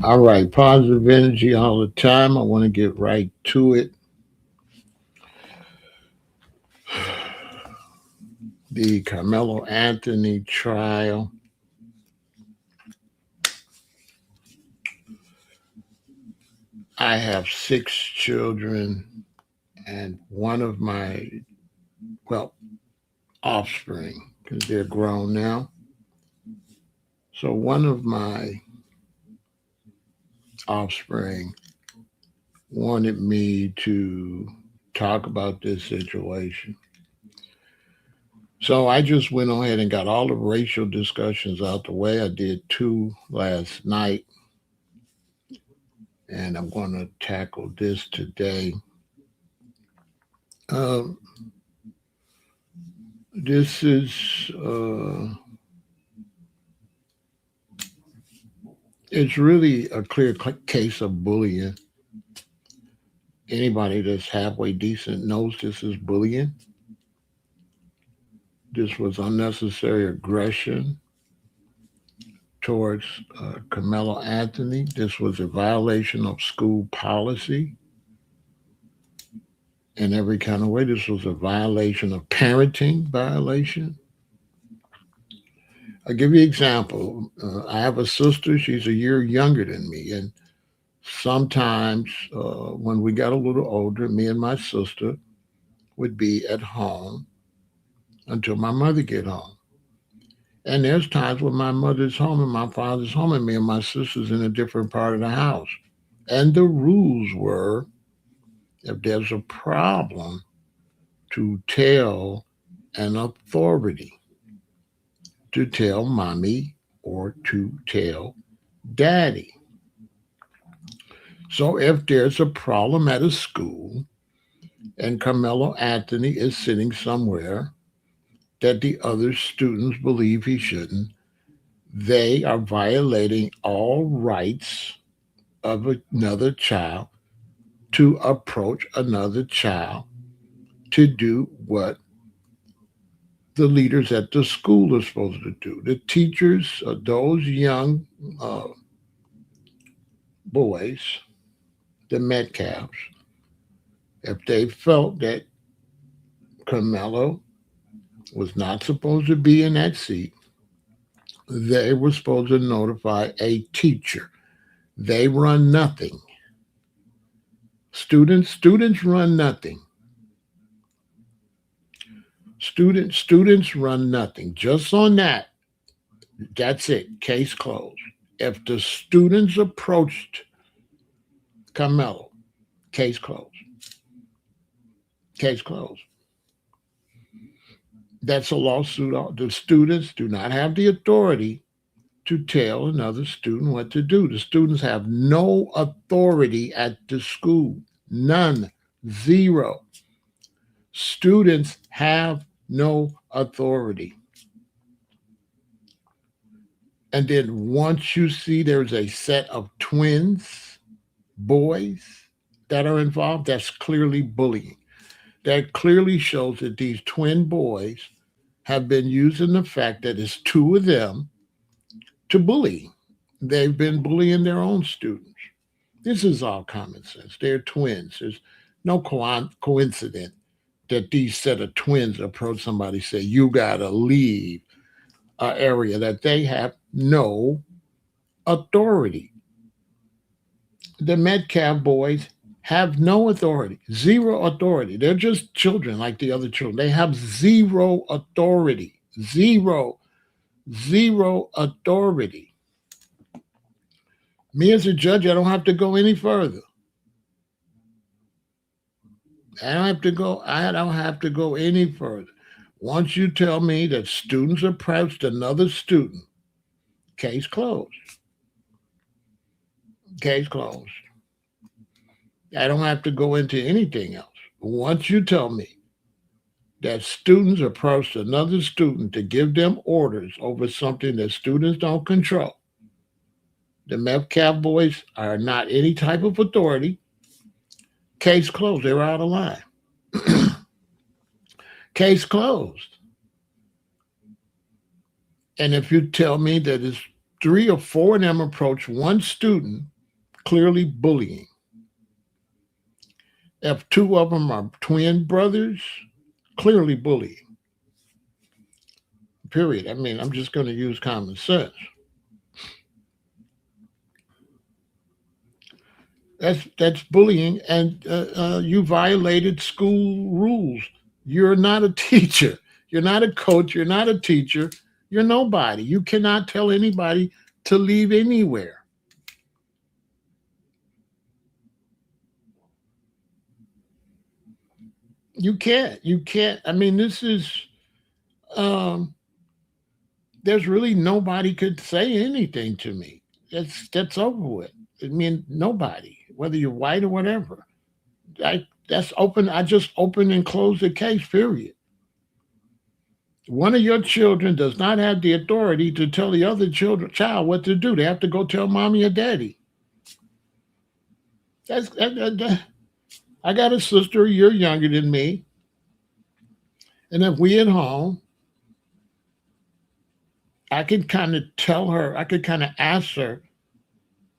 All right, positive energy all the time. I want to get right to it. The Carmelo Anthony trial. I have six children, and one of my, well, offspring, because they're grown now. So one of my offspring wanted me to talk about this situation. So I just went ahead and got all the racial discussions out the way. I did two last night, and I'm going to tackle this today. Um, this is it's really a clear case of bullying. Anybody that's halfway decent knows this is bullying. This was unnecessary aggression towards Carmelo Anthony. This was a violation of school policy in every kind of way. This was a violation of parenting violation. I'll give you an example. I have a sister. She's a year younger than me, and sometimes when we got a little older, me and my sister would be at home until my mother get home. And there's times when my mother's home and my father's home, and me and my sister's in a different part of the house. And the rules were, if there's a problem, to tell an authority, to tell mommy or to tell daddy. So if there's a problem at a school and Carmelo Anthony is sitting somewhere that the other students believe he shouldn't, they are violating all rights of another child to approach another child to do what the leaders at the school are supposed to do. The teachers, those young uh, boys, the Metcalfs, if they felt that Carmelo was not supposed to be in that seat, they were supposed to notify a teacher. They run nothing. Students run nothing. Students run nothing. Just on that, that's it. Case closed. If the students approached Carmelo, case closed. Case closed. That's a lawsuit. The students do not have the authority to tell another student what to do. The students have no authority at the school. None. Zero. Students have no authority. And then once you see there's a set of twins, boys, that are involved, that's clearly bullying. That clearly shows that these twin boys have been using the fact that it's two of them to bully. They've been bullying their own students. This is all common sense. They're twins. There's no coincidence that these set of twins approach somebody, say, you got to leave an area that they have no authority. The Metcalf boys have no authority, zero authority. They're just children like the other children. They have zero authority, zero authority. Me as a judge, I don't have to go any further. I don't have to go any further. Once you tell me that students approached another student, case closed. Case closed. I don't have to go into anything else. Once you tell me that students approached another student to give them orders over something that students don't control, the Metcalf boys are not any type of authority. Case closed. They're out of line. Case closed. And if you tell me that it's Three or four of them approach one student, clearly bullying. If two of them are twin brothers, clearly bullying. Period. I mean, I'm just going to use common sense. That's bullying, and you violated school rules. You're not a teacher. You're not a coach. You're not a teacher. You're nobody. You cannot tell anybody to leave anywhere. You can't. You can't. I mean, this is. Um, there's really nobody could say anything to me. That's over with. I mean, nobody, whether you're white or whatever. That's open. I just open and close the case. Period. One of your children does not have the authority to tell the other child what to do. They have to go tell mommy or daddy. I got a sister a year younger than me, and if we at home, I could kind of tell her. I could kind of ask her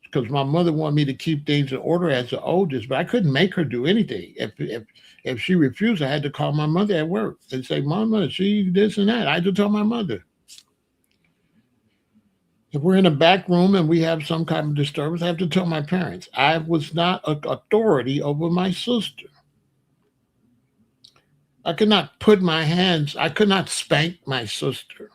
because my mother wanted me to keep things in order as the oldest, but I couldn't make her do anything. If she refused, I had to call my mother at work and say, "Mama, she this and that." I had to tell my mother. If we're in a back room and we have some kind of disturbance, I have to tell my parents. I was not an authority over my sister. I could not put my hands, I could not spank my sister,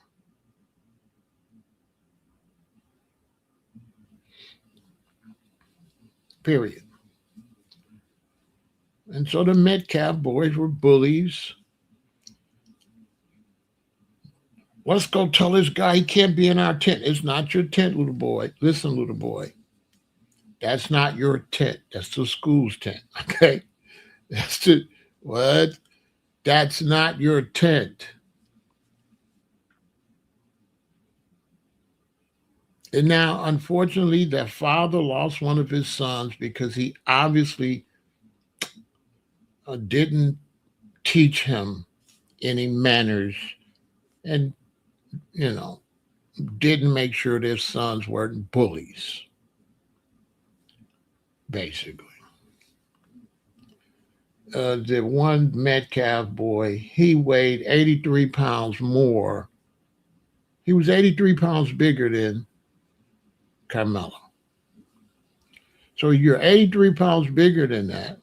period. And so the Metcalf boys were bullies. Let's go tell this guy he can't be in our tent. It's not your tent, little boy. Listen, little boy, that's not your tent. That's the school's tent. Okay? That's the, what? That's not your tent. And now, unfortunately, that father lost one of his sons because he obviously didn't teach him any manners and, you know, didn't make sure their sons weren't bullies, basically. The one Metcalf boy, he weighed 83 pounds more. He was 83 pounds bigger than Carmelo. So you're 83 pounds bigger than that,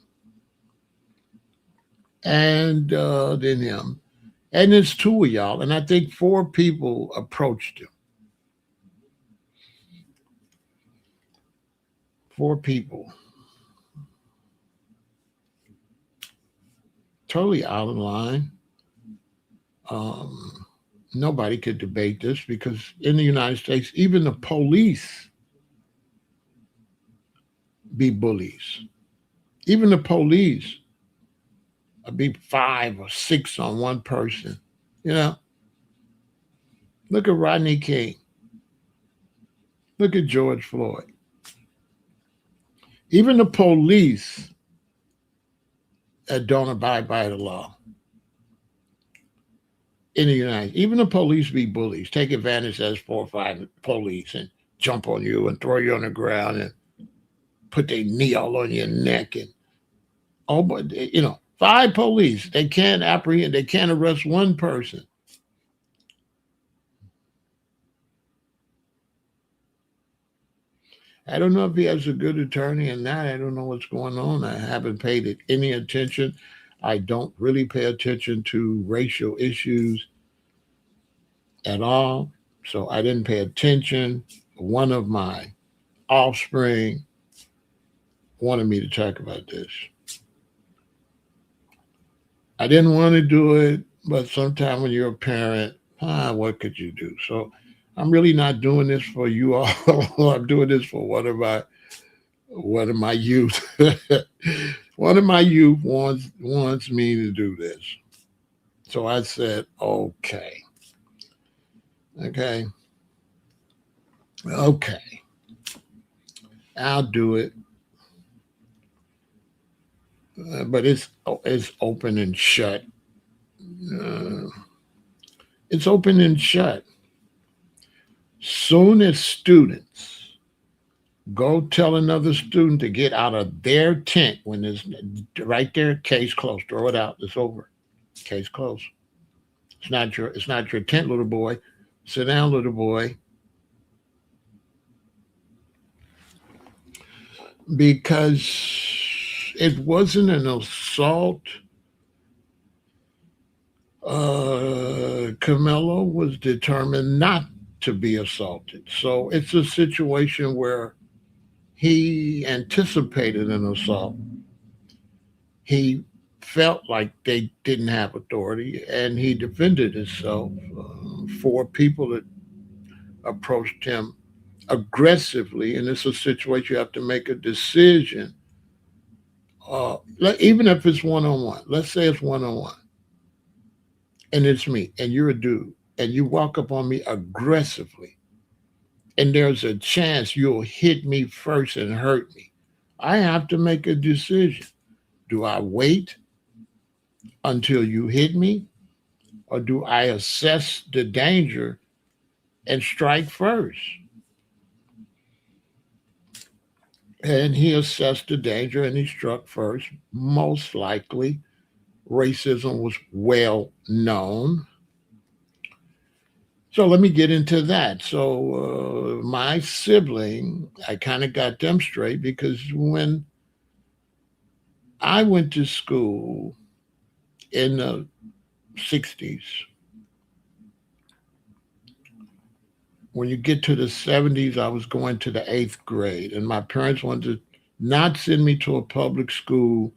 and than him. And there's two of y'all, and I think four people approached him. Four people. Totally out of line. Um, Nobody could debate this because in the United States, even the police be bullies. Even the police be five or six on one person. You know, look at Rodney King. Look at George Floyd. Even the police don't abide by the law in the United. Even the police be bullies. Take advantage as 4 or 5 police and jump on you and throw you on the ground and put their knee all on your neck and oh, but five police. They can't apprehend. They can't arrest one person. I don't know if he has a good attorney or not. I don't know what's going on. I haven't paid it any attention. I don't really pay attention to racial issues at all. So I didn't pay attention. One of my offspring wanted me to talk about this. I didn't want to do it, but sometimes when you're a parent, what could you do? So I'm really not doing this for you all. I'm doing this for one of my youth. One of my youth wants me to do this. So I said, okay, okay, okay, I'll do it. But it's open and shut. Uh, it's open and shut. Soon as students go tell another student to get out of their tent when it's right there, case closed. Throw it out. It's over. Case closed. It's not your tent, little boy. Sit down, little boy, because it wasn't an assault. Carmelo was determined not to be assaulted. So it's a situation where he anticipated an assault. He felt like they didn't have authority and he defended himself. Four people that approached him aggressively, and it's a situation you have to make a decision. Even if it's one on one, let's say it's one on one, and it's me, and you're a dude, and you walk up on me aggressively, and there's a chance you'll hit me first and hurt me. I have to make a decision. Do I wait until you hit me, or do I assess the danger and strike first? And he assessed the danger and he struck first. Most likely, racism was well known. So let me get into that. So, my sibling, I kind of got them straight because when I went to school in the 60s, when you get to the 70s, I was going to the eighth grade, and my parents wanted to not send me to a public school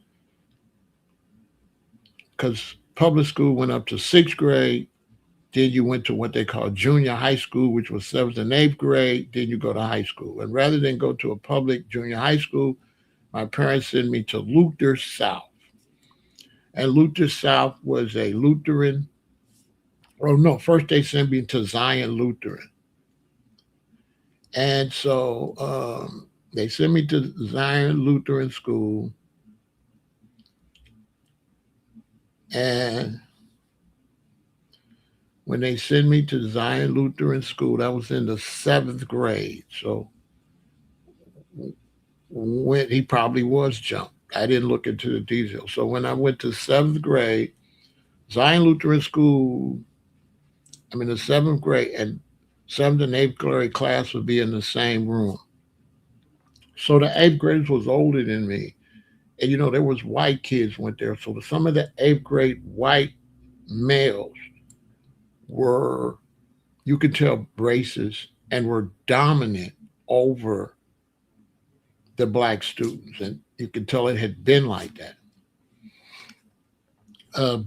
because public school went up to sixth grade. Then you went to what they call junior high school, which was seventh and eighth grade. Then you go to high school. And rather than go to a public junior high school, my parents sent me to Luther South. And Luther South was a Lutheran. Oh, no, first they sent me to Zion Lutheran. And so they sent me to Zion Lutheran School. And when they sent me to Zion Lutheran School, that was in the seventh grade. So when he probably was jumped. I didn't look into the details. So when I went to seventh grade, Zion Lutheran School, I'm in the seventh grade, and seventh and eighth grade class would be in the same room. So the eighth graders was older than me. And there was white kids went there. So some of the eighth grade white males were, you could tell, racist and were dominant over the black students. And you could tell it had been like that.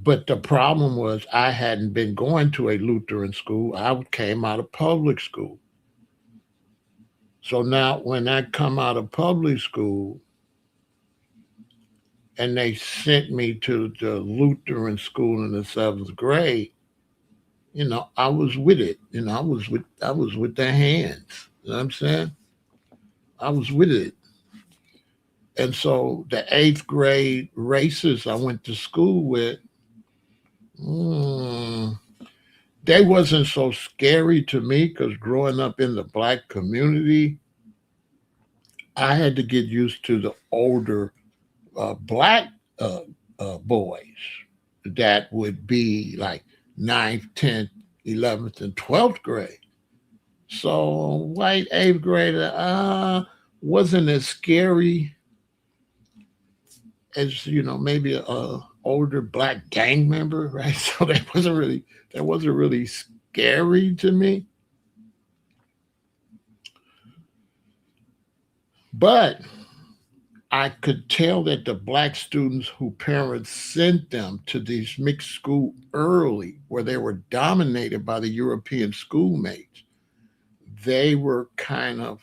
But the problem was I hadn't been going to a Lutheran school. I came out of public school. So now when I come out of public school and they sent me to the Lutheran school in the seventh grade, I was with it. I was with the hands. You know what I'm saying? I was with it. And so the eighth grade racists I went to school with, mm, they wasn't so scary to me because growing up in the black community, I had to get used to the older black uh, boys that would be like ninth, 10th, 11th, and 12th grade. So white eighth grader wasn't as scary as maybe a older black gang member, right? So that wasn't really scary to me. But I could tell that the black students who parents sent them to these mixed school early, where they were dominated by the European schoolmates, they were kind of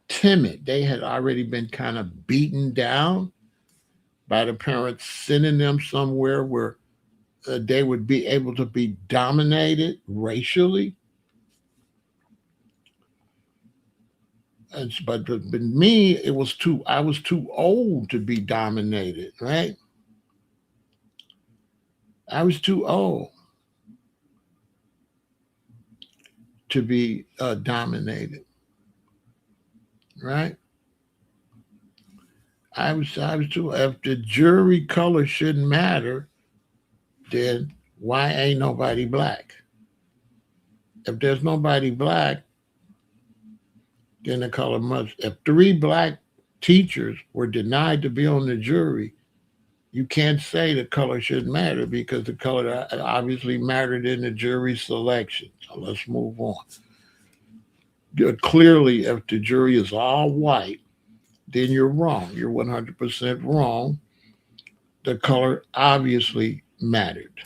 timid. They had already been kind of beaten down by the parents sending them somewhere where they would be able to be dominated racially. But me, it was too. I was too old to be dominated. Right? I was too old to be dominated, right? I was too. If the jury color shouldn't matter, then why ain't nobody black? If there's nobody black, then the color must. If three black teachers were denied to be on the jury, you can't say the color shouldn't matter because the color obviously mattered in the jury selection. So let's move on. Clearly, if the jury is all white, then you're wrong. You're 100% wrong. The color obviously mattered.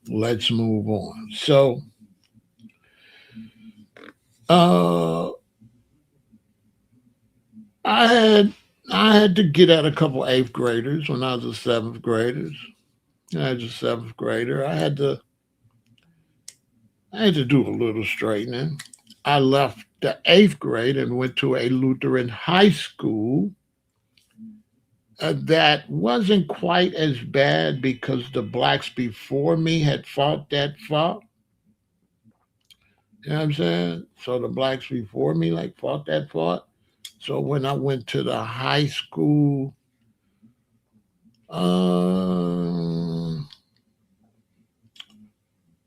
Let's move on. So, uh, I had I had to get at a couple eighth graders when I was a seventh grader. I was a seventh grader. I had to do a little straightening. I left the eighth grade and went to a Lutheran high school that wasn't quite as bad because the blacks before me had fought that fought. You know what I'm saying? So the blacks before me like fought that fought. So when I went to the high school, um,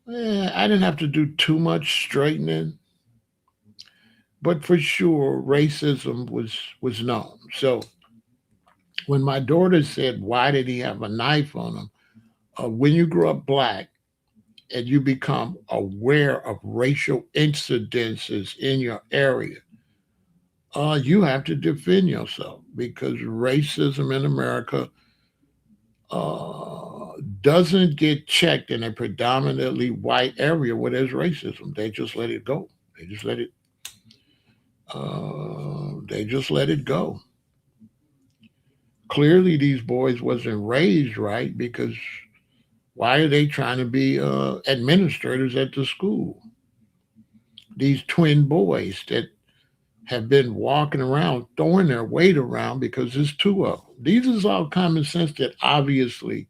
I didn't have to do too much straightening, but for sure racism was known. So when my daughter said, "Why did he have a knife on him?" When you grow up black and you become aware of racial incidences in your area, you have to defend yourself because racism in America uh, doesn't get checked in a predominantly white area where there's racism. They just let it go. They just let it. They just let it go. Clearly, these boys wasn't raised right because why are they trying to be administrators at the school? These twin boys that have been walking around throwing their weight around because there's two of them. These is all common sense that obviously,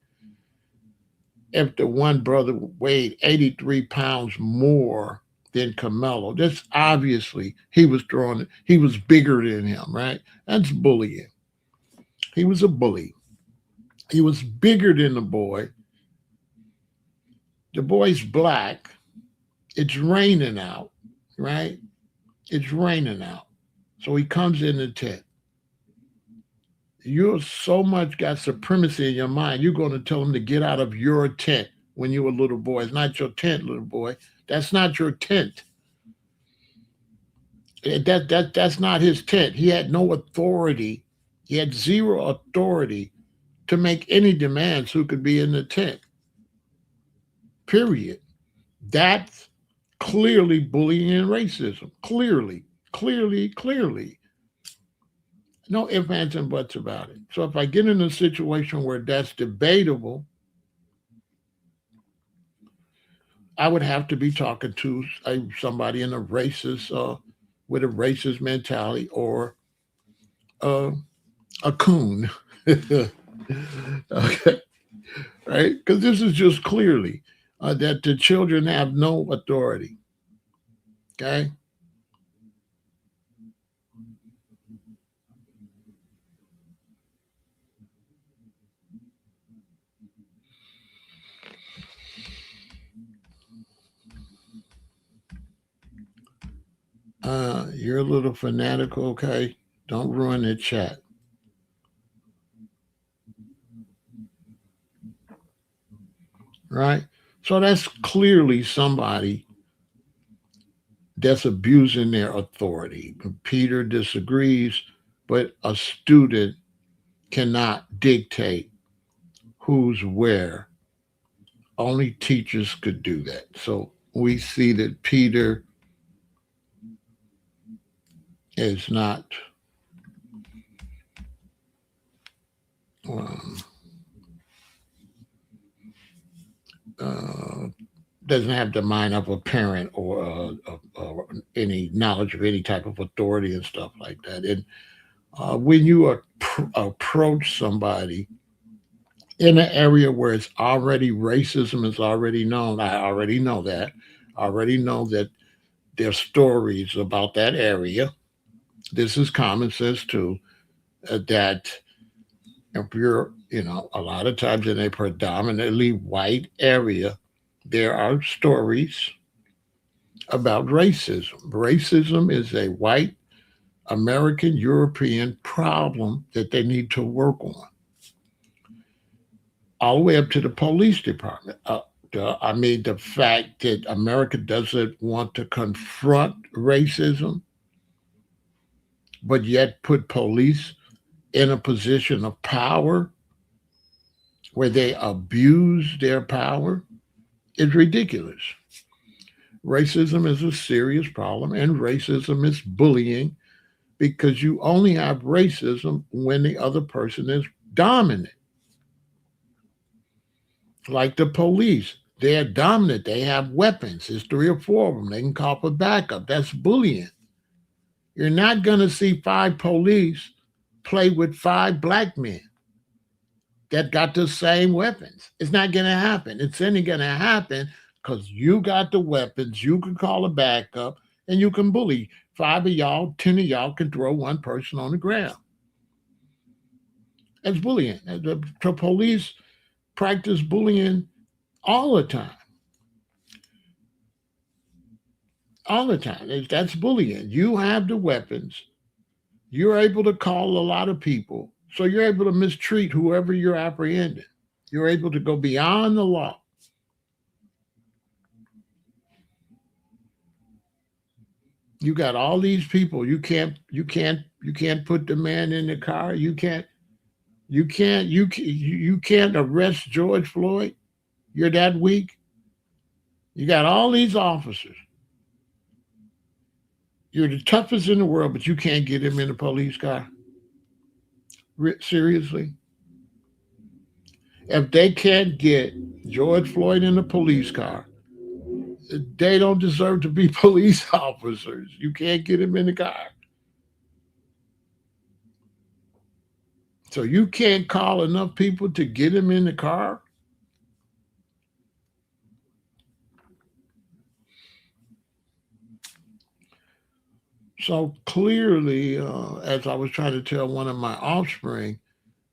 if the one brother weighed 83 pounds more than Carmelo, that's obviously he was throwing it. He was bigger than him, right? That's bullying. He was a bully. He was bigger than the boy. The boy's black. It's raining out, right? It's raining out. So he comes in the tent. You're so much got supremacy in your mind, you're going to tell him to get out of your tent when you were a little boy. It's not your tent, little boy. That's not your tent. That's not his tent. He had no authority. He had zero authority to make any demands who could be in the tent. Period. That's clearly bullying and racism. Clearly, clearly, clearly. No ifs, ands, and buts about it. So if I get in a situation where that's debatable, I would have to be talking to somebody in a racist, with a racist mentality or uh, a coon. Okay, right? Because this is just clearly that the children have no authority. Okay, you're a little fanatical. Okay, don't ruin the chat. Right? So that's clearly somebody that's abusing their authority. Peter disagrees, but a student cannot dictate who's where. Only teachers could do that. So we see that Peter is not um, uh, doesn't have the mind of a parent or any knowledge of any type of authority and stuff like that. And when you approach somebody in an area where it's already racism is already known, I already know that. already know that there's stories about that area. This is common sense too, that if you're, a lot of times in a predominantly white area, there are stories about racism. Racism is a white American European problem that they need to work on, all the way up to the police department. I mean, the fact that America doesn't want to confront racism, but yet put police in a position of power where they abuse their power is ridiculous. Racism is a serious problem, and racism is bullying because you only have racism when the other person is dominant. Like the police, they're dominant, they have weapons. There's three or four of them. They can call for backup. That's bullying. You're not going to see five police play with five black men that got the same weapons. It's not going to happen. It's only going to happen because you got the weapons, you can call a backup, and you can bully. Five of y'all, 10 of y'all can throw one person on the ground. That's bullying. The police practice bullying all the time. All the time. That's bullying. You have the weapons. You're able to call a lot of people. So you're able to mistreat whoever you're apprehending. You're able to go beyond the law. You got all these people. You can't put the man in the car. You can't arrest George Floyd. You're that weak. You got all these officers. You're the toughest in the world, but you can't get him in a police car. Seriously? If they can't get George Floyd in a police car, they don't deserve to be police officers. You can't get him in the car. So you can't call enough people to get him in the car. So clearly, as I was trying to tell one of my offspring,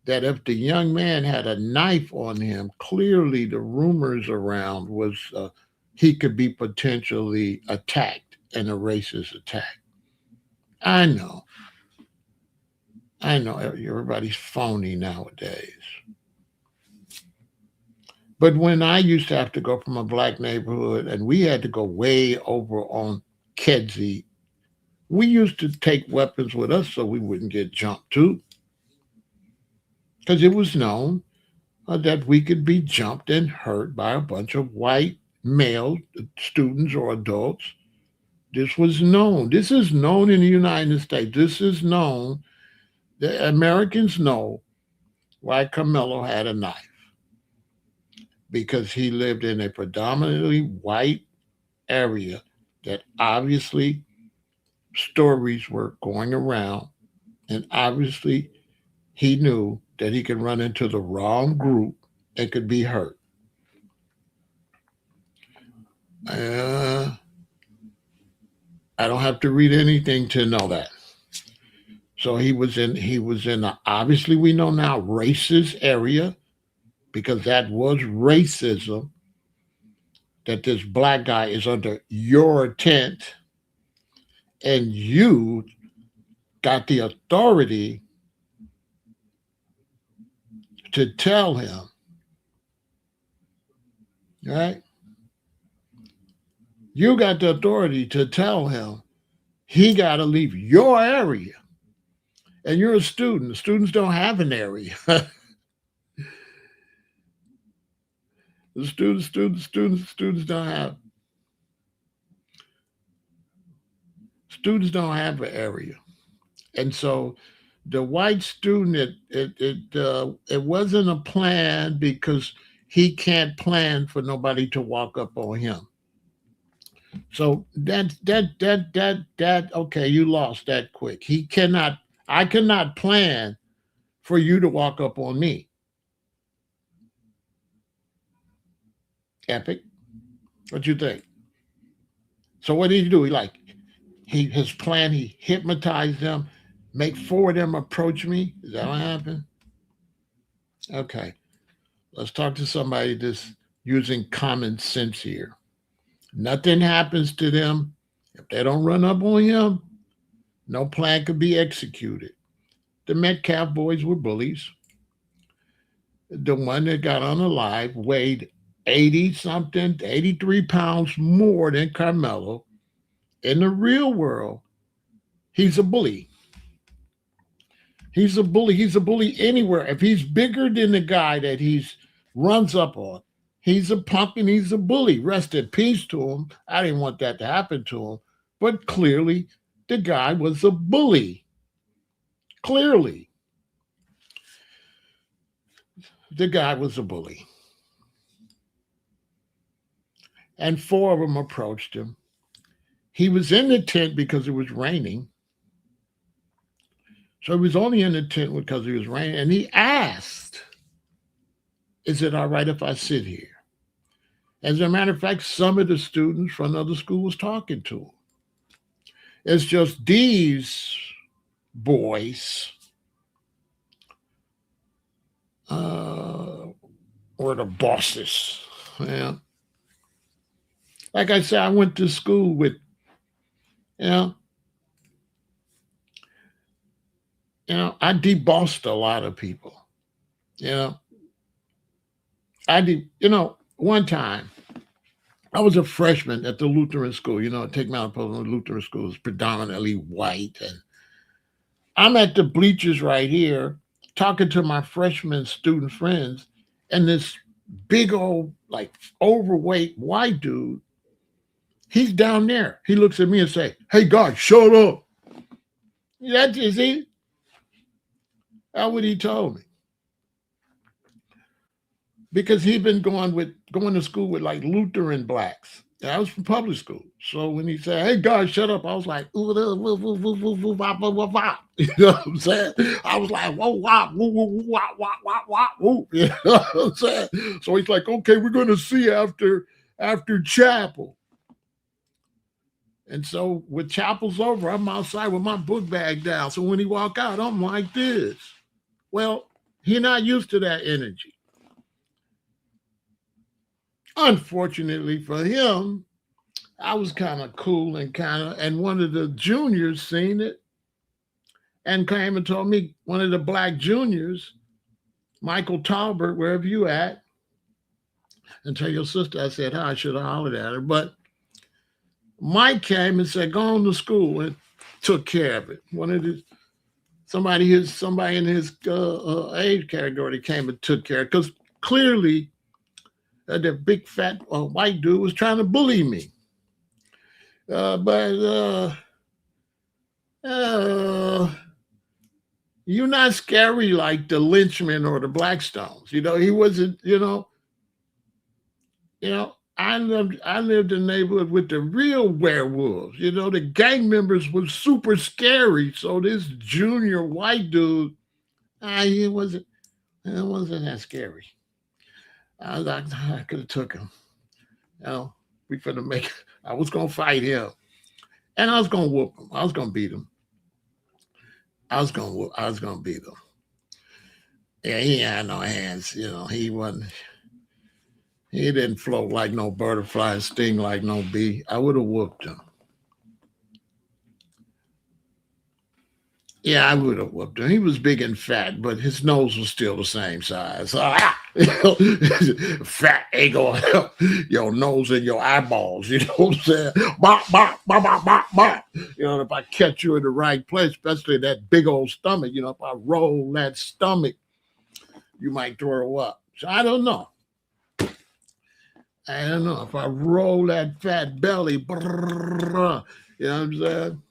that if the young man had a knife on him, clearly the rumors around was he could be potentially attacked in a racist attack. I know, I know, everybody's phony nowadays. But when I used to have to go from a black neighborhood and we had to go way over on Kedzie, we used to take weapons with us so we wouldn't get jumped too, because it was known that we could be jumped and hurt by a bunch of white male students or adults. This was known. This is known in the United States. This is known. The Americans know why Carmelo had a knife, because he lived in a predominantly white area that obviously stories were going around, and obviously he knew that he could run into the wrong group and could be hurt. Uh, I don't have to read anything to know that. So he was in a, obviously we know now, racist area, because that was racism, that this black guy is under your tent and you got the authority to tell him, right? You got the authority to tell him he got to leave your area. And you're a student. Students don't have an area. The students don't have an area. And so the white student, it wasn't a plan because he can't plan for nobody to walk up on him. So that okay, you lost that quick. He cannot. I cannot plan for you to walk up on me. Epic. What you think? So what did he do? His plan, he hypnotized them, make four of them approach me. Is that what happened? Okay. Let's talk to somebody that's using common sense here. Nothing happens to them. If they don't run up on him, no plan could be executed. The Metcalf boys were bullies. The one that got unalive weighed 80 something, 83 pounds more than Carmelo. In the real world, he's a bully. He's a bully. He's a bully anywhere. If he's bigger than the guy that he's runs up on, he's a punk and he's a bully. Rest in peace to him. I didn't want that to happen to him. But clearly, the guy was a bully. Clearly, the guy was a bully. And four of them approached him. He was in the tent because it was raining. So he was only in the tent because it was raining. And he asked, "Is it all right if I sit here?" As a matter of fact, some of the students from another school was talking to him. It's just these boys uh, were the bosses. Yeah. Like I said, I went to school with, you know, I debossed a lot of people. You know, one time I was a freshman at the Lutheran school. Take Mount Pleasant Lutheran School is predominantly white, and I'm at the bleachers right here talking to my freshman student friends, and this big old, like, overweight white dude, he's down there. He looks at me and say, "Hey, guys, shut up." That is he. That's what he told me. Because he'd been going to school with like Lutheran blacks. And I was from public school. So when he said, "Hey guys, shut up," I was like, "Ooh, woo, woo, woo, woo, woo, wop, wop, wop, wop." You know what I'm saying? I was like, "Whoa, wop, woo, woo, woo, wop, wop, wop, wop, woo." You know what I'm saying? So he's like, "Okay, we're gonna see after chapel." And so when chapel's over, I'm outside with my book bag down. So when he walk out, I'm like this. Well, he's not used to that energy. Unfortunately for him, I was kind of cool and one of the juniors seen it and came and told me, one of the black juniors, Michael Talbert, wherever you at, and tell your sister I said hi. I should have hollered at her. But Mike came and said, "Go on to school," and took care of it. One of the somebody in his age category came and took care of it, because clearly the big fat white dude was trying to bully me. But you're not scary like the Lynchmen or the Blackstones. He wasn't. I lived in a neighborhood with the real werewolves. The gang members were super scary. So this junior white dude, it wasn't that scary. I could have took him. You know, we finna make. I was gonna fight him, and I was gonna whoop him. I was gonna beat him. I was gonna beat him. Yeah, he had no hands. He wasn't. He didn't float like no butterfly and sting like no bee. I would have whooped him. Yeah, I would have whooped him. He was big and fat, but his nose was still the same size. Fat ain't gonna help your nose and your eyeballs. You know what I'm saying? Bop, bop, bop, bop, bop, bop. If I catch you in the right place, especially that big old stomach, if I roll that stomach, you might throw up. So I don't know. I don't know. If I roll that fat belly, brrr, you know what I'm saying?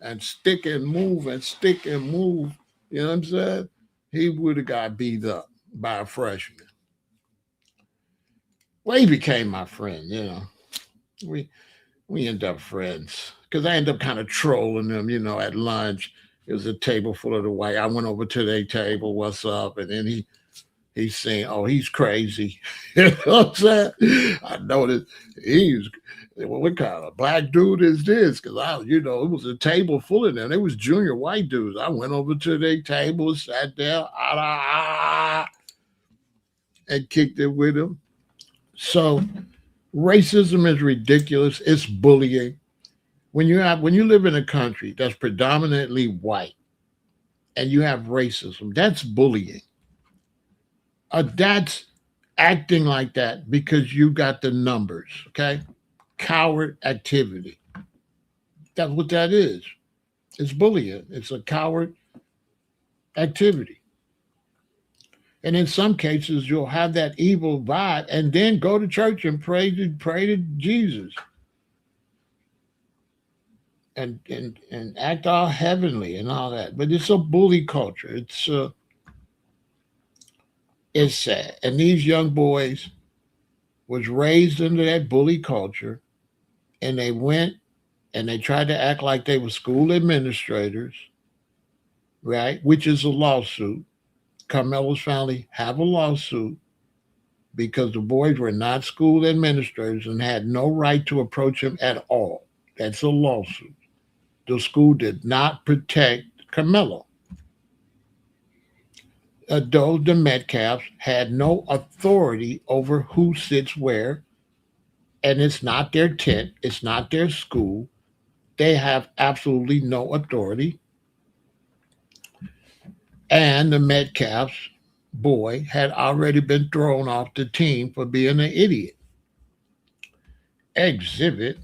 And stick and move and stick and move, you know what I'm saying? He would have got beat up by a freshman. Well, he became my friend. We we end up friends because I end up kind of trolling them. At lunch. It was a table full of the white. I went over to their table. What's up? And then He's saying, "Oh, he's crazy." You know what I'm saying? I noticed he's well, what kind of black dude is this? Because it was a table full of them. It was junior white dudes. I went over to their table, sat there, and kicked it with them. So racism is ridiculous. It's bullying. When you live in a country that's predominantly white and you have racism, that's bullying. That's acting like that because you got the numbers. Okay, coward activity. That's what that is. It's bullying. It's a coward activity. And in some cases, you'll have that evil vibe, and then go to church and pray to Jesus, and act all heavenly and all that. But it's a bully culture. It's sad. And these young boys was raised into that bully culture, and they went and they tried to act like they were school administrators, right? Which is a lawsuit. Carmelo's family have a lawsuit because the boys were not school administrators and had no right to approach him at all. That's a lawsuit. The school did not protect Carmelo. Those the Metcalfs had no authority over who sits where, and it's not their tent, it's not their school. They have absolutely no authority. And the Metcalfs boy had already been thrown off the team for being an idiot. Exhibit.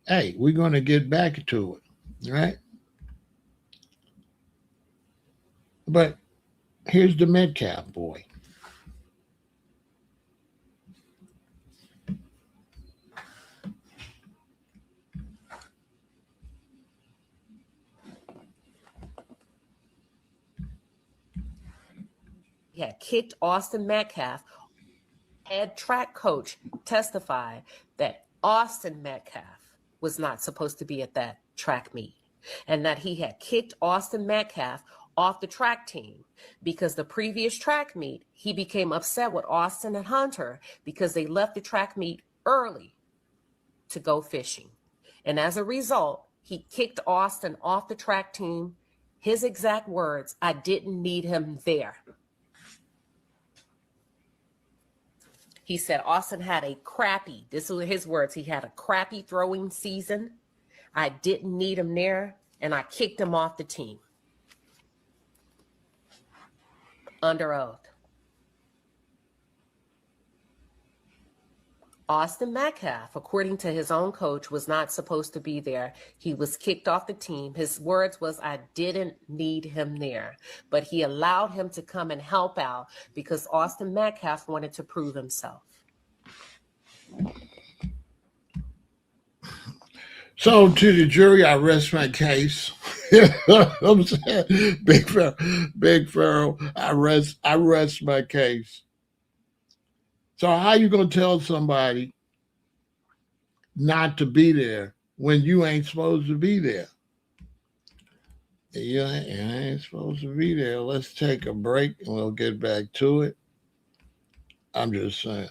Hey, we're going to get back to it, right? But here's the Metcalf boy. He had kicked Austin Metcalf. Head track coach testified that Austin Metcalf was not supposed to be at that track meet, and that he had kicked Austin Metcalf off the track team because the previous track meet, he became upset with Austin and Hunter because they left the track meet early to go fishing. And as a result, he kicked Austin off the track team. His exact words, "I didn't need him there." He said Austin had a crappy, this were his words, he had a crappy throwing season. I didn't need him there, and I kicked him off the team. Under oath. Austin Metcalf, according to his own coach, was not supposed to be there. He was kicked off the team. His words was, "I didn't need him there." But he allowed him to come and help out because Austin Metcalf wanted to prove himself. So to the jury, I rest my case. I'm saying, Big Pharaoh, I rest my case. So how you gonna tell somebody not to be there when you ain't supposed to be there? You ain't supposed to be there. Let's take a break and we'll get back to it. I'm just saying.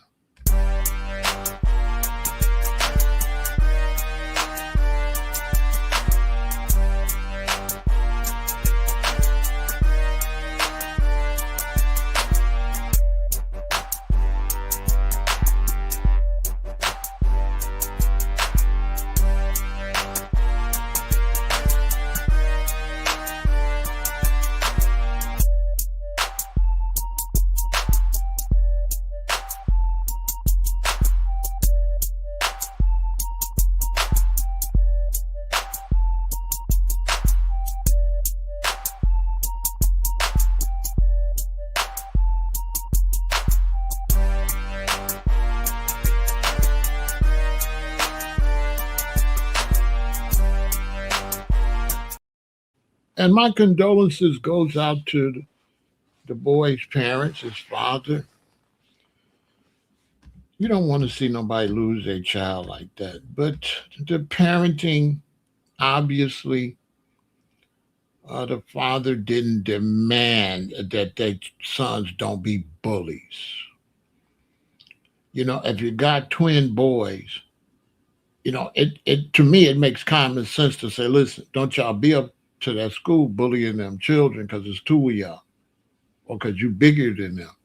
And my condolences goes out to the boy's parents, his father. You don't want to see nobody lose their child like that. But the parenting, obviously, The father didn't demand that their sons don't be bullies. If you got twin boys, it to me it makes common sense to say, listen, don't y'all be up to that school bullying them children because it's two of y'all or because you bigger than them,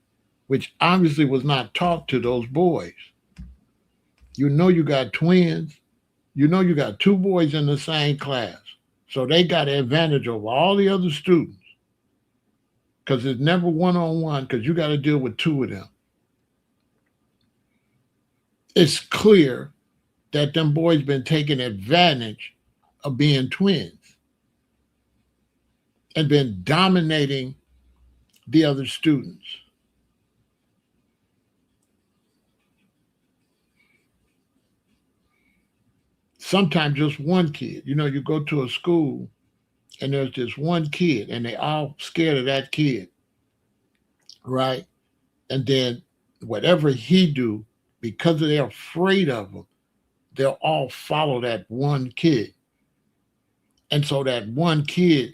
which obviously was not taught to those boys. You got twins. You got two boys in the same class. So they got an advantage over all the other students because it's never one on one because you got to deal with two of them. It's clear that them boys been taking advantage of being twins and been dominating the other students. Sometimes just one kid. You go to a school and there's just one kid and they all scared of that kid, right? And then whatever he do, because they're afraid of him, they'll all follow that one kid. And so that one kid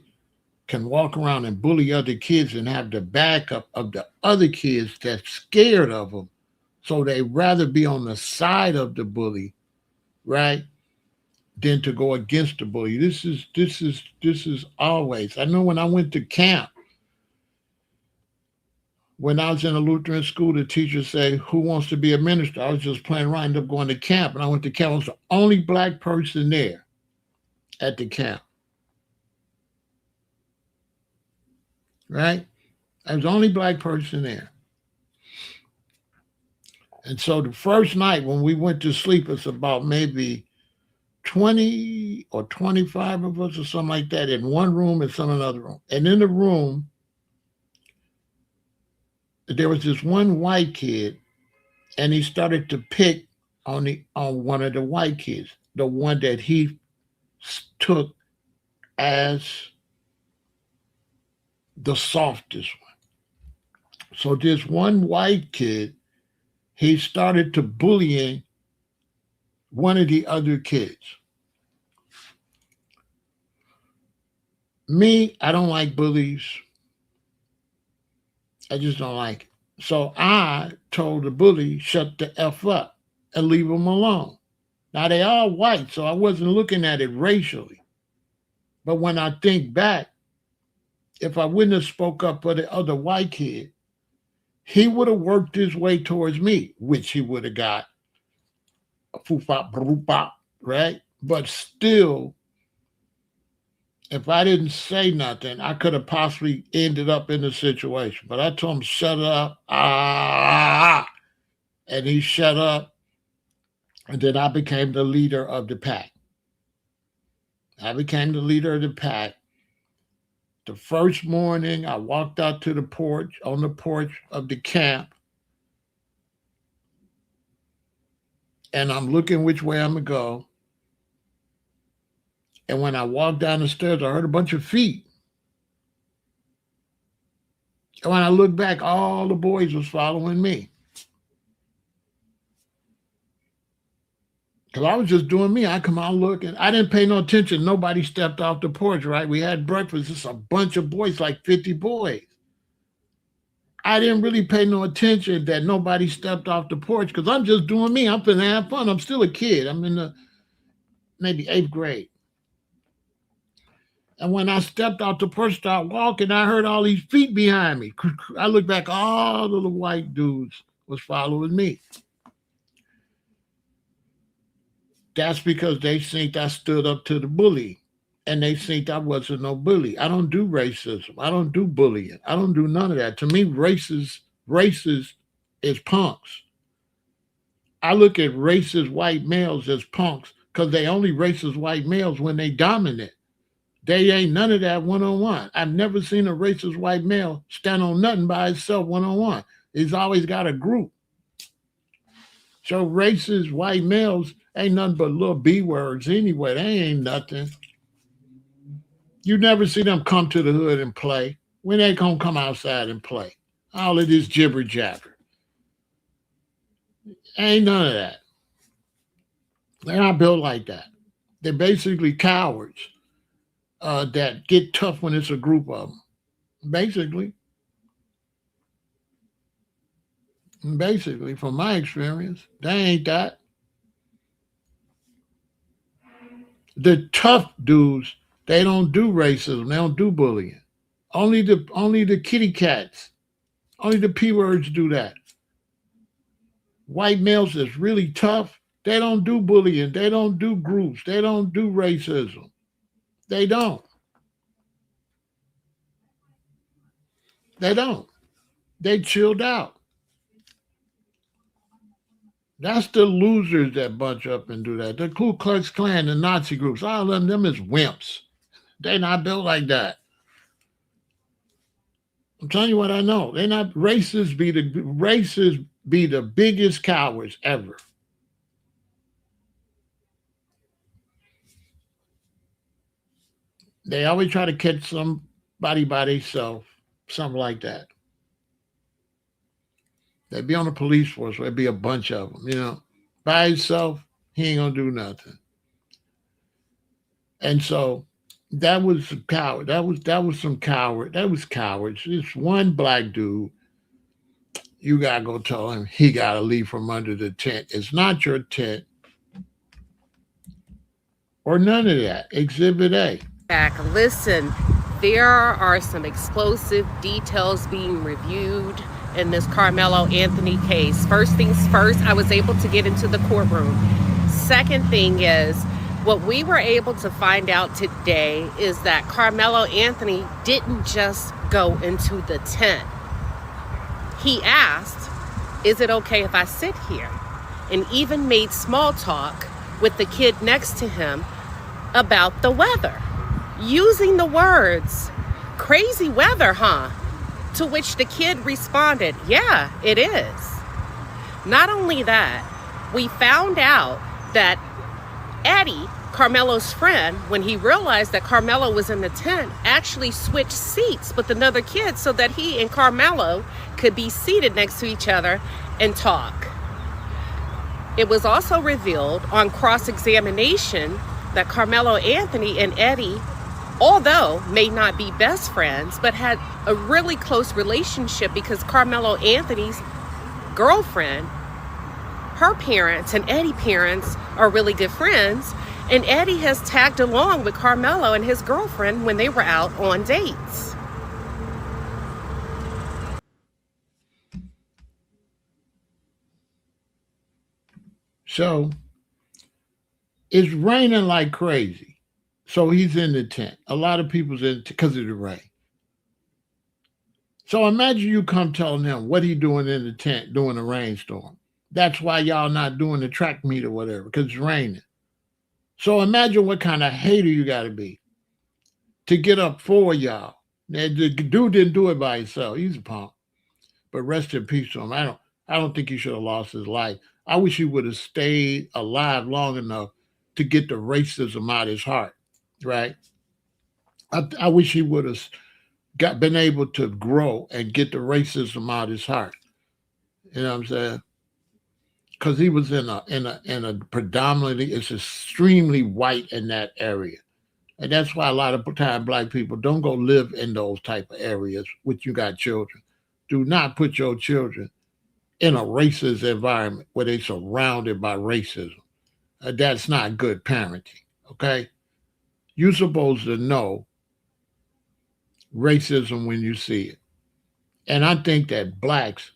can walk around and bully other kids and have the backup of the other kids that's scared of them. So they rather be on the side of the bully, right, than to go against the bully. This is always. I know when I went to camp, when I was in a Lutheran school, the teacher said, "Who wants to be a minister?" I was just playing around, ended up going to camp, and I went to camp. I was the only black person there at the camp, right? I was the only black person there. And so the first night when we went to sleep, it's about maybe 20 or 25 of us or something like that in one room and some in another room. And in the room, there was this one white kid, and he started to pick on one of the white kids, the one that he took as the softest one. So this one white kid, he started to bullying one of the other kids. Me, I don't like bullies. I just don't like it. So I told the bully, shut the F up and leave him alone. Now they all white, so I wasn't looking at it racially. But when I think back, if I wouldn't have spoke up for the other white kid, he would have worked his way towards me, which he would have got a foofop, broopop, right? But still, if I didn't say nothing, I could have possibly ended up in the situation. But I told him, shut up, and he shut up, and then I became the leader of the pack. I became the leader of the pack. The first morning, I walked out to the porch, on the porch of the camp, and I'm looking which way I'm going to go. And when I walked down the stairs, I heard a bunch of feet. And when I looked back, all the boys was following me. Because I was just doing me. I come out looking. I didn't pay no attention. Nobody stepped off the porch, right? We had breakfast. Just a bunch of boys, like 50 boys. I didn't really pay no attention that nobody stepped off the porch because I'm just doing me. I'm finna have fun. I'm still a kid. I'm in the maybe eighth grade. And when I stepped out the porch, started walking, I heard all these feet behind me. I looked back, all the little white dudes was following me. That's because they think I stood up to the bully. And they think I wasn't no bully. I don't do racism. I don't do bullying. I don't do none of that. To me, racist is punks. I look at racist white males as punks because they only racist white males when they dominant. They ain't none of that one on one. I've never seen a racist white male stand on nothing by himself one on one. He's always got a group. So racist white males ain't nothing but little B words anyway. They ain't nothing. You never see them come to the hood and play. When they gonna come outside and play? All of this jibber jabber. Ain't none of that. They're not built like that. They're basically cowards. that get tough when it's a group of them. Basically, basically, from my experience, they ain't that. The tough dudes, they don't do racism. They don't do bullying. Only the kitty cats, only the p words do that. White males that's really tough, they don't do bullying. They don't do groups. They don't do racism. They don't. They don't. They chilled out. That's the losers that bunch up and do that. The Ku Klux Klan, the Nazi groups, all of them is wimps. They not built like that. I'm telling you what I know. They not racists be the biggest cowards ever. They always try to catch somebody by themselves, something like that. They'd be on the police force. There'd be a bunch of them. By himself, he ain't gonna do nothing. And so that was coward. That was some coward. That was cowards. It's one black dude. You gotta go tell him he gotta leave from under the tent. It's not your tent or none of that. Exhibit A. Back, listen, there are some explosive details being reviewed in this Carmelo Anthony case. First things first, I was able to get into the courtroom. Second thing is, what we were able to find out today is that Carmelo Anthony didn't just go into the tent. He asked, "Is it okay if I sit here?" And even made small talk with the kid next to him about the weather, using the words, "Crazy weather, huh?" To which the kid responded, "Yeah, it is." Not only that, we found out that Eddie, Carmelo's friend, when he realized that Carmelo was in the tent, actually switched seats with another kid so that he and Carmelo could be seated next to each other and talk. It was also revealed on cross-examination that Carmelo Anthony and Eddie, although may not be best friends, but had a really close relationship because Carmelo Anthony's girlfriend, her parents and Eddie's parents are really good friends, and Eddie has tagged along with Carmelo and his girlfriend when they were out on dates. So it's raining like crazy. So he's in the tent. A lot of people's in because of the rain. So imagine you come telling him what he doing in the tent during a rainstorm. That's why y'all not doing the track meet or whatever, because it's raining. So imagine what kind of hater you got to be to get up for y'all. Now, the dude didn't do it by himself. He's a punk. But rest in peace to him. I don't think he should have lost his life. I wish he would have stayed alive long enough to get the racism out of his heart. Right? I wish he would have been able to grow and get the racism out of his heart. You know what I'm saying? Because he was in a predominantly, it's extremely white in that area. And that's why a lot of time black people don't go live in those type of areas which you got children. Do not put your children in a racist environment where they're surrounded by racism. That's not good parenting. Okay? You're supposed to know racism when you see it. And I think that blacks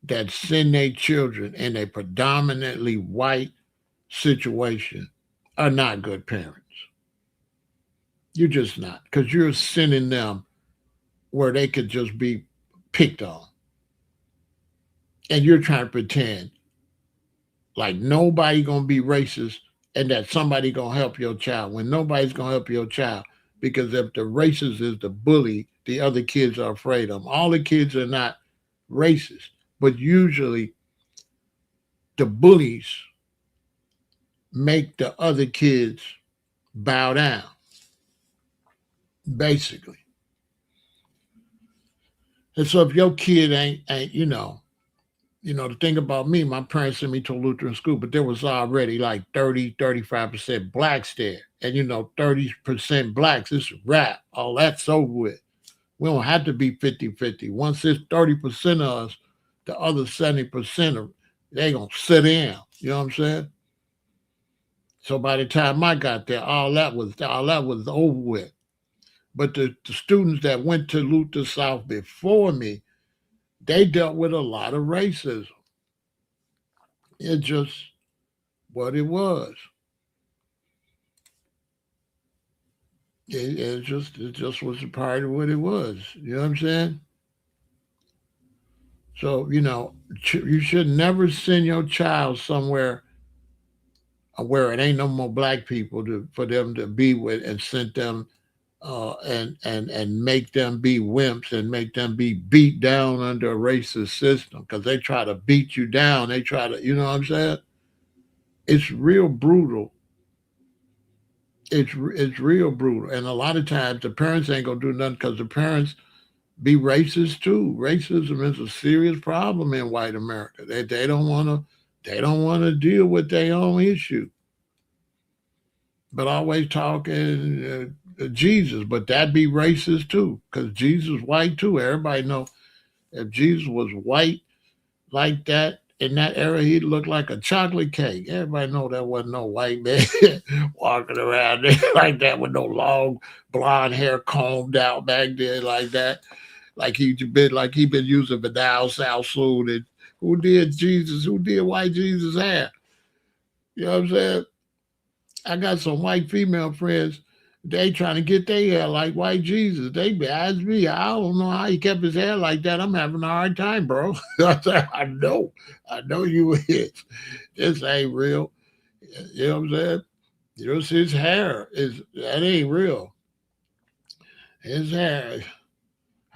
that send their children in a predominantly white situation are not good parents. You're just not, because you're sending them where they could just be picked on. And you're trying to pretend like nobody gonna be racist and that somebody gonna help your child when nobody's gonna help your child. Because if the racist is the bully, the other kids are afraid of them. All the kids are not racist, but usually the bullies make the other kids bow down, basically. And so if your kid ain't The thing about me, my parents sent me to a Lutheran school, but there was already like 30, 35% blacks there. And 30% blacks, it's a wrap. All that's over with. We don't have to be 50-50. Once it's 30% of us, the other 70% of they gonna sit down. You know what I'm saying? So by the time I got there, all that was over with. But the students that went to Luther South before me, they dealt with a lot of racism. It's just what it was. It just was a part of what it was. You know what I'm saying? So you should never send your child somewhere where it ain't no more black people for them to be with, and send them and make them be wimps and make them be beat down under a racist system, because they try to beat you down. They try to, you know what I'm saying? It's real brutal. It's real brutal, and a lot of times the parents ain't gonna do nothing because the parents be racist too. Racism is a serious problem in white America. They don't want to deal with their own issue, but always talking Jesus. But that be racist too, because Jesus white too. Everybody know if Jesus was white like that in that era, he'd look like a chocolate cake. Everybody know that wasn't no white man walking around there like that with no long blonde hair combed out back there like that. Like he been using Vidal Sassoon, and who did Jesus? Who did white Jesus hair? You know what I'm saying? I got some white female friends. They trying to get their hair like white Jesus. They be ask me, I don't know how he kept his hair like that. I'm having a hard time, bro. I said, I know you is. This ain't real. You know what I'm saying? Just his hair is that ain't real. His hair.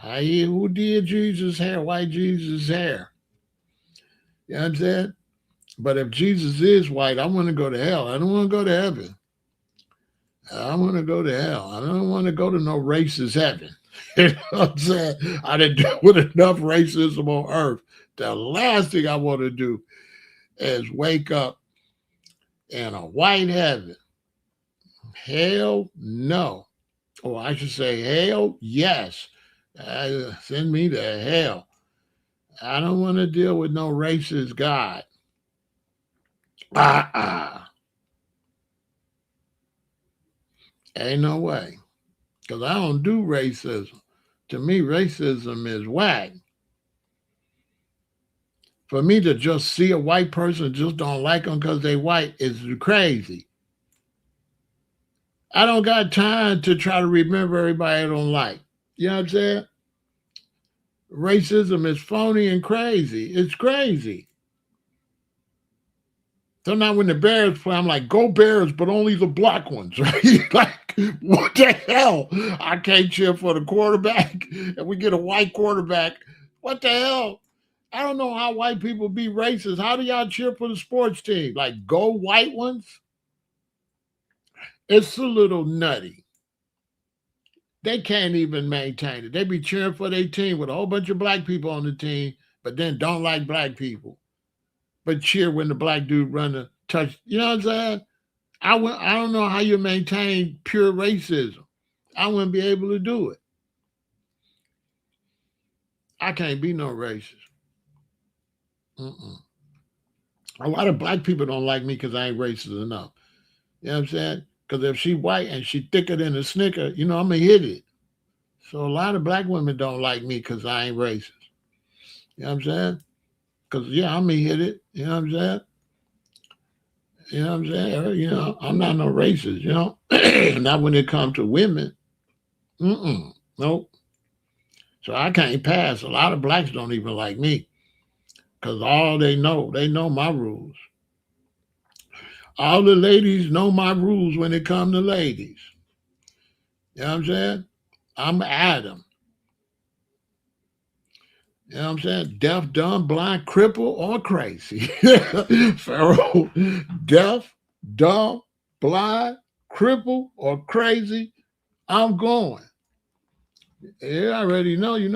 Who did Jesus' hair? White Jesus' hair. You know what I'm saying? But if Jesus is white, I want to go to hell. I don't want to go to heaven. I want to go to hell. I don't want to go to no racist heaven. You know what I'm saying? I didn't deal with enough racism on earth. The last thing I want to do is wake up in a white heaven. Hell no. Or I should say, hell yes. Send me to hell. I don't want to deal with no racist God. Uh-uh. Ain't no way. Because I don't do racism. To me, racism is whack. For me to just see a white person and just don't like them because they white is crazy. I don't got time to try to remember everybody I don't like. You know what I'm saying? Racism is phony and crazy. It's crazy. Sometimes when the Bears play, I'm like, go Bears, but only the black ones, right? Like, what the hell? I can't cheer for the quarterback and we get a white quarterback. What the hell? I don't know how white people be racist. How do y'all cheer for the sports team? Like, go white ones? It's a little nutty. They can't even maintain it. They be cheering for their team with a whole bunch of black people on the team, but then don't like black people, but cheer when the black dude run the touch. You know what I'm saying? I don't know how you maintain pure racism. I wouldn't be able to do it. I can't be no racist. Mm-mm. A lot of black people don't like me because I ain't racist enough. You know what I'm saying? Because if she white and she thicker than a snicker, I'm going to hit it. So a lot of black women don't like me because I ain't racist. You know what I'm saying? Because, yeah, I'm going to hit it. You know what I'm saying? You know what I'm saying? I'm not no racist. Not when it comes to women. Mm-mm. Nope. So I can't pass. A lot of blacks don't even like me because all they know my rules. All the ladies know my rules when it come to ladies. You know what I'm saying? I'm Adam. You know what I'm saying? Deaf, dumb, blind, cripple, or crazy. Pharaoh, deaf, dumb, blind, cripple, or crazy. I'm going. Yeah, I already know. I'm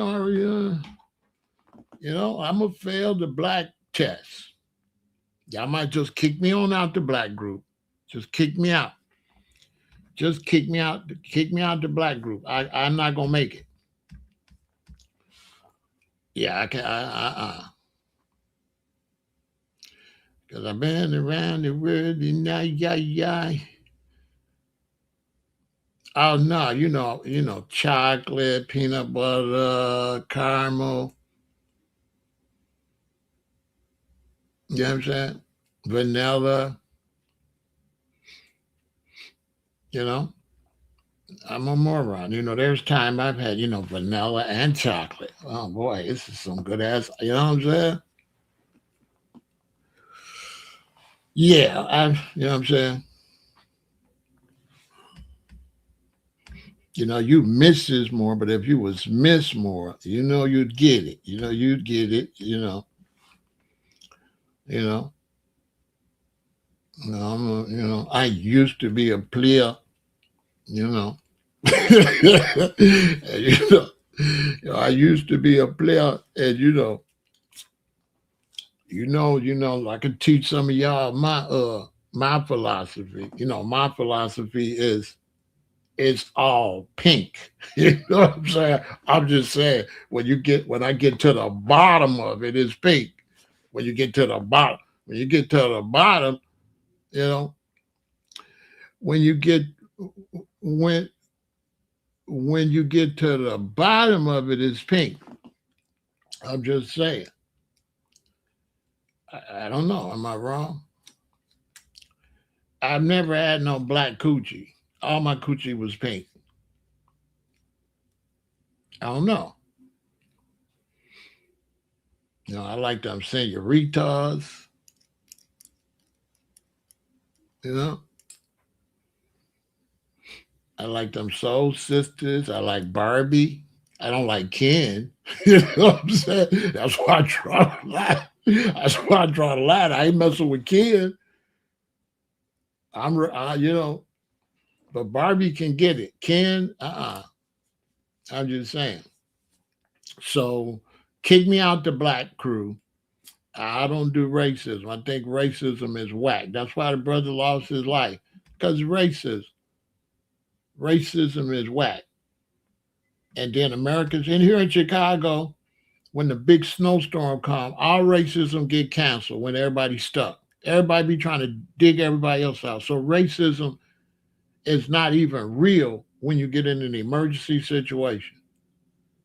gonna fail the black test. Y'all might just kick me on out the black group. Just kick me out. Just kick me out. Kick me out the black group. I'm not gonna make it. Yeah, I can. Cause I've been around the world and yeah. Oh no, chocolate, peanut butter, caramel. You know what I'm saying? Vanilla. You know, I'm a moron. There's time I've had vanilla and chocolate. Oh boy, this is some good ass. You know what I'm saying? Yeah, You know what I'm saying? You miss this more, but if you was miss more, you'd get it. You'd get it. You know. I used to be a player. You know. you know, I used to be a player, and I could teach some of y'all my philosophy. My philosophy is it's all pink. You know what I'm saying? I'm just saying when I get to the bottom of it, it's pink. When you get to the bottom, when you get to the bottom, you know, when you get when when you get to the bottom of it, it's pink. I'm just saying. I don't know. Am I wrong? I've never had no black coochie. All my coochie was pink. I don't know. I like them senoritas. You know, I like them soul sisters. I like Barbie. I don't like Ken. You know what I'm saying? That's why I draw the line. That's why I draw the line. I ain't messing with Ken. But Barbie can get it. Ken, I'm just saying. So kick me out the black crew. I don't do racism. I think racism is whack. That's why the brother lost his life. Because racism is whack. And then Americans in here in Chicago, when the big snowstorm come, all racism get canceled when everybody's stuck. Everybody be trying to dig everybody else out. So racism is not even real when you get in an emergency situation.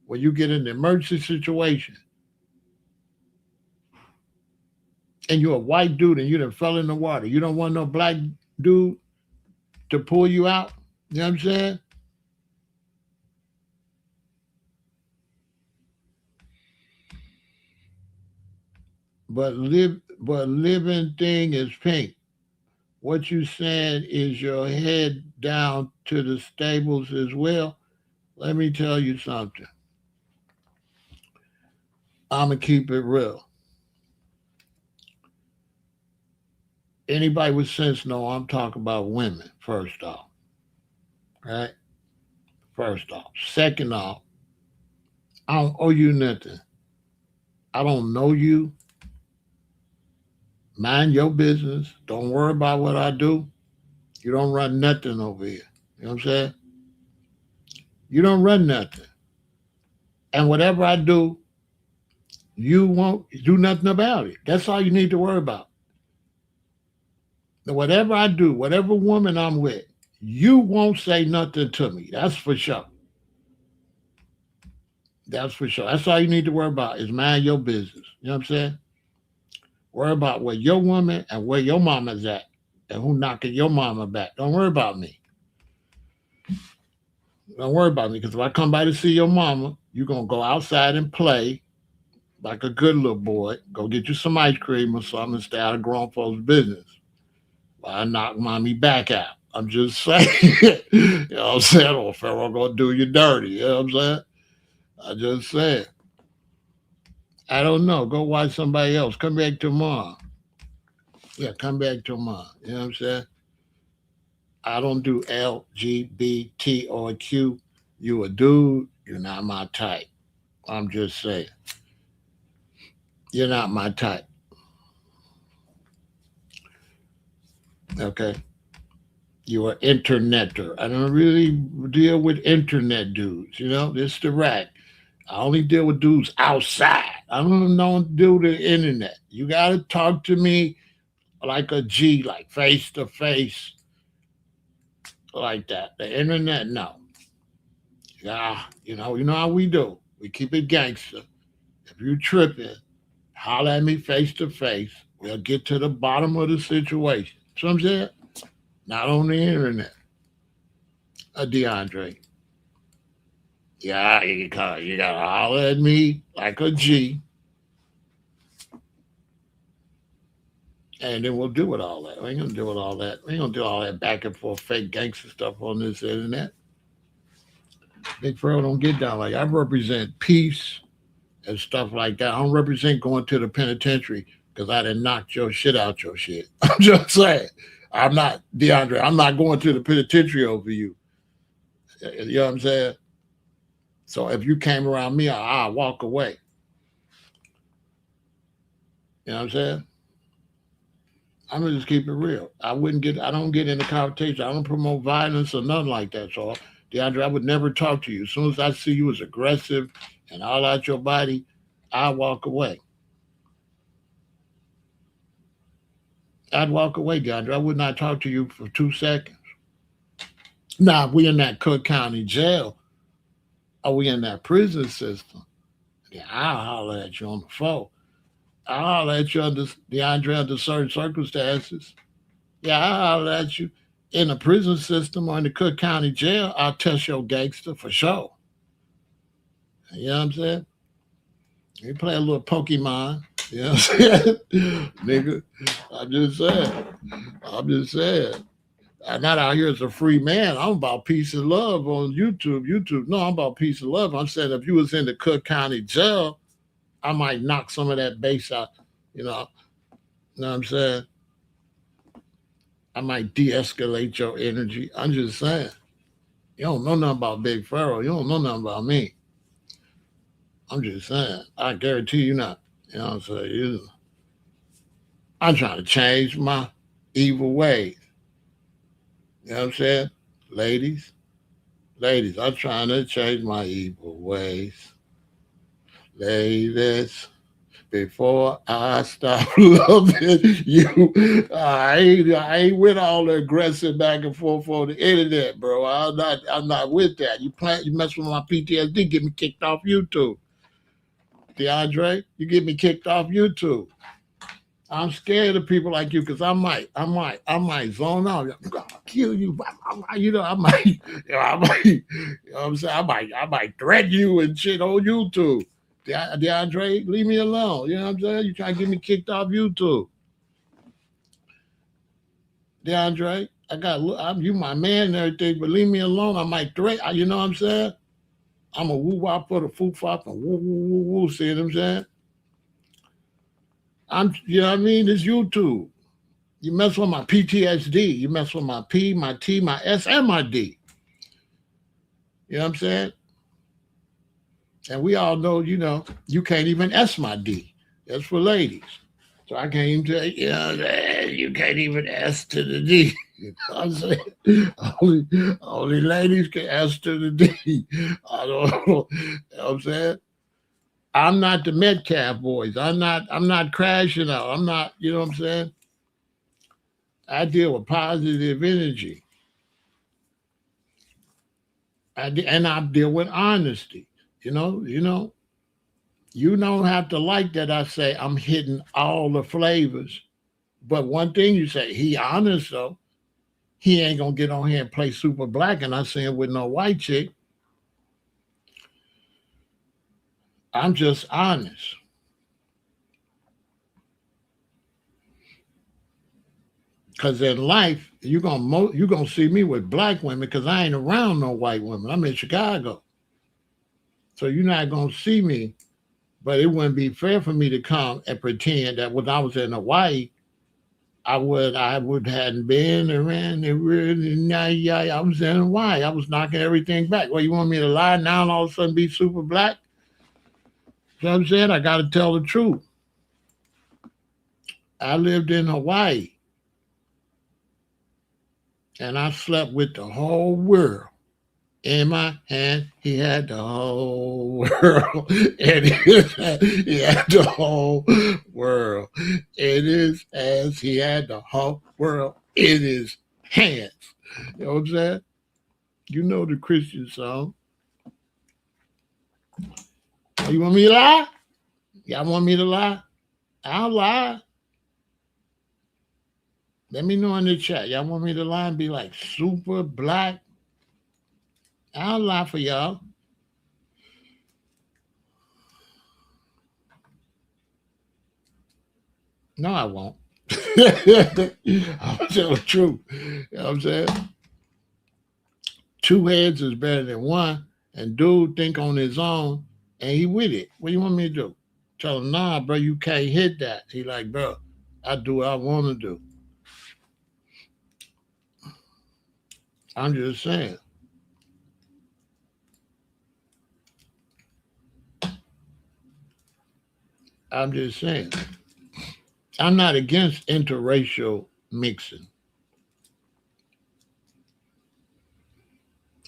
When you get in an emergency situation and you're a white dude and you done fell in the water, you don't want no black dude to pull you out. You know what I'm saying? But living thing is pink. What you saying is your head down to the stables as well. Let me tell you something. I'ma keep it real. Anybody with sense know I'm talking about women, first off. Right? First off. Second off, I don't owe you nothing. I don't know you. Mind your business. Don't worry about what I do. You don't run nothing over here. You know what I'm saying? You don't run nothing. And whatever I do, you won't do nothing about it. That's all you need to worry about. Whatever I do, whatever woman I'm with, you won't say nothing to me. That's for sure. That's for sure. That's all you need to worry about is mind your business. You know what I'm saying? Worry about where your woman and where your mama's at and who knocking your mama back. Don't worry about me. Don't worry about me because if I come by to see your mama, you're going to go outside and play like a good little boy. Go get you some ice cream or something and stay out of grown folks' business. While I knock mommy back out. I'm just saying. You know what I'm saying? Or Pharaoh gonna do you dirty. You know what I'm saying? I just said. I don't know. Go watch somebody else. Come back tomorrow. Yeah, come back tomorrow. You know what I'm saying? I don't do LGBT or Q. You a dude, you're not my type. I'm just saying. You're not my type. Okay, you're an interneter. I don't really deal with internet dudes. This the rack. I only deal with dudes outside. I don't do the internet. You gotta talk to me like a G, like face to face, like that. The internet, no. Yeah, you know how we do. We keep it gangster. If you tripping, holler at me face to face. We'll get to the bottom of the situation. So I'm saying, not on the internet. DeAndre, yeah, you gotta holler at me like a G, and then we'll do with all that. We ain't gonna do with all that. We ain't gonna do all that back and forth fake gangster stuff on this internet. Big Furrow don't get down like I represent peace and stuff like that. I don't represent going to the penitentiary because I done knocked your shit out your shit. I'm just saying. I'm not DeAndre. I'm not going to the penitentiary over you. You know what I'm saying? So if you came around me, I'll walk away. You know what I'm saying? I'm gonna just keep it real. I don't get into confrontation. I don't promote violence or nothing like that. So DeAndre, I would never talk to you. As soon as I see you as aggressive and all out your body, I walk away. I'd walk away, DeAndre. I would not talk to you for 2 seconds. Now, if we in that Cook County jail, or we in that prison system, yeah, I'll holler at you on the phone. I'll holler at you under DeAndre under certain circumstances. Yeah, I'll holler at you in the prison system or in the Cook County jail. I'll test your gangster for sure. You know what I'm saying? You play a little Pokemon. You know what I'm saying? Nigga, I'm just saying. I'm just saying. I'm not out here as a free man. I'm about peace and love on YouTube. No, I'm about peace and love. I'm saying if you was in the Cook County jail, I might knock some of that bass out. You know, you know what I'm saying? I might de-escalate your energy. I'm just saying. You don't know nothing about Big Pharaoh. You don't know nothing about me. I'm just saying. I guarantee you not. You know what I'm saying? I'm trying to change my evil ways. You know what I'm saying? Ladies, ladies, I'm trying to change my evil ways. Ladies, before I stop loving you, I ain't with all the aggressive back and forth on the internet, bro. I'm not with that. You mess with my PTSD, get me kicked off YouTube. DeAndre, you get me kicked off YouTube. I'm scared of people like you because I might zone out. I'm gonna kill you. I might, what I'm saying, I might threaten you and shit on YouTube. DeAndre, leave me alone. You know what I'm saying? You trying to get me kicked off YouTube, DeAndre. You my man and everything, but leave me alone. I might threaten. You know what I'm saying? I'm a woo wop for the foo fop and woo woo woo woo. See what I'm saying? You know what I mean? It's YouTube. You mess with my PTSD. You mess with my P, my T, my S, and my D. You know what I'm saying? And we all know, you can't even S my D. That's for ladies. So I can't even tell you, you can't even S to the D. You know what I'm saying? Only ladies can S to the D. I don't know. You know what I'm saying? I'm not the Metcalf boys. I'm not crashing out. I'm not, you know what I'm saying? I deal with positive energy. And I deal with honesty. You don't have to like that. I say I'm hitting all the flavors, but one thing you say, he honest though. He ain't gonna get on here and play super black, and I saying with no white chick. I'm just honest, cause in life you gonna see me with black women, cause I ain't around no white women. I'm in Chicago, so you're not gonna see me. But it wouldn't be fair for me to come and pretend that when I was in Hawaii I would hadn't been around the really yeah, I was in Hawaii. I was knocking everything back. Well, you want me to lie now and all of a sudden be super black? You know what I'm saying? I gotta tell the truth. I lived in Hawaii. and I slept with the whole world in my hand. He had the whole world, and he had the whole world in his hands. He had the whole world in his hands. You know what I'm saying? You know the Christian song. You want me to lie? Y'all want me to lie? I'll lie. Let me know in the chat. Y'all want me to lie and be like super black? I'll lie for y'all. No, I won't. I'll tell the truth. You know what I'm saying? Two heads is better than one, and dude think on his own, and he with it. What do you want me to do? Tell him, nah, bro, you can't hit that. He like, bro, I do what I want to do. I'm just saying. I'm just saying. I'm not against interracial mixing.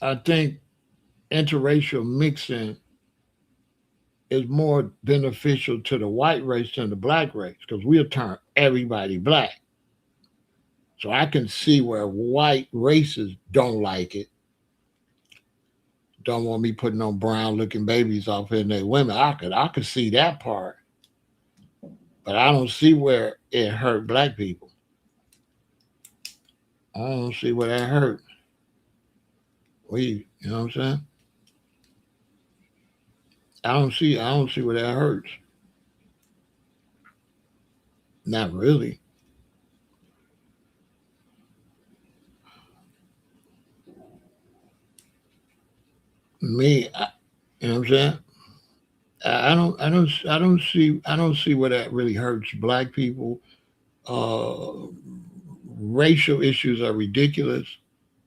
I think interracial mixing is more beneficial to the white race than the black race because we'll turn everybody black. So I can see where white races don't like it, don't want me putting on brown looking babies off in their women. I could see that part, but I don't see where it hurt black people. I don't see where that hurt. You know what I'm saying? I don't see where that hurts. Not really. Me, you know what I'm saying? I don't see where that really hurts black people. Uh, Racial issues are ridiculous,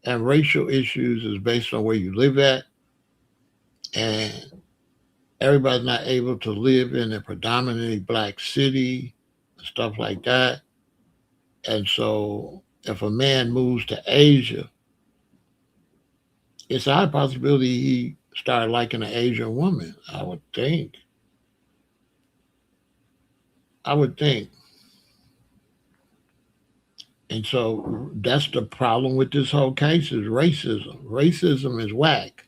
and racial issues is based on where you live at, and everybody's not able to live in a predominantly black city, stuff like that. And so, if a man moves to Asia, it's a high possibility he started liking an Asian woman. I would think. I would think. And so that's the problem with this whole case is racism. Racism is whack.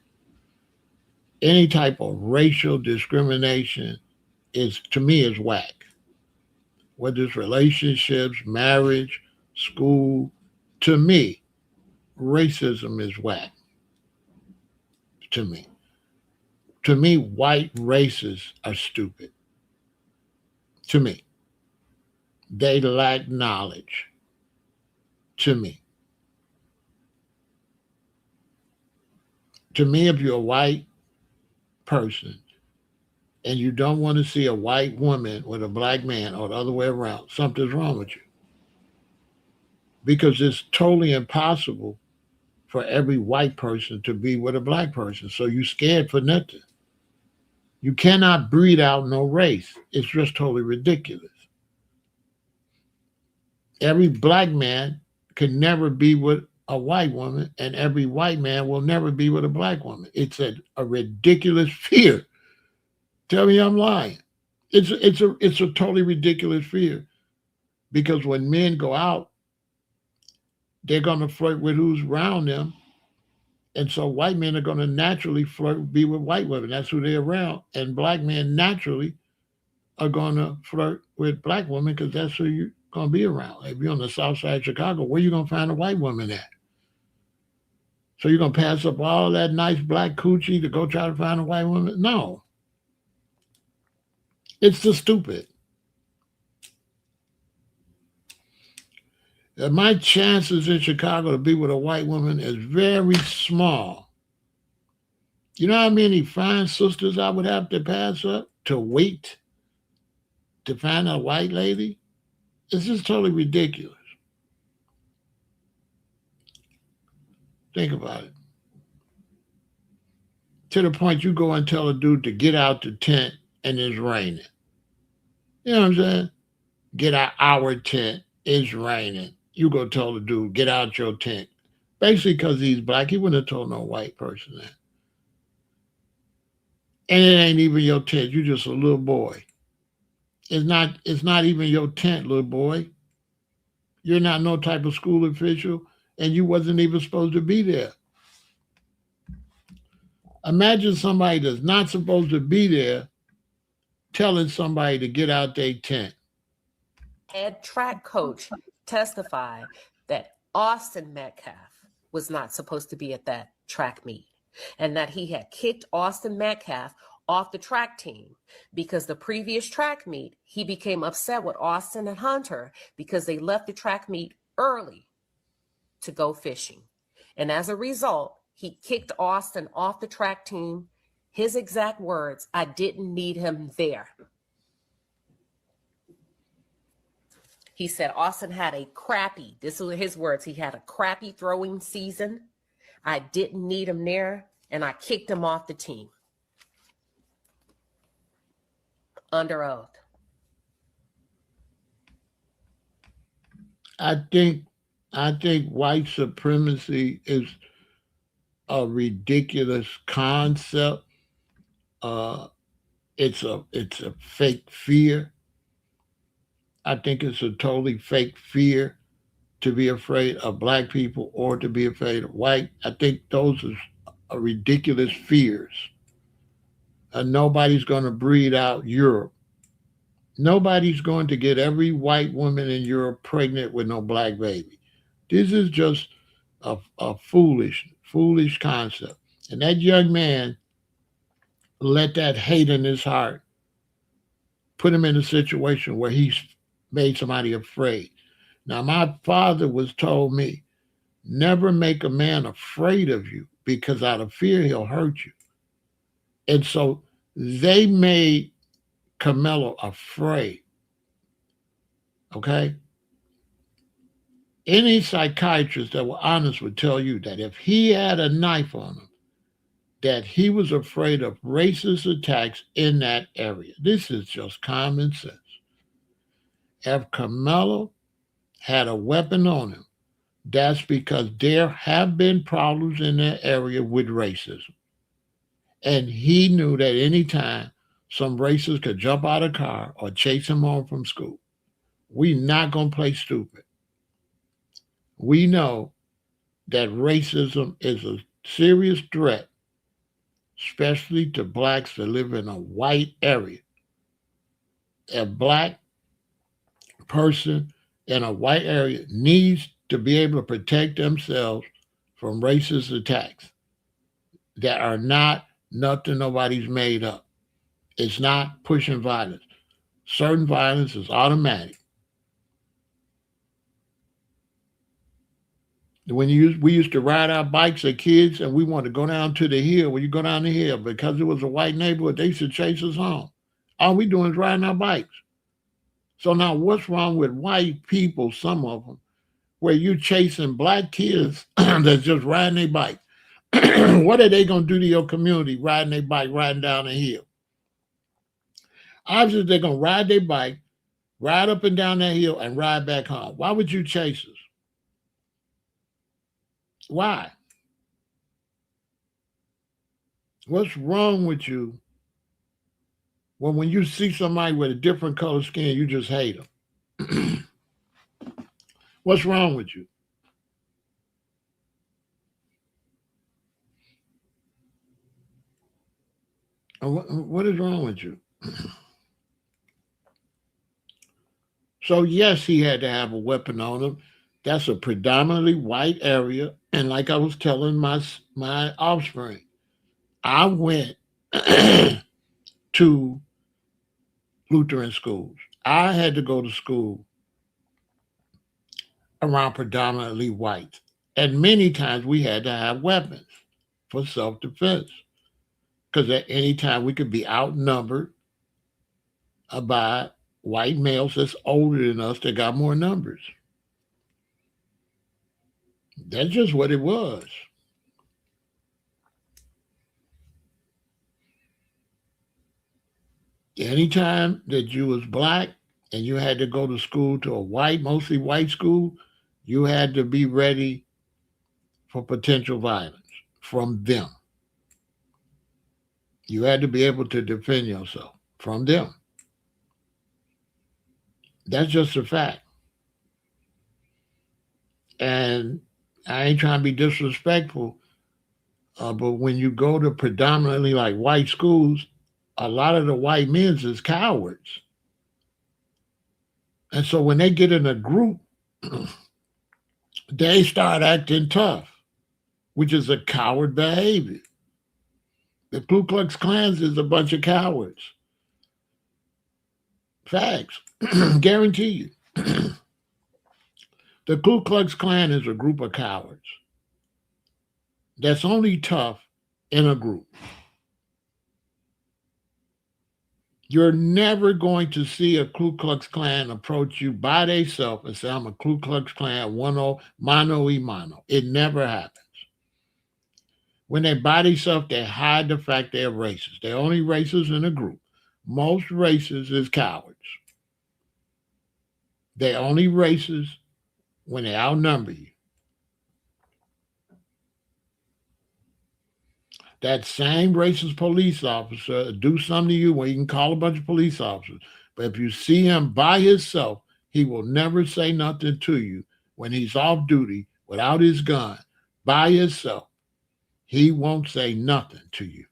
Any type of racial discrimination is to me is whack. Whether it's relationships, marriage, school, to me, racism is whack. To me. To me, white racists are stupid. To me. They lack knowledge. To me. To me, if you're a white person and you don't want to see a white woman with a black man or the other way around, something's wrong with you. Because it's totally impossible for every white person to be with a black person. So you scared for nothing. You cannot breed out no race. It's just totally ridiculous. Every black man can never be with a white woman, and every white man will never be with a black woman. It's a ridiculous fear. Tell me I'm lying. It's a totally ridiculous fear because when men go out, they're gonna flirt with who's around them. And so white men are going to naturally flirt, be with white women. That's who they're around. And black men naturally are going to flirt with black women because that's who you're going to be around. If you're on the south side of Chicago, where you going to find a white woman at? So you're going to pass up all that nice black coochie to go try to find a white woman? No. It's just stupid. My chances in Chicago to be with a white woman is very small. You know how many fine sisters I would have to pass up to wait to find a white lady? It's just totally ridiculous. Think about it. To the point you go and tell a dude to get out the tent and it's raining. You know what I'm saying? Get out our tent, it's raining. You go tell the dude, get out your tent. Basically, because he's black, he wouldn't have told no white person that. And it ain't even your tent. You just a little boy. It's not. It's not even your tent, little boy. You're not no type of school official, and you wasn't even supposed to be there. Imagine somebody that's not supposed to be there telling somebody to get out their tent. Head track coach testified that Austin Metcalf was not supposed to be at that track meet and that he had kicked Austin Metcalf off the track team because the previous track meet, he became upset with Austin and Hunter because they left the track meet early to go fishing. And as a result, he kicked Austin off the track team. His exact words, I didn't need him there. He said Austin had a crappy, this were his words, he had a crappy throwing season. I didn't need him there, and I kicked him off the team. Under oath. I think I think white supremacy is a ridiculous concept. Uh, it's a fake fear. I think it's a totally fake fear to be afraid of black people or to be afraid of white. I think those are ridiculous fears. And nobody's going to breed out Europe. Nobody's going to get every white woman in Europe pregnant with no black baby. This is just a foolish concept. And that young man let that hate in his heart put him in a situation where he's made somebody afraid. Now, my father was told me, never make a man afraid of you because out of fear he'll hurt you. And so they made Carmelo afraid. Okay? Any psychiatrist that were honest would tell you that if he had a knife on him, that he was afraid of racist attacks in that area. This is just common sense. If Carmelo had a weapon on him, that's because there have been problems in that area with racism. And he knew that anytime some racist could jump out of a car or chase him home from school, we not going to play stupid. We know that racism is a serious threat, especially to blacks that live in a white area. A black person in a white area needs to be able to protect themselves from racist attacks that are not nothing nobody's made up. It's not pushing violence. Certain violence is automatic. We used to ride our bikes as kids and we wanted to go down to the hill. When you go down the hill, because it was a white neighborhood, they used to chase us home. All we doing is riding our bikes. So now what's wrong with white people, some of them, where you chasing black kids that's just riding their bike? What are they going to do to your community riding their bike, riding down the hill? Obviously, they're going to ride their bike, ride up and down that hill, and ride back home. Why would you chase us? Why? What's wrong with you? Well, when you see somebody with a different color skin, you just hate them. What's wrong with you? What is wrong with you? So, yes, he had to have a weapon on him. That's a predominantly white area. And like I was telling my offspring, I went to Lutheran schools. I had to go to school around predominantly whites. And many times we had to have weapons for self defense because at any time we could be outnumbered by white males that's older than us that got more numbers. That's just what it was. Anytime that you was black and you had to go to school to a white, mostly white school, you had to be ready for potential violence from them. You had to be able to defend yourself from them. That's just a fact. And I ain't trying to be disrespectful, but when you go to predominantly like white schools, a lot of the white men's is cowards. And so when they get in a group, they start acting tough, which is a coward behavior. The Ku Klux Klans is a bunch of cowards. Facts. Guarantee you. The Ku Klux Klan is a group of cowards that's only tough in a group. You're never going to see a Ku Klux Klan approach you by themselves and say, I'm a Ku Klux Klan, mano y mano. It never happens. When they by themselves, they hide the fact they're racist. They're only racist in a group. Most racists is cowards. They're only racist when they outnumber you. That same racist police officer do something to you where you can call a bunch of police officers. But if you see him by himself, he will never say nothing to you when he's off duty without his gun by himself. He won't say nothing to you.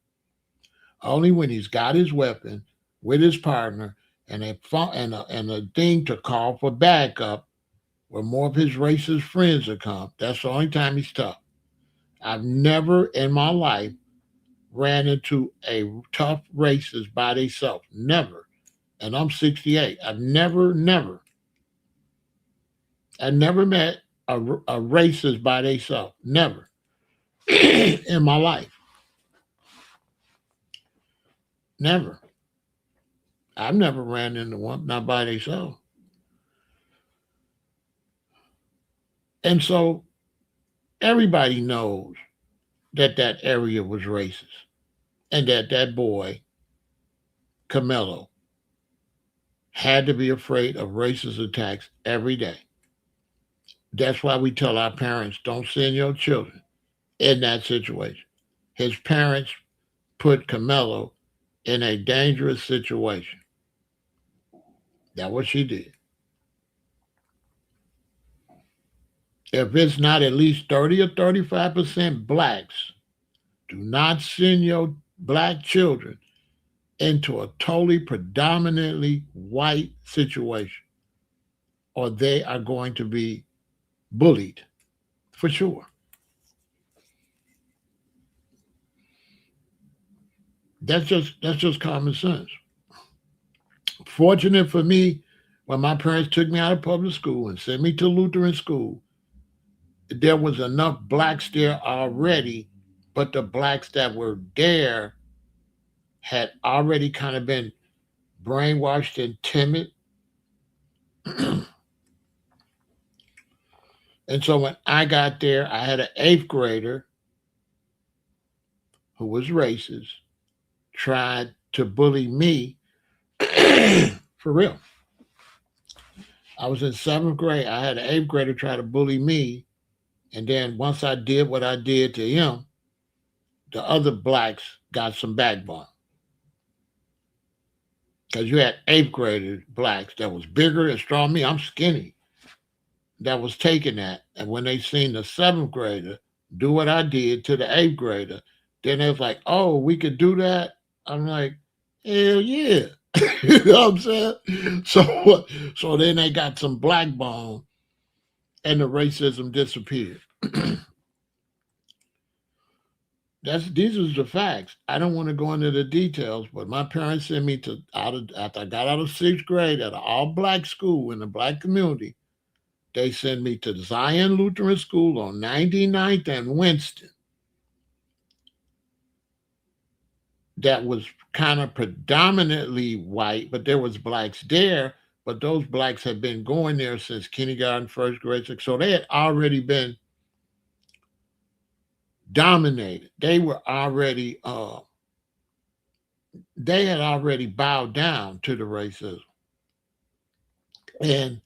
Only when he's got his weapon with his partner and a thing to call for backup where more of his racist friends will come. That's the only time he's tough. I've never in my life ran into a tough racist by themselves. Never. And I'm 68. I never met a racist by themselves. Never. In my life. Never. I've never ran into one, not by themselves. And so everybody knows that that area was racist and that that boy, Carmelo, had to be afraid of racist attacks every day. That's why we tell our parents don't send your children in that situation. His parents put Carmelo in a dangerous situation. That's what she did. If it's not at least 30 or 35% blacks, do not send your black children into a totally predominantly white situation, or they are going to be bullied for sure. That's just common sense. Fortunate for me, when my parents took me out of public school and sent me to Lutheran school, there was enough blacks there already, but the blacks that were there had already kind of been brainwashed and timid. And so when I got there, I had an eighth grader who was racist, tried to bully me for real. I was in seventh grade. I had an eighth grader try to bully me. And then once I did what I did to him, the other blacks got some backbone. Because you had eighth graders, blacks, that was bigger and strong. Me, I'm skinny. That was taking that. And when they seen the seventh grader do what I did to the eighth grader, then they was like, oh, we could do that? I'm like, hell yeah. You know what I'm saying? So then they got some black bone and the racism disappeared. These are the facts. I don't want to go into the details, but my parents sent me to after I got out of sixth grade at an all black school in the black community. They sent me to Zion Lutheran School on 99th and Winston. That was kind of predominantly white, but there was blacks there. But those blacks had been going there since kindergarten, first grade, so they had already been dominated. They had already bowed down to the racism, and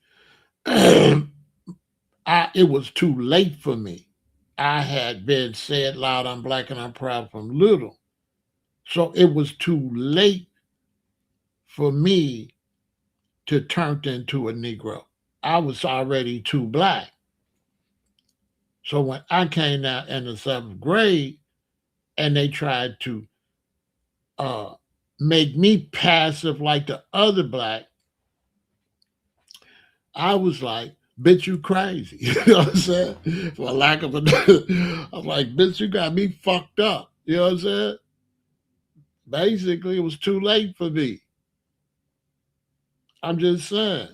it was too late for me. I had been said loud, I'm black and I'm proud from little. So it was too late for me to turn into a Negro. I was already too black. So when I came out in the seventh grade and they tried to uh, make me passive like the other black, I was like, bitch, you crazy. You know what I'm saying? For lack of a I'm like, bitch, you got me fucked up. You know what I'm saying? Basically, it was too late for me. I'm just saying.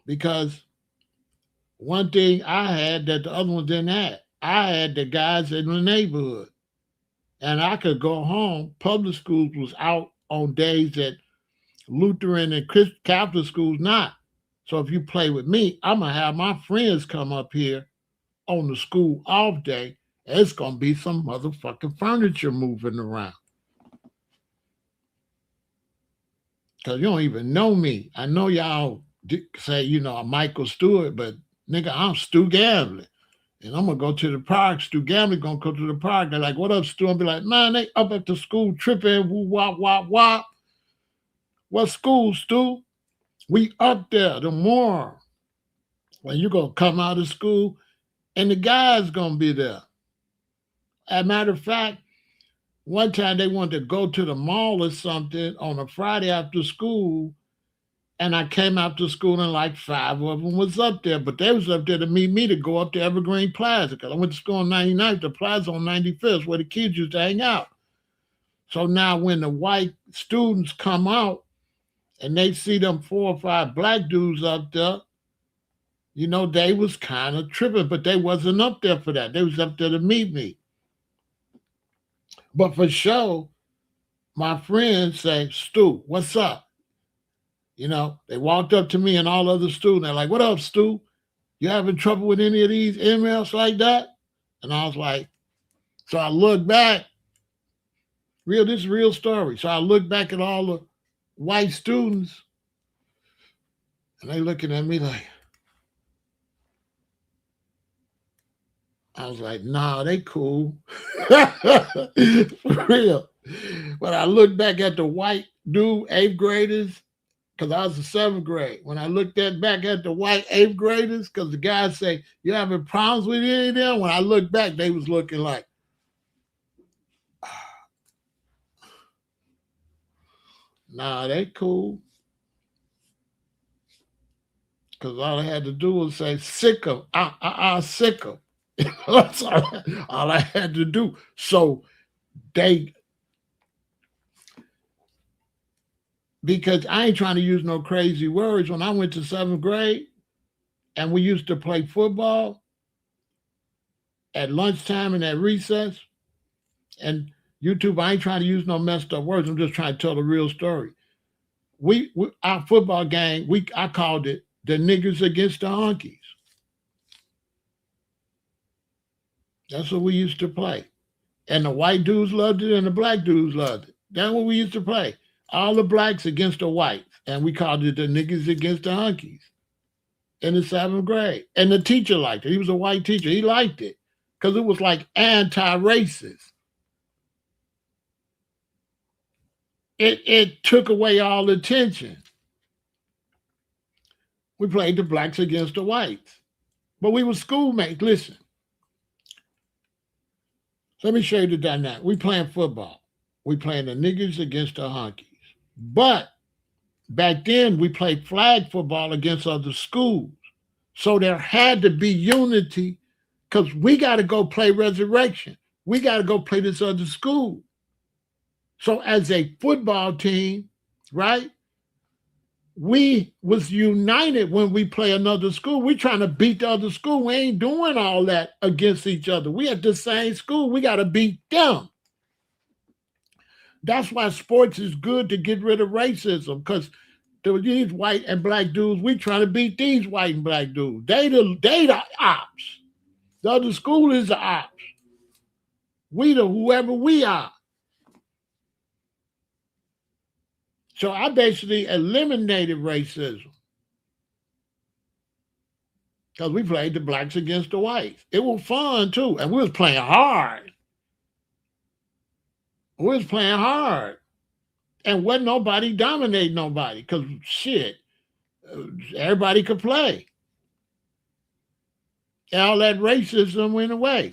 Because one thing I had that the other one didn't have. I had the guys in the neighborhood. And I could go home. Public schools was out on days that Lutheran and Catholic schools not. So if you play with me, I'm gonna have my friends come up here on the school off day. It's gonna be some motherfucking furniture moving around. Cause you don't even know me. I know y'all say, I'm Michael Stewart, but nigga, I'm Stu Gamble. And I'm gonna go to the park. Stu Gamble gonna go to the park. They're like, what up, Stu? I'll be like, man, they up at the school tripping, woo wop wop wop. What school, Stu? We up there tomorrow. When you gonna come out of school and the guys gonna be there. As a matter of fact, one time they wanted to go to the mall or something on a Friday after school, and I came after school and like five of them was up there, but they was up there to meet me to go up to Evergreen Plaza because I went to school on 99th, the plaza on 95th, where the kids used to hang out. So now when the white students come out and they see them 4 or 5 black dudes up there, they was kind of tripping, but they wasn't up there for that. They was up there to meet me. But for sure, my friends say, Stu, what's up? They walked up to me and all other students. They're like, what up, Stu? You having trouble with any of these emails like that? And I was like, so I look back, this is a real story. So I look back at all the white students and they looking at me like, I was like, nah, they cool. For real. But I look back at the white dude, 8th graders, because I was in 7th grade. When I looked back at the white 8th graders, because the guys say, you having problems with any of them? When I looked back, they was looking like, nah, they cool. Because all I had to do was say, sick of, sick of. That's all I had to do. So they, because I ain't trying to use no crazy words. When I went to 7th grade and we used to play football at lunchtime and at recess, and YouTube, I ain't trying to use no messed up words. I'm just trying to tell the real story. We our football game, I called it the niggers against the honkies. That's what we used to play. And the white dudes loved it and the black dudes loved it. That's what we used to play. All the blacks against the whites. And we called it the niggas against the honkies in the 7th grade. And the teacher liked it. He was a white teacher. He liked it because it was like anti-racist. It took away all the tension. We played the blacks against the whites. But we were schoolmates. Listen, let me show you the dynamic. We playing football. We playing the niggas against the honkies. But back then, we played flag football against other schools. So there had to be unity because we got to go play Resurrection. We got to go play this other school. So as a football team, right, we was united when we play another school. We trying to beat the other school. We ain't doing all that against each other. We at the same school. We got to beat them. That's why sports is good to get rid of racism because these white and black dudes, we trying to beat these white and black dudes. They the ops. The other school is the ops. We the whoever we are. So I basically eliminated racism. because we played the blacks against the whites. It was fun too, and we was playing hard. We was playing hard, and wasn't nobody dominating nobody. Cause shit, everybody could play. And all that racism went away.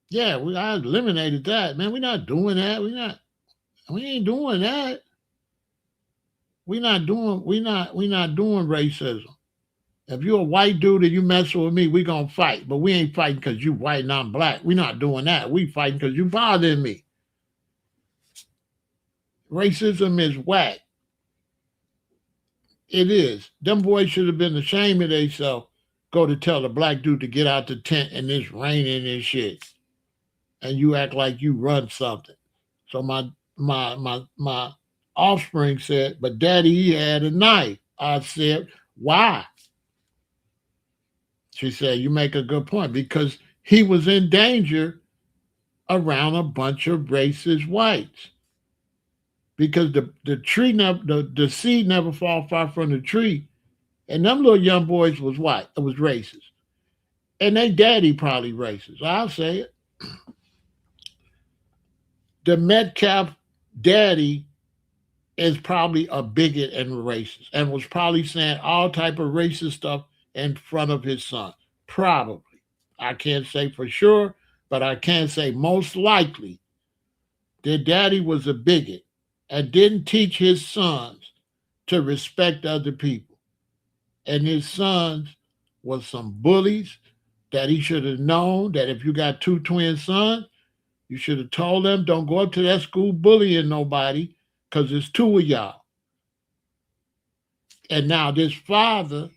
Yeah, I eliminated that. Man, we're not doing that. We ain't doing that. We not doing racism. If you're a white dude and you messing with me, we gonna fight. But we ain't fighting because you white and I'm black. We not doing that. We fighting because you bothering me. Racism is whack. It is. Them boys should have been ashamed of themselves. Go to tell the black dude to get out the tent and it's raining and shit. And you act like you run something. So my offspring said, but daddy, he had a knife. I said, why? She said, you make a good point. Because he was in danger around a bunch of racist whites. Because the tree never the seed never fall far from the tree. And them little young boys was white. It was racist. And they daddy probably racist. I'll say it. The Metcalf daddy is probably a bigot and racist and was probably saying all type of racist stuff in front of his son. Probably. I can't say for sure, but I can say most likely their daddy was a bigot and didn't teach his sons to respect other people. And his sons was some bullies that he should have known that if you got two twin sons, you should have told them don't go up to that school bullying nobody because there's two of y'all. And now this father,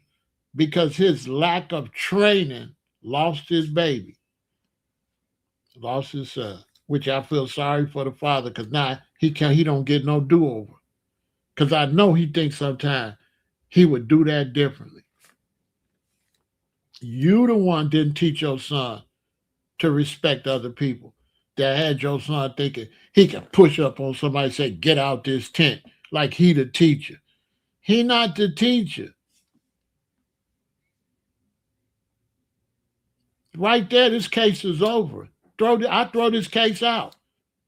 because his lack of training, lost his baby, lost his son, which I feel sorry for the father because now he don't get no do-over. Because I know he thinks sometimes he would do that differently. You the one didn't teach your son to respect other people. That had your son thinking he can push up on somebody and say, get out this tent, like he the teacher. He not the teacher. Right there, this case is over. I throw this case out.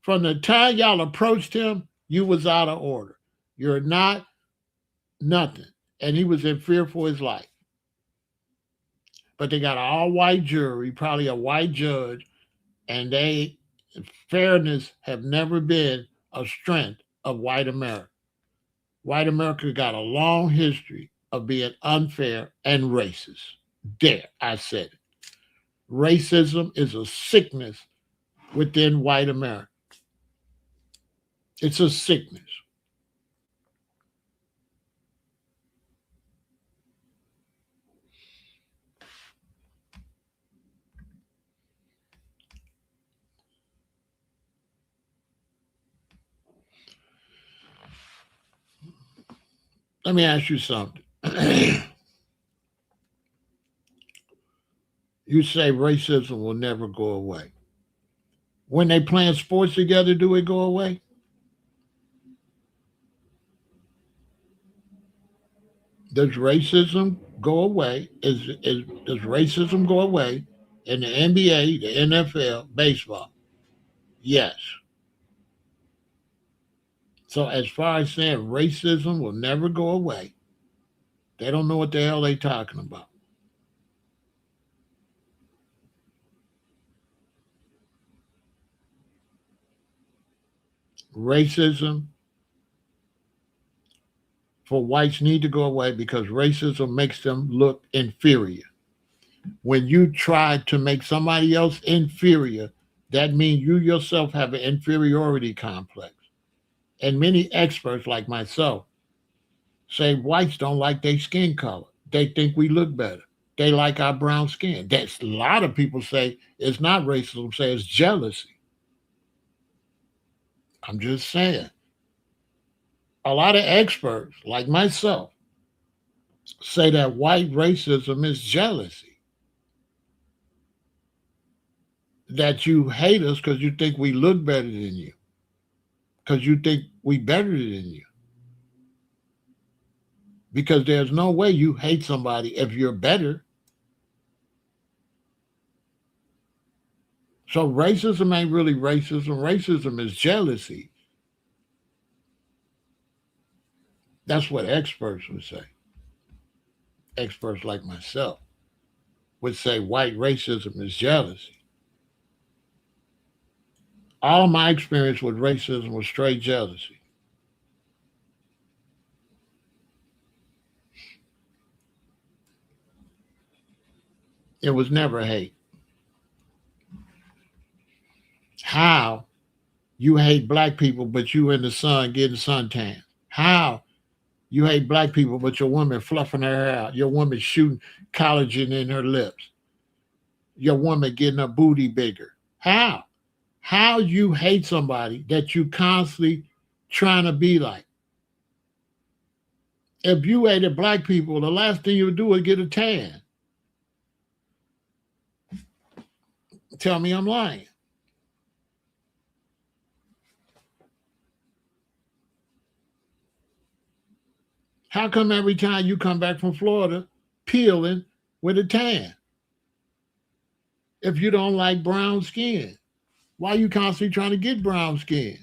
From the time y'all approached him, you was out of order. You're not nothing. And he was in fear for his life. But they got an all-white jury, probably a white judge, and fairness have never been a strength of white America. White America got a long history of being unfair and racist. There, I said it. Racism is a sickness within white America. It's a sickness. Let me ask you something. You say racism will never go away. When they playing sports together, do it go away? Does racism go away? Does racism go away in the NBA, the NFL, baseball? Yes. So as far as saying racism will never go away, they don't know what the hell they talking about. Racism for whites need to go away because racism makes them look inferior. When you try to make somebody else inferior, that means you yourself have an inferiority complex. And many experts like myself say whites don't like their skin color. They think we look better. They like our brown skin. That's a lot of people say it's not racism, say it's jealousy. I'm just saying. A lot of experts like myself say that white racism is jealousy. That you hate us because you think we look better than you. Because you think we better than you. because there's no way you hate somebody if you're better. So racism ain't really racism. Racism is jealousy. That's what experts would say. Experts like myself would say white racism is jealousy. All my experience with racism was straight jealousy. It was never hate. How you hate black people, but you in the sun getting suntan? How you hate black people, but your woman fluffing her hair out? Your woman shooting collagen in her lips? Your woman getting her booty bigger? How? How you hate somebody that you constantly trying to be like? If you hated black people, the last thing you would do is get a tan. Tell me I'm lying. How come every time you come back from Florida peeling with a tan? If you don't like brown skin, why are you constantly trying to get brown skin?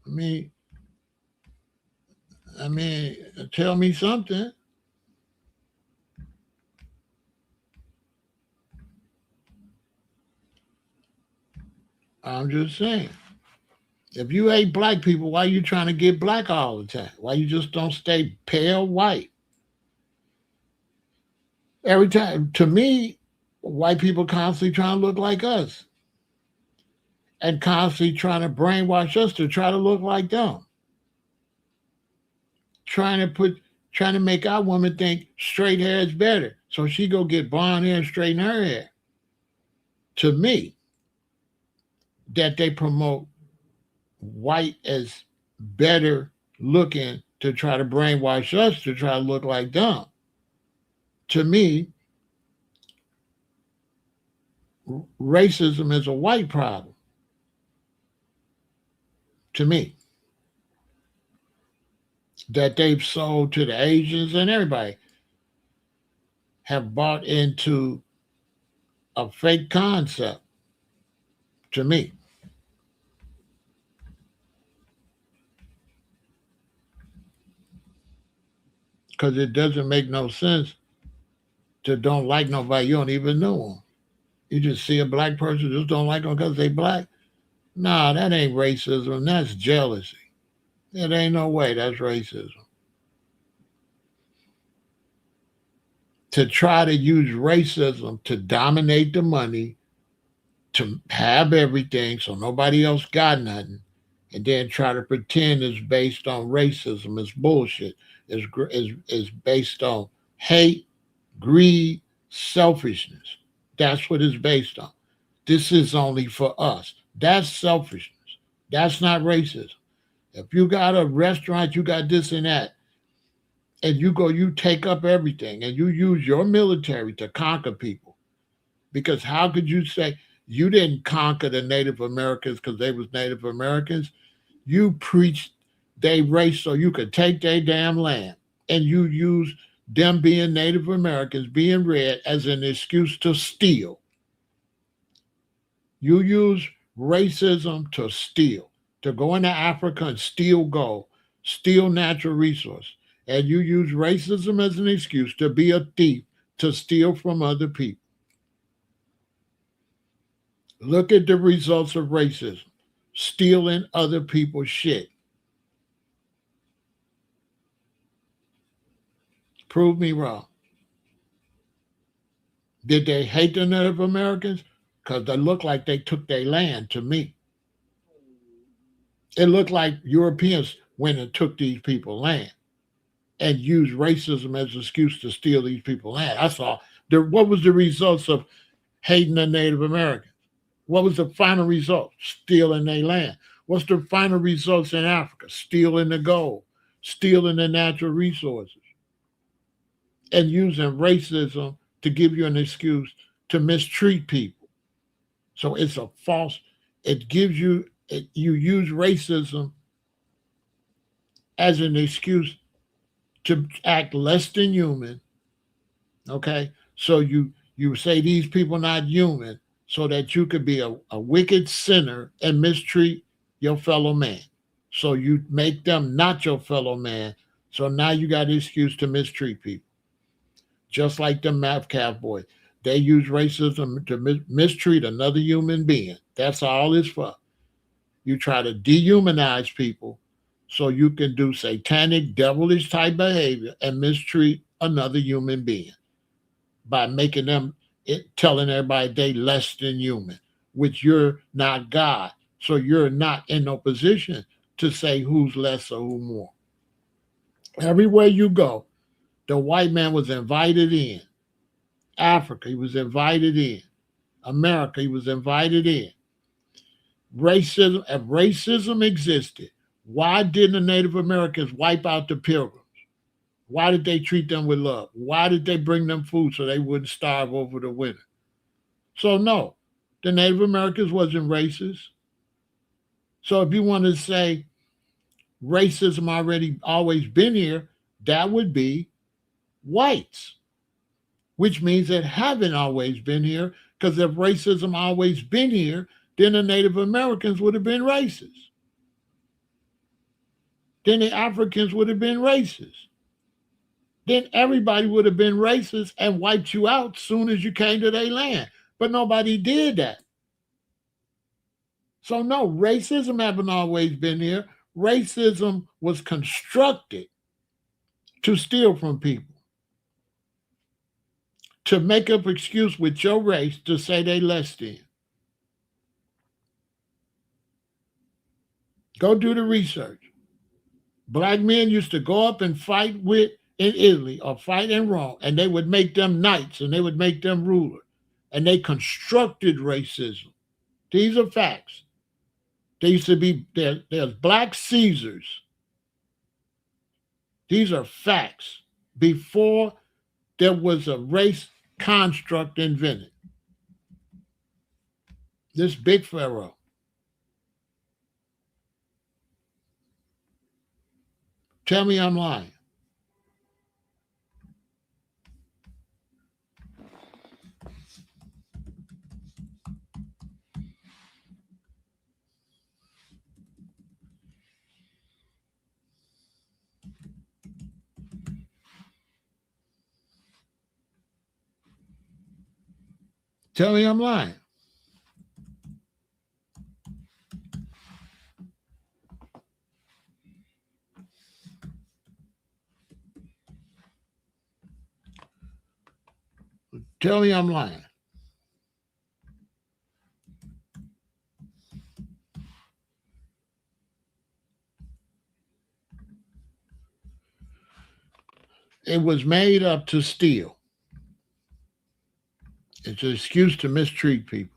I mean, I mean, tell me something. I'm just saying. If you hate black people, why are you trying to get black all the time? Why you just don't stay pale white? Every time, to me, white people constantly trying to look like us and constantly trying to brainwash us to try to look like them. Trying to put, trying to make our woman think straight hair is better, so she go get blonde hair and straighten her hair. To me, that they promote white as better looking to try to brainwash us to try to look like them. To me, racism is a white problem. To me, that they've sold to the Asians and everybody have bought into a fake concept. To me, because it doesn't make no sense to don't like nobody you don't even know them. You just see a black person, just don't like them because they black. Nah, that ain't racism. That's jealousy. There ain't no way that's racism. To try to use racism to dominate the money, to have everything so nobody else got nothing, and then try to pretend it's based on racism is bullshit. Is based on hate, greed, selfishness. That's what it's based on. This is only for us. That's selfishness. That's not racism. If you got a restaurant, you got this and that, and you go, you take up everything, and you use your military to conquer people. Because how could you say you didn't conquer the Native Americans because they was Native Americans? You preached they race so you could take their damn land, and you use them being Native Americans, being red, as an excuse to steal. You use racism to steal, to go into Africa and steal gold, steal natural resource. And you use racism as an excuse to be a thief, to steal from other people. Look at the results of racism, stealing other people's shit. Prove me wrong. Did they hate the Native Americans? Because they look like they took their land to me. It looked like Europeans went and took these people's land and used racism as an excuse to steal these people's land. I saw what was the results of hating the Native Americans? What was the final result? Stealing their land. What's the final results in Africa? Stealing the gold, stealing the natural resources, and using racism to give you an excuse to mistreat people. So it's a false, it gives you, you use racism as an excuse to act less than human. Okay. So you say these people not human so that you could be a wicked sinner and mistreat your fellow man. So you make them not your fellow man. So now you got an excuse to mistreat people. Just like the math calf boys. They use racism to mistreat another human being. That's all it's for. You try to dehumanize people so you can do satanic, devilish type behavior and mistreat another human being by making them telling everybody they less than human, which you're not God. So you're not in no position to say who's less or who more. Everywhere you go, the white man was invited in. Africa, he was invited in. America, he was invited in. Racism, if racism existed, why didn't the Native Americans wipe out the Pilgrims? Why did they treat them with love? Why did they bring them food so they wouldn't starve over the winter? So no, the Native Americans wasn't racist. So if you want to say racism already always been here, that would be whites, which means it haven't always been here. Because if racism always been here, then the Native Americans would have been racist. Then the Africans would have been racist. Then everybody would have been racist and wiped you out soon as you came to their land. But nobody did that. So no, racism haven't always been here. Racism was constructed to steal from people, to make up excuse with your race to say they less than. Go do the research. Black men used to go up and fight with in Italy or fight in Rome, and they would make them knights and they would make them ruler. And they constructed racism. These are facts. There used to be there's black Caesars. These are facts. Before there was a race construct invented. This big pharaoh. Tell me I'm lying. Tell me I'm lying. Tell me I'm lying. It was made up to steal. It's an excuse to mistreat people.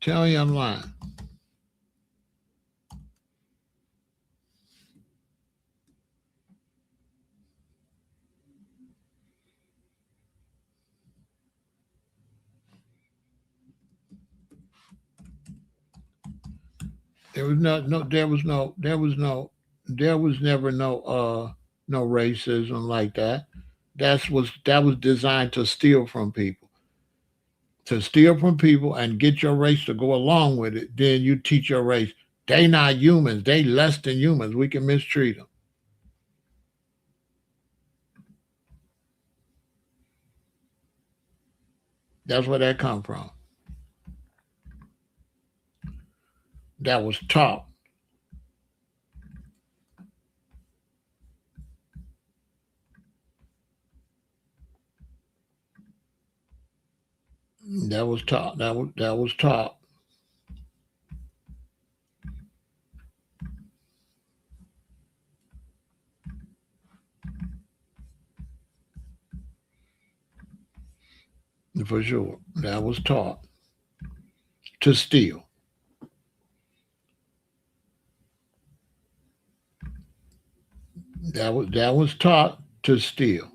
Tell me I'm lying. There was there was never no racism like that. That was designed to steal from people. To steal from people and get your race to go along with it. Then you teach your race, they not humans, they less than humans. We can mistreat them. That's where that come from. That was taught. That was taught. That was taught. for sure. That was taught to steal. That was taught to steal.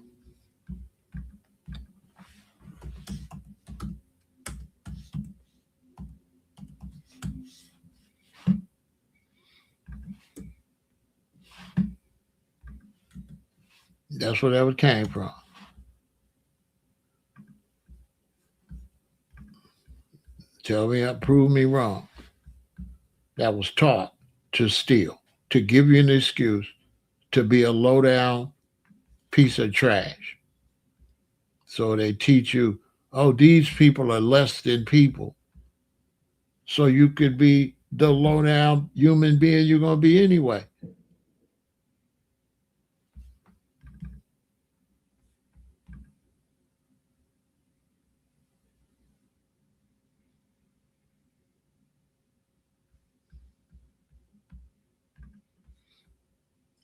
That's where that came from. Tell me, prove me wrong. That was taught to steal, to give you an excuse to be a low down piece of trash. So they teach you, oh, these people are less than people. So you could be the low down human being you're going to be anyway.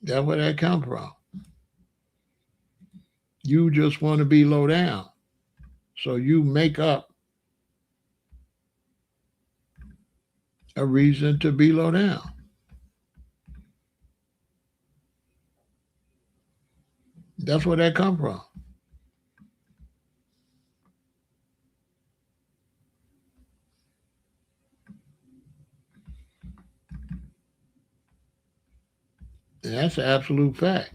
That's where that come from. You just want to be low down. So you make up a reason to be low down. That's where that come from. And that's an absolute fact.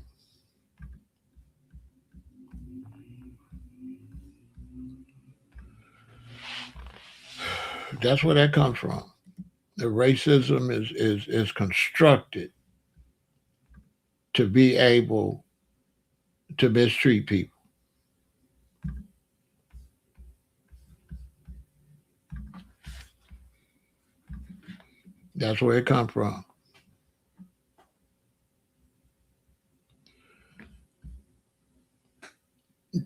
That's where that comes from. The racism is constructed to be able to mistreat people. That's where it comes from.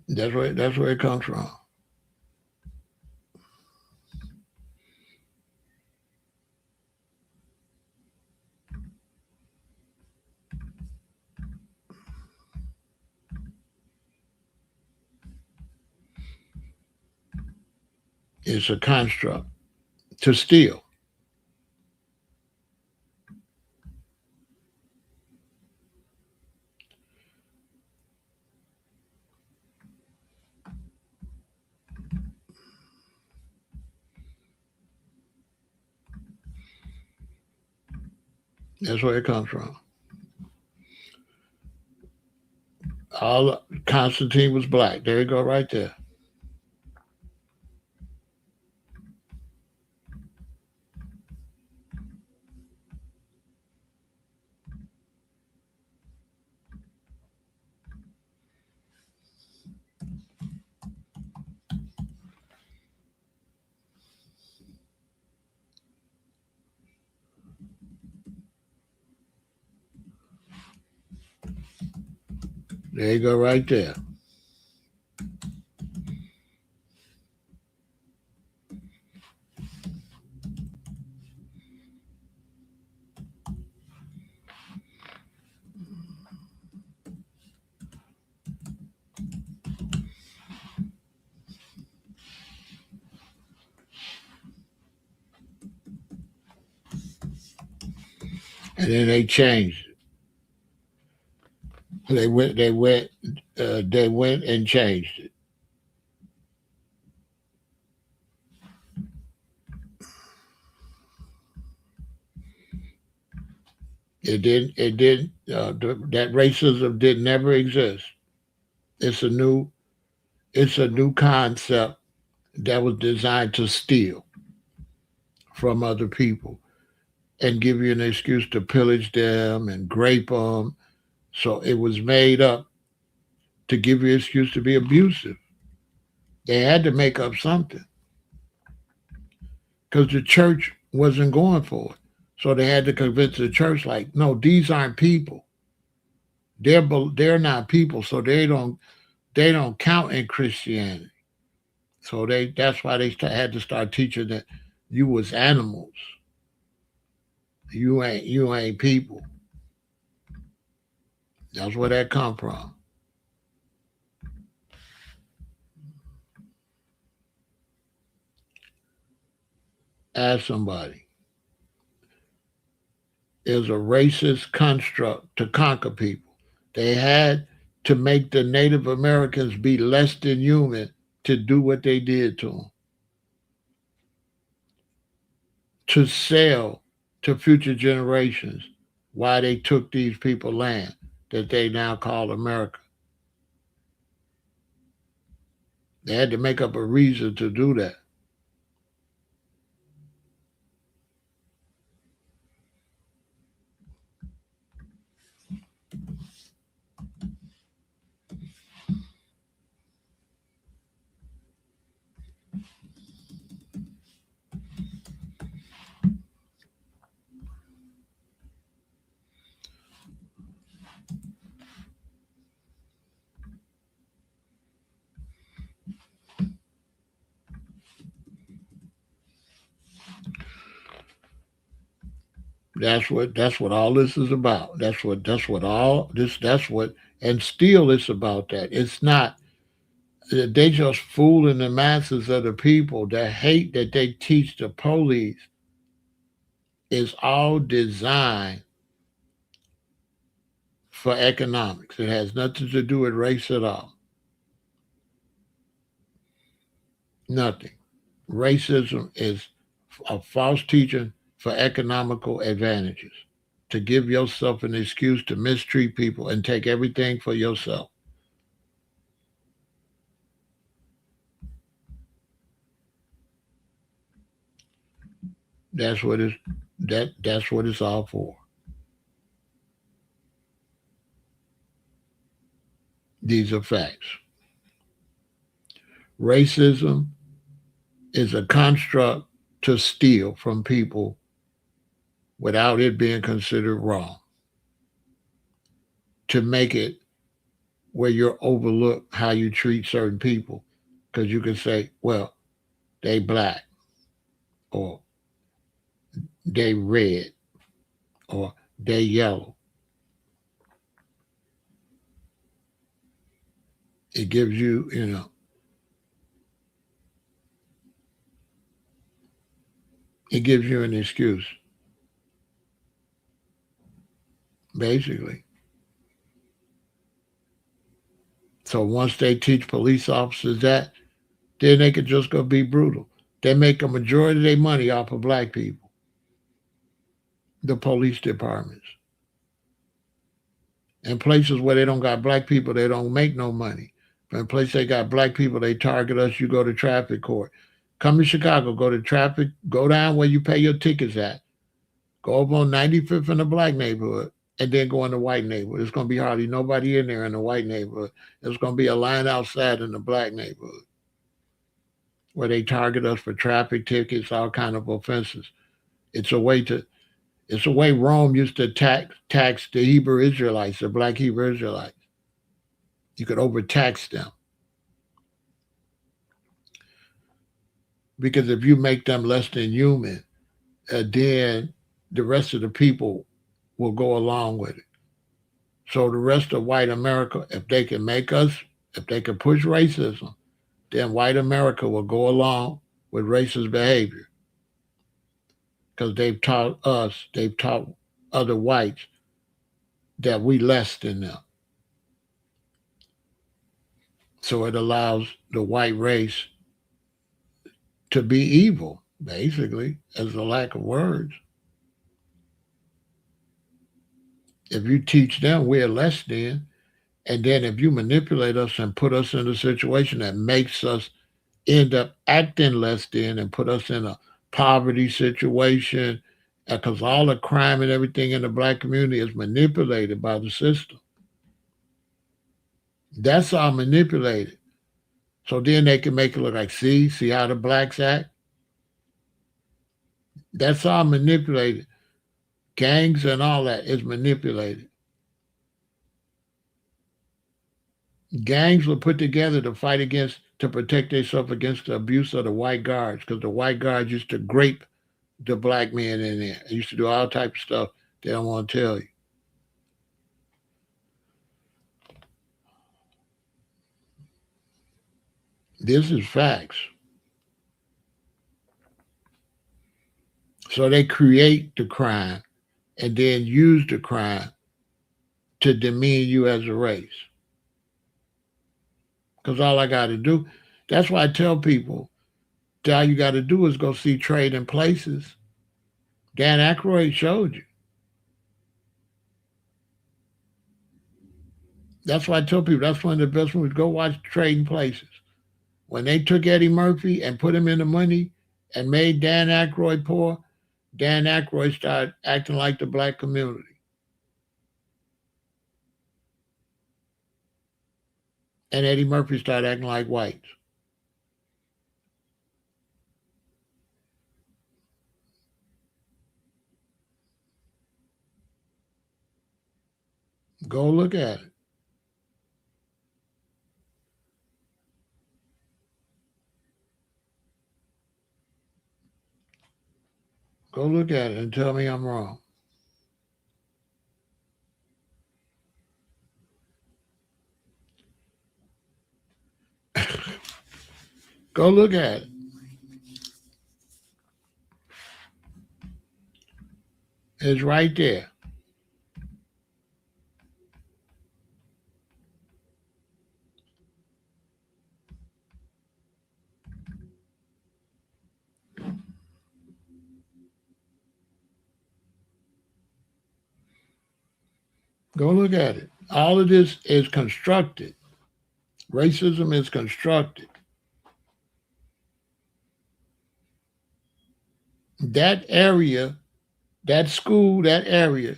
That's where it comes from. It's a construct to steal. That's where it comes from. All Constantine was black. There you go, right there. There you go, right there. And then they changed. They went and changed it. It didn't. That racism did never exist. It's a new. It's a new concept that was designed to steal from other people and give you an excuse to pillage them and grape them. So it was made up to give you an excuse to be abusive. They had to make up something because the church wasn't going for it. So they had to convince the church, like, no, these aren't people. They're not people, so they don't count in Christianity. So that's why they had to start teaching that you was animals. You ain't people. That's where that come from. Ask somebody. Is a racist construct to conquer people. They had to make the Native Americans be less than human to do what they did to them, to sell to future generations why they took these people land that they now call America. They had to make up a reason to do that. That's what all this is about. That's what all this that's what and still it's about that. It's not they just fooling the masses of the people. The hate that they teach the police is all designed for economics. It has nothing to do with race at all. Nothing. Racism is a false teaching for economical advantages. To give yourself an excuse to mistreat people and take everything for yourself. That's what it's that's what it's all for. These are facts. Racism is a construct to steal from people without it being considered wrong. To make it where you're overlooked how you treat certain people. Because you can say, well, they black or they red or they yellow. It gives you, it gives you an excuse, basically. So once they teach police officers that, then they could just go be brutal. They make a majority of their money off of black people, the police departments. In places where they don't got black people, they don't make no money. But in places they got black people, they target us. You go to traffic court. Come to Chicago, go to traffic, go down where you pay your tickets at. Go over on 95th in the black neighborhood, and then go in the white neighborhood. There's going to be hardly nobody in there in the white neighborhood. There's going to be a line outside in the black neighborhood where they target us for traffic tickets, all kind of offenses. It's a way to it's a way Rome used to tax the Hebrew Israelites, the black Hebrew Israelites. You could overtax them because if you make them less than human, then the rest of the people will go along with it. So the rest of white America, if they can make us, if they can push racism, then white America will go along with racist behavior because they've taught other whites that we less than them. So it allows the white race to be evil, basically, as a lack of words. If you teach them we're less than, and then if you manipulate us and put us in a situation that makes us end up acting less than and put us in a poverty situation, because all the crime and everything in the black community is manipulated by the system. That's all manipulated. So then they can make it look like, see how the blacks act? That's all manipulated. Gangs and all that is manipulated. Gangs were put together to fight against, to protect themselves against the abuse of the white guards, because the white guards used to grape the black men in there. They used to do all type of stuff they don't want to tell you. This is facts. So they create the crime and then use the crime to demean you as a race. Because all I got to do, that's why I tell people, all you got to do is go see Trading Places. Dan Aykroyd showed you. That's why I tell people that's one of the best movies. Go watch Trading Places. When they took Eddie Murphy and put him in the money and made Dan Aykroyd poor, Dan Aykroyd started acting like the black community. And Eddie Murphy started acting like whites. Go look at it. Go look at it and tell me I'm wrong. Go look at it. It's right there. Go look at it. All of this is constructed. Racism is constructed. That area, that school, that area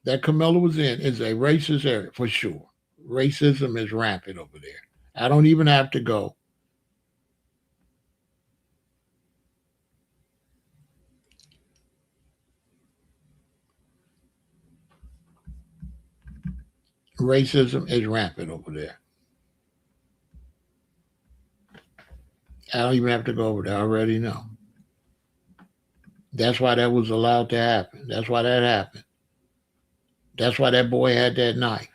that Carmelo was in is a racist area for sure. Racism is rampant over there. I don't even have to go. Racism is rampant over there. I don't even have to go over there. I already know. That's why that was allowed to happen. That's why that happened. That's why that boy had that knife.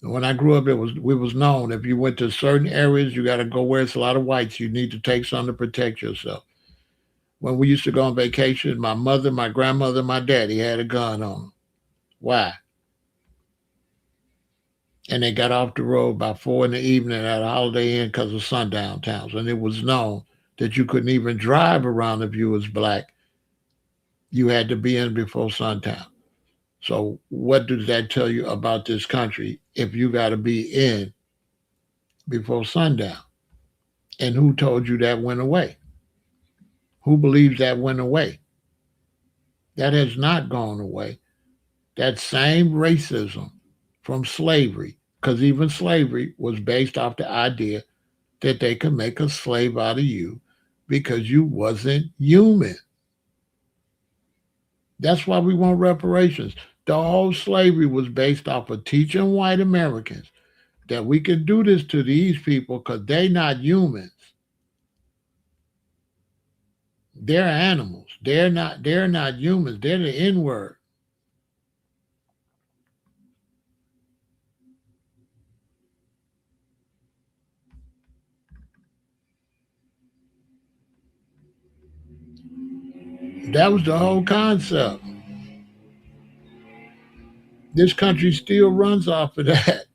When I grew up, it was known if you went to certain areas, you got to go where it's a lot of whites. You need to take something to protect yourself. When we used to go on vacation, my mother, my grandmother, my daddy had a gun on them. Why? And they got off the road by 4 in the evening at a Holiday Inn because of sundown towns, and it was known that you couldn't even drive around if you was black. You had to be in before sundown. So what does that tell you about this country if you got to be in before sundown? And who told you that went away? Who believes that went away? That has not gone away. That same racism from slavery, because even slavery was based off the idea that they could make a slave out of you because you wasn't human. That's why we want reparations. The whole slavery was based off of teaching white Americans that we can do this to these people because they not humans. They're animals. They're not humans. They're the N word. That was the whole concept. This country still runs off of that.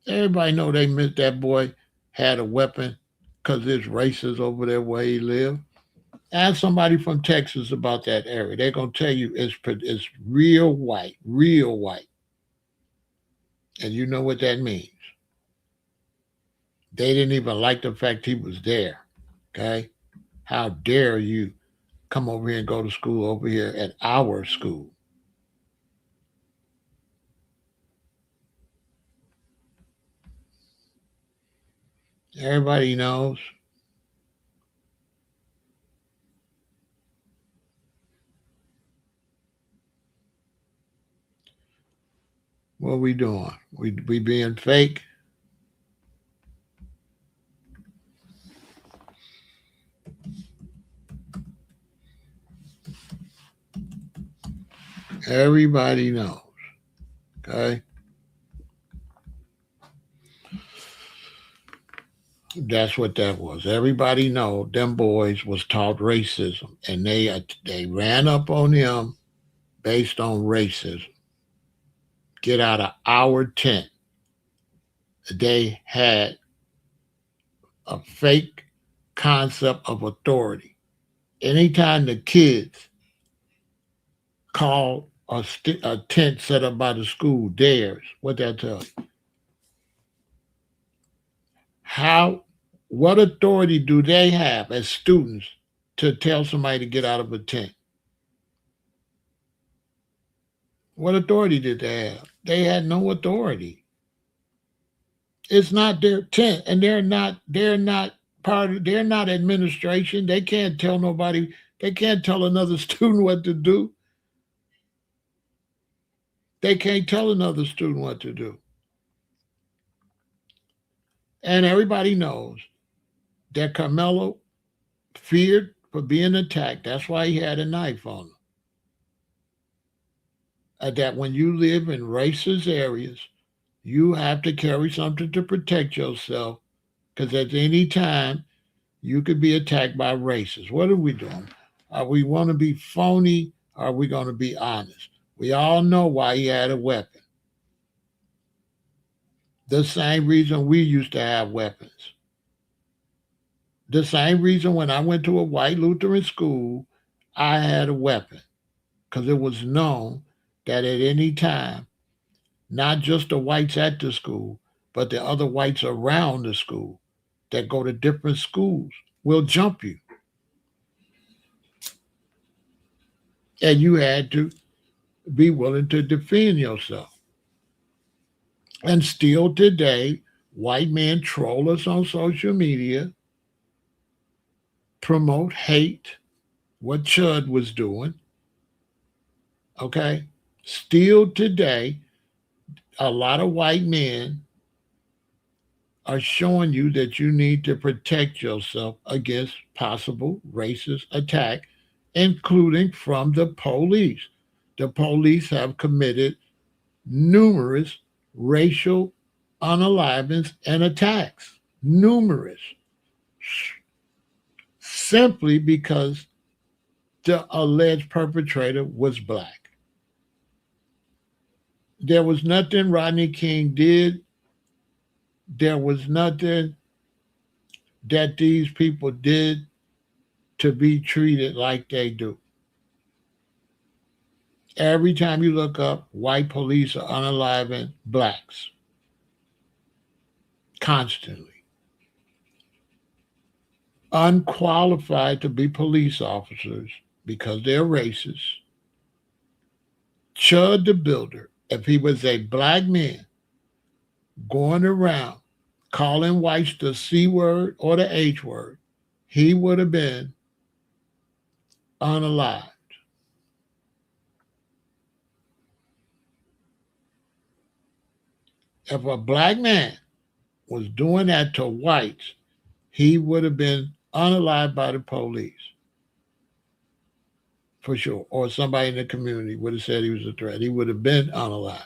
Everybody know they missed that boy had a weapon because there's racists over there where he lived. Ask somebody from Texas about that area. They're gonna tell you it's real white, and you know what that means. They didn't even like the fact he was there. Okay, how dare you come over here and go to school over here at our school? Everybody knows what we doing. We being fake. Everybody knows. Okay. That's what that was. Everybody know them boys was taught racism, and they ran up on him based on racism. Get out of our tent. They had a fake concept of authority. Anytime the kids call a tent set up by the school theirs, what that tell you? How, what authority do they have as students to tell somebody to get out of a tent? What authority did they have? They had no authority. It's not their tent, and they're not part of, they're not administration. They can't tell nobody, they can't tell another student what to do. They can't tell another student what to do. And everybody knows that Carmelo feared for being attacked. That's why he had a knife on him. That when you live in racist areas, you have to carry something to protect yourself, because at any time you could be attacked by racists. What are we doing? Are we want to be phony? Or are we going to be honest? We all know why he had a weapon. The same reason we used to have weapons. The same reason when I went to a white Lutheran school, I had a weapon, because it was known that at any time, not just the whites at the school, but the other whites around the school that go to different schools will jump you. And you had to be willing to defend yourself. And still today, white men troll us on social media, promote hate, what Chud was doing. Okay? Still today, a lot of white men are showing you that you need to protect yourself against possible racist attack, including from the police. The police have committed numerous racial unalivings and attacks. Numerous. Simply because the alleged perpetrator was black. There was nothing Rodney King did. There was nothing that these people did to be treated like they do. Every time you look up, white police are unaliving blacks constantly. Unqualified to be police officers because they're racist. Chud the Builder, if he was a black man going around calling whites the C word or the H word, he would have been unalived. If a black man was doing that to whites, he would have been unalived by the police for sure. Or somebody in the community would have said he was a threat. He would have been unalived.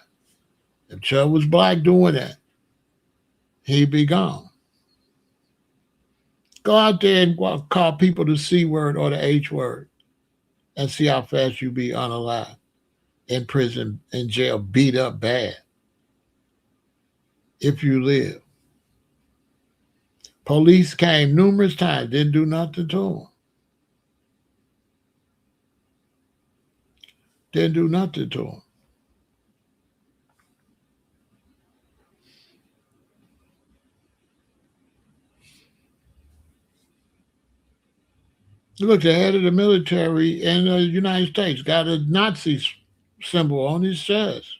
If Chud was black doing that, he'd be gone. Go out there and call people the C word or the H word and see how fast you be unalived, in prison, in jail, beat up bad if you live. Police came numerous times, didn't do nothing to him. Didn't do nothing to him. Look, the head of the military in the United States got a Nazi symbol on his chest.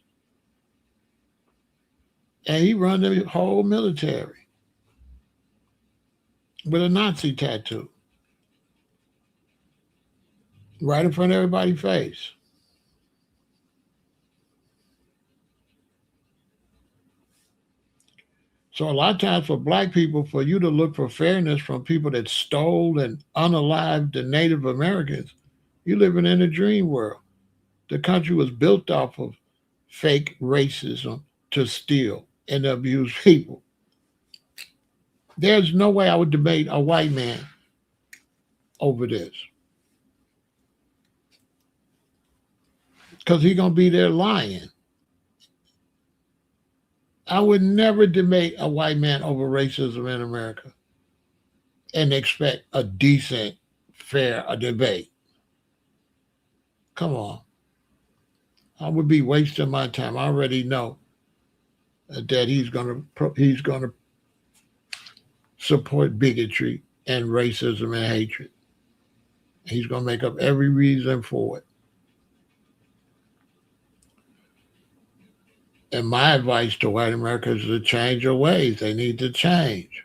And he run the whole military with a Nazi tattoo right in front of everybody's face. So a lot of times for black people, for you to look for fairness from people that stole and unalived the Native Americans, you're living in a dream world. The country was built off of fake racism to steal and abuse people. There's no way I would debate a white man over this because he's gonna be there lying. I would never debate a white man over racism in America and expect a decent, fair debate. Come on, I would be wasting my time. I already know that he's gonna support bigotry and racism and hatred. He's gonna make up every reason for it. And my advice to white America is to change their ways. They need to change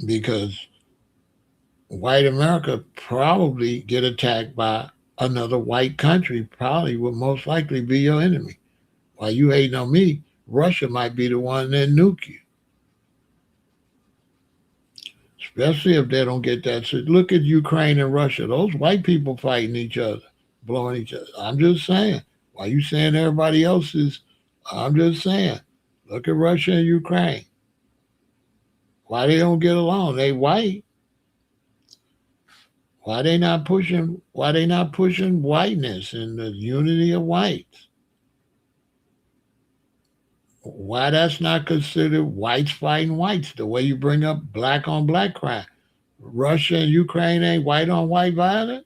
because white America probably get attacked by another white country. Probably will most likely be your enemy. While you hating on me, Russia might be the one that nuke you. Especially if they don't get that. So look at Ukraine and Russia. Those white people fighting each other, blowing each other. I'm just saying. Why you saying everybody else is? I'm just saying. Look at Russia and Ukraine. Why they don't get along? They white. Why they not pushing? Why they not pushing whiteness and the unity of whites? Why that's not considered whites fighting whites? The way you bring up black on black crime. Russia and Ukraine ain't white on white violence.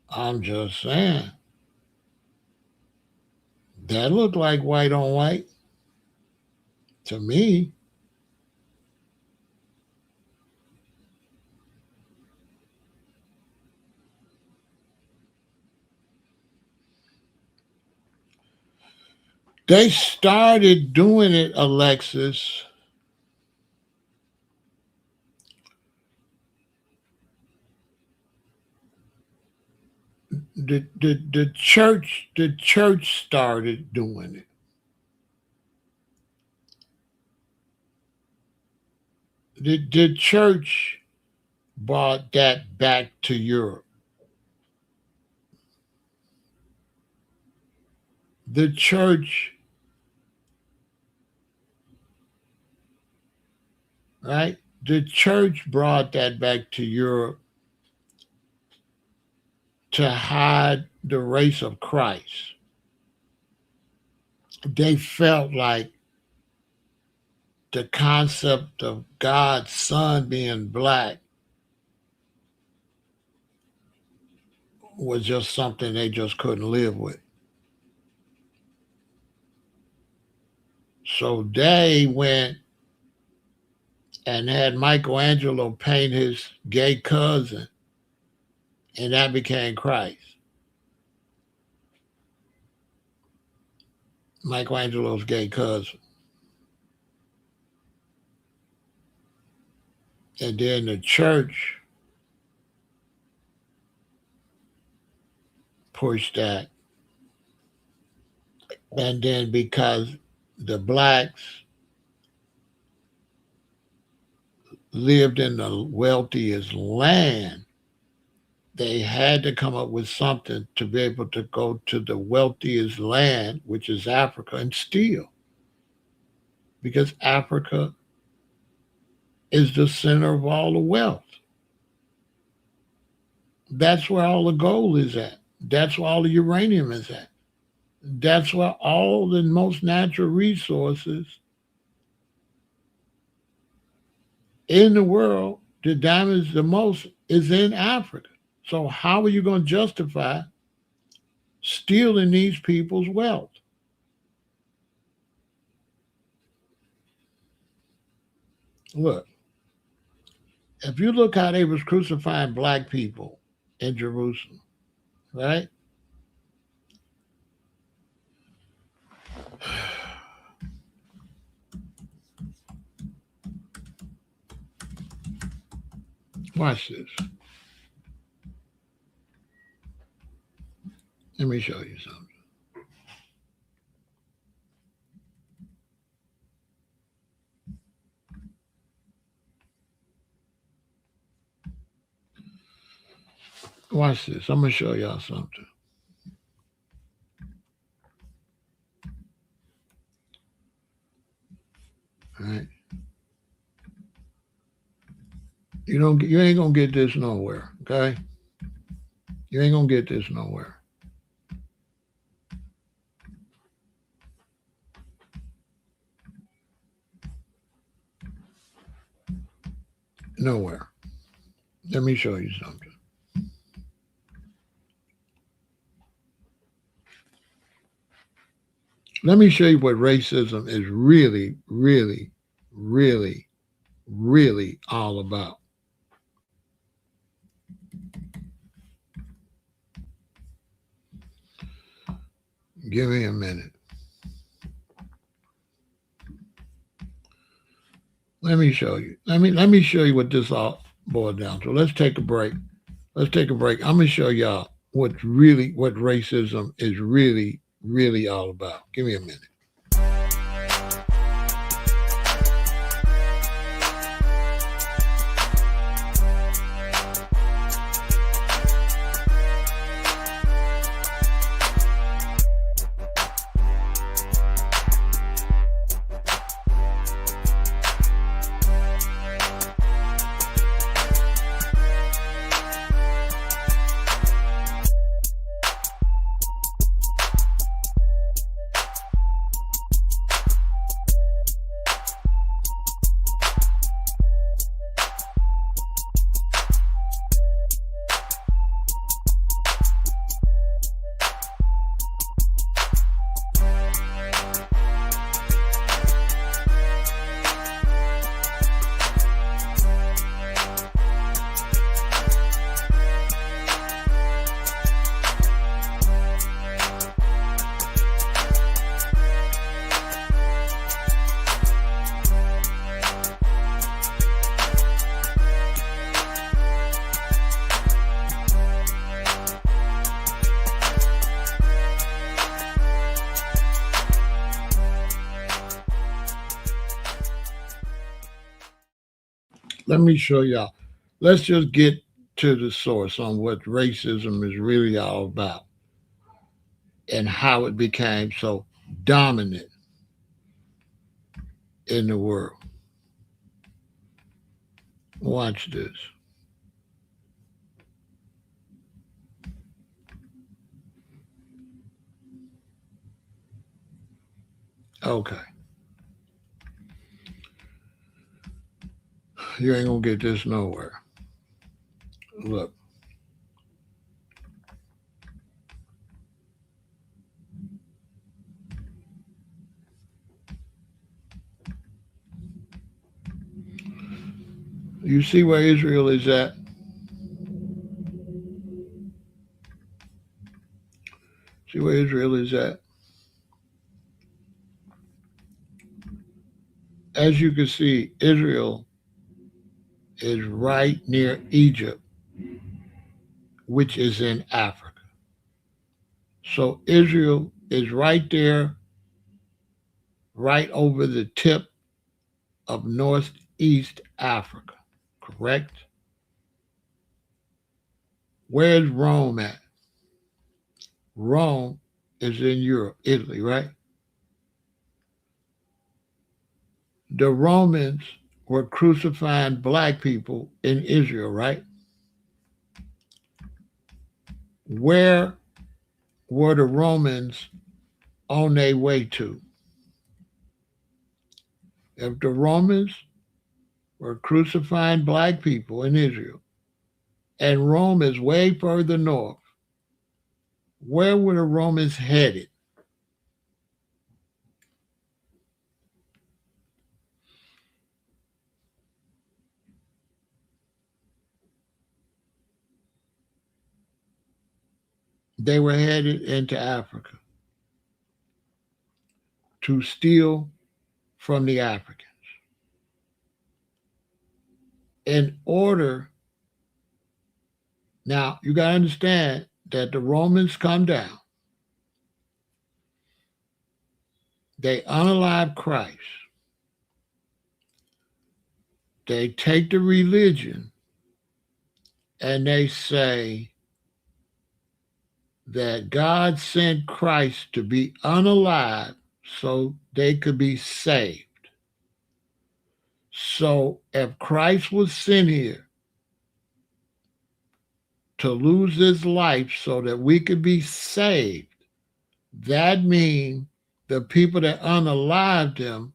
I'm just saying. That looked like white on white to me. They started doing it, Alexis. The church started doing it. The church brought that back to Europe. The church, right? The church brought that back to Europe to hide the race of Christ. They felt like the concept of God's son being black was just something they just couldn't live with. So they went and had Michelangelo paint his gay cousin, and that became Christ. Michelangelo's gay cousin. And then the church pushed that. And then because the blacks lived in the wealthiest land, they had to come up with something to be able to go to the wealthiest land, which is Africa, and steal. Because Africa is the center of all the wealth. That's where all the gold is at. That's where all the uranium is at. That's where all the most natural resources in the world, the diamonds the most is in Africa. So how are you going to justify stealing these people's wealth? Look, if you look how they was crucifying black people in Jerusalem, right? Watch this. Let me show you something. Watch this. I'm gonna show y'all something. All right. You ain't gonna get this nowhere. Okay. You ain't gonna get this nowhere. Nowhere. Let me show you something. Let me show you what racism is really, really, really, really all about. Give me a minute. Let me show you. Let me show you what this all boils down to. Let's take a break. Let's take a break. I'm gonna show y'all what racism is really, really all about. Give me a minute. Let me show y'all. Let's just get to the source on what racism is really all about and how it became so dominant in the world. Watch this. Okay. You ain't gonna get this nowhere. Look. You see where Israel is at? See where Israel is at? As you can see, Israel is right near Egypt, which is in Africa. So Israel is right there, right over the tip of northeast Africa, correct? Where's Rome at? Rome is in Europe, Italy, right? The Romans were crucifying black people in Israel, right? Where were the Romans on their way to? If the Romans were crucifying black people in Israel and Rome is way further north, where were the Romans headed? They were headed into Africa to steal from the Africans. In order, now you got to understand that the Romans come down, they unalive Christ, they take the religion, and they say, that God sent Christ to be unalive so they could be saved. So if Christ was sent here to lose his life so that we could be saved, that means the people that unalived him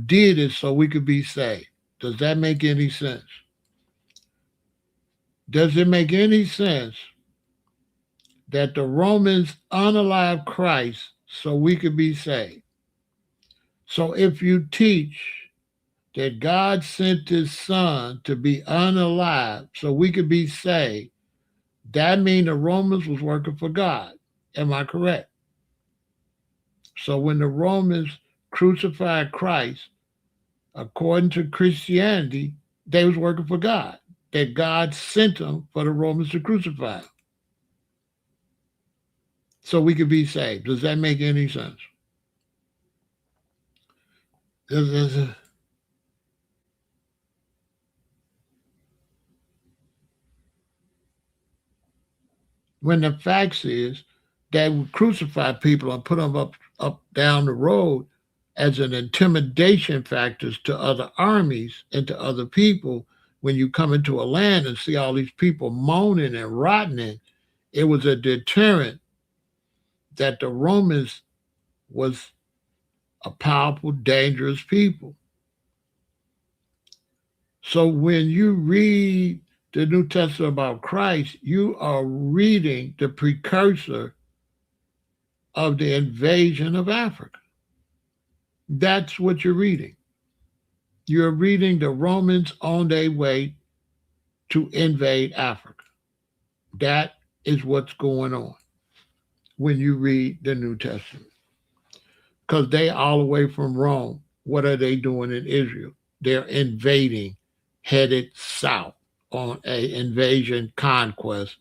did it so we could be saved. Does that make any sense? Does it make any sense that the Romans unalived Christ so we could be saved? So if you teach that God sent his son to be unalive so we could be saved, that means the Romans was working for God. Am I correct? So when the Romans crucified Christ, according to Christianity, they was working for God. That God sent them for the Romans to crucify him so we could be saved. Does that make any sense? Does- When the facts is they would crucify people and put them up down the road as an intimidation factors to other armies and to other people. When you come into a land and see all these people moaning and rotting, it was a deterrent that the Romans was a powerful, dangerous people. So when you read the New Testament about Christ, you are reading the precursor of the invasion of Africa. That's what you're reading. You're reading the Romans on their way to invade Africa. That is what's going on when you read the New Testament. Because they all the way from Rome. What are they doing in Israel? They're invading, headed south on a invasion conquest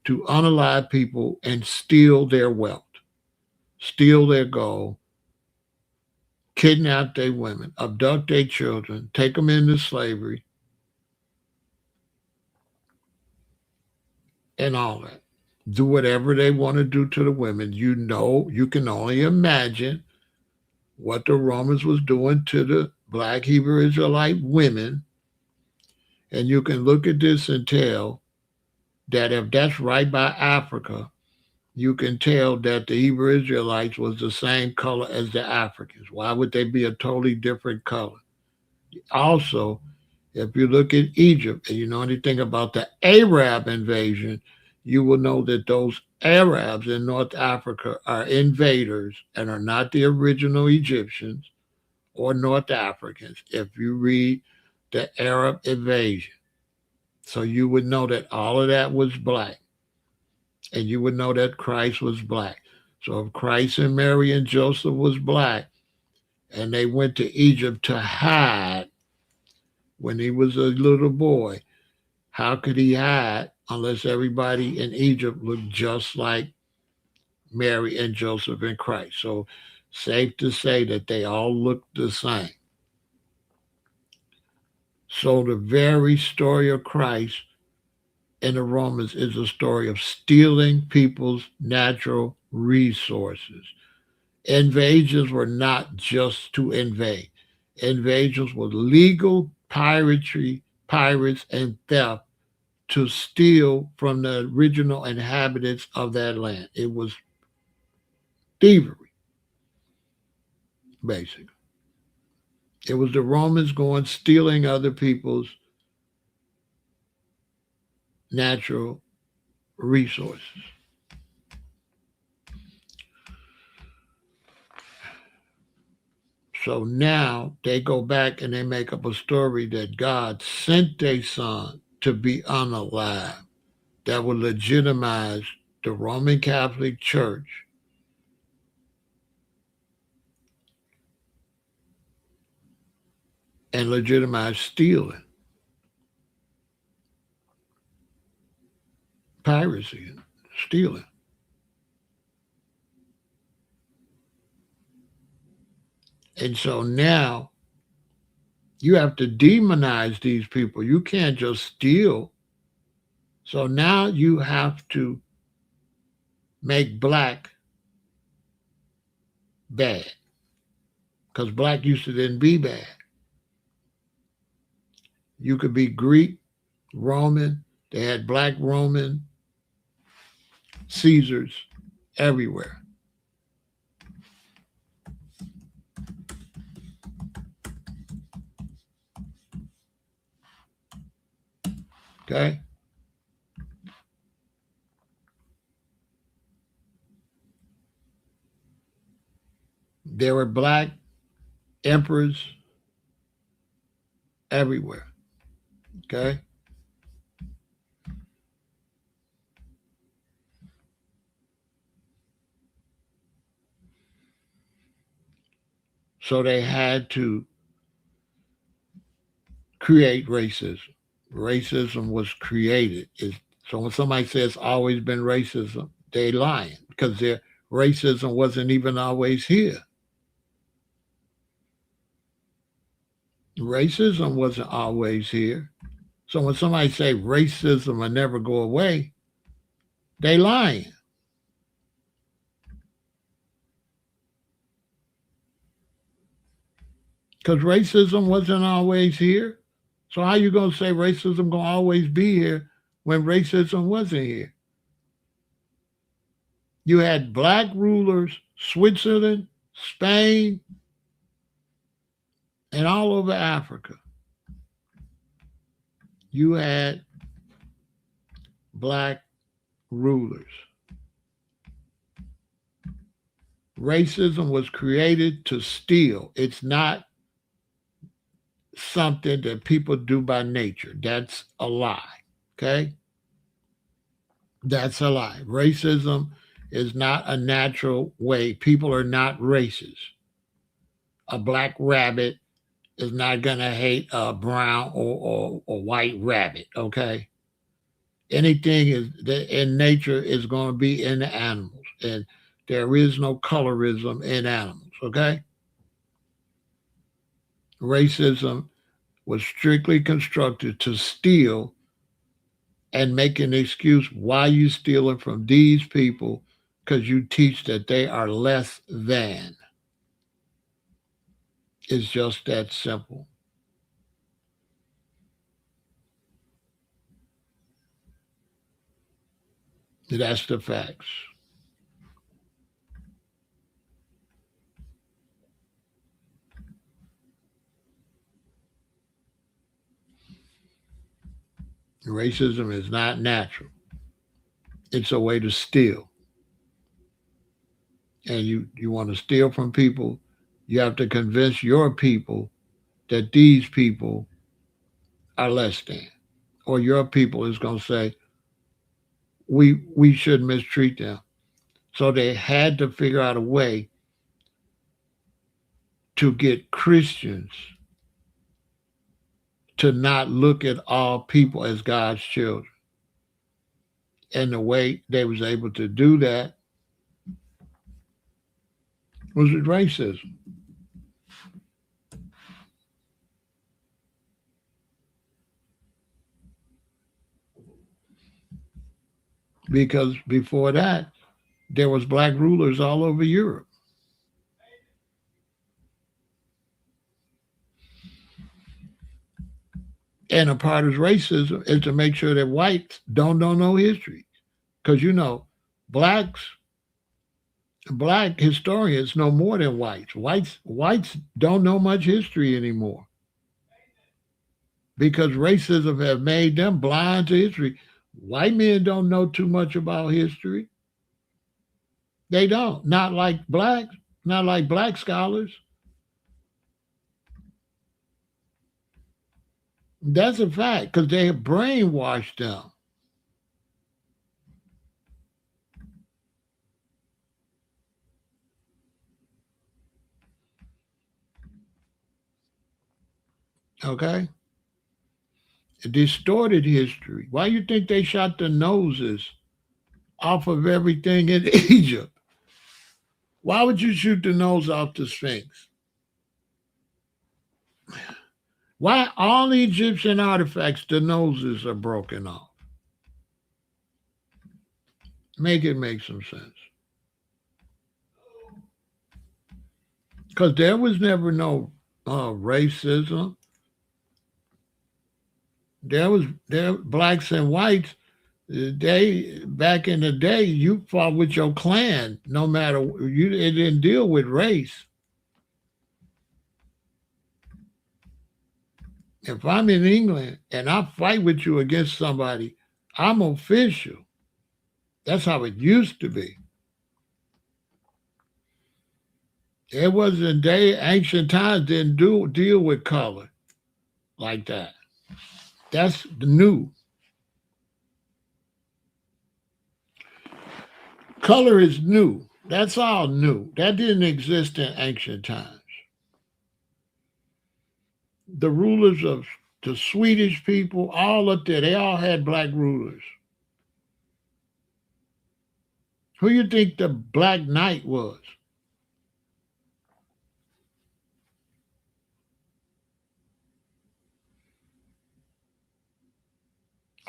to unalive people and steal their wealth, steal their gold, kidnap their women, abduct their children, take them into slavery, and all that. Do whatever they want to do to the women. You know, you can only imagine what the Romans was doing to the black Hebrew Israelite women. And you can look at this and tell that if that's right by Africa, you can tell that the Hebrew Israelites was the same color as the Africans. Why would they be a totally different color? Also, if you look at Egypt and you know anything about the Arab invasion, you will know that those Arabs in North Africa are invaders and are not the original Egyptians or North Africans if you read the Arab invasion. So you would know that all of that was black, and you would know that Christ was black. So if Christ and Mary and Joseph was black and they went to Egypt to hide when he was a little boy, how could he hide unless everybody in Egypt looked just like Mary and Joseph and Christ? So safe to say that they all looked the same. So the very story of Christ in the Romans is a story of stealing people's natural resources. Invasions were not just to invade. Invasions were legal piracy, pirates, and theft to steal from the original inhabitants of that land. It was thievery, basically. It was the Romans going stealing other people's natural resources. So now they go back and they make up a story that God sent their son to be unalive that would legitimize the Roman Catholic Church and legitimize stealing, piracy, and stealing. And so now you have to demonize these people. You can't just steal. So now you have to make black bad because black used to then be bad. You could be Greek, Roman. They had black Roman Caesars everywhere. Okay. There were black emperors everywhere. Okay. So they had to create racism. Racism was created. So when somebody says always been racism, they lying because their racism wasn't even always here. Racism wasn't always here. So when somebody say racism will never go away, they lying. Because racism wasn't always here. So how you gonna say racism gonna always be here when racism wasn't here? You had black rulers, Switzerland, Spain, and all over Africa. You had black rulers. Racism was created to steal. It's not something that people do by nature. That's a lie. Okay? That's a lie. Racism is not a natural way. People are not racist. A black rabbit is not going to hate a brown or white rabbit. Okay? Anything is in nature is going to be in the animals. And there is no colorism in animals. Okay? Racism was strictly constructed to steal and make an excuse why you stealing from these people because you teach that they are less than. It's just that simple. That's the facts. Racism is not natural. It's a way to steal. And you want to steal from people, you have to convince your people that these people are less than. Or your people is going to say, we should mistreat them. So they had to figure out a way to get Christians to not look at all people as God's children. And the way they was able to do that was with racism. Because before that, there was black rulers all over Europe. And a part of racism is to make sure that whites don't know no history. Because blacks, black historians know more than whites. Whites don't know much history anymore. Because racism have made them blind to history. White men don't know too much about history. They don't. Not like blacks, not like black scholars. That's a fact because they have brainwashed them. Okay? Distorted history. Why you think they shot the noses off of everything in Egypt? Why would you shoot the nose off the Sphinx? Why all the Egyptian artifacts, the noses are broken off? Make it make some sense. Because there was never no racism. There blacks and whites. They back in the day, you fought with your clan. No matter you, it didn't deal with race. If I'm in England and I fight with you against somebody, I'm official. That's how it used to be. It wasn't day ancient times didn't do deal with color like that. That's new. Color is new. That's all new. That didn't exist in ancient times. The rulers of the Swedish people, all up there, they all had black rulers. Who you think the Black Knight was?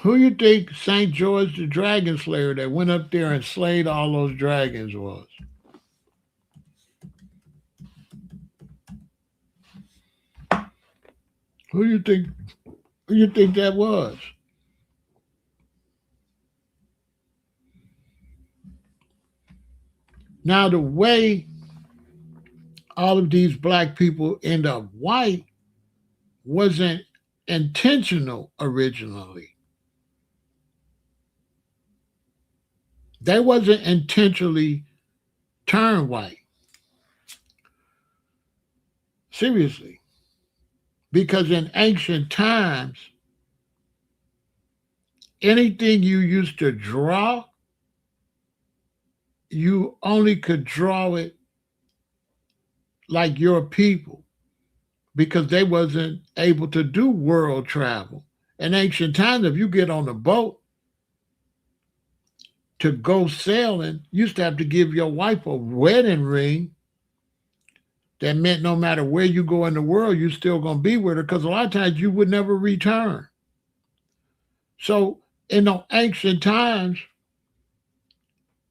Who you think St. George the Dragon Slayer that went up there and slayed all those dragons was? Who you think who you think that was? Now the way all of these black people end up white wasn't intentional originally. They wasn't intentionally turned white. Seriously. Because in ancient times, anything you used to draw, you only could draw it like your people because they wasn't able to do world travel. In ancient times, if you get on a boat to go sailing, you used to have to give your wife a wedding ring. That meant no matter where you go in the world, you're still going to be with her because a lot of times you would never return. So in the ancient times,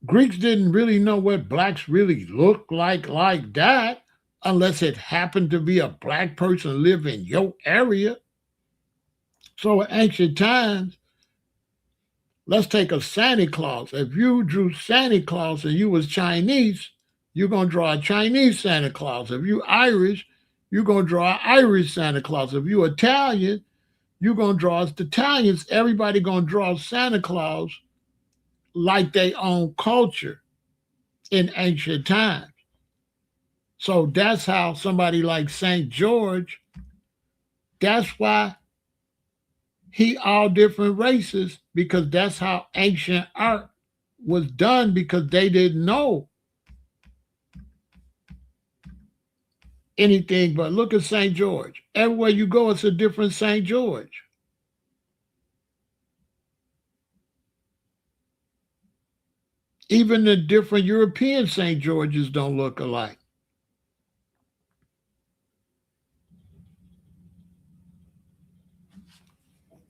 Greeks didn't really know what blacks really looked like that unless it happened to be a black person live in your area. So in ancient times, let's take a Santa Claus. If you drew Santa Claus and you was Chinese, you're going to draw a Chinese Santa Claus. If you Irish, you're going to draw an Irish Santa Claus. If you Italian, you're going to draw as the Italians. Everybody going to draw Santa Claus like they own culture in ancient times. So that's how somebody like St. George, that's why he all different races, because that's how ancient art was done because they didn't know anything but look at St. George. Everywhere you go, it's a different St. George. Even the different European St. Georges don't look alike.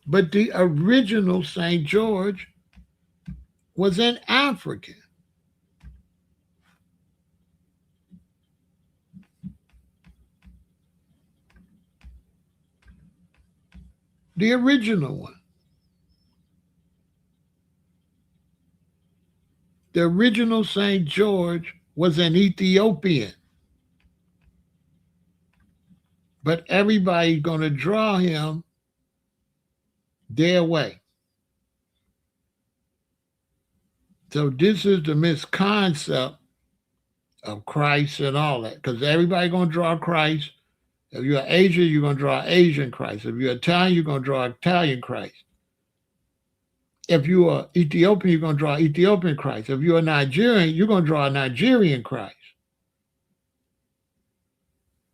But the original St. George was in Africa. The original one. The original St. George was an Ethiopian. But everybody's going to draw him their way. So this is the misconcept of Christ and all that, because everybody going to draw Christ. If you're Asian, you're going to draw Asian Christ. If you're Italian, you're going to draw Italian Christ. If you're Ethiopian, you're going to draw Ethiopian Christ. If you're a Nigerian, you're going to draw a Nigerian Christ.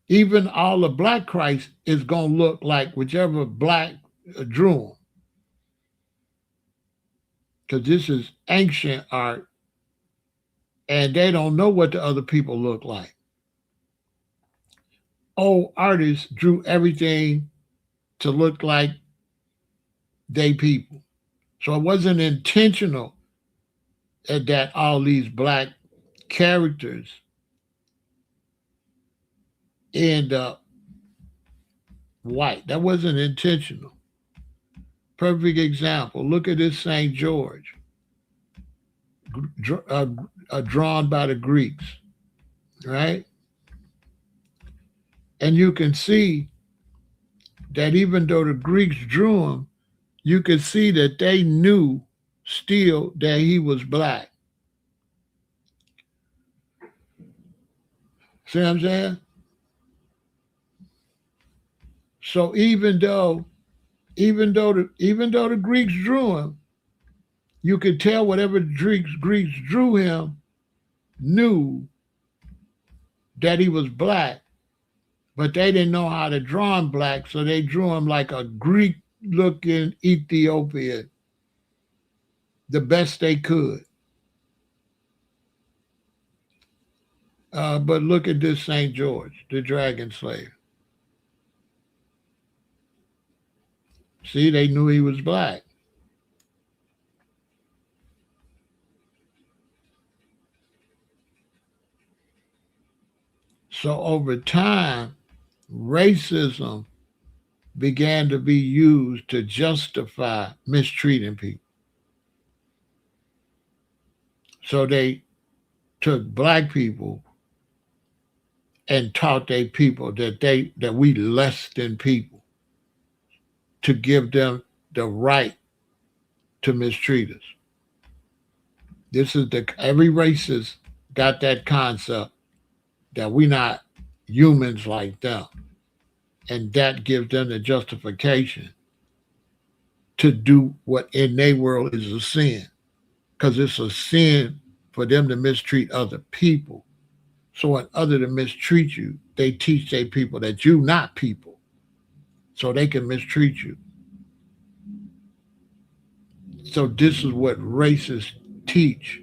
Even all the black Christ is going to look like whichever black drew them. Because this is ancient art, and they don't know what the other people look like. Old artists drew everything to look like they people. So it wasn't intentional and that all these black characters end up white. That wasn't intentional. Perfect example. Look at this St. George, dr- uh, drawn by the Greeks, right? And you can see that even though the Greeks drew him, you could see that they knew still that he was black. See what I'm saying? So even though the Greeks drew him, you could tell whatever Greeks drew him knew that he was black, but they didn't know how to draw him black, so they drew him like a Greek looking Ethiopian the best they could. But look at this St. George, the dragon slayer. See, they knew he was black. So over time, racism began to be used to justify mistreating people. So they took black people and taught their people that we less than people to give them the right to mistreat us. This is the every racist got that concept that we not humans like them, and that gives them the justification to do what in their world is a sin, because it's a sin for them to mistreat other people. So when other to mistreat you, they teach their people that you not people, so they can mistreat you. So this is what racists teach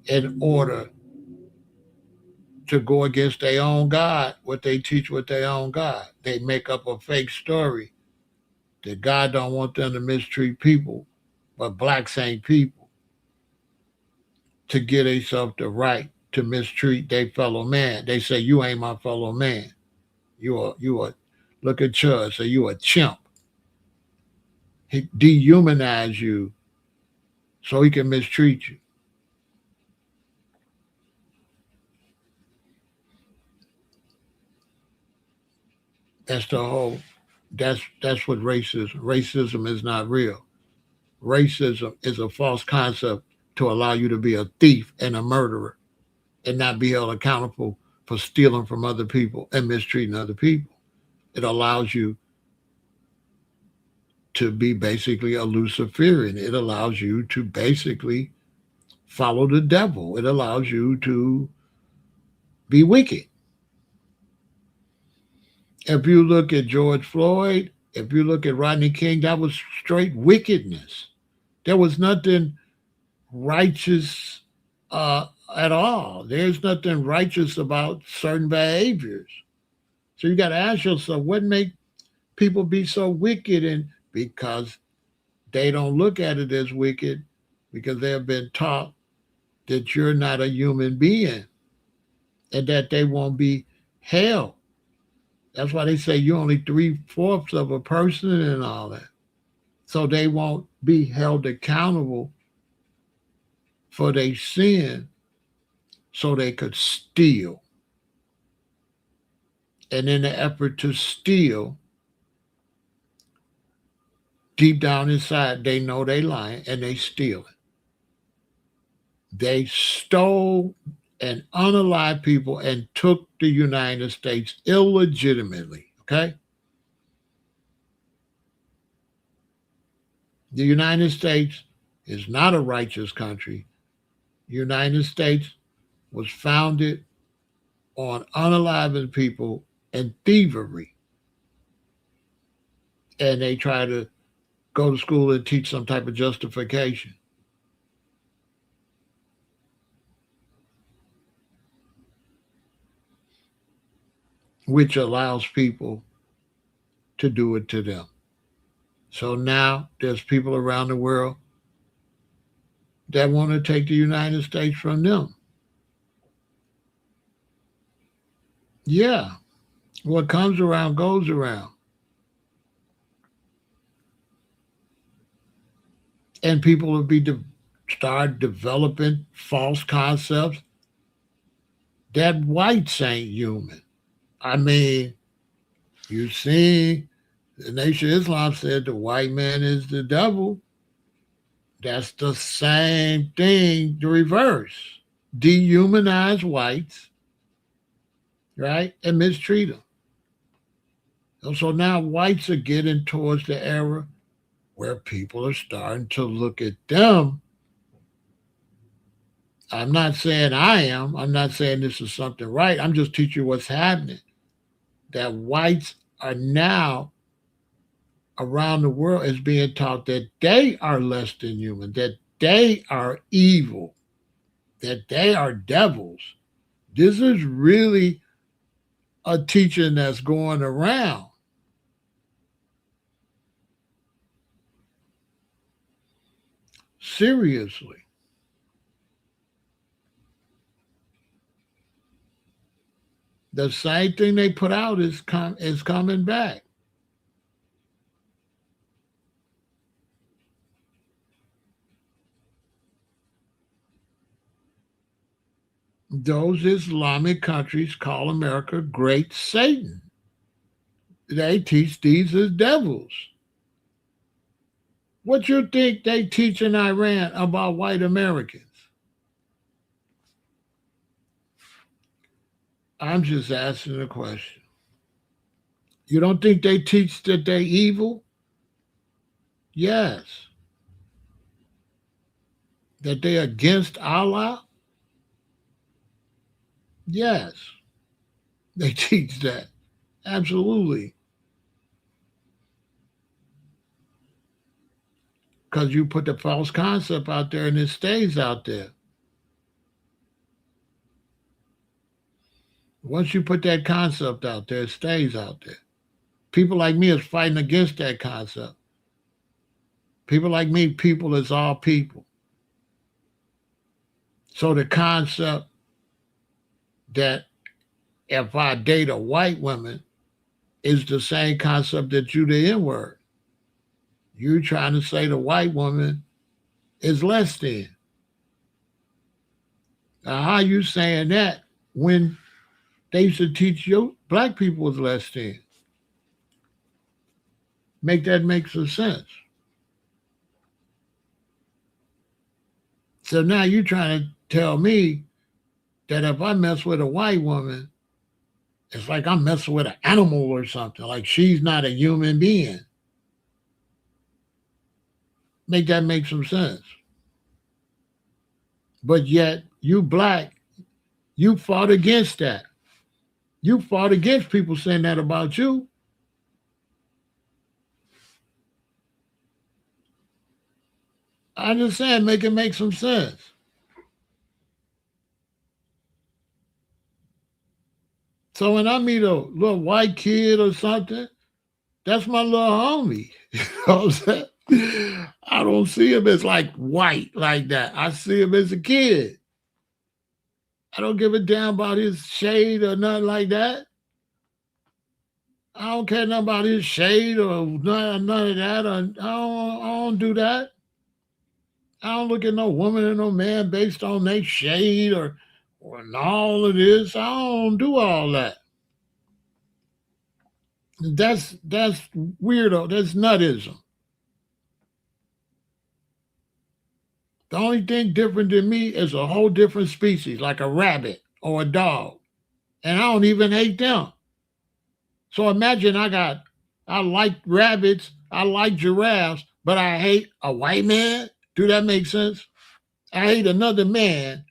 in order to go against their own God, what they teach with their own God. They make up a fake story that God don't want them to mistreat people, but blacks ain't people, to get themselves the right to mistreat their fellow man. They say you ain't my fellow man. You are look at Chud, say you a chimp. He dehumanize you so he can mistreat you. That's the whole. That's what racism. Racism is not real. Racism is a false concept to allow you to be a thief and a murderer and not be held accountable for stealing from other people and mistreating other people. It allows you to be basically a Luciferian. It allows you to basically follow the devil. It allows you to be wicked. If you look at George Floyd, if you look at Rodney King, that was straight wickedness. There was nothing righteous at all. There's nothing righteous about certain behaviors. So you got to ask yourself, what make people be so wicked? And because they don't look at it as wicked, because they have been taught that you're not a human being and that they won't be held. That's why they say you're only three-fourths of a person and all that. So they won't be held accountable for their sin so they could steal. And in the effort to steal, deep down inside, they know they lying and they stealing. They stole and unalived people and took the United States illegitimately. Okay? The United States is not a righteous country. The United States was founded on unaliving people and thievery. And they try to go to school and teach some type of justification, which allows people to do it to them. So now there's people around the world that want to take the United States from them. Yeah, what comes around goes around. And people will start developing false concepts that whites ain't human. I mean, you see, the Nation of Islam said the white man is the devil. That's the same thing, the reverse. Dehumanize whites, right? And mistreat them. And so now whites are getting towards the era where people are starting to look at them. I'm not saying I am. I'm not saying this is something right. I'm just teaching you what's happening. That whites are now around the world is being taught that they are less than human, that they are evil, that they are devils. This is really a teaching that's going around. Seriously. The same thing they put out is coming back. Those Islamic countries call America Great Satan. They teach these as devils. What you think they teach in Iran about white Americans? I'm just asking a question. You don't think they teach that they evil? Yes. That they against Allah? Yes. They teach that. Absolutely. Because you put the false concept out there and it stays out there. Once you put that concept out there, it stays out there. People like me is fighting against that concept. People like me, people is all people. So the concept that if I date a white woman is the same concept that you the N word. You trying to say the white woman is less than. Now, how you saying that when they used to teach you black people was less than? Make that make some sense. So now you trying to tell me that if I mess with a white woman, it's like I'm messing with an animal or something. Like she's not a human being. Make that make some sense. But yet you black, you fought against that. You fought against people saying that about you. I just saying, make it make some sense. So when I meet a little white kid or something, that's my little homie. You know what I'm saying? I don't see him as like white like that. I see him as a kid. I don't give a damn about his shade or nothing like that. I don't care nothing about his shade or none of that. I don't do that. I don't look at no woman or no man based on their shade or all of this. I don't do all that. That's weirdo. That's nuttism. The only thing different than me is a whole different species, like a rabbit or a dog. And I don't even hate them. So imagine I like rabbits, I like giraffes, but I hate a white man. Do that make sense? I hate another man,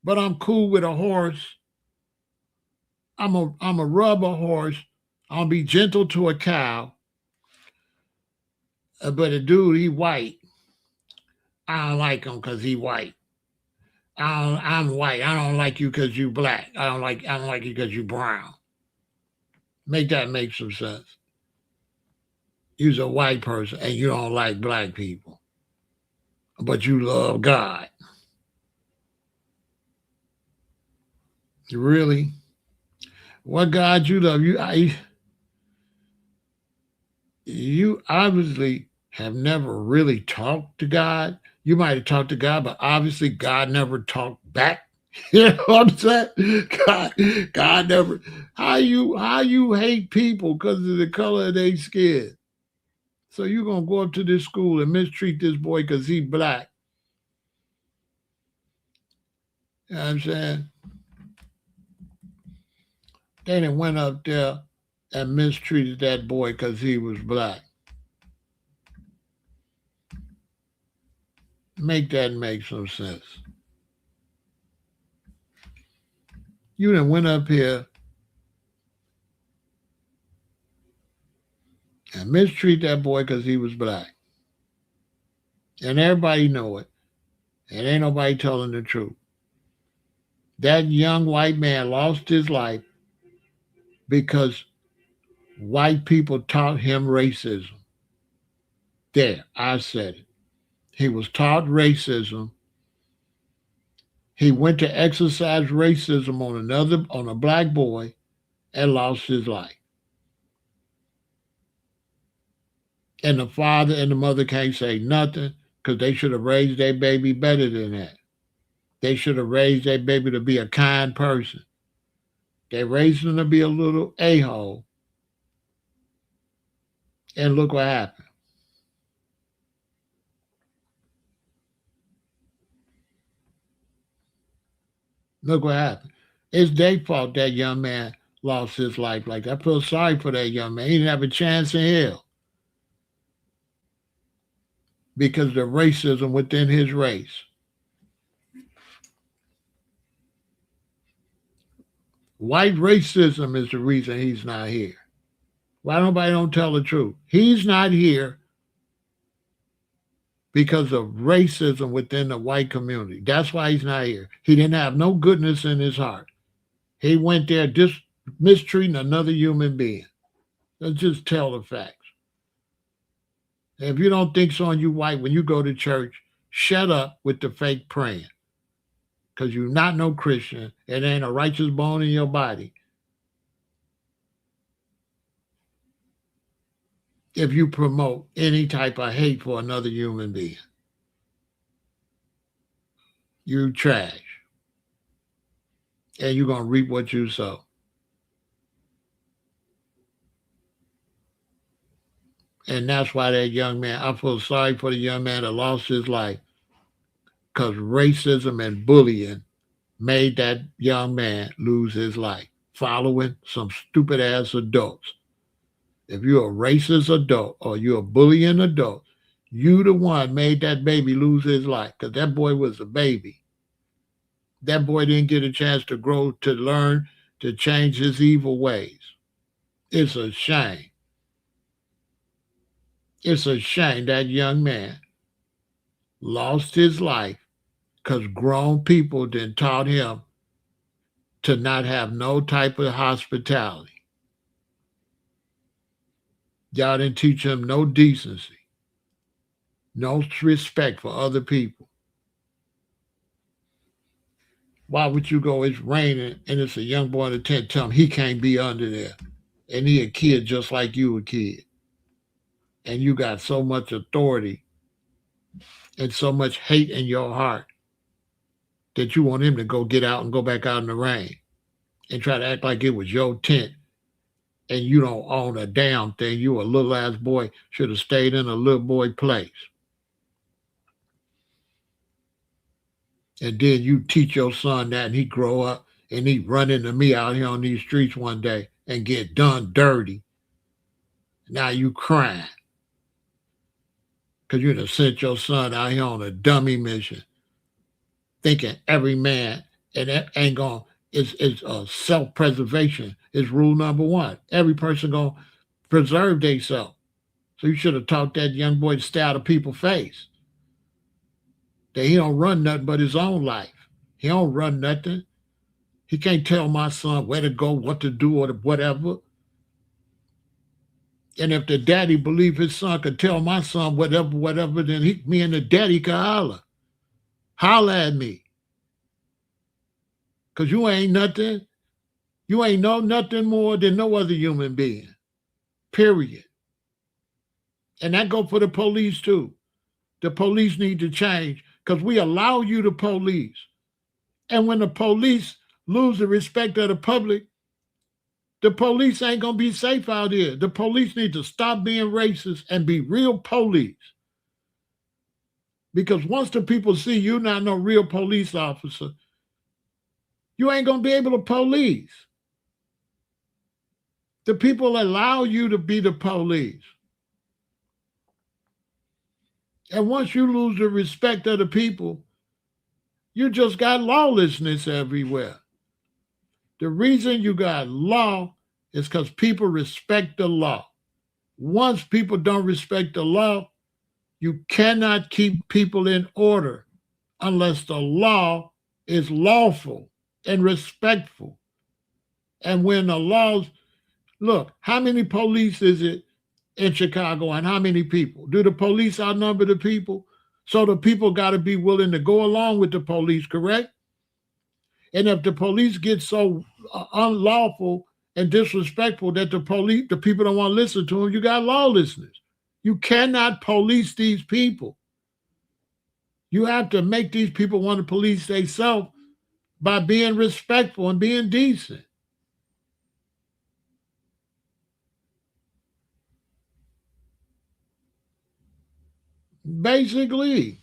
but I'm cool with a horse. I'm a rub a horse. I'll be gentle to a cow. But a dude, he white. I don't like him because he white. I'm white. I don't like you because you black. I don't like you because you brown. Make that make some sense. You're a white person and you don't like black people, but you love God. Really? What God you love? You obviously have never really talked to God. You might have talked to God, but obviously God never talked back. You know what I'm saying? God never. How you hate people because of the color of their skin? So you gonna go up to this school and mistreat this boy because he black? You know what I'm saying? They done went up there and mistreated that boy because he was black. Make that make some sense. You done went up here and mistreat that boy because he was black. And everybody know it. And ain't nobody telling the truth. That young white man lost his life because white people taught him racism. There, I said it. He was taught racism. He went to exercise racism on a black boy and lost his life. And the father and the mother can't say nothing because they should have raised their baby better than that. They should have raised their baby to be a kind person. They raised him to be a little a-hole. And look what happened. Look what happened. It's their fault that young man lost his life like that. I feel sorry for that young man. He didn't have a chance in hell because of the racism within his race. White racism is the reason he's not here. Why nobody don't tell the truth? He's not here because of racism within the white community. That's why he's not here. He didn't have no goodness in his heart. He went there just mistreating another human being. Let's just tell the facts. If you don't think so and you white when you go to church, shut up with the fake praying. Because you're not no Christian. It ain't a righteous bone in your body. If you promote any type of hate for another human being, you trash. And you're going to reap what you sow. And that's why that young man, I feel sorry for the young man that lost his life because racism and bullying made that young man lose his life, following some stupid ass adults. If you're a racist adult or you're a bullying adult, you the one made that baby lose his life because that boy was a baby. That boy didn't get a chance to grow, to learn, to change his evil ways. It's a shame. It's a shame that young man lost his life because grown people then taught him to not have no type of hospitality. Y'all didn't teach him no decency, no respect for other people. Why would you go? It's raining and it's a young boy in the tent. Tell him he can't be under there, and he a kid just like you a kid, and you got so much authority and so much hate in your heart that you want him to go get out and go back out in the rain and try to act like it was your tent and you don't own a damn thing. You a little ass boy should have stayed in a little boy place. And then you teach your son that and he grow up and he run into me out here on these streets one day and get done dirty. Now you crying because you done sent your son out here on a dummy mission, thinking every man and that ain't going is self-preservation is rule number one. Every person gonna preserve themselves. So you should have taught that young boy to stay out of people's face. That he don't run nothing but his own life. He don't run nothing. He can't tell my son where to go, what to do, or whatever. And if the daddy believe his son could tell my son whatever, then me and the daddy could holler. Holler at me. Because you ain't nothing. You ain't know nothing more than no other human being. Period. And that go for the police too. The police need to change because we allow you to police. And when the police lose the respect of the public, the police ain't gonna be safe out here. The police need to stop being racist and be real police. Because once the people see you not no real police officer, you ain't gonna be able to police. The people allow you to be the police. And once you lose the respect of the people, you just got lawlessness everywhere. The reason you got law is because people respect the law. Once people don't respect the law, you cannot keep people in order unless the law is lawful and respectful. And when the laws, look, how many police is it in Chicago and how many people? Do the police outnumber the people? So the people got to be willing to go along with the police, correct? And if the police get so unlawful and disrespectful that the people don't want to listen to them, you got lawlessness. You cannot police these people. You have to make these people want to police themselves by being respectful and being decent. Basically.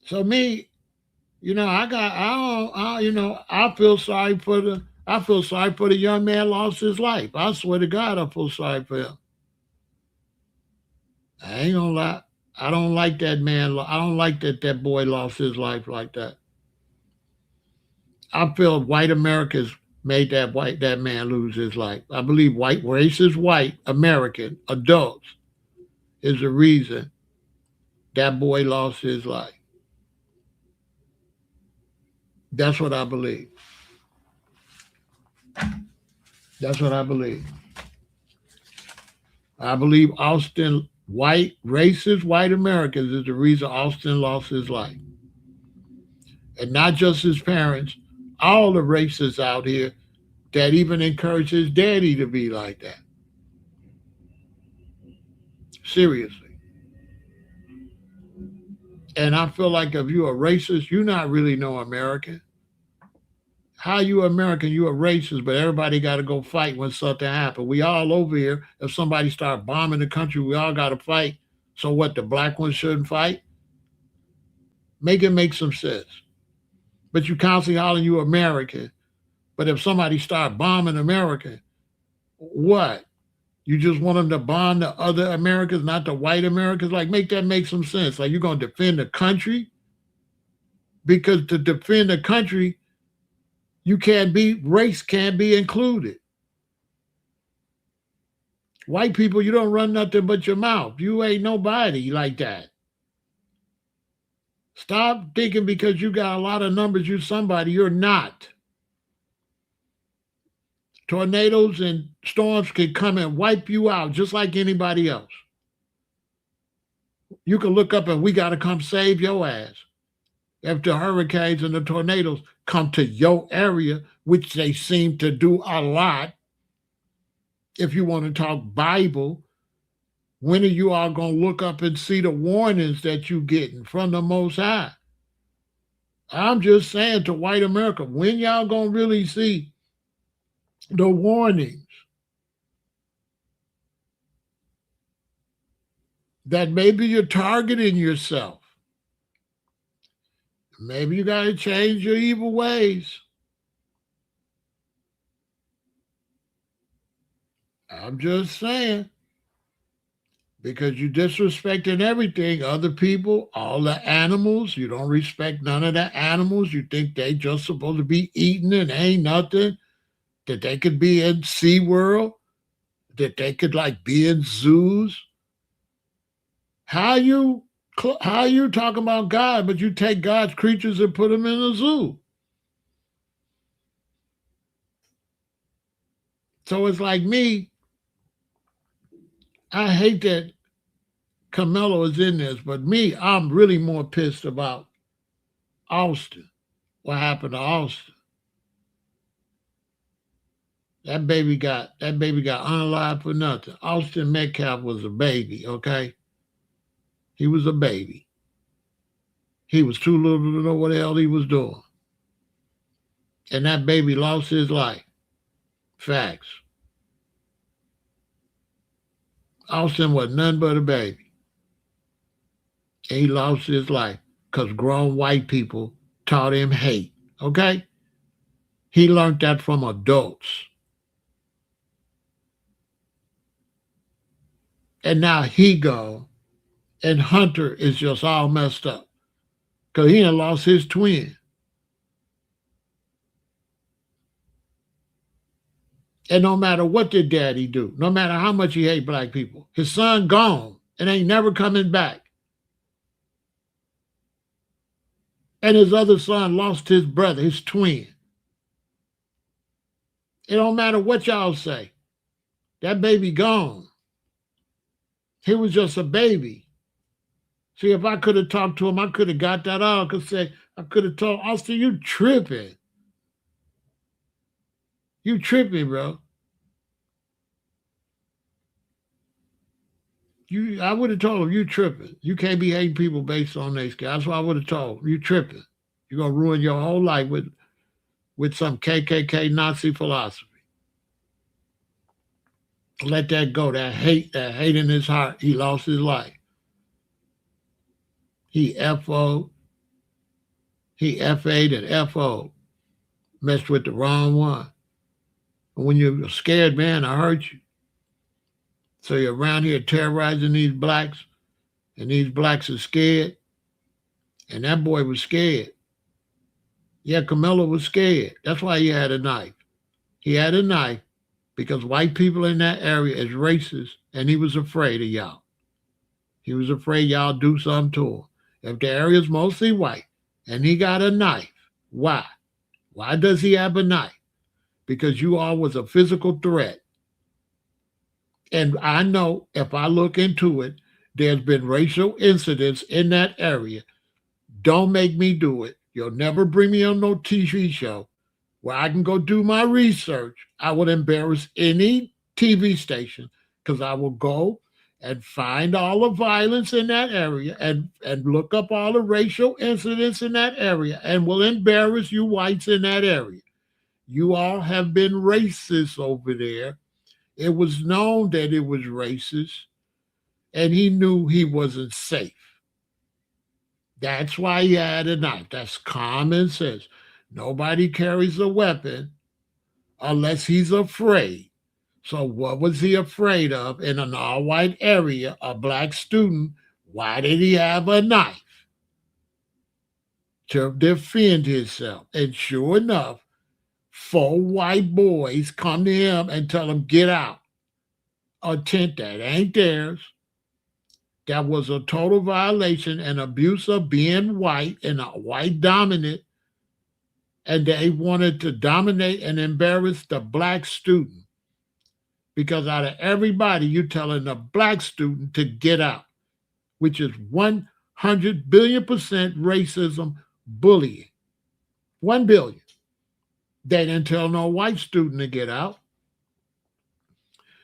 So me, I feel sorry for the young man lost his life. I swear to God, I feel sorry for him. I ain't gonna lie. I don't like that man. I don't like that boy lost his life like that. I feel white Americans made that man lose his life. I believe racist white American adults is the reason that boy lost his life. That's what I believe. That's what I believe. I believe Austin racist white Americans is the reason Austin lost his life. And not just his parents, all the racists out here that even encourage his daddy to be like that. Seriously. And I feel like if you're a racist, you're not really no American. How you American? You a racist, but everybody got to go fight when something happens. We all over here. If somebody start bombing the country, we all got to fight. So what? The black ones shouldn't fight? Make it make some sense. But you constantly hollering you American. But if somebody start bombing America, what? You just want them to bomb the other Americans, not the white Americans? Like, make that make some sense. Like, you're going to defend the country? Because to defend the country, race can't be included. White people, you don't run nothing but your mouth. You ain't nobody like that. Stop thinking because you got a lot of numbers, you somebody. You're not. Tornadoes and storms can come and wipe you out just like anybody else. You can look up and we got to come save your ass. If the hurricanes and the tornadoes come to your area, which they seem to do a lot, if you want to talk Bible, when are you all going to look up and see the warnings that you're getting from the Most High? I'm just saying to white America, when y'all going to really see the warnings that maybe you're targeting yourself? Maybe you got to change your evil ways. I'm just saying. Because you disrespecting everything, other people, all the animals. You don't respect none of the animals. You think they just supposed to be eaten and ain't nothing. That they could be in SeaWorld. That they could like be in zoos. How you talking about God, but you take God's creatures and put them in a zoo? So it's like me. I hate that Carmelo is in this, but me, I'm really more pissed about Austin. What happened to Austin? That baby got unalive for nothing. Austin Metcalf was a baby, okay? He was a baby. He was too little to know what the hell he was doing. And that baby lost his life. Facts. Austin was nothing but a baby. And he lost his life because grown white people taught him hate. Okay? He learned that from adults. And now he gone. And Hunter is just all messed up. Because he done lost his twin. And no matter what did daddy do, no matter how much he hate black people, his son gone and ain't never coming back. And his other son lost his brother, his twin. It don't matter what y'all say. That baby gone. He was just a baby. See, if I could have talked to him, I could have got that out. I could have told Austin, you tripping. You tripping, bro. I would have told him, you tripping. You can't be hating people based on their skin. That's what I would have told him. You tripping. You're going to ruin your whole life with some KKK Nazi philosophy. Let that go. That hate in his heart. He lost his life. He FO'd. He FA'd and FO'd. Messed with the wrong one. And when you're a scared man, I hurt you. So you're around here terrorizing these blacks, and these blacks are scared. And that boy was scared. Yeah, Carmelo was scared. That's why he had a knife. He had a knife because white people in that area is racist, and he was afraid of y'all. He was afraid y'all do something to him. If the area's mostly white and he got a knife, why? Why does he have a knife? Because you all was a physical threat. And I know if I look into it, there's been racial incidents in that area. Don't make me do it. You'll never bring me on no TV show where I can go do my research. I would embarrass any TV station because I will go and find all the violence in that area and look up all the racial incidents in that area and will embarrass you whites in that area. You all have been racist over there. It was known that it was racist, and he knew he wasn't safe. That's why he had a knife. That's common sense. Nobody carries a weapon unless he's afraid. So what was he afraid of in an all-white area, a black student? Why did he have a knife? To defend himself. And sure enough, 4 white boys come to him and tell him, get out. A tent that ain't theirs. That was a total violation and abuse of being white and a white dominant. And they wanted to dominate and embarrass the black student. Because out of everybody, you're telling the black student to get out, which is 100 billion% racism bullying. 1 billion. They didn't tell no white student to get out.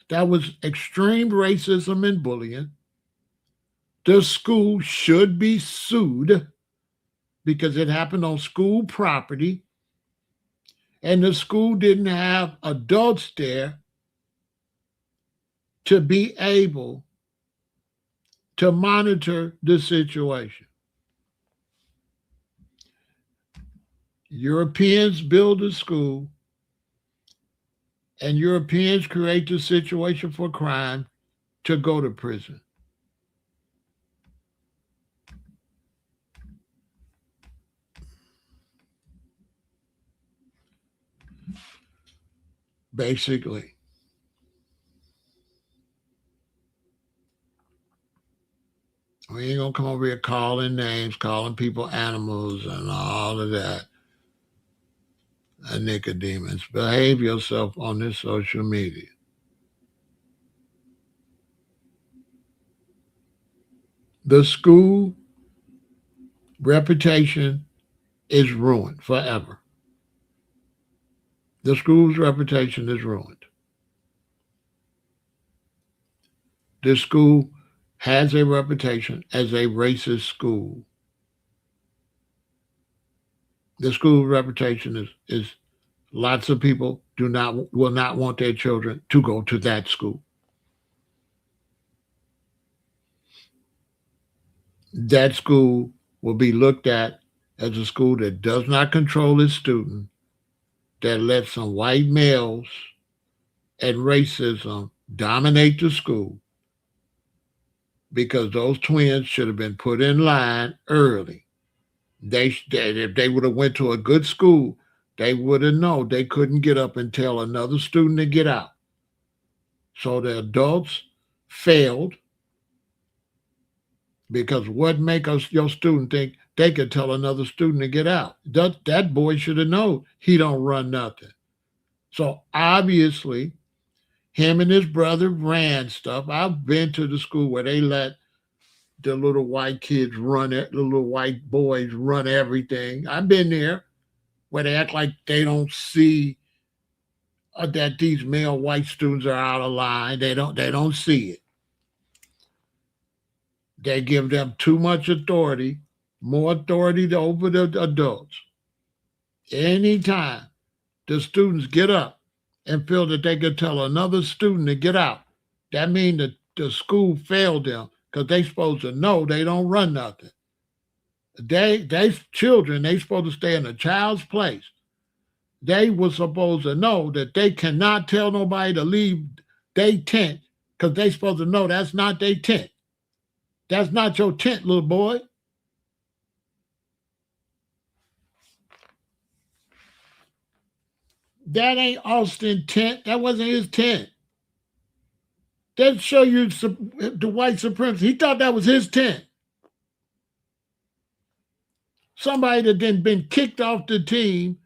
That was extreme racism and bullying. The school should be sued because it happened on school property. And the school didn't have adults there to be able to monitor the situation. Europeans build a school, and Europeans create the situation for crime to go to prison. Basically. We ain't gonna come over here calling names, calling people animals and all of that. And Nicodemus, behave yourself on this social media. The school reputation is ruined forever. The school's reputation is ruined. This school has a reputation as a racist school. The school's reputation is lots of people do not will not want their children to go to that school. That school will be looked at as a school that does not control its students, that lets some white males and racism dominate the school because those twins should have been put in line early. If they would have went to a good school, they would have known they couldn't get up and tell another student to get out. So the adults failed because what make us your student think they could tell another student to get out? That boy should have known he don't run nothing. So obviously, him and his brother ran stuff. I've been to the school where they let the little white kids run it, the little white boys run everything. I've been there where they act like they don't see that these male white students are out of line. They don't see it. They give them too much authority, more authority over the adults. Anytime the students get up and feel that they could tell another student to get out, that means that the school failed them because they supposed to know they don't run nothing. They children, they supposed to stay in a child's place. They were supposed to know that they cannot tell nobody to leave their tent because they supposed to know that's not their tent. That's not your tent, little boy. That ain't Austin tent. That wasn't his tent. That show you the white supremacy. He thought that was his tent. Somebody that then been kicked off the team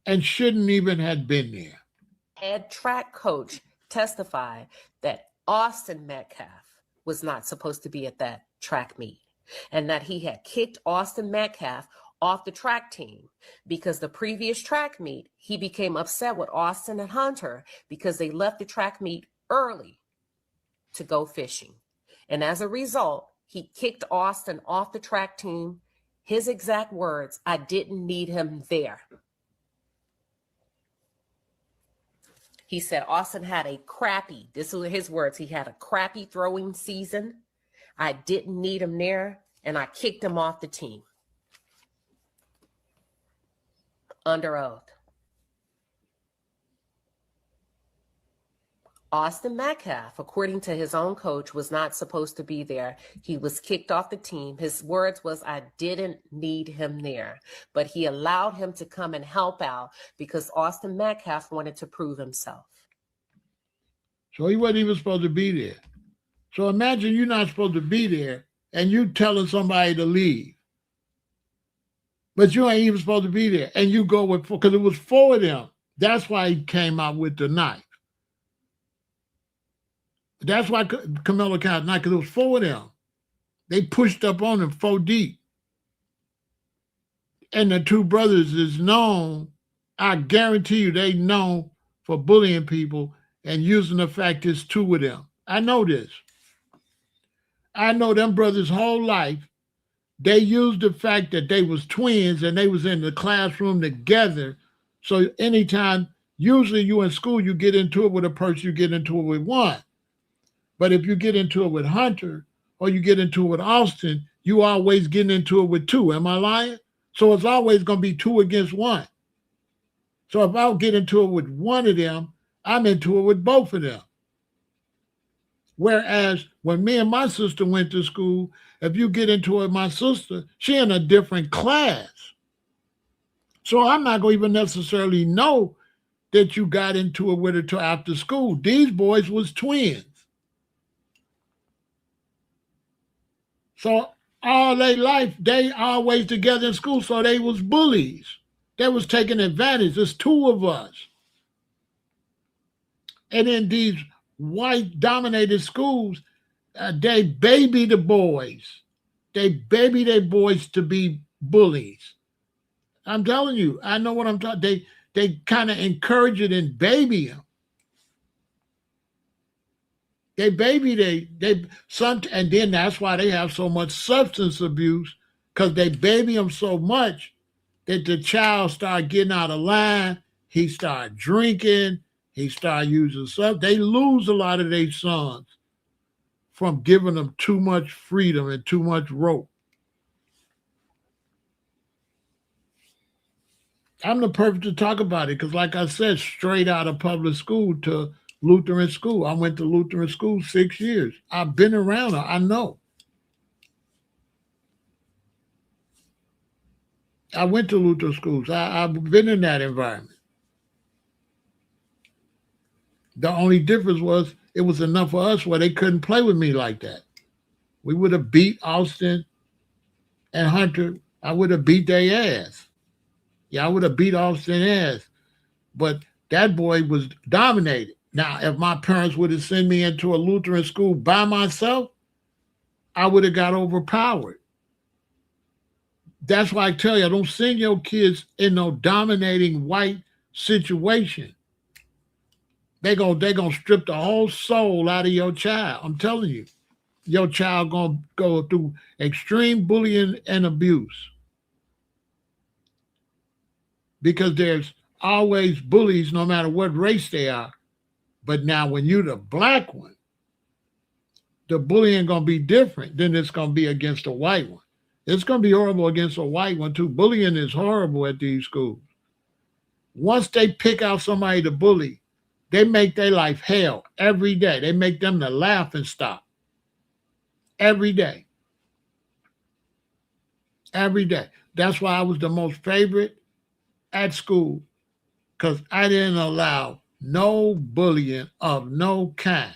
and shouldn't even have been there. Head track coach testified that Austin Metcalf was not supposed to be at that track meet and that he had kicked Austin Metcalf off the track team because the previous track meet, he became upset with Austin and Hunter because they left the track meet early to go fishing. And as a result, he kicked Austin off the track team. His exact words, I didn't need him there. He said Austin had a crappy, this were his words, he had a crappy throwing season. I didn't need him there, and I kicked him off the team. Under oath. Austin Metcalf, according to his own coach, was not supposed to be there. He was kicked off the team. His words was, I didn't need him there. But he allowed him to come and help out because Austin Metcalf wanted to prove himself. So he wasn't even supposed to be there. So imagine you're not supposed to be there and you telling somebody to leave. But you ain't even supposed to be there. And you go with, because it was four of them. That's why he came out with the knife. That's why Karmelo counted knife, because it was four of them. They pushed up on him 4 deep. And the two brothers is known, I guarantee you, they known for bullying people and using the fact there's 2 of them. I know this. I know them brothers' whole life. They used the fact that they was twins and they was in the classroom together. So anytime, usually you in school, you get into it with a person, you get into it with one. But if you get into it with Hunter or you get into it with Austin, you always get into it with 2. Am I lying? So it's always going to be 2 against 1. So if I get into it with one of them, I'm into it with both of them. Whereas when me and my sister went to school, if you get into it with my sister, she in a different class. So I'm not going to even necessarily know that you got into it with her till after school. These boys was twins. So all their life, they always together in school, so they was bullies. They was taking advantage. There's 2 of us. And then these white dominated schools, they baby the boys. They baby their boys to be bullies. I'm telling you, I know what I'm talking. They kind of encourage it and baby them. They baby they some, and then that's why they have so much substance abuse because they baby them so much that the child start getting out of line. He start drinking. He start using stuff. They lose a lot of their sons from giving them too much freedom and too much rope. I'm the perfect to talk about it because, like I said, straight out of public school to Lutheran school. I went to Lutheran school 6 years. I've been around her. I know. I went to Lutheran schools. I've been in that environment. The only difference was it was enough for us where they couldn't play with me like that. We would have beat Austin and Hunter. I would have beat their ass. Yeah, I would have beat Austin ass. But that boy was dominated. Now, if my parents would have sent me into a Lutheran school by myself, I would have got overpowered. That's why I tell you, don't send your kids in no dominating white situation. They gonna strip the whole soul out of your child. I'm telling you, your child gonna go through extreme bullying and abuse because there's always bullies, no matter what race they are. But now, when you're the black one, the bullying gonna be different than it's gonna be against a white one. It's gonna be horrible against a white one too. Bullying is horrible at these schools. Once they pick out somebody to bully, they make their life hell every day. They make them to laugh and stop every day. Every day. That's why I was the most favorite at school because I didn't allow no bullying of no kind.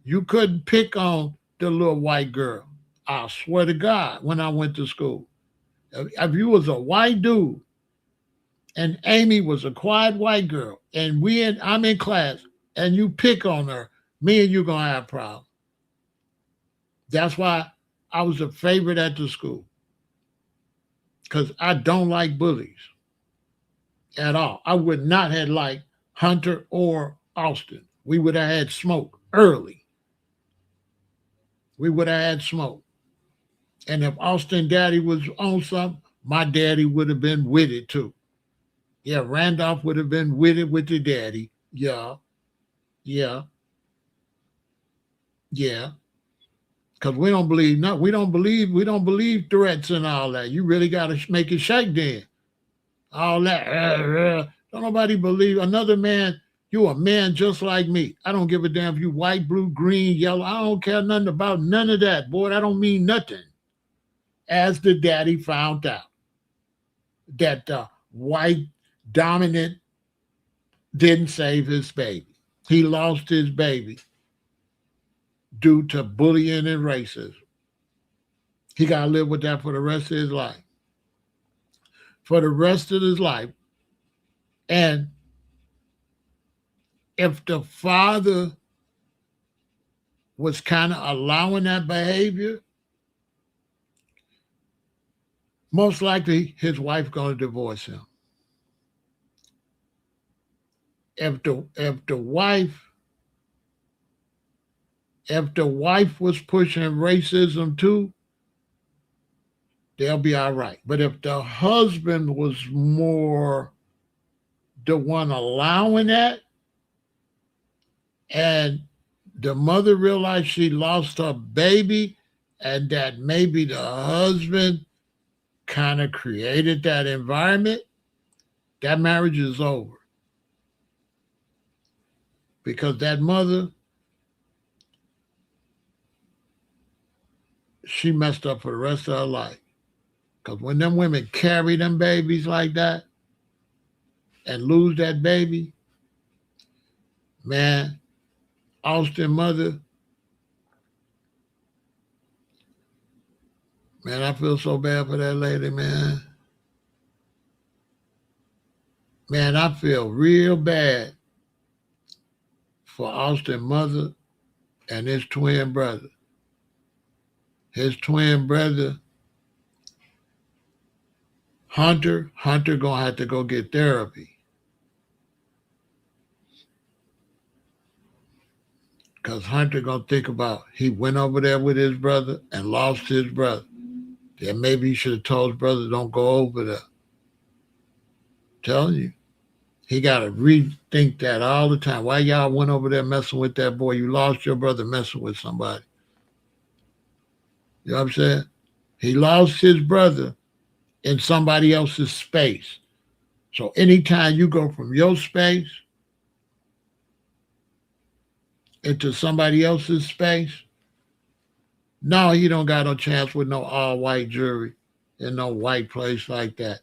You couldn't pick on the little white girl. I swear to God, when I went to school. If you was a white dude and Amy was a quiet white girl and I'm in class and you pick on her, me and you gonna have a problem. That's why I was a favorite at the school. Because I don't like bullies at all. I would not have liked Hunter or Austin. We would have had smoke early. We would have had smoke. And if Austin daddy was on something, my daddy would have been with it too. Yeah, Randolph would have been with it with the daddy. Yeah, yeah, yeah. Because we don't believe no, we don't believe threats and all that. You really gotta make it shake then. All that. Don't nobody believe another man. You a man just like me. I don't give a damn if you white, blue, green, yellow. I don't care nothing about none of that. Boy, that don't mean nothing. As the daddy found out that the white dominant didn't save his baby. He lost his baby due to bullying and racism. He got to live with that for the rest of his life. For the rest of his life. And if the father was kind of allowing that behavior, most likely his wife going to divorce him. If the wife was pushing racism too, they'll be all right. But if the husband was more the one allowing that, and the mother realized she lost her baby, and that maybe the husband kind of created that environment, that marriage is over. Because that mother, she messed up for the rest of her life. Because when them women carry them babies like that and lose that baby, man, Austin mother, man, I feel so bad for that lady, man. Man, I feel real bad for Austin's mother and his twin brother. His twin brother, Hunter gonna have to go get therapy. Because Hunter gonna think about he went over there with his brother and lost his brother. Then maybe he should have told his brother don't go over there. Telling you. He gotta rethink that all the time. Why y'all went over there messing with that boy? You lost your brother messing with somebody. You know what I'm saying? He lost his brother in somebody else's space. So anytime you go from your space into somebody else's space, no, you don't got no chance with no all white jury in no white place like that.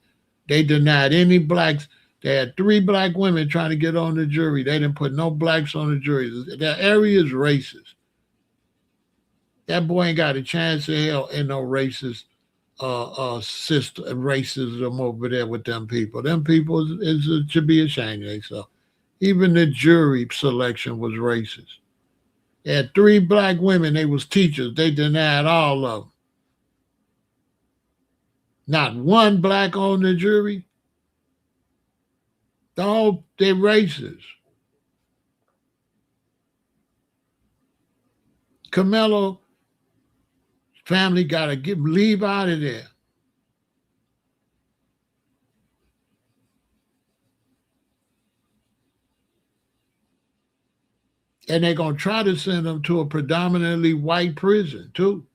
They denied any blacks. They had 3 black women trying to get on the jury. They didn't put no blacks on the jury. That area is racist. That boy ain't got a chance in hell in no racist system racism over there with them people. Them people should be ashamed of themselves. Even the jury selection was racist. They had 3 black women. They was teachers. They denied all of them. Not one black on the jury. All they racist. Karmelo family got to leave out of there. And they're going to try to send them to a predominantly white prison, too.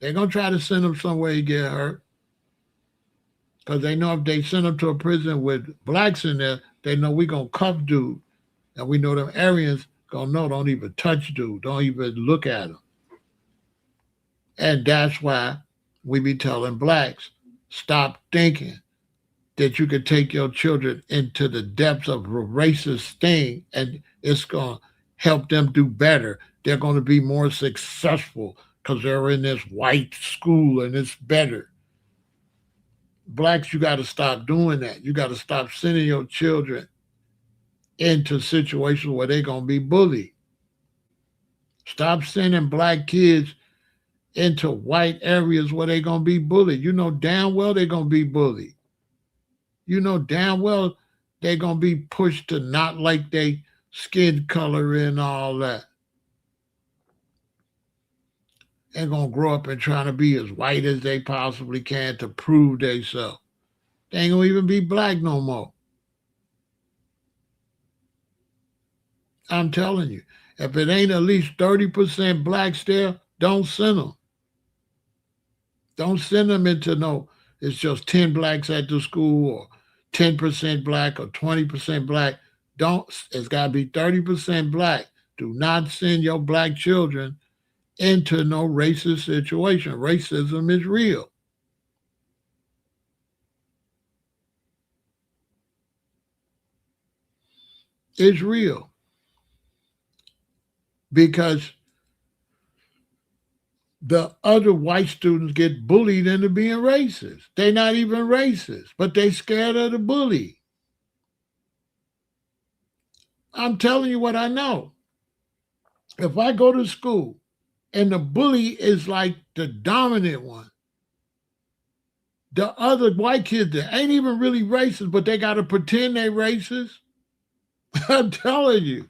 They're going to try to send them somewhere to get hurt. Because they know if they send them to a prison with blacks in there, they know we're going to cuff dude. And we know them Aryans going to know, don't even touch dude. Don't even look at him. And that's why we be telling blacks, stop thinking that you could take your children into the depths of a racist thing and it's going to help them do better. They're going to be more successful because they're in this white school and it's better. Blacks, you got to stop doing that. You got to stop sending your children into situations where they're going to be bullied. Stop sending black kids into white areas where they're going to be bullied. You know damn well they're going to be bullied. You know damn well they're going to be pushed to not like their skin color and all that. They're going to grow up and trying to be as white as they possibly can to prove themselves. They ain't going to even be black no more. I'm telling you, if it ain't at least 30% blacks there, don't send them. Don't send them into no, it's just 10 blacks at the school or 10% black or 20% black. Don't, it's got to be 30% black. Do not send your black children into no racist situation. Racism is real. It's real. Because the other white students get bullied into being racist. They're not even racist, but they scared of the bully. I'm telling you what I know. If I go to school and the bully is like the dominant one, the other white kids that ain't even really racist, but they got to pretend they racist. I'm telling you.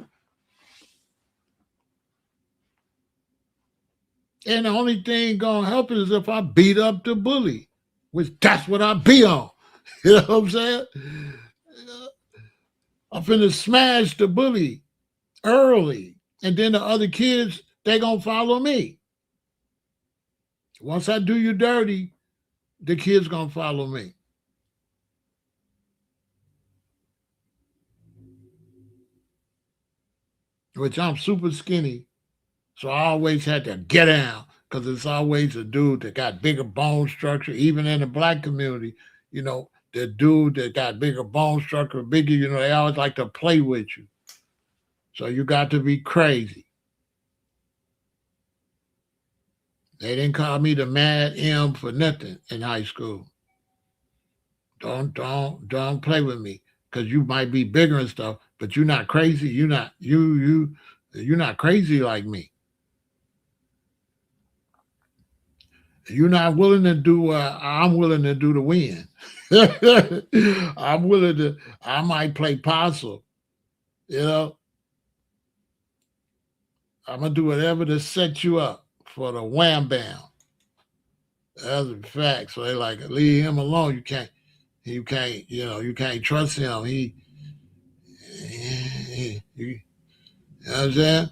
And the only thing gonna help it is if I beat up the bully, which that's what I be on. You know what I'm saying? I'm finna smash the bully early, and then the other kids they gonna follow me. Once I do you dirty, the kids gonna follow me. Which I'm super skinny, so I always had to get down because it's always a dude that got bigger bone structure, even in the black community. You know, the dude that got bigger bone structure, bigger, you know, they always like to play with you. So you got to be crazy. They didn't call me the Mad M for nothing in high school. Don't play with me because you might be bigger and stuff, but you're not crazy. You're not crazy like me. You're not willing to do what I'm willing to do to win. I'm willing to. I might play possum. You know, I'm gonna do whatever to set you up for the wham bam. That's a fact. So they like leave him alone. You can't. You can't. You know. You can't trust him. You know what I'm saying?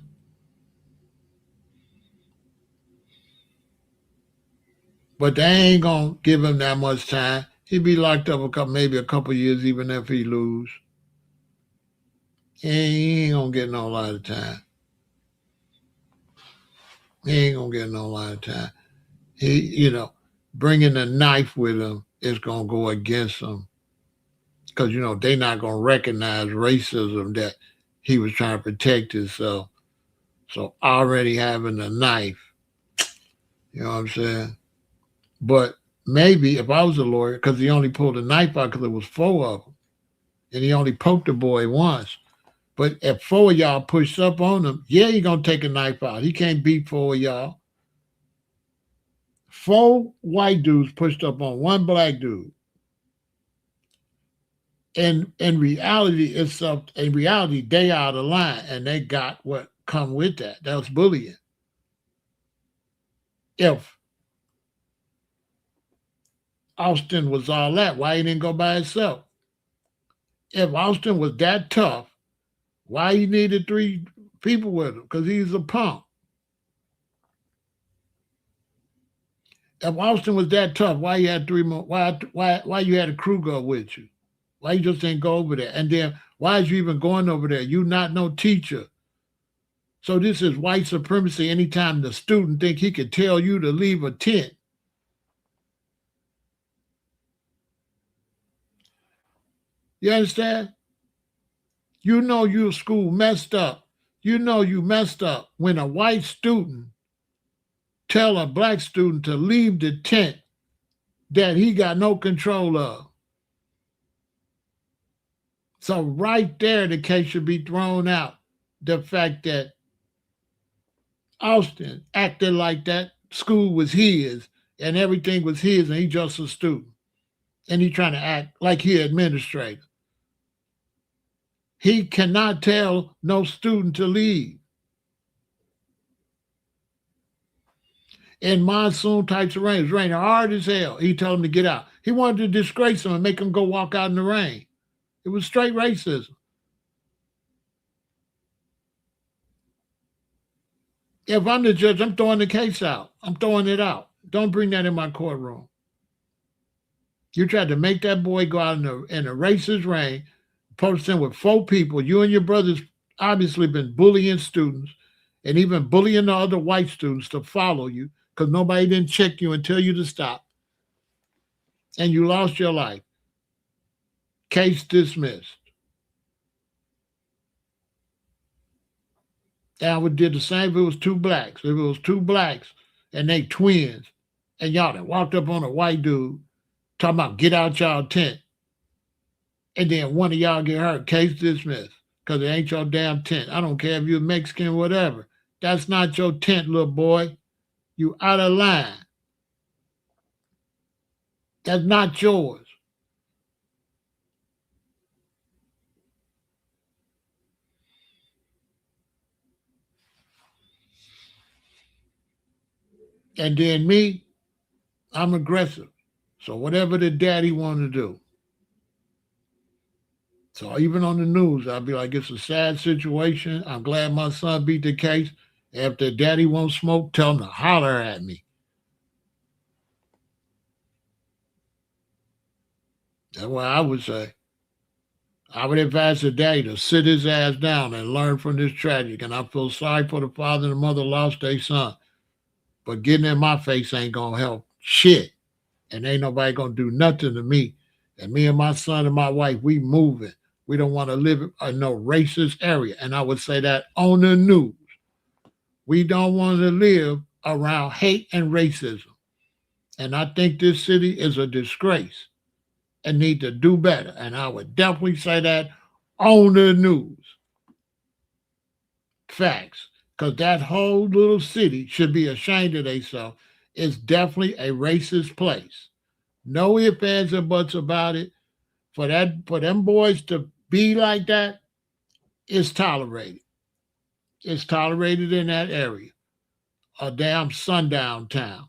But they ain't gonna give him that much time. He'd be locked up maybe a couple years, even if he lose. He ain't gonna get no lot of time. He ain't gonna get no lot of time. Bringing a knife with him is gonna go against him because they not gonna recognize racism that he was trying to protect himself. So already having a knife, you know what I'm saying? But maybe if I was a lawyer, because he only pulled a knife out because there was four of them, and he only poked the boy once. But if four of y'all pushed up on him, yeah, he gonna take a knife out. He can't beat four of y'all. Four white dudes pushed up on one black dude. And in reality, they out of line and they got what come with that. That was bullying. If Austin was all that, why he didn't go by himself? If Austin was that tough, why he needed three people with him? Because he's a punk. If Austin was that tough, why you had three more? Why you had a crew go with you? Why you just didn't go over there? And then why is you even going over there? You not no teacher. So this is white supremacy. Anytime the student think he could tell you to leave a tent, you understand? You know your school messed up. You know you messed up when a white student tell a black student to leave the tent that he got no control of. So right there, the case should be thrown out. The fact that Austin acted like that school was his and everything was his and he just a student. And he trying to act like he administrator. He cannot tell no student to leave. In monsoon types of rain, it's raining hard as hell. He told him to get out. He wanted to disgrace him and make him go walk out in the rain. It was straight racism. If I'm the judge, I'm throwing the case out. I'm throwing it out. Don't bring that in my courtroom. You tried to make that boy go out in a racist rain, posting with four people. You and your brothers obviously been bullying students and even bullying the other white students to follow you because nobody didn't check you and tell you to stop. And you lost your life. Case dismissed. And I would did the same if it was two blacks. If it was two blacks and they twins, and y'all that walked up on a white dude talking about get out y'all tent, and then one of y'all get hurt, case dismissed. Because it ain't your damn tent. I don't care if you're Mexican or whatever. That's not your tent, little boy. You out of line. That's not yours. And then me, I'm aggressive. So whatever the daddy want to do. So even on the news, I'll be like, it's a sad situation. I'm glad my son beat the case. If the daddy won't smoke, tell him to holler at me. That's what I would say. I would advise the daddy to sit his ass down and learn from this tragedy. And I feel sorry for the father and the mother lost their son. But getting in my face ain't gonna help shit. And ain't nobody gonna do nothing to me. And me and my son and my wife, we moving. We don't want to live in no racist area. And I would say that on the news. We don't want to live around hate and racism. And I think this city is a disgrace and need to do better. And I would definitely say that on the news. Facts. Because that whole little city should be ashamed of themselves. It's definitely a racist place. No ifs, ands, or buts about it. For them boys to be like that, it's tolerated. It's tolerated in that area. A damn sundown town,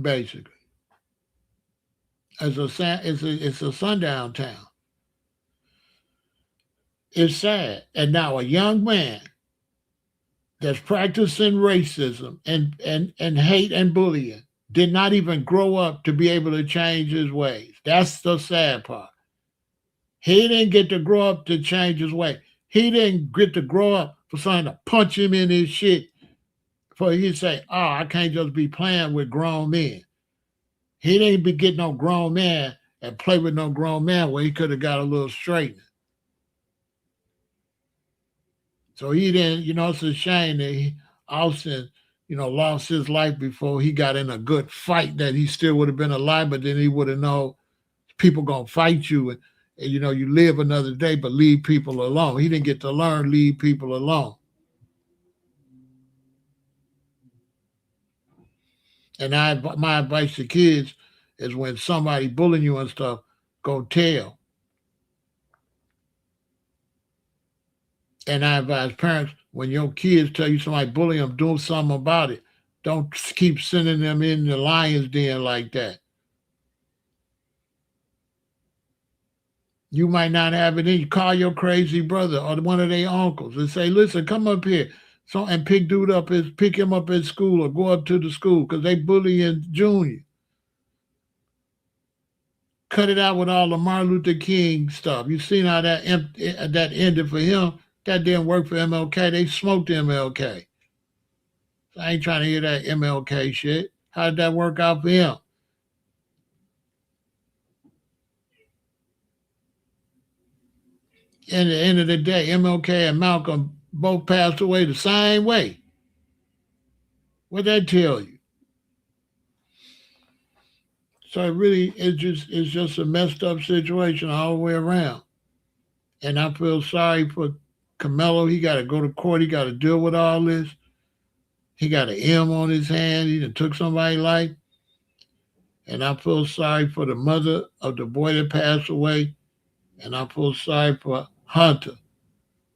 basically. It's a sundown town. It's sad. And now a young man that's practicing racism and hate and bullying did not even grow up to be able to change his ways. That's the sad part. He didn't get to grow up to change his way. He didn't get to grow up for someone to punch him in his shit for he say, "Oh, I can't just be playing with grown men." He didn't be getting no grown man and play with no grown man where he could have got a little straightening. So he didn't, it's a shame that Austin, lost his life before he got in a good fight that he still would have been alive, but then he would have known people gonna fight you and you live another day, but leave people alone. He didn't get to learn leave people alone. And my advice to kids is when somebody bullying you and stuff, go tell. And I advise parents when your kids tell you somebody bullying them, do something about it. Don't keep sending them in the lion's den like that. You might not have it in you. Call your crazy brother or one of their uncles and say, "Listen, come up here." So and pick him up at school or go up to the school because they bullying Junior. Cut it out with all the Martin Luther King stuff. You seen how that ended for him? That didn't work for MLK. They smoked MLK. So I ain't trying to hear that MLK shit. How did that work out for him? In the end of the day, MLK and Malcolm both passed away the same way. What that tell you? So it really it's just a messed up situation all the way around. And I feel sorry for Carmelo. He got to go to court. He got to deal with all this. He got an M on his hand. He done took somebody's life. And I feel sorry for the mother of the boy that passed away. And I feel sorry for Hunter.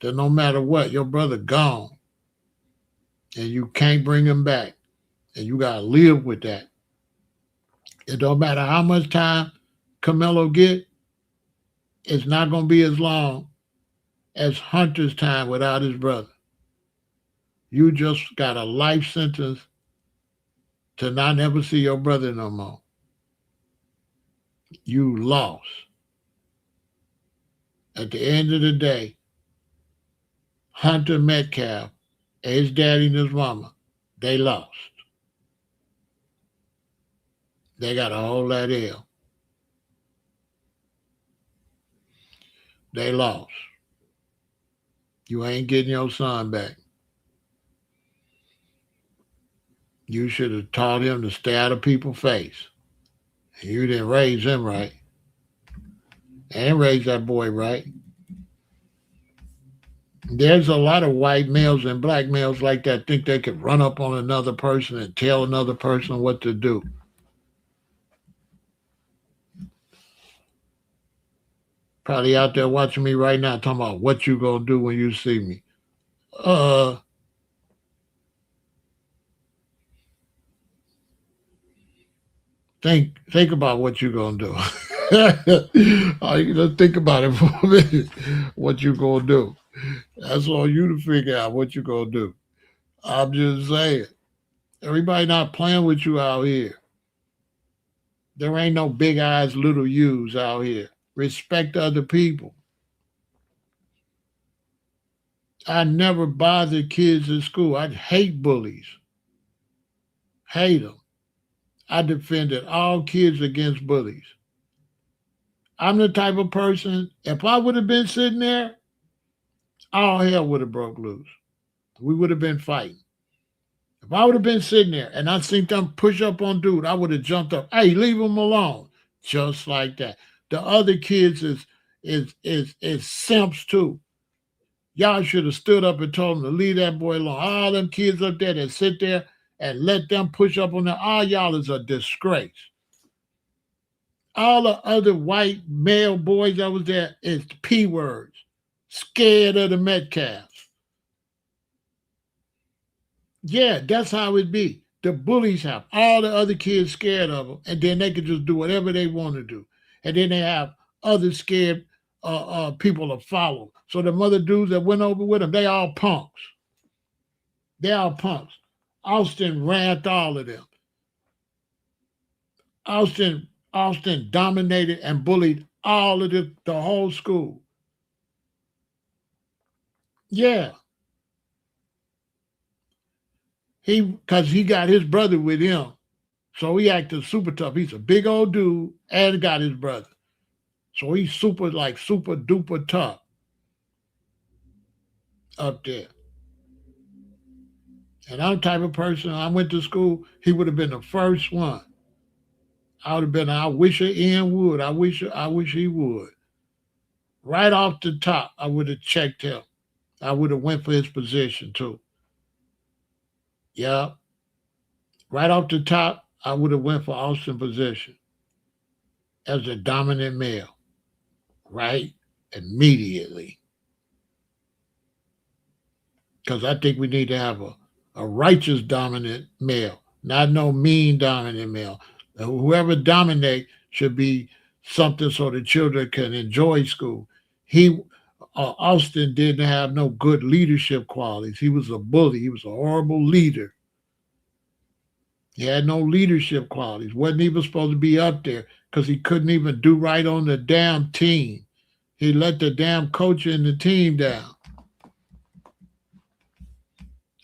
That no matter what, your brother gone. And you can't bring him back. And you got to live with that. It don't matter how much time Carmelo get, it's not going to be as long as Hunter's time without his brother. You just got a life sentence to not never see your brother no more. You lost. At the end of the day, Hunter Metcalf, his daddy and his mama, they lost. They got a whole that L. They lost. You ain't getting your son back. You should have taught him to stay out of people's face. You didn't raise him right. And raise that boy right. There's a lot of white males and black males like that think they could run up on another person and tell another person what to do. Probably out there watching me right now talking about what you gonna do when you see me. Uh think about what you gonna do. Let's think about it for a minute. What you gonna do? That's on you to figure out what you gonna do. I'm just saying. Everybody not playing with you out here. There ain't no big eyes, little U's out here. Respect other people. I never bothered kids in school. I hate bullies. Hate them. I defended all kids against bullies. I'm the type of person, if I would have been sitting there, all hell would have broke loose. We would have been fighting. If I would have been sitting there and I seen them push up on dude, I would have jumped up. Hey, leave him alone. Just like that. The other kids is simps too. Y'all should have stood up and told him to leave that boy alone. All them kids up there that sit there and let them push up on them, all y'all is a disgrace. All the other white male boys that was there is P words. Scared of the Metcalfs. Yeah, that's how it be. The bullies have all the other kids scared of them, and then they can just do whatever they want to do. And then they have other scared people to follow. So the other dudes that went over with them, they all punks. They all punks. Austin ran all of them. Austin dominated and bullied all of the whole school. Yeah, he got his brother with him, so he acted super tough. He's a big old dude and got his brother, so he's super duper tough up there. And I'm the type of person. I went to school. He would have been the first one. I would have been. I wish Ian would. I wish he would. Right off the top, I would have checked him. I would have went for his position too. Yeah, right off the top, I would have went for Austin position as a dominant male. Right, immediately, because I think we need to have a righteous dominant male, not no mean dominant male. Whoever dominate should be something so the children can enjoy school. He Austin didn't have no good leadership qualities. He was a bully. He was a horrible leader. He had no leadership qualities. Wasn't even supposed to be up there because he couldn't even do right on the damn team. He let the damn coach and the team down.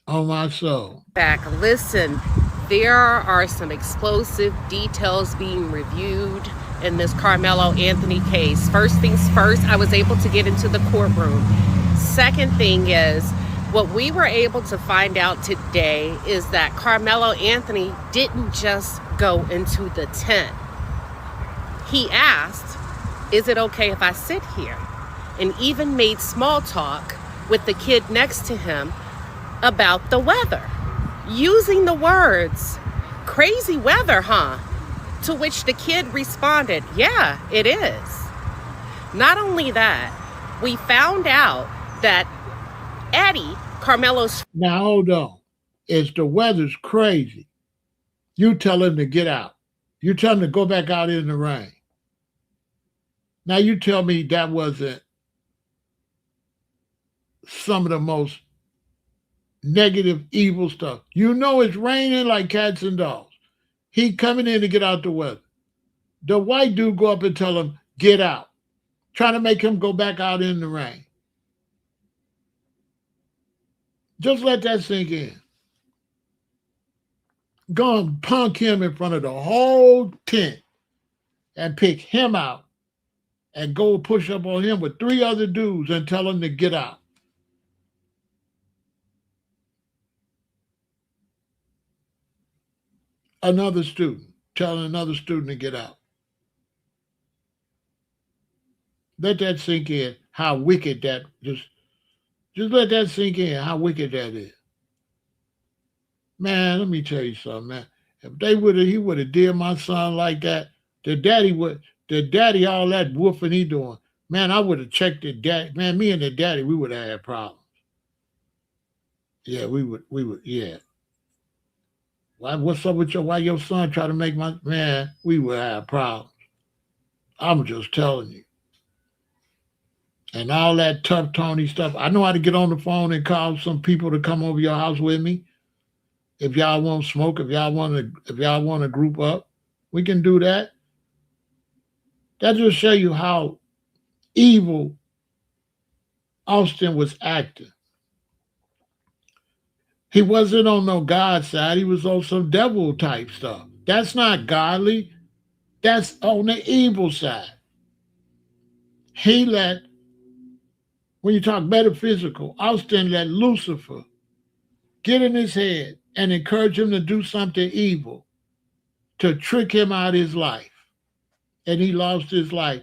On my soul. Back, listen, there are some explosive details being reviewed in this Karmelo Anthony case. First things first, I was able to get into the courtroom. Second thing is, what we were able to find out today is that Karmelo Anthony didn't just go into the tent. He asked, "Is it okay if I sit here?" And even made small talk with the kid next to him about the weather, using the words, "Crazy weather, huh?" To which the kid responded, "Yeah, it is." Not only that, we found out that Eddie, Carmelo's... Now hold on. It's the weather's crazy. You tell him to get out. You tell him to go back out in the rain. Now you tell me that wasn't some of the most negative, evil stuff. You know it's raining like cats and dogs. He coming in to get out the weather. The white dude go up and tell him, get out. Trying to make him go back out in the rain. Just let that sink in. Go and punk him in front of the whole tent and pick him out and go push up on him with 3 other dudes and tell him to get out. Another student telling another student to get out. Let that sink in how wicked that just let that sink in how wicked that is. Man, let me tell you something, man. If he would have did my son like that, the daddy all that woofing he doing, man, I would have checked the daddy. Man, me and the daddy, we would have had problems. Yeah, we would, yeah. What's up with why your son try to make my, man, we would have problems. I'm just telling you. And all that tough Tony stuff. I know how to get on the phone and call some people to come over your house with me. If y'all want to smoke, if y'all want to group up, we can do that. That just show you how evil Austin was acting. He wasn't on no God side. He was on some devil type stuff. That's not godly. That's on the evil side. He let, when you talk metaphysical, Austin let Lucifer get in his head and encourage him to do something evil to trick him out of his life. And he lost his life.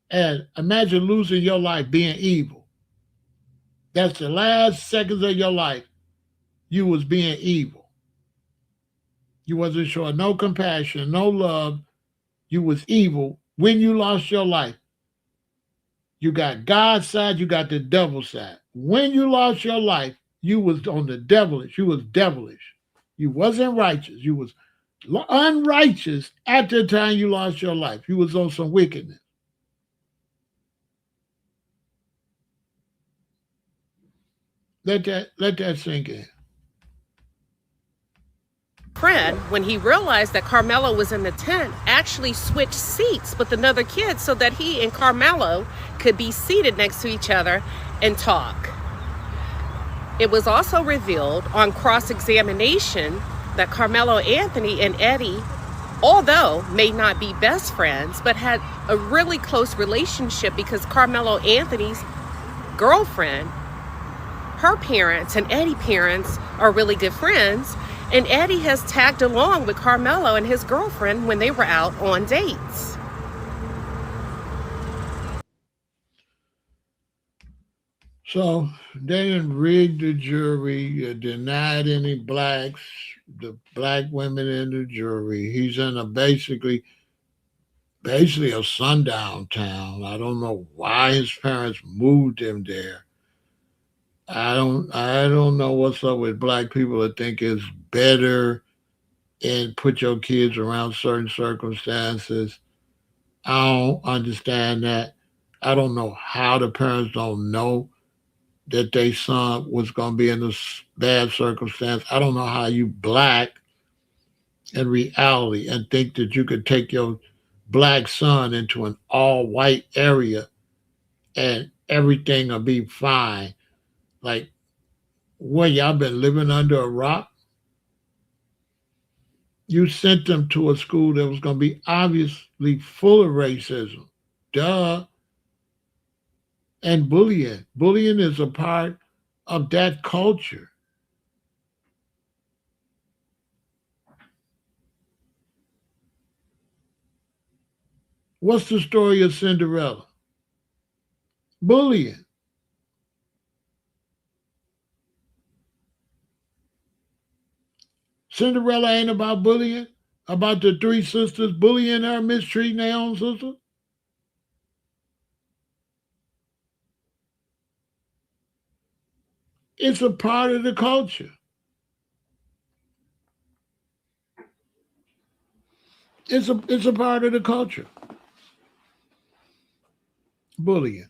And imagine losing your life being evil. That's the last seconds of your life you was being evil. You wasn't showing no compassion, no love. You was evil when you lost your life. You got God's side, you got the devil's side. When you lost your life, you was on the devilish. You was devilish. You wasn't righteous. You was unrighteous at the time you lost your life. You was on some wickedness. Let that sink in. Friend, when he realized that Karmelo was in the tent, actually switched seats with another kid so that he and Karmelo could be seated next to each other and talk. It was also revealed on cross-examination that Carmelo Anthony and Eddie, although may not be best friends, but had a really close relationship because Carmelo Anthony's girlfriend, her parents and Eddie's parents are really good friends. And Eddie has tagged along with Carmelo and his girlfriend when they were out on dates. So they didn't rig the jury, denied any blacks, the black women in the jury. He's in a basically a sundown town. I don't know why his parents moved him there. I don't know what's up with black people that think it's better and put your kids around certain circumstances. I don't understand that. I don't know how the parents don't know that their son was going to be in this bad circumstance. I don't know how you black in reality and think that you could take your black son into an all white area and everything will be fine. Like, what, y'all been living under a rock? You sent them to a school that was going to be obviously full of racism. Duh. And bullying. Bullying is a part of that culture. What's the story of Cinderella? Bullying. Cinderella ain't about bullying, about the three sisters bullying her, mistreating their own sister. It's a part of the culture. It's a part of the culture. Bullying.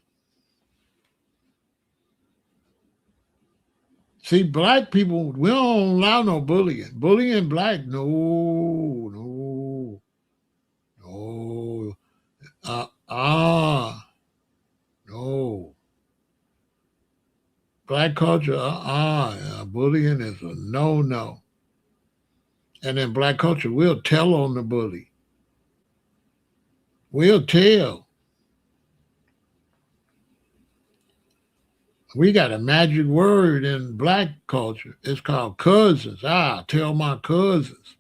See, black people, we don't allow no bullying. Bullying black, no, no, no. No. Black culture, bullying is a no. And in black culture, we'll tell on the bully. We'll tell. We got a magic word in black culture. It's called cousins. Tell my cousins.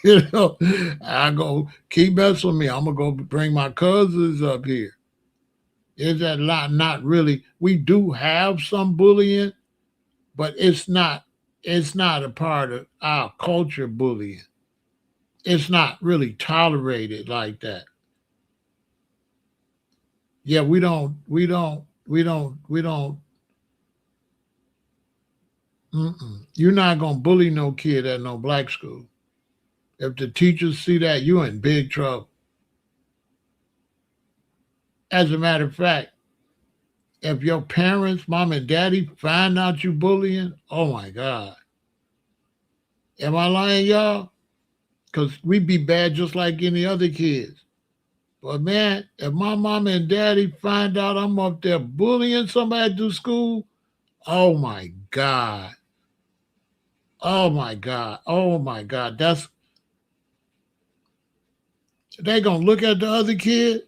I go, keep messing with me. I'm gonna go bring my cousins up here. Is that not really? We do have some bullying, but it's not a part of our culture. Bullying. It's not really tolerated like that. Yeah, we don't. You're not gonna bully no kid at no black school. If the teachers see that, you're in big trouble. As a matter of fact, if your parents, mom and daddy, find out you bullying, oh my God. Am I lying, y'all? Because we be bad just like any other kids. But man, if my mom and daddy find out I'm up there bullying somebody through school, oh my God. Oh my God. Oh my God. They gonna look at the other kid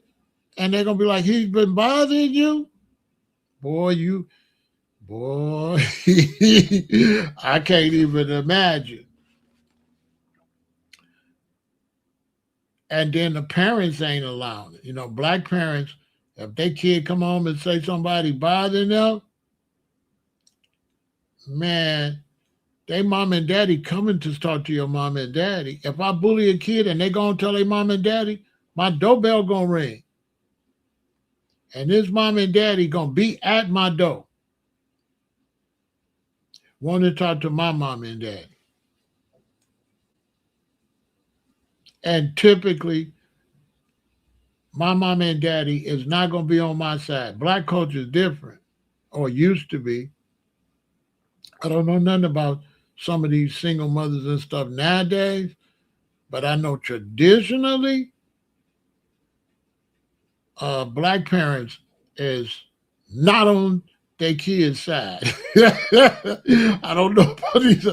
and they're gonna be like, he's been bothering you? Boy, Boy, I can't even imagine. And then the parents ain't allowing it. Black parents, if their kid come home and say somebody bothering them, man, they mom and daddy coming to talk to your mom and daddy. If I bully a kid and they gonna tell their mom and daddy, my doorbell gonna ring. And this mom and daddy gonna be at my door. Want to talk to my mom and daddy. And typically, my mom and daddy is not gonna be on my side. Black culture is different, or used to be. I don't know nothing about some of these single mothers and stuff nowadays, but I know traditionally, black parents is not on their kids' side. I don't know about these,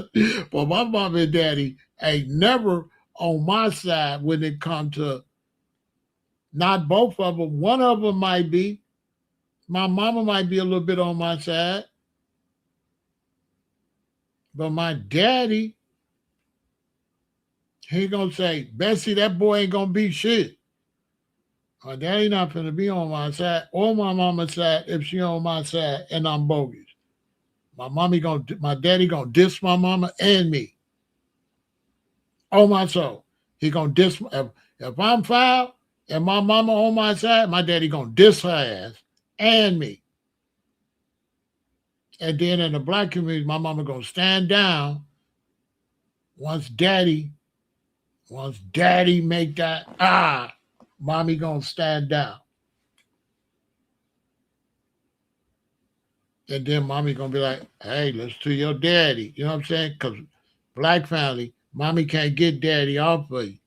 but my mom and daddy ain't never on my side when it comes to not both of them. One of them might be. My mama might be a little bit on my side, but my daddy, he gonna say, Bessie, that boy ain't gonna be shit. My daddy not gonna be on my side or my mama's side if she on my side and I'm bogus. My daddy gonna diss my mama and me. On my soul. He gonna diss if I'm foul and my mama on my side, my daddy gonna diss her ass and me. And then in the black community, my mama gonna stand down once daddy make that mommy gonna stand down. And then mommy gonna be like, hey, let's to your daddy. You know what I'm saying? Because black family, mommy can't get daddy off of you.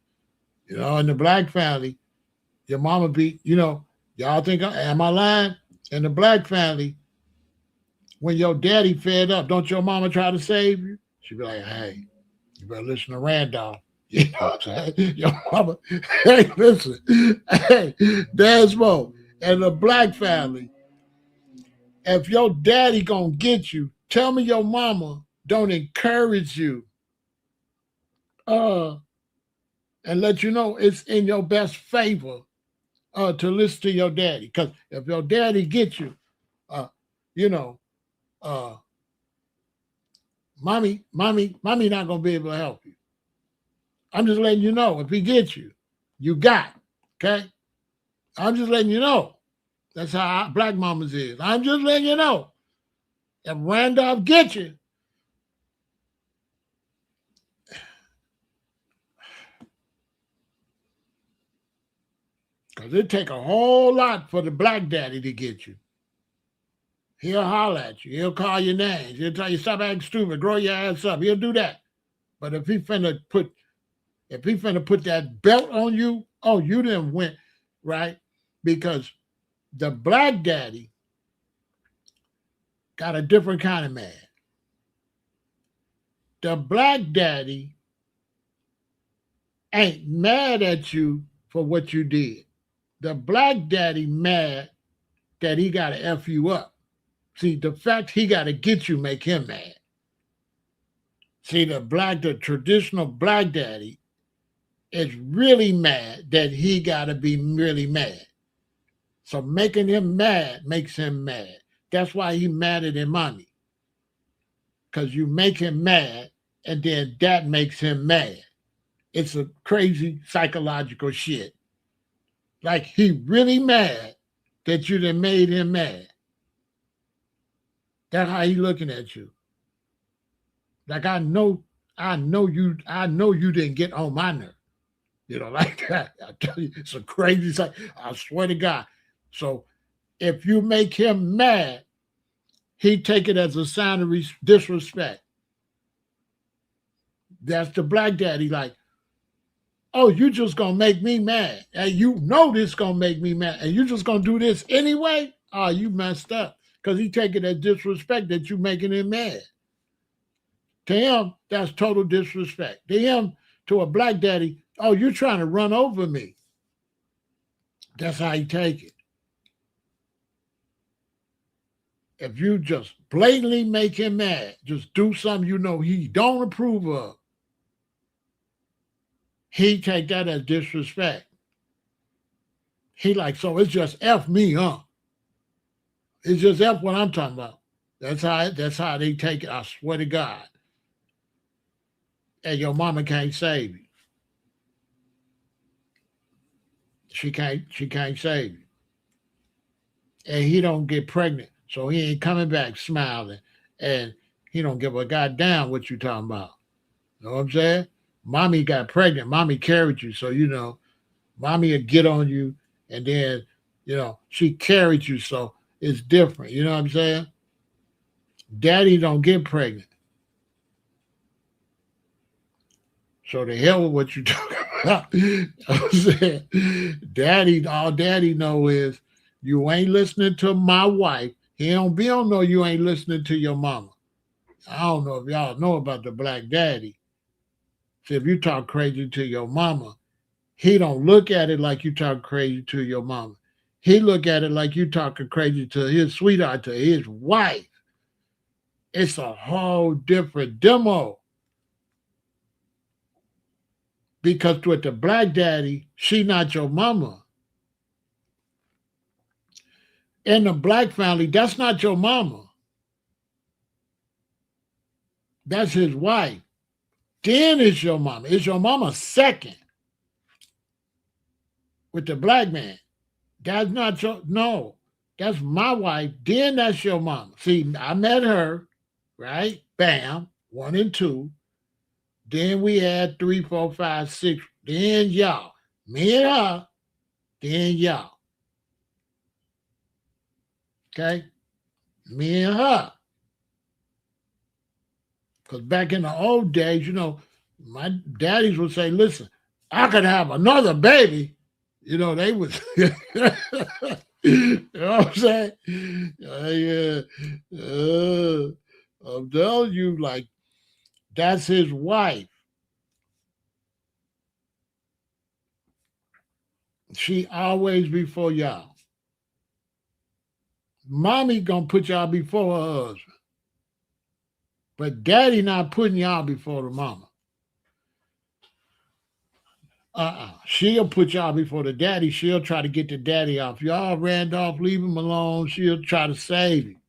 In the black family, your mama be, y'all think, am I lying? In the black family, when your daddy fed up, don't your mama try to save you? She be like, hey, you better listen to Randolph. You know what I'm saying? Your mama, hey, listen, hey, Desmo, in the black family, if your daddy gonna get you, tell me your mama don't encourage you uh and let you know it's in your best favor to listen to your daddy. Because if your daddy gets you, uh, you know, uh mommy not gonna be able to help you. I'm just letting you know if he gets you, you got, okay? I'm just letting you know. That's how black mamas is. I'm just letting you know. If Randolph gets you, because it take a whole lot for the black daddy to get you. He'll holler at you. He'll call your names. He'll tell you stop acting stupid, grow your ass up. He'll do that. But if he finna put that belt on you, oh, you didn't win, right? Because the black daddy got a different kind of man. The black daddy ain't mad at you for what you did. The black daddy mad that he got to F you up. See, the fact he got to get you make him mad. See, the traditional black daddy is really mad that he got to be really mad. So making him mad makes him mad. That's why he madder than mommy. Because you make him mad and then that makes him mad. It's a crazy psychological shit. Like he really mad that you done made him mad. That's how he looking at you. Like I know you didn't get on my nerve. Like that. I tell you, it's a crazy sight. I swear to God. So if you make him mad, he take it as a sign of disrespect. That's the black daddy. Like, oh, you just gonna make me mad, and you know this gonna make me mad, and you just gonna do this anyway. Oh, you messed up because he take it as disrespect that you making him mad. To him, that's total disrespect. To him, to a black daddy, oh, you're trying to run over me. That's how he take it. If you just blatantly make him mad, just do something you know he don't approve of, he take that as disrespect. He like, so it's just F me, huh? It's just F what I'm talking about. That's how they take it. I swear to God. And your mama can't save you. She can't save you. And he don't get pregnant. So he ain't coming back smiling. And he don't give a goddamn what you talking about. You know what I'm saying? Mommy got pregnant. Mommy carried you. So mommy will get on you and then, she carried you. So it's different. You know what I'm saying? Daddy don't get pregnant. So the hell with what you talking about. I'm saying, all daddy know is you ain't listening to my wife. He don't know you ain't listening to your mama. I don't know if y'all know about the black daddy. So if you talk crazy to your mama, he don't look at it like you talk crazy to your mama. He look at it like you talking crazy to his sweetheart, to his wife. It's a whole different demo. Because with the black daddy, she not your mama. In the black family, that's not your mama. That's his wife. Then it's your mama. It's your mama second with the black man. That's not your, no. That's my wife. Then that's your mama. See, I met her, right? Bam, 1 and 2. Then we had 3, 4, 5, 6. Then y'all. Me and her. Then y'all. Okay? Me and her. Because back in the old days, my daddies would say, listen, I could have another baby. They was, you know what I'm saying? I'm telling you, like, that's his wife. She always before y'all. Mommy gonna put y'all before her husband. But daddy not putting y'all before the mama. She'll put y'all before the daddy. She'll try to get the daddy off. Y'all, Randolph, leave him alone. She'll try to save him.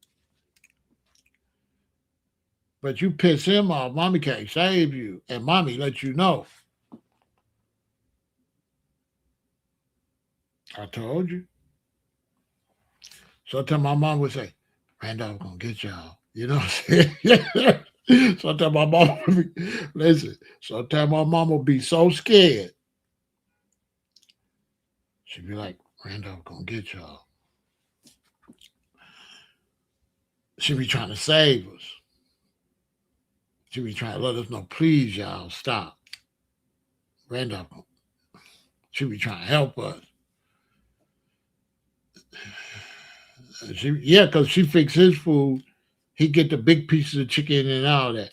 But you piss him off, mommy can't save you. And mommy let you know. I told you. Sometimes my mom would say, Randolph gonna get y'all. You know what I'm saying? Sometimes my mom would be, listen, sometimes my mom would be so scared. She'd be like, Randolph gonna get y'all. She'd be trying to save us. She'd be trying to let us know, please, y'all, stop. Randolph, she'd be trying to help us. Because she fix his food. He get the big pieces of chicken and all that.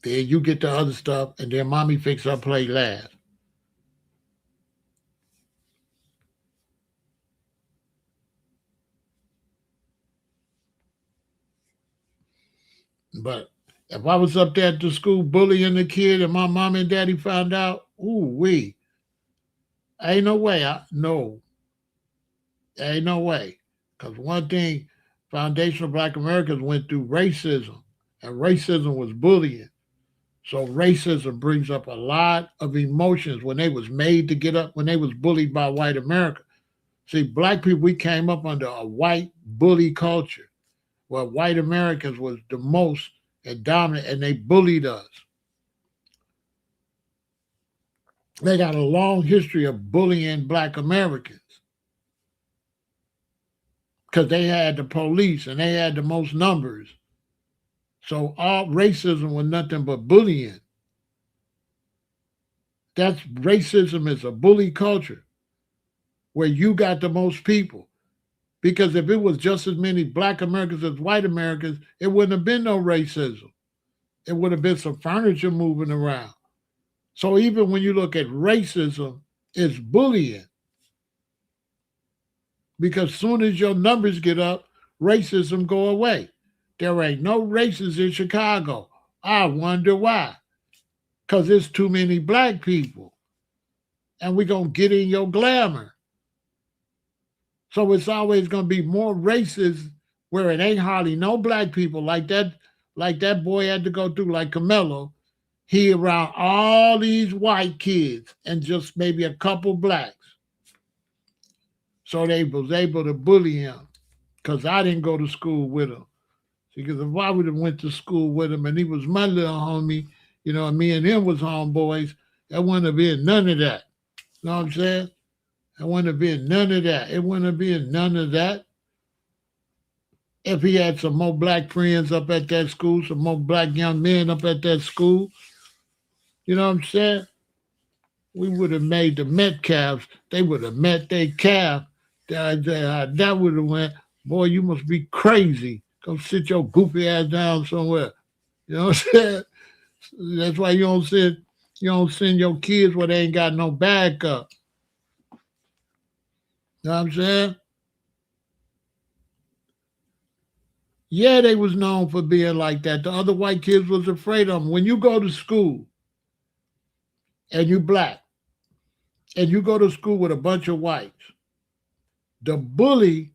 Then you get the other stuff, and then mommy fix her plate last. But if I was up there at the school bullying the kid and my mom and daddy found out, ain't no way. Ain't no way. Because one thing, foundational Black Americans went through racism, and racism was bullying. So racism brings up a lot of emotions when they was made to get up, when they was bullied by white America. See, black people, we came up under a white bully culture where white Americans was the most and dominant, and they bullied us. They got a long history of bullying black Americans because they had the police and they had the most numbers. So all racism was nothing but bullying. That's racism is a bully culture where you got the most people. Because if it was just as many black Americans as white Americans, it wouldn't have been no racism. It would have been some furniture moving around. So even when you look at racism, it's bullying. Because soon as your numbers get up, racism go away. There ain't no racists in Chicago. I wonder why. Because there's too many black people. And we going to get in your glamour. So it's always going to be more racist where it ain't hardly no black people like that boy had to go through, like Carmelo. He around all these white kids and just maybe a couple blacks. So they was able to bully him because I didn't go to school with him. Because if I would have went to school with him and he was my little homie, and me and him was homeboys, there wouldn't have been none of that. You know what I'm saying? There wouldn't have been none of that. It wouldn't have been none of that if he had some more black friends up at that school, some more black young men up at that school. You know what I'm saying? We would have made the Metcalfs. They would have met their calf. That would have went, boy, you must be crazy. Go sit your goofy ass down somewhere. You know what I'm saying? That's why you don't send your kids where they ain't got no backup. You know what I'm saying? Yeah, they was known for being like that. The other white kids was afraid of them. When you go to school and you black and you go to school with a bunch of whites, the bully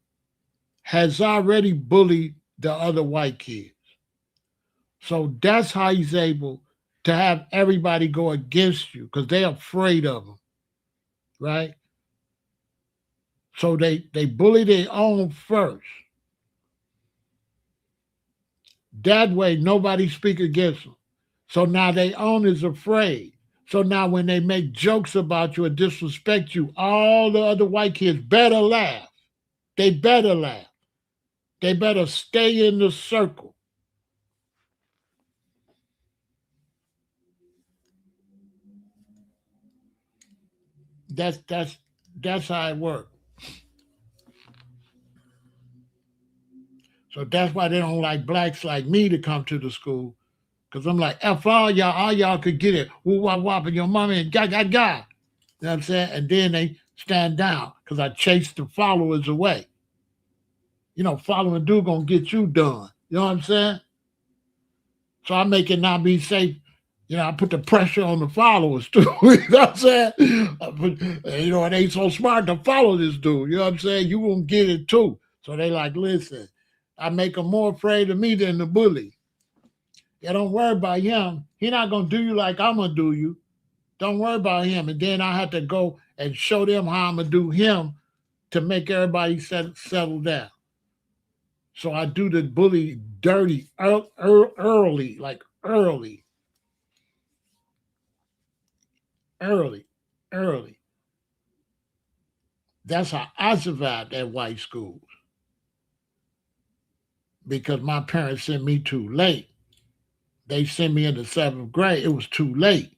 has already bullied the other white kids. So that's how he's able to have everybody go against you because they're afraid of him, right? So they bully their own first. That way, nobody speak against them. So now their own is afraid. So now when they make jokes about you or disrespect you, all the other white kids better laugh. They better laugh. They better stay in the circle. That's how it works. So that's why they don't like blacks like me to come to the school. Cause I'm like, F all y'all could get it. Woo wop wop and your mommy and ga ga ga. You know what I'm saying? And then they stand down because I chase the followers away. Following dude gonna get you done. You know what I'm saying? So I make it not be safe. I put the pressure on the followers too. You know what I'm saying? And they ain't so smart to follow this dude. You know what I'm saying? You gonna get it too. So they like, listen, I make them more afraid of me than the bully. Yeah, don't worry about him. He not gonna do you like I'm gonna do you. Don't worry about him. And then I have to go and show them how I'm gonna do him to make everybody settle down. So I do the bully dirty early, like early, early. That's how I survived at white schools because my parents sent me too late. They sent me in the seventh grade. It was too late.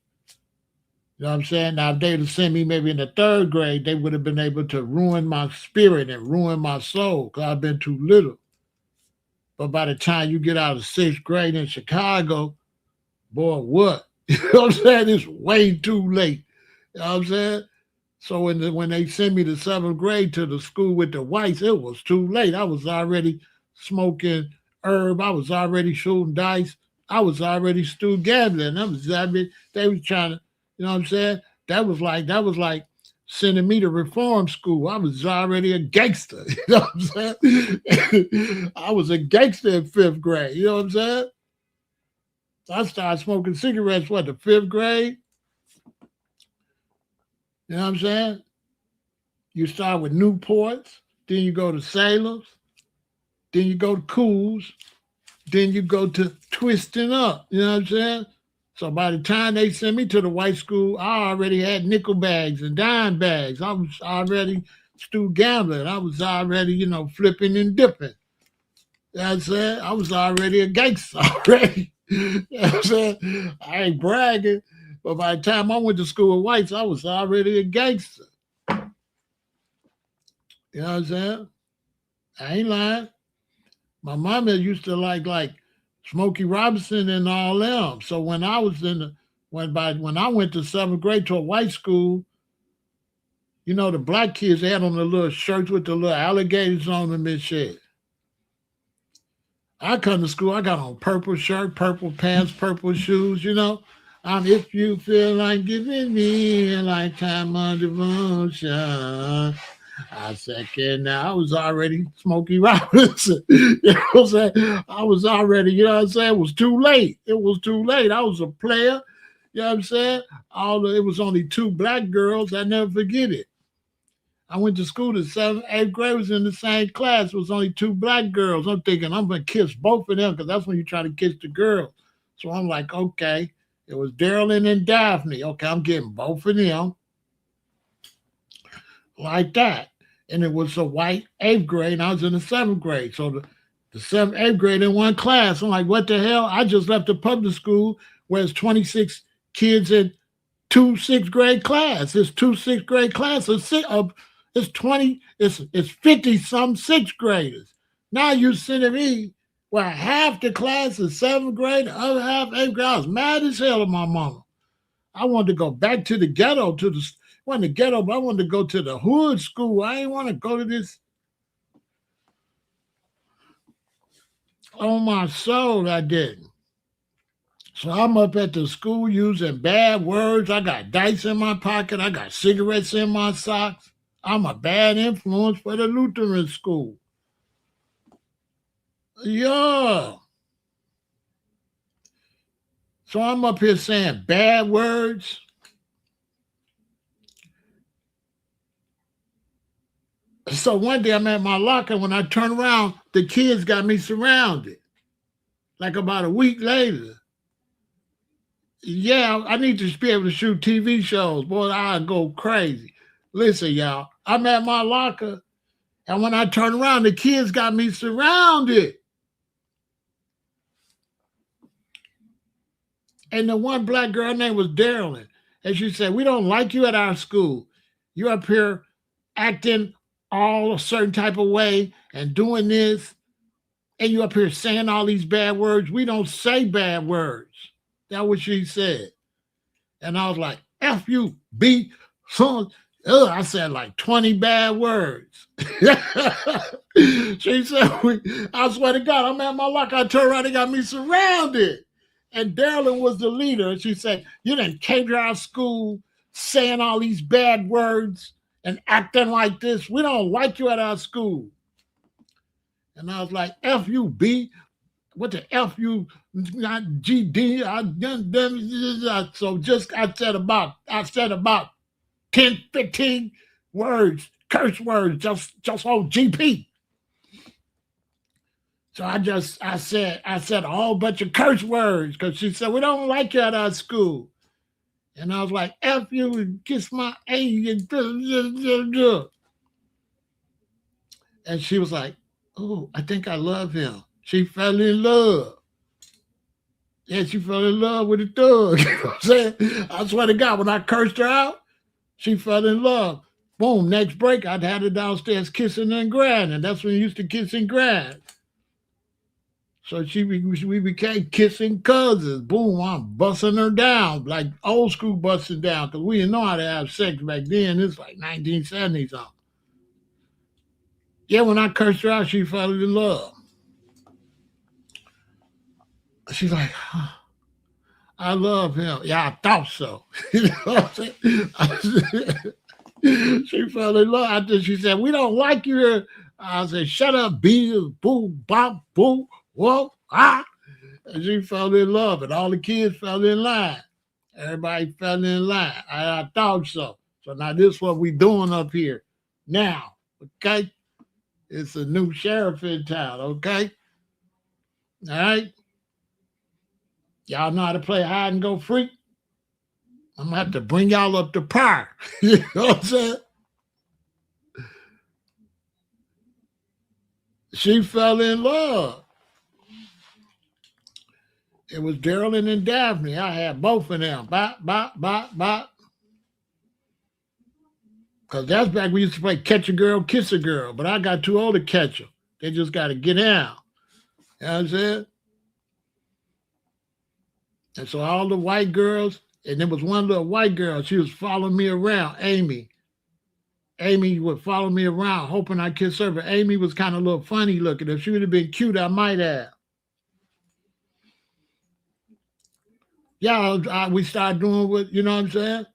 You know what I'm saying? Now, if they'd have sent me maybe in the third grade, they would have been able to ruin my spirit and ruin my soul because I've been too little. But by the time you get out of sixth grade in Chicago, boy, what? You know what I'm saying? It's way too late. You know what I'm saying? So when they sent me to seventh grade to the school with the whites, it was too late. I was already smoking herb. I was already shooting dice. I was already still gambling. They was trying to, you know what I'm saying? That was like sending me to reform school. I was already a gangster. You know what I'm saying? I was a gangster in fifth grade. You know what I'm saying? I started smoking cigarettes, the fifth grade? You know what I'm saying? You start with Newports, then you go to Sailors, then you go to Cools, then you go to Twisting Up. You know what I'm saying? So by the time they sent me to the white school, I already had nickel bags and dime bags. I was already still gambling. I was already, flipping and dipping. You know what I'm saying? I was already a gangster already. You know what I'm saying? I ain't bragging. But by the time I went to school with whites, I was already a gangster. You know what I'm saying? I ain't lying. My mama used to like Smokey Robinson and all them. So when I was when I went to seventh grade to a white school, the black kids they had on the little shirts with the little alligators on them and shit. I come to school, I got on purple shirt, purple pants, purple shoes, you know. If you feel like giving me a lifetime of devotion, I second now. I was already Smokey Robinson. You know what I'm saying? I was already, you know what I'm saying? It was too late. It was too late. I was a player. You know what I'm saying? It was only two black girls. I never forget it. I went to school the seventh, eighth grade was in the same class. It was only two black girls. I'm thinking I'm gonna kiss both of them because that's when you try to kiss the girls. So I'm like, okay. It was Daryl and Daphne. Okay, I'm getting both of them like that. And it was a white eighth grade, and I was in the seventh grade. So the seventh, eighth grade in one class. I'm like, what the hell? I just left a public school where it's 26 kids in two sixth grade class. It's two sixth grade classes. It's 20, it's 50 some sixth graders. Now you sending me where half the class is seventh grade, the other half eighth grade. I was mad as hell at my mama. I wanted to go back to the ghetto, wasn't the ghetto, but I wanted to go to the hood school. I didn't want to go to this on my soul. I didn't. So I'm up at the school using bad words. I got dice in my pocket. I got cigarettes in my socks. I'm a bad influence for the Lutheran school. Yeah. So I'm up here saying bad words. So one day I'm at my locker. When I turn around, the kids got me surrounded. Like about a week later. Yeah, I need to be able to shoot TV shows. Boy, I go crazy. Listen, y'all, I'm at my locker, and when I turn around, the kids got me surrounded. And the one black girl name was Daryl. And she said, we don't like you at our school. You're up here acting all a certain type of way and doing this. And you up here saying all these bad words. We don't say bad words. That's what she said. And I was like, F you, B, son. I said like 20 bad words. She said, I swear to God, I'm at my locker. I turned around, they got me surrounded. And Darylyn was the leader. And she said, you didn't came to our school saying all these bad words and acting like this. We don't like you at our school. And I was like, F you, B. What the F you, not GD? So I said about 10, 15 words, curse words, just on GP. So I said a whole bunch of curse words because she said we don't like you at our school, and I was like F you and kiss my A and she was like, oh, I think I love him. She fell in love. Yeah, she fell in love with the thug. You know what I'm saying? I swear to God, when I cursed her out, she fell in love. Boom, next break, I'd had her downstairs kissing and grinding. That's when we used to kiss and grind. So we became kissing cousins. Boom, I'm busting her down, like old school busting down, because we didn't know how to have sex back then. It's like 1970 something. Yeah, when I cursed her out, she fell in love. She's like, I love him. Yeah, I thought so. You know what I'm saying? She fell in love. After she said, we don't like you here. I said, shut up, bee, boo, bop, boo, whoa, ah. And she fell in love, and all the kids fell in line. Everybody fell in line. I thought so. So now this is what we doing up here now, okay? It's a new sheriff in town, okay? All right? Y'all know how to play hide and go freak? I'm gonna have to bring y'all up to par. You know what I'm saying? She fell in love. It was Geraldine and Daphne. I had both of them. Bop, bop, bop, bop. Because that's back when we used to play catch a girl, kiss a girl. But I got too old to catch them. They just got to get down. You know what I'm saying? And so all the white girls, and there was one little white girl, she was following me around, Amy. Amy would follow me around, hoping I'd kiss her. But Amy was kind of a little funny looking. If she would have been cute, I might have. Yeah, we started doing what, you know what I'm saying?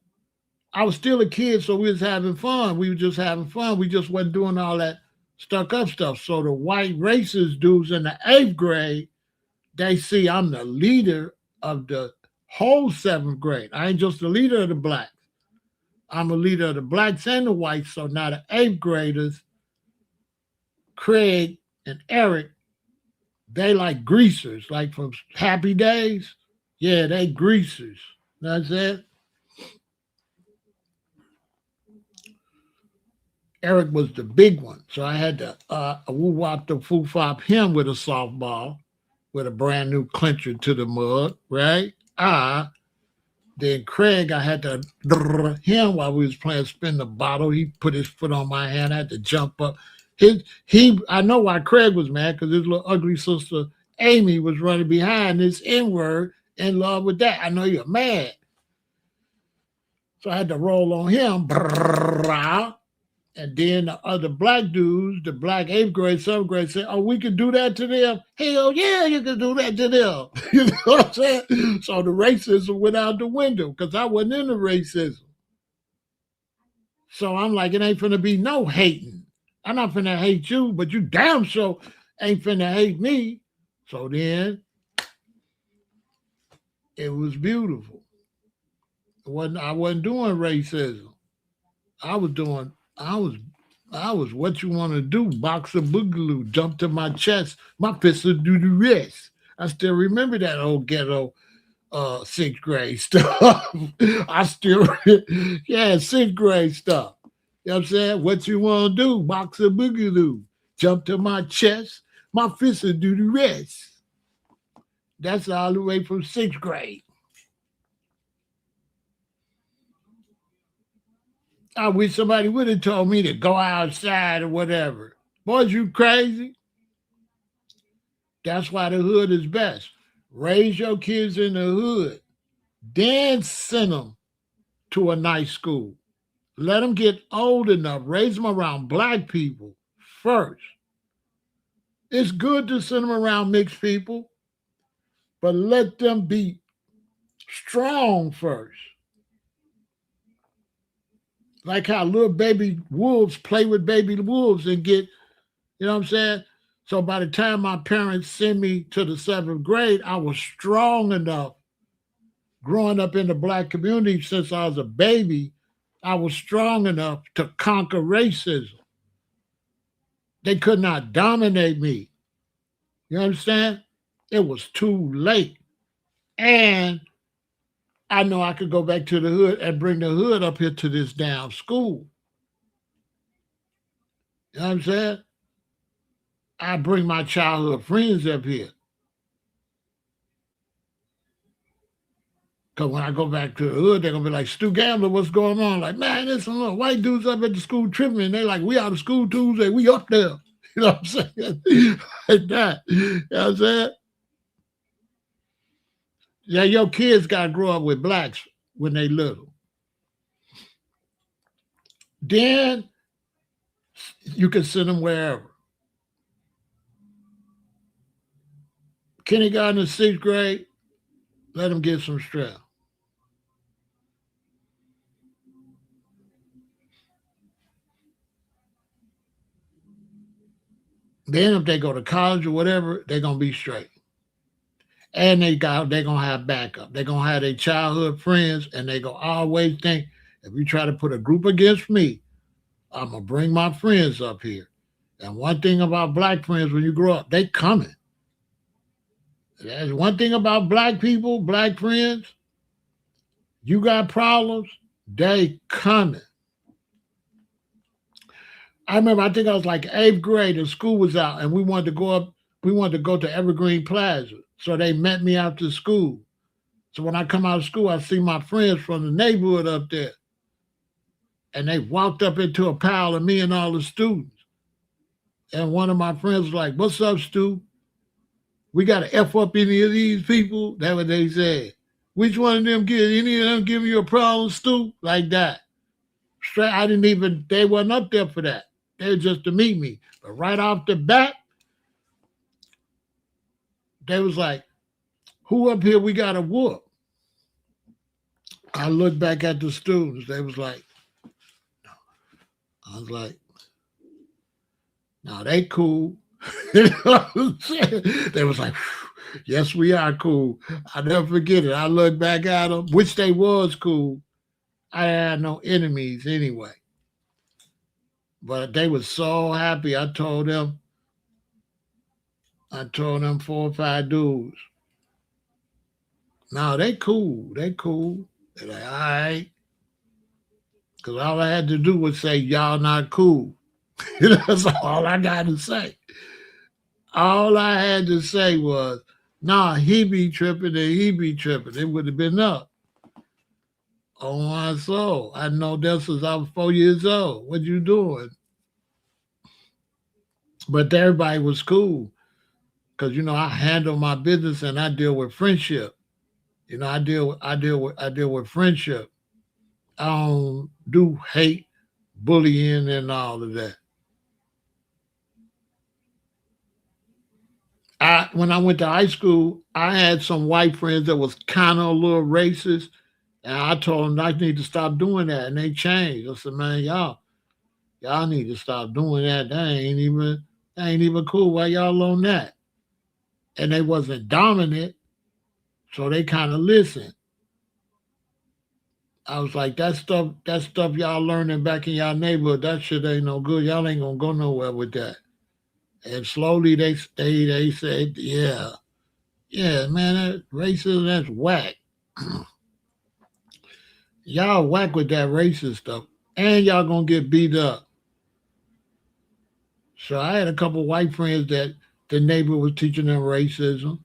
I was still a kid, so we was having fun. We were just having fun. We just wasn't doing all that stuck up stuff. So the white racist dudes in the eighth grade, they see I'm the leader of the whole seventh grade. I ain't just the leader of the blacks. I'm a leader of the blacks and the whites. So now the eighth graders, Craig and Eric, they like greasers, like from Happy Days. Yeah, they greasers. That's it. Eric was the big one. So I had to woo wop the foo fop him with a softball with a brand new clincher to the mug, right? Then Craig, I had to him while we was playing spin the bottle. He put his foot on my hand. I had to jump up. I know why Craig was mad because his little ugly sister Amy was running behind this N word in love with that. I know you're mad. So I had to roll on him. And then the other black dudes, the black eighth grade, seventh grade, said, "Oh, we could do that to them." Hell yeah, you can do that to them. You know what I'm saying? So the racism went out the window because I wasn't into racism. So I'm like, it ain't finna be no hating. I'm not finna hate you, but you damn sure ain't finna hate me. So then it was beautiful. I wasn't doing racism. I was doing I was what you want to do, boxer boogaloo, jump to my chest, my fist will do the rest. I still remember that old ghetto sixth grade stuff. I still yeah, sixth grade stuff. You know what I'm saying? What you want to do, boxer boogaloo, jump to my chest, my fist will do the rest. That's all the way from sixth grade. I wish somebody would have told me to go outside or whatever. Boys, you crazy? That's why the hood is best. Raise your kids in the hood, then send them to a nice school. Let them get old enough, raise them around black people first. It's good to send them around mixed people, but let them be strong first. Like how little baby wolves play with baby wolves and get, you know what I'm saying? So by the time my parents sent me to the seventh grade, I was strong enough growing up in the black community since I was a baby. I was strong enough to conquer racism. They could not dominate me. You understand? It was too late. And I know I could go back to the hood and bring the hood up here to this damn school. You know what I'm saying? I bring my childhood friends up here. Because when I go back to the hood, they're going to be like, Stu Gambler, what's going on? Like, man, there's some little white dudes up at the school tripping. And they're like, we out of school Tuesday. We up there. You know what I'm saying? Like that. You know what I'm saying? Yeah, your kids got to grow up with blacks when they little. Then you can send them wherever. Kindergarten and sixth grade, let them get some strength. Then if they go to college or whatever, they're gonna be straight. And they're gonna have backup. They're gonna have their childhood friends and they gonna always think if you try to put a group against me, I'm gonna bring my friends up here. And one thing about black friends when you grow up, they coming. There's one thing about black people, black friends, you got problems, they coming. I remember, I think I was like eighth grade and school was out and we wanted to go to Evergreen Plaza. So they met me after school. So when I come out of school, I see my friends from the neighborhood up there. And they walked up into a pile of me and all the students. And one of my friends was like, "What's up, Stu? We got to F up any of these people?" That's what they said. Which one of them give any of them give you a problem, Stu? Like that. Straight, I didn't even, they wasn't up there for that. They were just to meet me. But right off the bat, they was like, who up here we got to whoop? I looked back at the students. They was like, I was like, no, they cool. You know what I'm saying? They was like, yes, we are cool. I'll never forget it. I looked back at them, which they was cool. I had no enemies anyway. But they was so happy. I told them 4 or 5 dudes, no, they cool. They cool. They're like, all right. Because all I had to do was say, y'all not cool. That's all I got to say. All I had to say was, nah, he be tripping and he be tripping. It would have been up. On my soul. I know this since I was 4 years old. What you doing? But everybody was cool. Cause I handle my business and I deal with friendship. I deal with friendship. I don't do hate, bullying, and all of that. When I went to high school, I had some white friends that was kind of a little racist, and I told them I need to stop doing that, and they changed. I said, man, y'all need to stop doing that. That ain't even cool. Why y'all on that? And they wasn't dominant, so they kind of listened. I was like, that stuff y'all learning back in y'all neighborhood, that shit ain't no good. Y'all ain't gonna go nowhere with that. And slowly they said, yeah, yeah, man, that racism, that's whack. Y'all whack with that racist stuff, and y'all gonna get beat up. So I had a couple white friends that the neighbor was teaching them racism,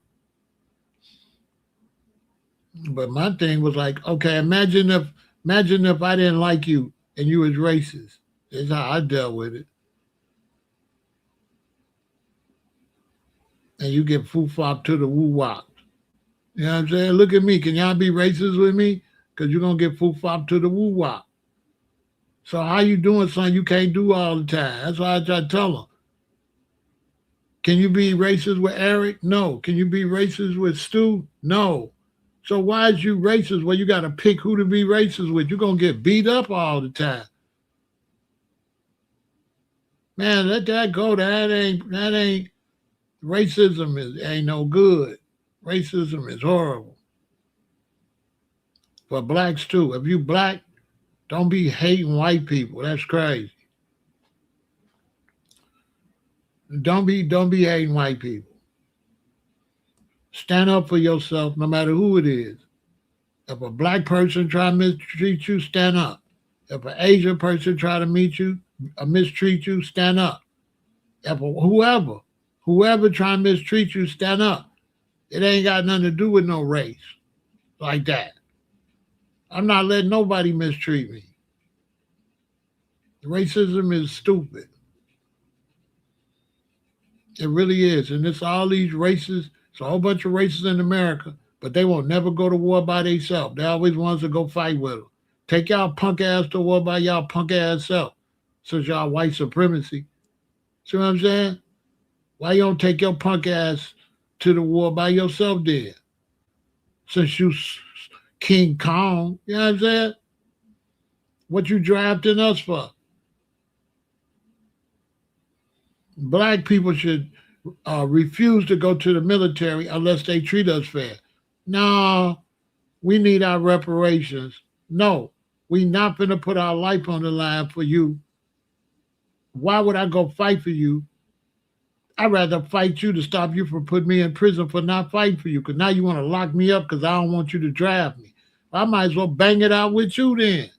but my thing was like, okay, imagine if I didn't like you and you was racist. That's how I dealt with it. And you get foo fop to the woo wop. You know what I'm saying? Look at me. Can y'all be racist with me? Because you're going to get foo fop to the woo wop. So how you doing something you can't do all the time? That's why I try to tell them. Can you be racist with Eric? No. Can you be racist with Stu? No. So why is you racist? Well, you got to pick who to be racist with. You're going to get beat up all the time. Man, let that go. That ain't racism ain't no good. Racism is horrible. For blacks too. If you black, don't be hating white people. That's crazy. Don't be hating white people. Stand up for yourself no matter who it is. If a black person try to mistreat you, stand up. If an Asian person try to meet you, mistreat you, stand up. If whoever try to mistreat you, stand up. It ain't got nothing to do with no race like that. I'm not letting nobody mistreat me. Racism is stupid. It really is. And it's all these races. It's a whole bunch of races in America, but they won't never go to war by themselves. They always want to go fight with them. Take y'all punk ass to war by y'all punk ass self. Since y'all white supremacy. See what I'm saying? Why you don't take your punk ass to the war by yourself then? Since you King Kong, you know what I'm saying? What you drafting us for? Black people should refuse to go to the military unless they treat us fair. No, we need our reparations. No, we not going to put our life on the line for you. Why would I go fight for you? I'd rather fight you to stop you from putting me in prison for not fighting for you. Because now you want to lock me up because I don't want you to draft me. I might as well bang it out with you then.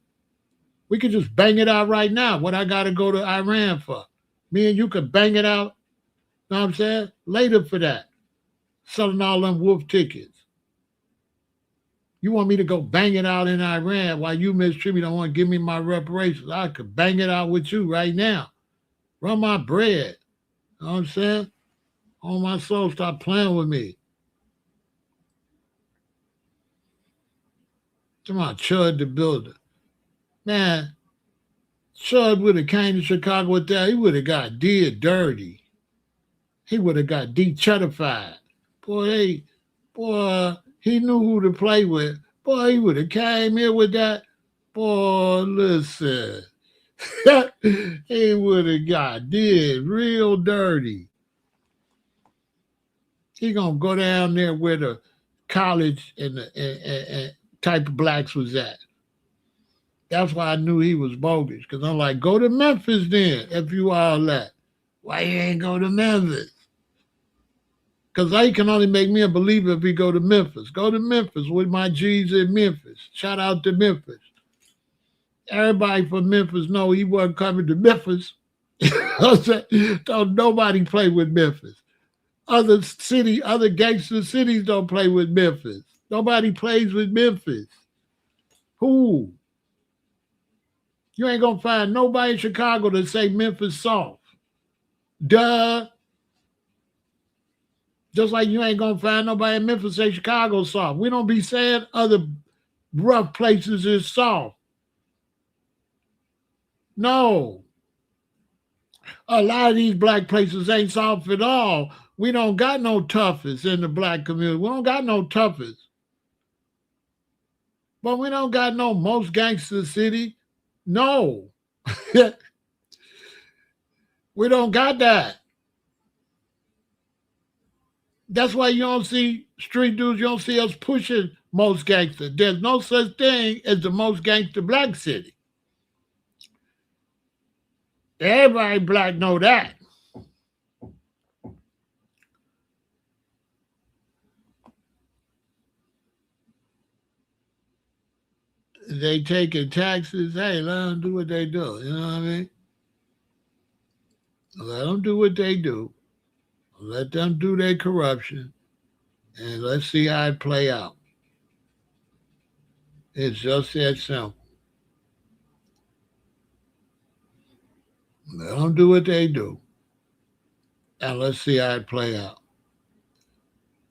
We could just bang it out right now. What I got to go to Iran for? Me and you could bang it out. Know what I'm saying? Later for that. Selling all them wolf tickets. You want me to go bang it out in Iran while you mistreat me, don't want to give me my reparations. I could bang it out with you right now. Run my bread. You know what I'm saying? On my soul, stop playing with me. Come on, Chud the Builder. Man, Chud would have came to Chicago with that. He would have got did dirty. He would have got de-chuddified. Boy, he knew who to play with. Boy, he would have came here with that. Boy, listen. He would have got did real dirty. He gonna go down there where the college and type of blacks was at. That's why I knew he was bogus. Cause I'm like, go to Memphis then, if you all that. Why you ain't go to Memphis? Cause I can only make me a believer if we go to Memphis. Go to Memphis with my G's in Memphis. Shout out to Memphis. Everybody from Memphis know he wasn't coming to Memphis. Don't nobody play with Memphis. Other gangster cities don't play with Memphis. Nobody plays with Memphis. Who? You ain't gonna find nobody in Chicago that say Memphis soft. Duh. Just like you ain't gonna find nobody in Memphis say Chicago soft. We don't be saying other rough places is soft. No. A lot of these black places ain't soft at all. We don't got no toughest in the black community. We don't got no toughest. But we don't got no most gangster city. No. We don't got that. That's why you don't see street dudes, you don't see us pushing most gangster. There's no such thing as the most gangster black city. Everybody black know that. They taking taxes. Hey, let them do what they do. You know what I mean? Let them do what they do. Let them do their corruption, and let's see how it play out. It's just that simple. Let them do what they do, and let's see how it play out.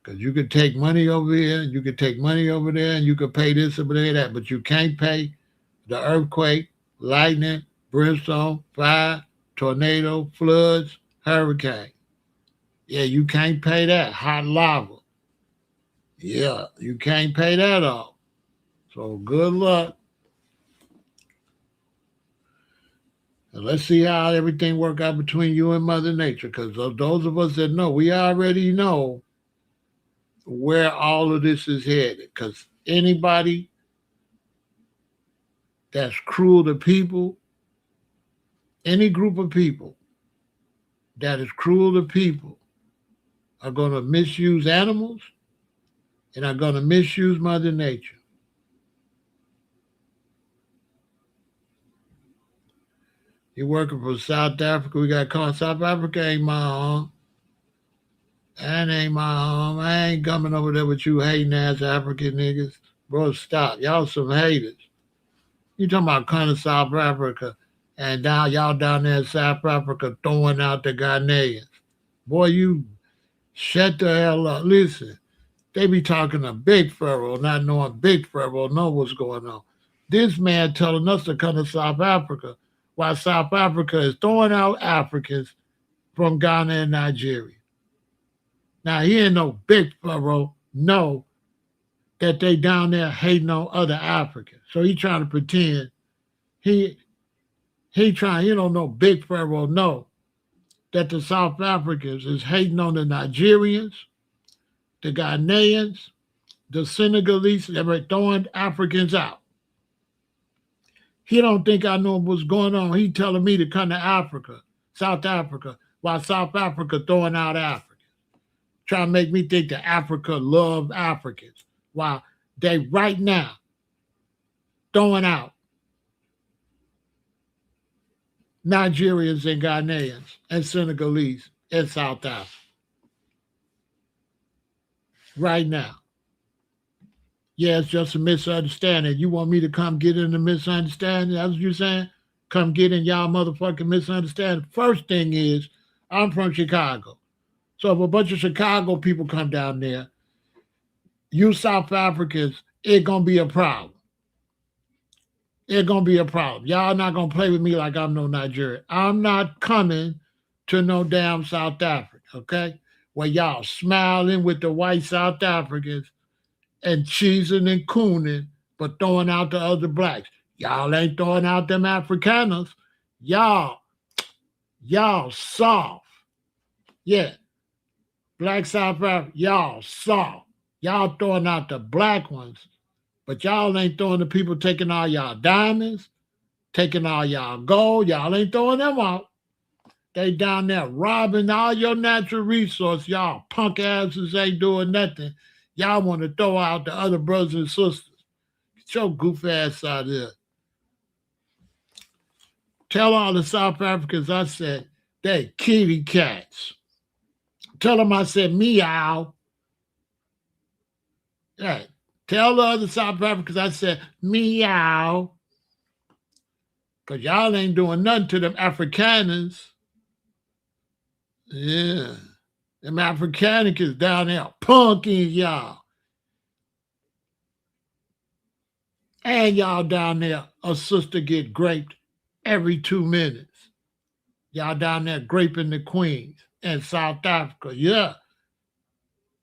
Because you could take money over here, you could take money over there, and you could pay this over there, that, but you can't pay the earthquake, lightning, brimstone, fire, tornado, floods, hurricane. Yeah, you can't pay that. Hot lava. Yeah, you can't pay that off. So good luck. And let's see how everything work out between you and Mother Nature. Because those of us that know, we already know where all of this is headed. Because anybody that's cruel to people, any group of people that is cruel to people are going to misuse animals and are going to misuse Mother Nature. You working for South Africa, we got caught. South Africa ain't my home. That ain't my home. I ain't coming over there with you hating ass African niggas. Bro, stop. Y'all some haters. You talking about kind of South Africa, and now y'all down there in South Africa throwing out the Ghanaians. Boy, you shut the hell up. Listen, they be talking to Big Pharaoh, not knowing Big Pharaoh know what's going on. This man telling us to come to South Africa while South Africa is throwing out Africans from Ghana and Nigeria. Now, he ain't no Big Pharaoh know that they down there hating on other Africans. So he trying to pretend he he don't know Big Pharaoh know that the South Africans is hating on the Nigerians, the Ghanaians, the Senegalese, they're throwing Africans out. He don't think I know what's going on. He telling me to come to Africa, South Africa, while South Africa throwing out Africans. Trying to make me think that Africa love Africans. While they right now throwing out Nigerians and Ghanaians and Senegalese in South Africa. Right now. Yeah, it's just a misunderstanding. You want me to come get in the misunderstanding? That's what you're saying? Come get in y'all motherfucking misunderstanding. First thing is, I'm from Chicago. So if a bunch of Chicago people come down there, you South Africans, it's going to be a problem. It's going to be a problem. Y'all not going to play with me like I'm no Nigerian. I'm not coming to no damn South Africa, okay? Where y'all smiling with the white South Africans and cheesing and cooning, but throwing out the other blacks. Y'all ain't throwing out them Afrikaners. Y'all, y'all soft. Yeah, black South Africa, y'all soft. Y'all throwing out the black ones, but y'all ain't throwing the people taking all y'all diamonds, taking all y'all gold. Y'all ain't throwing them out. They down there robbing all your natural resource. Y'all punk asses ain't doing nothing. Y'all want to throw out the other brothers and sisters. Get your goof ass out of here. Tell all the South Africans I said they kitty cats. Tell them I said meow. Yeah. Tell the other South Africans I said meow. Because y'all ain't doing nothing to them Afrikaners. Yeah. Them Afrikaners down there punking y'all. And y'all down there, a sister get graped every 2 minutes. Y'all down there graping the queens in South Africa. Yeah.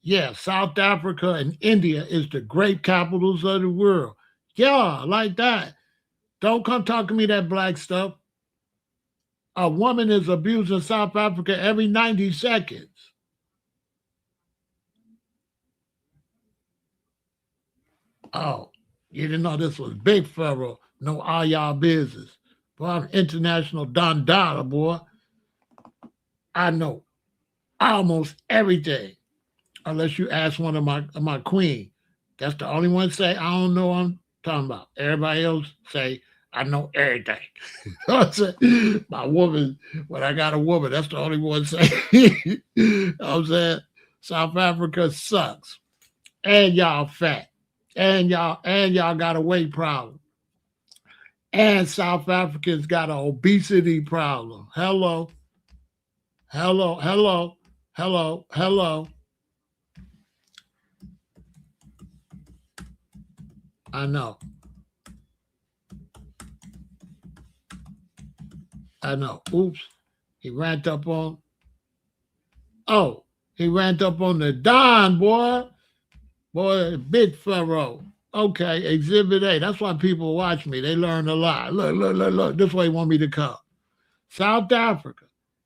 Yeah, South Africa and India is the grape capitals of the world. Yeah, like that. Don't come talk to me that black stuff. A woman is abused in South Africa every 90 seconds. Oh, you didn't know this was Big Pharaoh. No, all y'all business. Boy, I'm international Don Dada, boy. I know almost everything. Unless you ask one of my queen. That's the only one say, I don't know what I'm talking about. Everybody else say, I know everything. I say, my woman, when I got a woman, that's the only one say. You know what I'm saying? South Africa sucks. And y'all fat. And y'all got a weight problem. And South Africans got an obesity problem. Hello. Hello. Hello. Hello. Hello. I know. I know. Oops. He ranked up on. Oh, he ranked up on the Don, boy. Boy, Big Pharaoh. Okay, Exhibit A. That's why people watch me. They learn a lot. Look, look, look, look. This way he want me to come. South Africa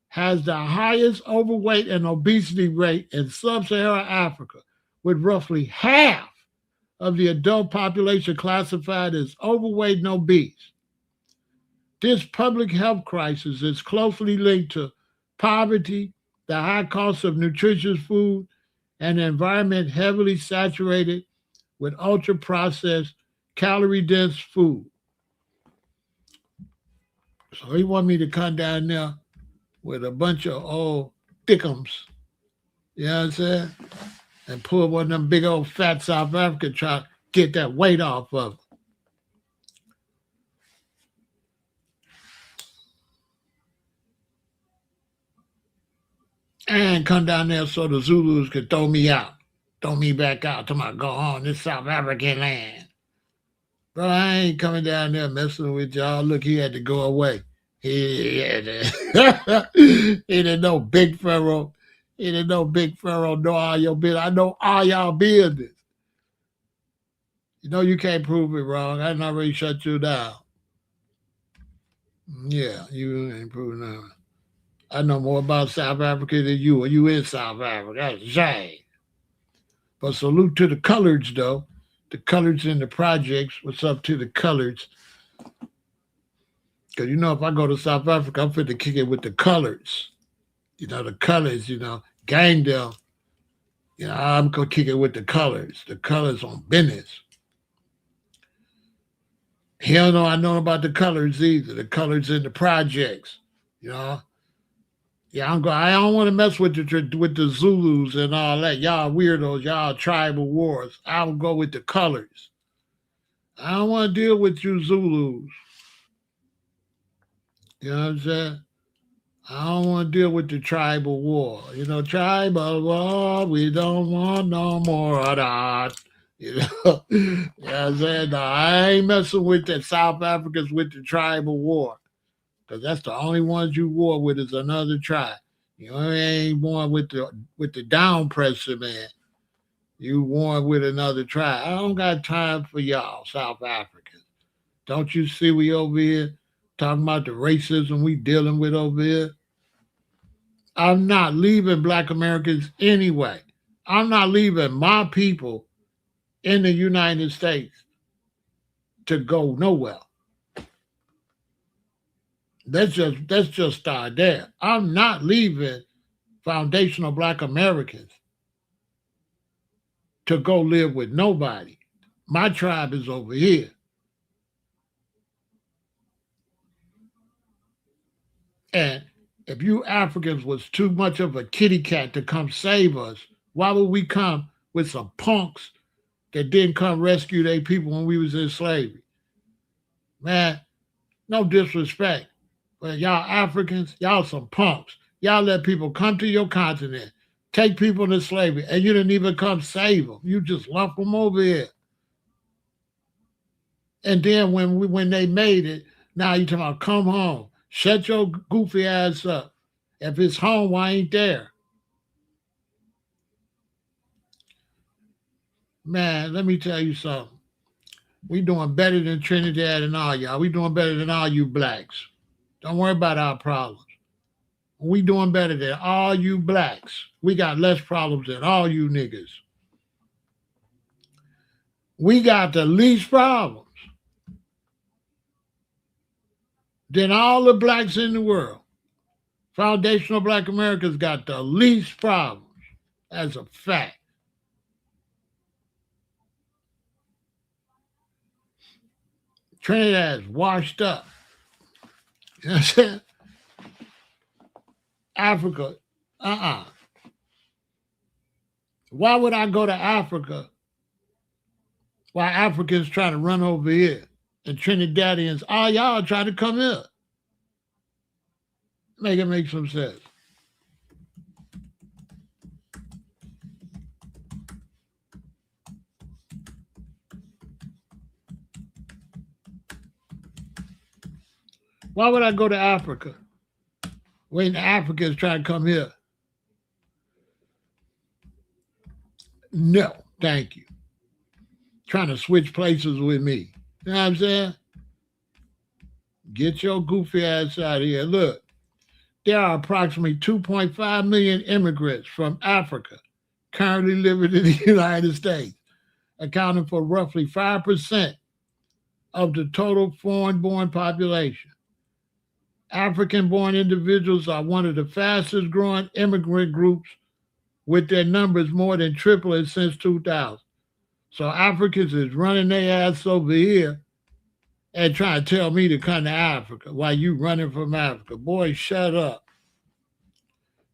has the highest overweight and obesity rate in sub-Saharan Africa, with roughly half of the adult population classified as overweight and obese. This public health crisis is closely linked to poverty, the high cost of nutritious food, and an environment heavily saturated with ultra processed, calorie dense food. So he want me to come down there with a bunch of old thickums, you know what I'm saying? And pull one of them big old fat South Africa, try to get that weight off of them. And come down there so the Zulus could throw me out, throw me back out. Till I go on this South African land. Bro, I ain't coming down there messing with y'all. Look, he had to go away. He had to. He didn't know Big Pharaoh. He didn't know Big Pharaoh know all your business. I know all y'all business. You know you can't prove it wrong. I done already shut you down. Yeah, you ain't proving nothing. I know more about South Africa than you, or you in South Africa. That's a shame. But salute to the coloreds, though. The coloreds in the projects. What's up to the coloreds? Because, you know, if I go to South Africa, I'm fit to kick it with the coloreds. You know, the colors, you know, gang them. You know, I'm going to kick it with the colors. The colors on business. He don't know I know about the colors either. The colors in the projects. You know, yeah, I don't want to mess with the Zulus and all that. Y'all weirdos, y'all tribal wars. I'll go with the colors. I don't want to deal with you Zulus. You know what I'm saying? I don't want to deal with the tribal war. You know, tribal war, we don't want no more of that. You know, you know what I'm saying? No, I ain't messing with the South Africans with the tribal war. Because that's the only ones you war with is another tribe. You ain't born with the down pressure, man. You warring with another tribe. I don't got time for y'all, South Africans. Don't you see we over here talking about the racism we dealing with over here? I'm not leaving black Americans anyway. I'm not leaving my people in the United States to go nowhere. Let's just start there. I'm not leaving foundational black Americans to go live with nobody. My tribe is over here. And if you Africans was too much of a kitty cat to come save us, why would we come with some punks that didn't come rescue their people when we was in slavery? Man, no disrespect. But y'all Africans, y'all some punks. Y'all let people come to your continent, take people into slavery, and you didn't even come save them. You just lump them over here. And then when they made it, now you talking about come home. Shut your goofy ass up. If it's home, why ain't there? Man, let me tell you something. We doing better than Trinidad and all y'all. We doing better than all you blacks. Don't worry about our problems. We doing better than all you blacks. We got less problems than all you niggas. We got the least problems than all the blacks in the world. Foundational Black Americans got the least problems. As a fact. Trinidad's washed up. You know what I'm saying? Africa, uh-uh. Why would I go to Africa while Africans trying to run over here? And Trinidadians, all y'all trying to come here. Make it make some sense. Why would I go to Africa when Africans trying to come here? No, thank you. Trying to switch places with me. You know what I'm saying? Get your goofy ass out of here. Look, there are approximately 2.5 million immigrants from Africa currently living in the United States, accounting for roughly 5% of the total foreign born population. African born individuals are one of the fastest growing immigrant groups, with their numbers more than tripling since 2000. So Africans is running their ass over here and trying to tell me to come to Africa while you running from Africa. Boy, shut up.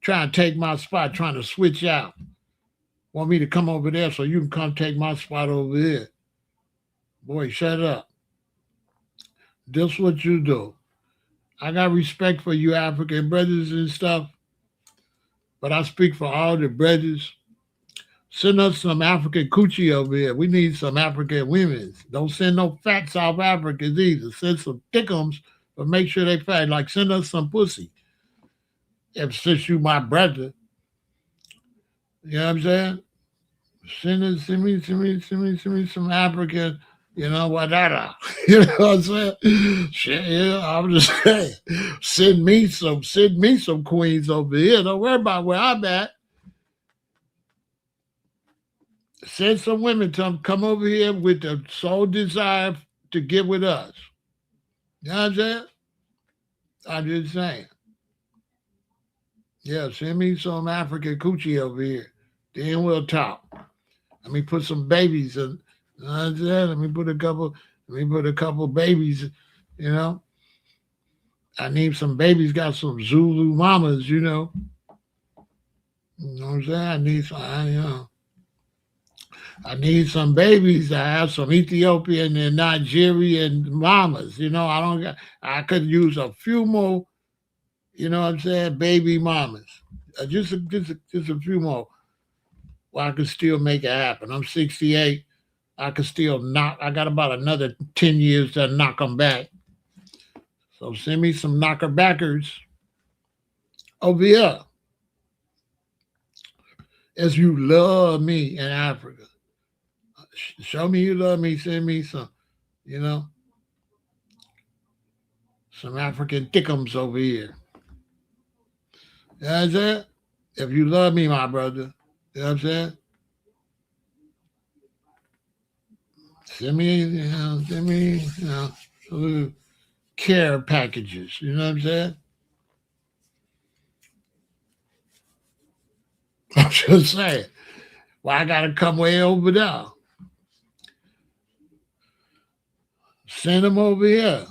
Trying to take my spot, trying to switch out. Want me to come over there so you can come take my spot over here. Boy, shut up. This what you do. I got respect for you African brothers and stuff, but I speak for all the brothers. Send us some African coochie over here. We need some African women. Don't send no fat South Africans either. Send some thickums, but make sure they fat. Like send us some pussy. If since you my brother, you know what I'm saying? Send me some African, whatever. You know what I'm saying? Shit, yeah, I'm just saying. Send me some queens over here. Don't worry about where I'm at. Send some women to come over here with the sole desire to get with us. You know what I'm saying? I'm just saying. Yeah, send me some African coochie over here. Then we'll talk. Let me put some babies in. You know what I'm saying? Let me put a couple babies, you know. I need some babies, got some Zulu mamas, you know. You know what I'm saying? I need some babies. I have some Ethiopian and Nigerian mamas. I could use a few more, you know what I'm saying, baby mamas. Just a few more. Well, I could still make it happen. I'm 68. I could still knock. I got about another 10 years to knock them back. So send me some knocker backers over here. As you love me in Africa. Show me you love me, send me some, you know, some African thickums over here. You know what I'm saying? If you love me, my brother, you know what I'm saying? Send me, little care packages. You know what I'm saying? I'm just saying. Well, I gotta come way over there. Send them over here.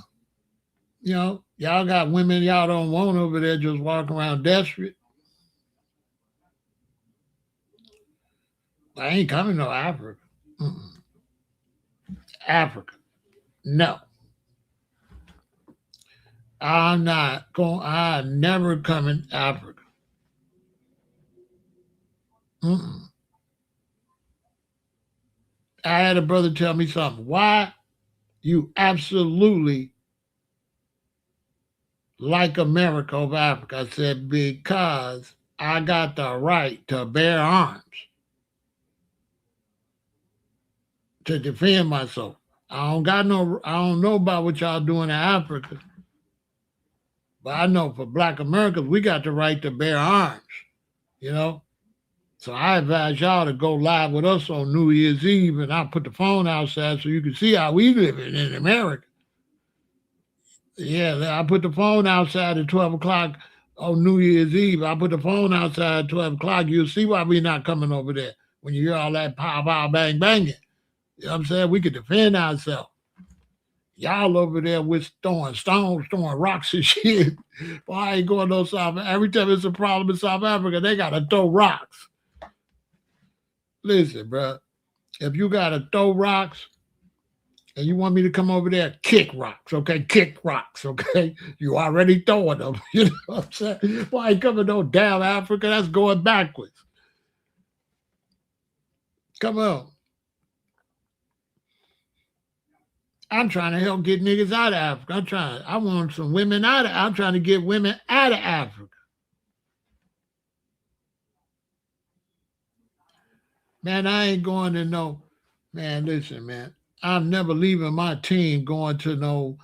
Y'all got women y'all don't want over there just walking around desperate. I ain't coming to Africa. Mm-mm. Africa. No. I'm not going. I'm never coming to Africa. Mm-mm. I had a brother tell me something. Why you absolutely like America over Africa? I said because I got the right to bear arms to defend myself. I don't got no. I don't know about what y'all doing in Africa, but I know for Black Americans we got the right to bear arms. You know. So I advise y'all to go live with us on New Year's Eve, and I'll put the phone outside so you can see how we living in America. Yeah, I put the phone outside at 12 o'clock on New Year's Eve. I put the phone outside at 12 o'clock. You'll see why we not coming over there when you hear all that pow, pow, bang, banging. You know what I'm saying? We could defend ourselves. Y'all over there with throwing stones, throwing rocks and shit. Well, I ain't going no South. Every time it's a problem in South Africa, they got to throw rocks. Listen, bro. If you got to throw rocks, and you want me to come over there, kick rocks, okay? Kick rocks, okay? You already throwing them. You know what I'm saying? Why ain't coming no damn Africa? That's going backwards. Come on. I'm trying to help get niggas out of Africa. I want some women out of I'm trying to get women out of Africa. Man, I ain't going to no man, listen, man. I'm never leaving my team going to no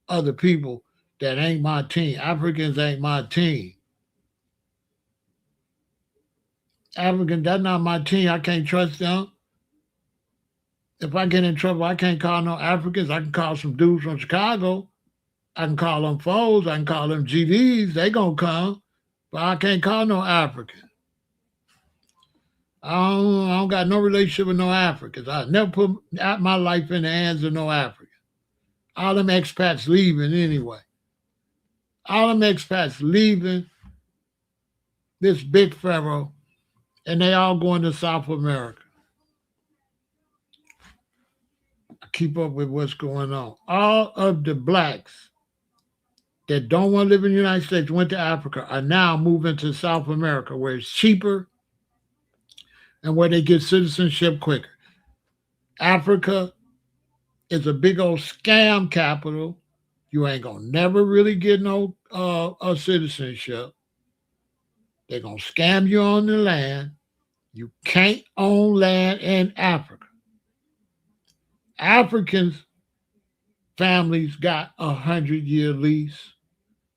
other people that ain't my team. Africans ain't my team. African, that's not my team. I can't trust them. If I get in trouble, I can't call no Africans. I can call some dudes from Chicago. I can call them foes. I can call them GDs. They gonna come, but I can't call no African. I don't got no relationship with no Africans. I never put my life in the hands of no African. All them expats leaving anyway. All them expats leaving this big pharaoh, and they all going to South America. I keep up with what's going on. All of the blacks that don't want to live in the United States went to Africa are now moving to South America where it's cheaper and where they get citizenship quicker. Africa is a big old scam capital. You ain't gonna never really get no a citizenship. They're gonna scam you on the land. You can't own land in Africa. Africans families got 100-year lease.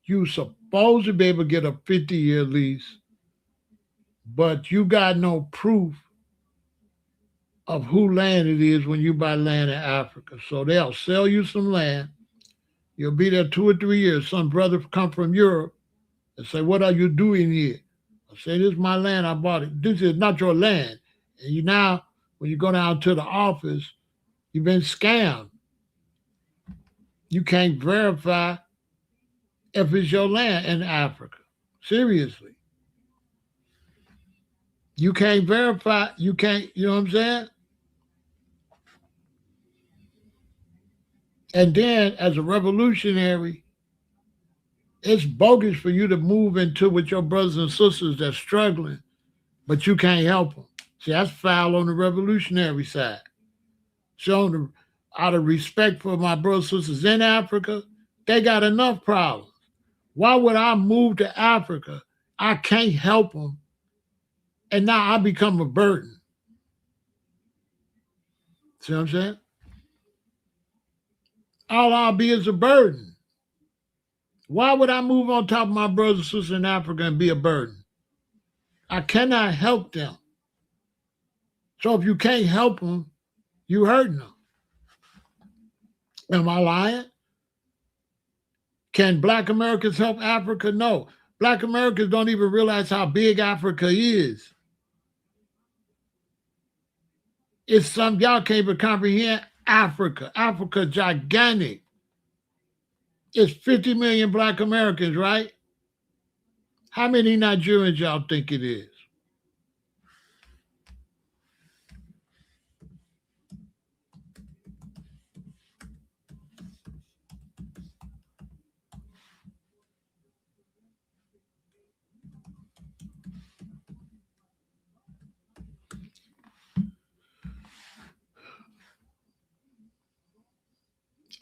You supposed to be able to get a 50-year lease, but you got no proof of who land it is when you buy land in Africa. So they'll sell you some land. You'll be there 2 or 3 years. Some brother come from Europe and say, "What are you doing here?" I say, "This is my land. I bought it. This is not your land." And you now, when you go down to the office, you've been scammed. You can't verify if it's your land in Africa. Seriously. You can't verify. You can't, you know what I'm saying? And then as a revolutionary, it's bogus for you to move into with your brothers and sisters that's struggling, but you can't help them. See, that's foul on the revolutionary side. Showing the, out of respect for my brothers and sisters in Africa, they got enough problems. Why would I move to Africa? I can't help them And now I become a burden. See what I'm saying? All I'll be is a burden. Why would I move on top of my brothers and sisters in Africa and be a burden? I cannot help them. So if you can't help them, you hurting them. Am I lying? Can Black Americans help Africa? No. Black Americans don't even realize how big Africa is. It's some y'all can't even comprehend Africa. Africa gigantic. It's 50 million Black Americans, right? How many Nigerians y'all think it is?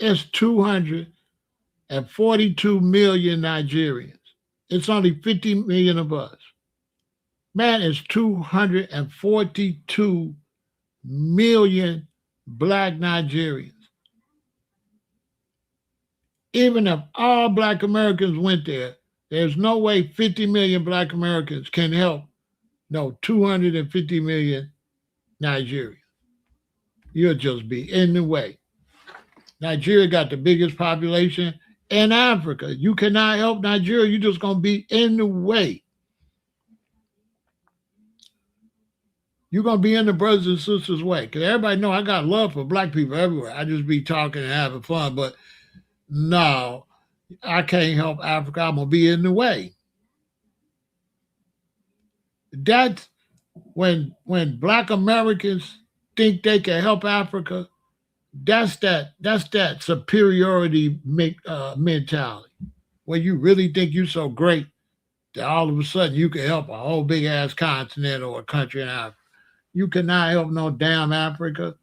It's 242 million Nigerians. It's only 50 million of us. Man, it's 242 million Black Nigerians. Even if all Black Americans went there, there's no way 50 million Black Americans can help 250 million Nigerians. You'll just be in the way. Nigeria got the biggest population in Africa. You cannot help Nigeria. You're just going to be in the way. You're going to be in the brothers and sisters' way. Because everybody know I got love for Black people everywhere. I just be talking and having fun. But no, I can't help Africa. I'm going to be in the way. That's when Black Americans think they can help Africa. That's that superiority mentality, where you really think you're so great that all of a sudden you can help a whole big ass continent or a country in Africa. You cannot help no damn Africa.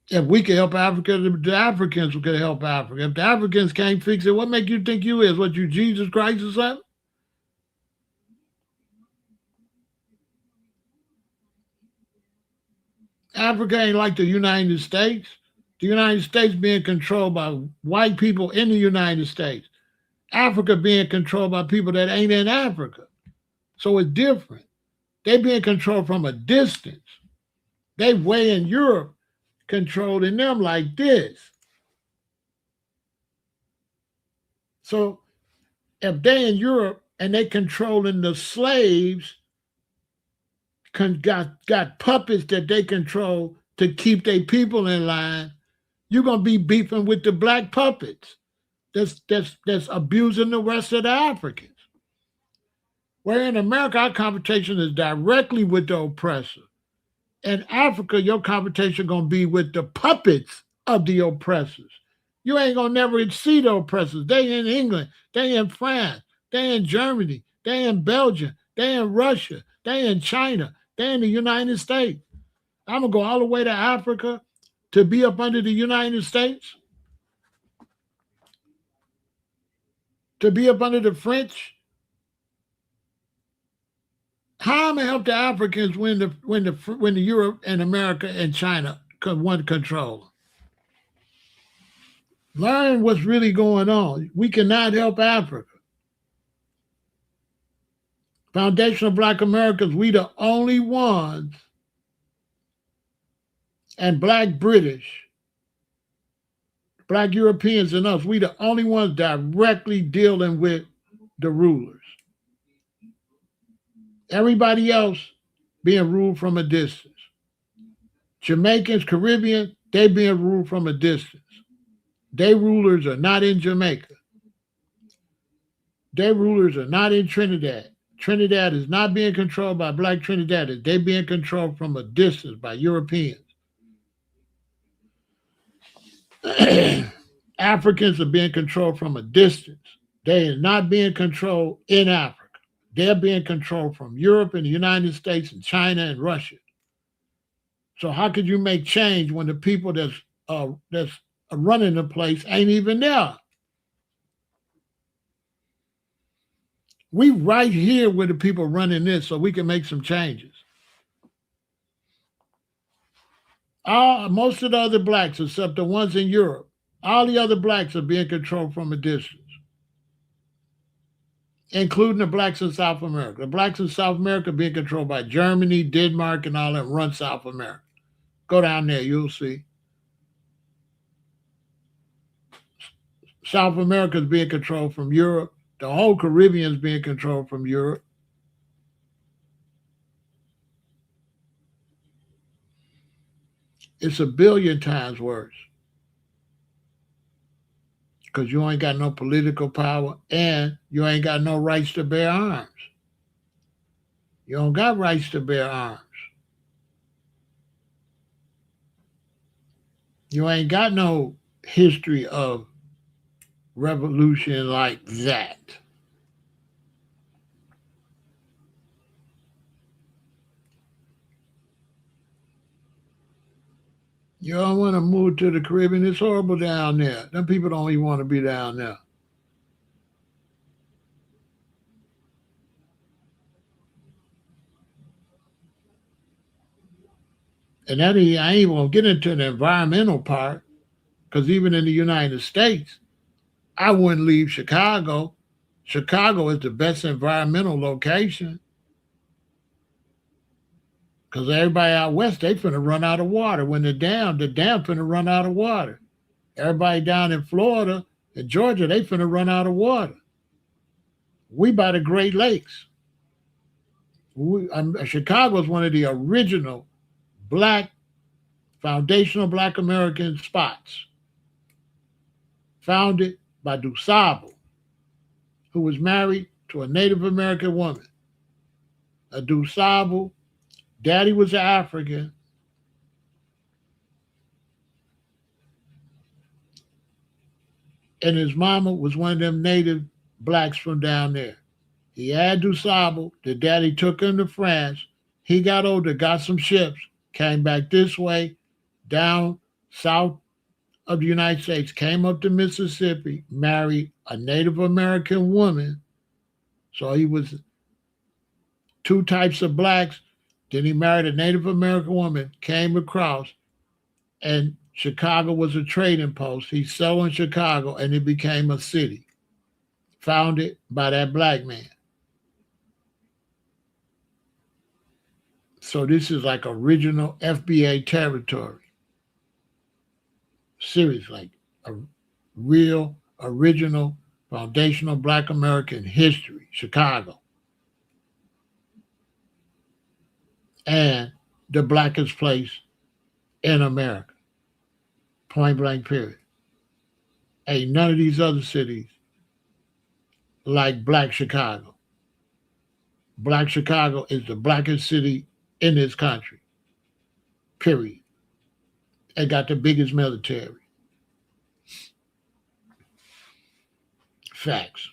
If we can help Africa, the Africans could help Africa. If the Africans can't fix it, what make you think you is? What, you Jesus Christ or something? Africa ain't like the United States. The United States being controlled by white people in the United States. Africa being controlled by people that ain't in Africa. So it's different. They being controlled from a distance. They way in Europe controlling them like this. So if they in Europe and they controlling the slaves, got puppets that they control to keep their people in line, you're gonna be beefing with the black puppets that's abusing the rest of the Africans. Where in America, our confrontation is directly with the oppressor. In Africa, your confrontation gonna be with the puppets of the oppressors. You ain't gonna never see the oppressors. They in England, they in France, they in Germany, they in Belgium, they in Russia, they in China, they in the United States. I'm gonna go all the way to Africa to be up under the United States, to be up under the French. How am I help the Africans when the Europe and America and China want control? Learn what's really going on. We cannot help Africa. Foundation of Black Americans, we the only ones, and Black British, Black Europeans and us, we the only ones directly dealing with the rulers. Everybody else being ruled from a distance. Jamaicans, Caribbean, they being ruled from a distance. Their rulers are not in Jamaica. Their rulers are not in Trinidad. Trinidad is not being controlled by Black Trinidadians. They're being controlled from a distance by Europeans. Africans are being controlled from a distance. They are not being controlled in Africa. They're being controlled from Europe and the United States and China and Russia. So how could you make change when the people that's running the place ain't even there? We right here with the people running this so we can make some changes. Most of the other blacks, except the ones in Europe, all the other blacks are being controlled from a distance, including the blacks in South America. The blacks in South America are being controlled by Germany, Denmark, and all that run South America. Go down there, you'll see. South America is being controlled from Europe. The whole Caribbean is being controlled from Europe. It's a billion times worse because you ain't got no political power and you ain't got no rights to bear arms. You don't got rights to bear arms. You ain't got no history of revolution like that. You don't want to move to the Caribbean. It's horrible down there. Them people don't even want to be down there. And that I ain't even gonna get into the environmental part, because even in the United States, I wouldn't leave Chicago. Chicago is the best environmental location because everybody out west, they finna run out of water. When the dam finna run out of water. Everybody down in Florida and Georgia, they finna run out of water. We by the Great Lakes. Chicago is one of the original black, foundational black American spots, founded by DuSable, who was married to a Native American woman. A DuSable, daddy was an African, and his mama was one of them native blacks from down there. He had DuSable. The daddy took him to France. He got older, got some ships, came back this way, down south of the United States, came up to Mississippi, married a Native American woman. So he was two types of blacks. Then he married a Native American woman, came across, and Chicago was a trading post. He settled in Chicago, and it became a city founded by that black man. So this is like original FBA territory. Serious, like a real, original, foundational black American history, Chicago. And the blackest place in America. Point blank, period. Ain't none of these other cities like Black Chicago. Black Chicago is the blackest city in this country. Period. It got the biggest military. Facts.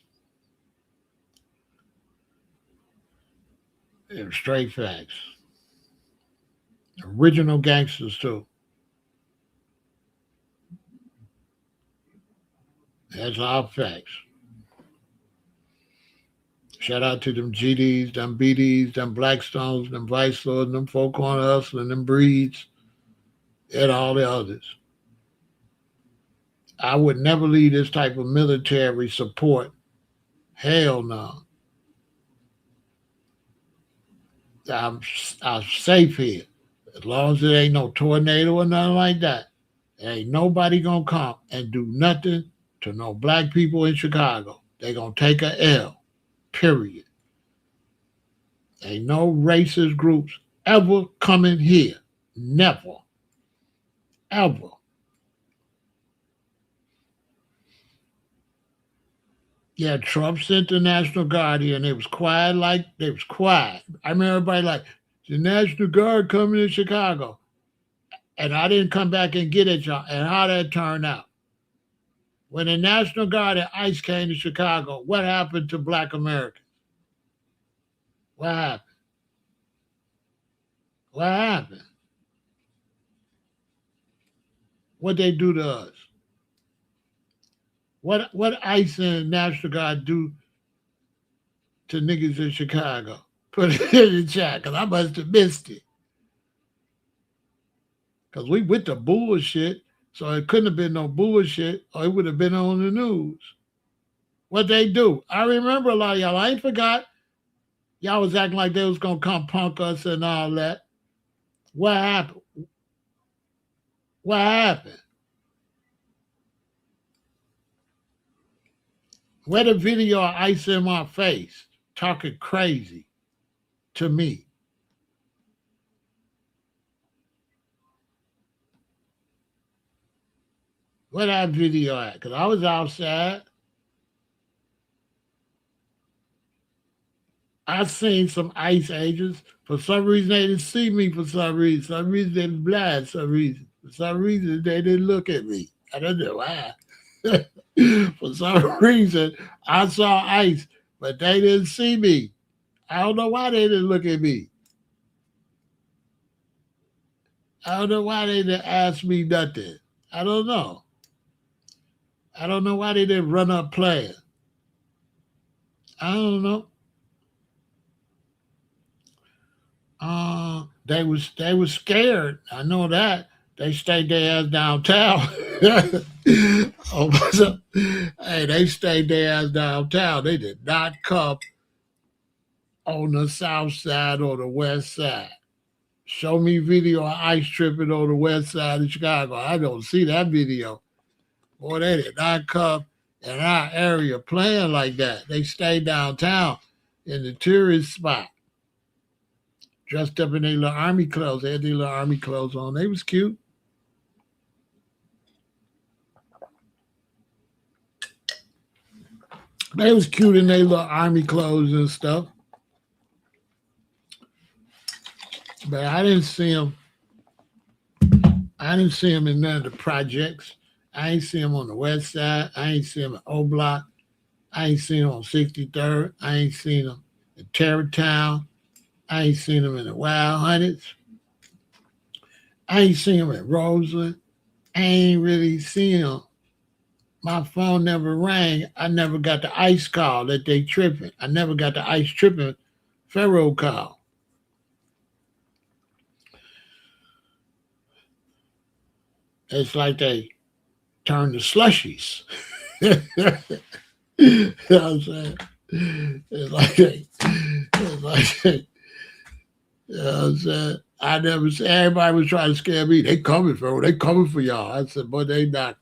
They're straight facts. Original gangsters too. That's all facts. Shout out to them GDs, them BDs, them Blackstones, them Vice Lords, them Four Corner Hustlers, them Breeds, and all the others. I would never leave this type of military support. Hell no. I'm, I'm safe here. As long as it ain't no tornado or nothing like that. There ain't nobody gonna come and do nothing to no black people in Chicago. They gonna take a L. Period. Ain't no racist groups ever coming here. Never. Ever. Yeah, Trump sent the National Guard here and it was quiet like they was quiet. I remember everybody like, the National Guard coming to Chicago. And I didn't come back and get it, y'all. And how that turned out. When the National Guard and ICE came to Chicago, what happened to black Americans? What happened? What happened? What they do to us? What ICE and National Guard do to niggas in Chicago? Put it in the chat, because I must have missed it. Because we with the bullshit, so it couldn't have been no bullshit, or it would have been on the news. What they do? I remember a lot of y'all. I ain't forgot. Y'all was acting like they was gonna come punk us and all that. What happened? What happened? Where the video of ice in my face talking crazy to me? Where that video at? Because I was outside. I seen some ICE agents. For some reason, they didn't see me. For some reason, they didn't blind. For some reason, they didn't look at me. I don't know why. For some reason, I saw ICE, but they didn't see me. I don't know why they didn't look at me. I don't know why they didn't ask me nothing. I don't know. I don't know why they didn't run up playing. I don't know. They was scared. I know that. They stayed their ass downtown. Oh, so- hey, they stayed their ass downtown. They did not come on the south side or the west side. Show me video of ice tripping on the west side of Chicago. I don't see that video. Boy, they did not come in our area playing like that. They stayed downtown in the tourist spot, dressed up in their little army clothes. They had their little army clothes on. They was cute. They was cute in their little army clothes and stuff. But I didn't see them. I didn't see them in none of the projects. I ain't see them on the west side. I ain't see them in O Block. I ain't seen them on 63rd. I ain't seen them in Terrytown. I ain't seen them in the Wild Hundreds. I ain't seen them in Roseland. I ain't really seen them. My phone never rang. I never got the ICE call that they tripping. I never got the ICE tripping Pharaoh call. It's like they turned to slushies. You know what I'm saying? It's like they, you know what I'm saying? I never said everybody was trying to scare me. They coming for they coming for y'all. I said, boy, they not.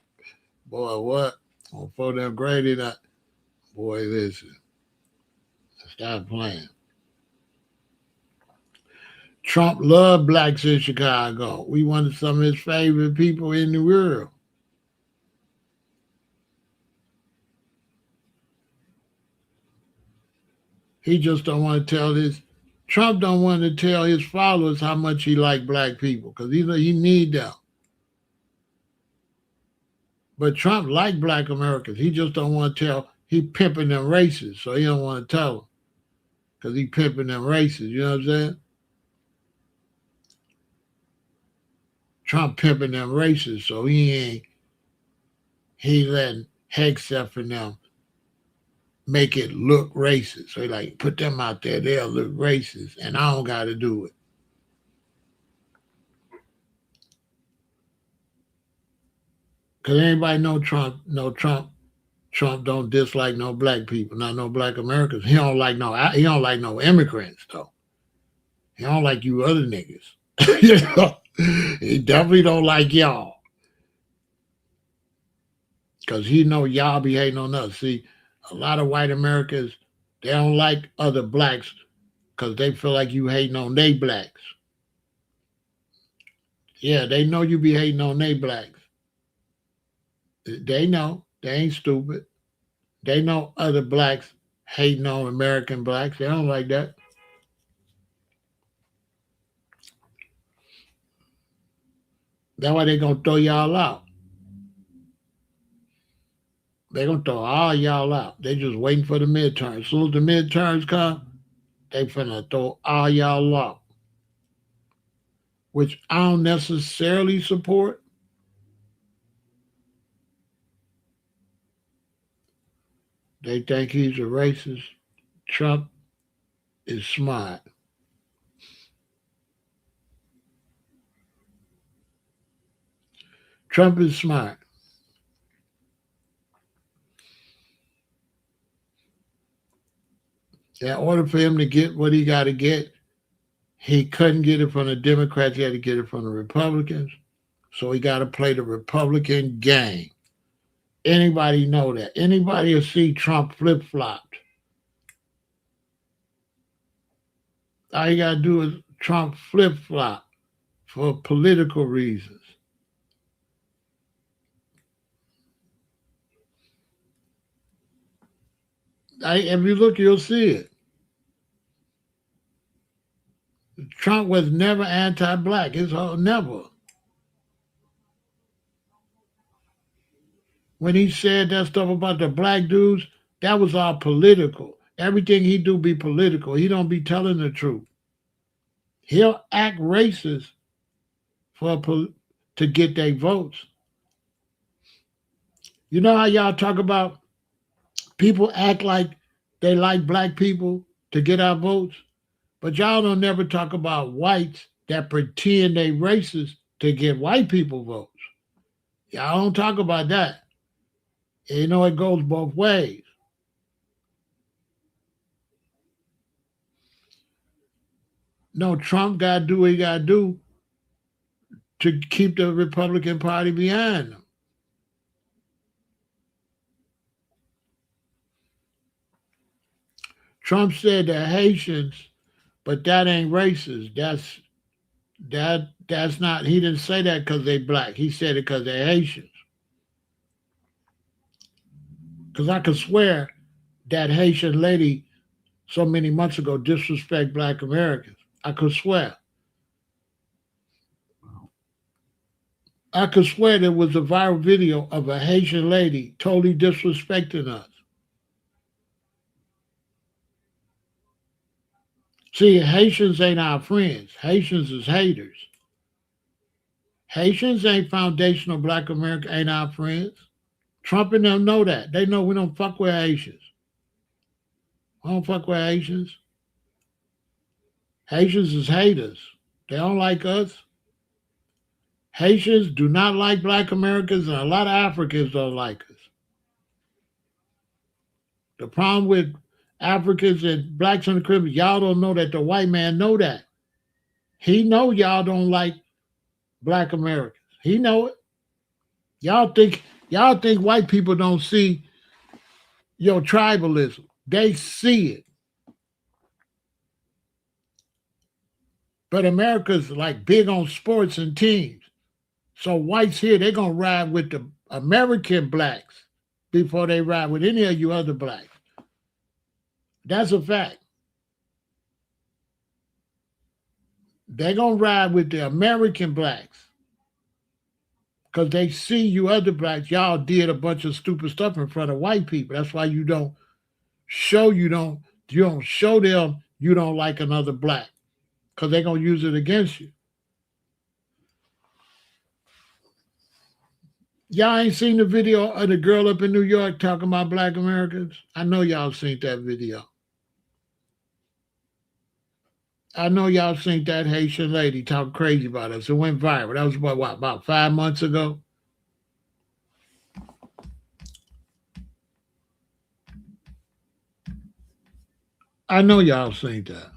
Boy, what? On for them Grady not. Boy, listen, stop playing. Trump loved blacks in Chicago. We wanted some of his favorite people in the world. He just don't want to tell his Trump don't want to tell his followers how much he like black people because he need them. But Trump like black Americans. He just don't want to tell. He pimping them races, so he don't want to tell them because he pimping them races. You know what I'm saying? Trump pimping them races, so he letting Hegseth and them make it look racist. So he like put them out there, they'll look racist, and I don't got to do it. Cause anybody know Trump? No Trump. Trump don't dislike no black people, not no black Americans. He don't like no. He don't like no immigrants though. He don't like you other niggas. You know, he definitely don't like y'all. Cause he know y'all be hating on us. See, a lot of white Americans they don't like other blacks because they feel like you hating on they blacks. Yeah, they know you be hating on they blacks. They know. They ain't stupid. They know other blacks hating on American blacks. They don't like that. That's why they gonna throw y'all out. They gonna throw all y'all out. They just waiting for the midterms. As soon as the midterms come, they finna throw all y'all out. Which I don't necessarily support. They think he's a racist. Trump is smart. Trump is smart. In order for him to get what he got to get, he couldn't get it from the Democrats. He had to get it from the Republicans. So he got to play the Republican game. Anybody know that? Anybody will see Trump flip flopped. All you got to do is Trump flip flop for political reasons. If you look, you'll see it. Trump was never anti-black. His whole never. When he said that stuff about the black dudes, that was all political. Everything he do be political. He don't be telling the truth. He'll act racist for to get their votes. You know how y'all talk about people act like they like black people to get our votes, but y'all don't never talk about whites that pretend they racist to get white people votes. Y'all don't talk about that. You know it goes both ways. No, Trump got to do what he got to do to keep the Republican Party behind him. Trump said the Haitians, but that ain't racist. That's not. He didn't say that because they black. He said it because they're Haitians. Because I could swear that Haitian lady so many months ago disrespect black Americans. I could swear. I could swear there was a viral video of a Haitian lady totally disrespecting us. See, Haitians ain't our friends. Haitians is haters. Haitians ain't foundational black America, ain't our friends. Trump and them know that. They know we don't fuck with Haitians. We don't fuck with Haitians. Haitians is haters. They don't like us. Haitians do not like black Americans, and a lot of Africans don't like us. The problem with Africans and blacks in the Caribbean, y'all don't know that the white man know that. He know y'all don't like black Americans. He know it. Y'all think white people don't see your tribalism. They see it. But America's like big on sports and teams. So whites here, they're gonna ride with the American blacks before they ride with any of you other blacks. That's a fact. They're gonna ride with the American blacks because they see you other blacks. Y'all did a bunch of stupid stuff in front of white people. That's why you don't show them you don't like another black because they're gonna use it against you. Y'all ain't seen the video of the girl up in New York talking about black Americans? I know y'all seen that video. I know y'all seen that Haitian lady talk crazy about us. It went viral. That was about 5 months ago? I know y'all seen that.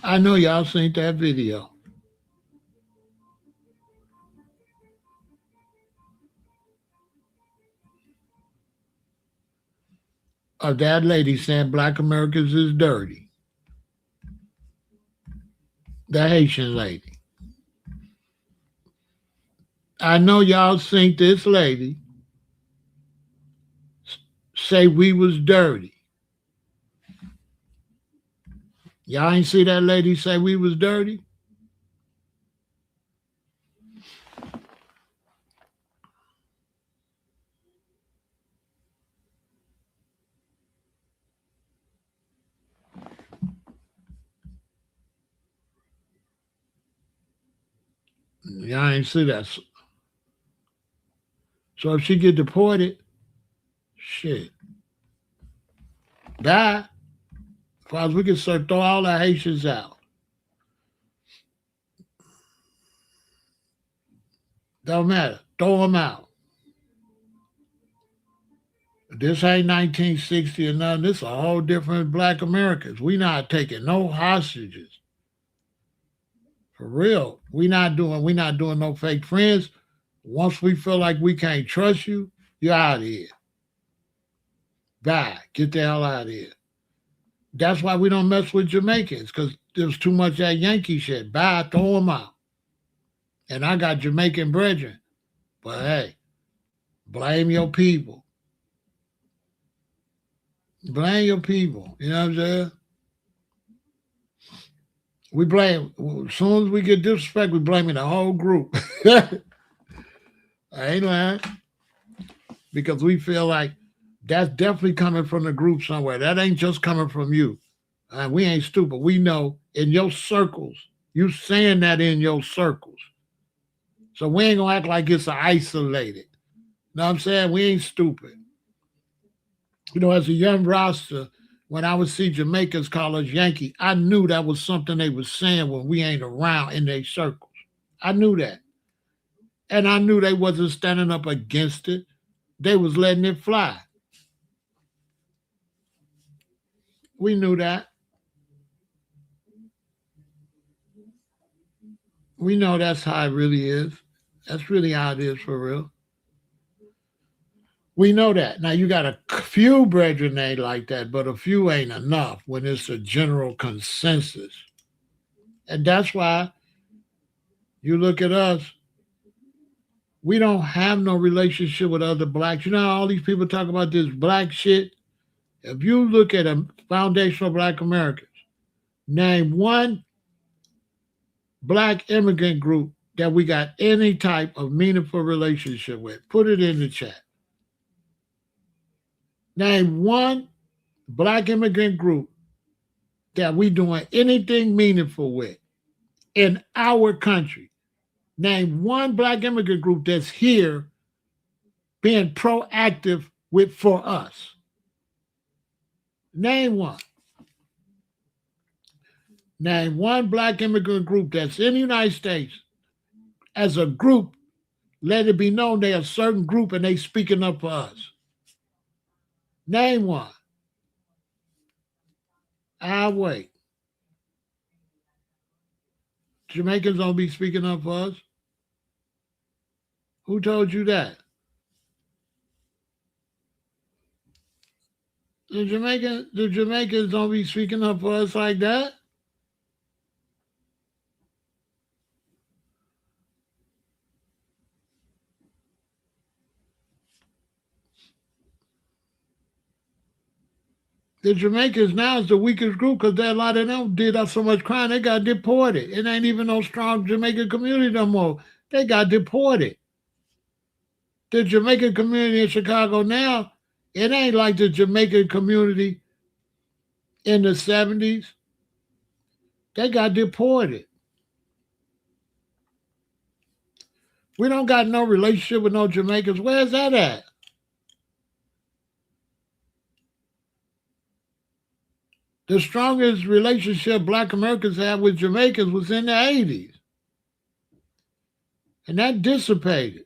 I know y'all seen that video of that lady saying black Americans is dirty. The Haitian lady. I know y'all seen this lady say we was dirty. Y'all ain't see that lady say we was dirty? Y'all ain't see that. So if she get deported, shit, die. As far as we can start throw all the Haitians out. Don't matter. Throw them out. This ain't 1960 or nothing. This a whole different black Americans. We not taking no hostages. For real. We not doing no fake friends. Once we feel like we can't trust you, you're out of here. Bye. Get the hell out of here. That's why we don't mess with Jamaicans, because there's too much of that Yankee shit. Bye, throw them out. And I got Jamaican brethren. But hey, blame your people. Blame your people. You know what I'm saying? We blame, as soon as we get disrespect, we blaming the whole group. I ain't lying. Because we feel like that's definitely coming from the group somewhere. That ain't just coming from you. We ain't stupid. We know in your circles, you saying that in your circles. So we ain't gonna act like it's isolated. Know what I'm saying? We ain't stupid. You know, as a young roster, when I would see Jamaicans call us Yankee, I knew that was something they was saying when we ain't around in their circles. I knew that. And I knew they wasn't standing up against it. They was letting it fly. We knew that. We know that's how it really is. That's really how it is for real. We know that. Now you got a few brethren ain't like that, but a few ain't enough when it's a general consensus. And that's why you look at us, we don't have no relationship with other blacks. You know how all these people talk about this black shit? If you look at a foundational black Americans, name one black immigrant group that we got any type of meaningful relationship with. Put it in the chat. Name one black immigrant group that we doing anything meaningful with in our country. Name one black immigrant group that's here being proactive with for us. Name one. Name one black immigrant group that's in the United States as a group. Let it be known they're a certain group and they speaking up for us. Name one. I'll wait. Jamaicans don't be speaking up for us. Who told you that? The Jamaicans don't be speaking up for us like that. The Jamaicans now is the weakest group because a lot of them did up so much crime, they got deported. It ain't even no strong Jamaican community no more. They got deported. The Jamaican community in Chicago now, it ain't like the Jamaican community in the 70s. They got deported. We don't got no relationship with no Jamaicans. Where's that at? The strongest relationship black Americans had with Jamaicans was in the 80s. And that dissipated.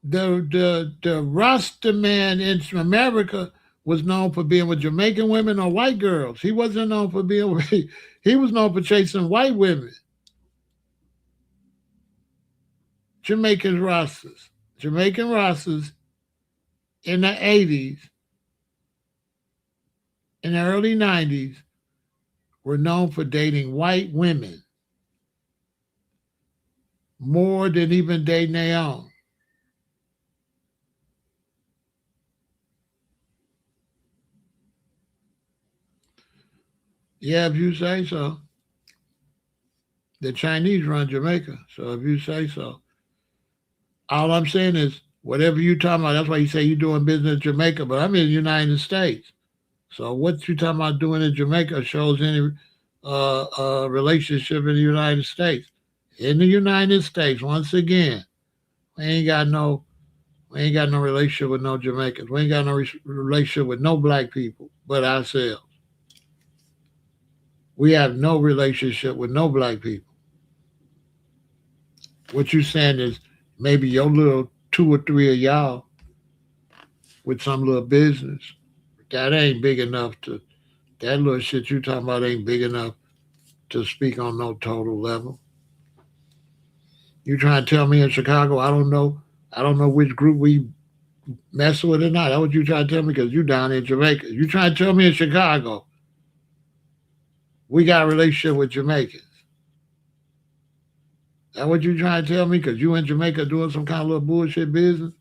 The Rasta man in America was known for being with Jamaican women or white girls. He wasn't known for being with, he was known for chasing white women. Jamaican Rastas. Jamaican Rastas in the 80s, in the early 90s, were known for dating white women more than even dating their own. Yeah, if you say so. The Chinese run Jamaica, so if you say so. All I'm saying is Whatever you talking about, that's why you say you're doing business in Jamaica, but I'm in the United States. So what you talking about doing in Jamaica shows any relationship in the United States. In the United States, once again, we ain't got no we ain't got no relationship with no Jamaicans. We ain't got no relationship with no black people but ourselves. We have no relationship with no black people. What you saying is maybe your little two or three of y'all with some little business. That ain't big enough to that little shit you talking about ain't big enough to speak on no total level. You trying to tell me in Chicago I don't know which group we mess with or not. That's what you trying to tell me because you down in Jamaica. You trying to tell me in Chicago we got a relationship with Jamaicans. That what you trying to tell me? Because you in Jamaica doing some kind of little bullshit business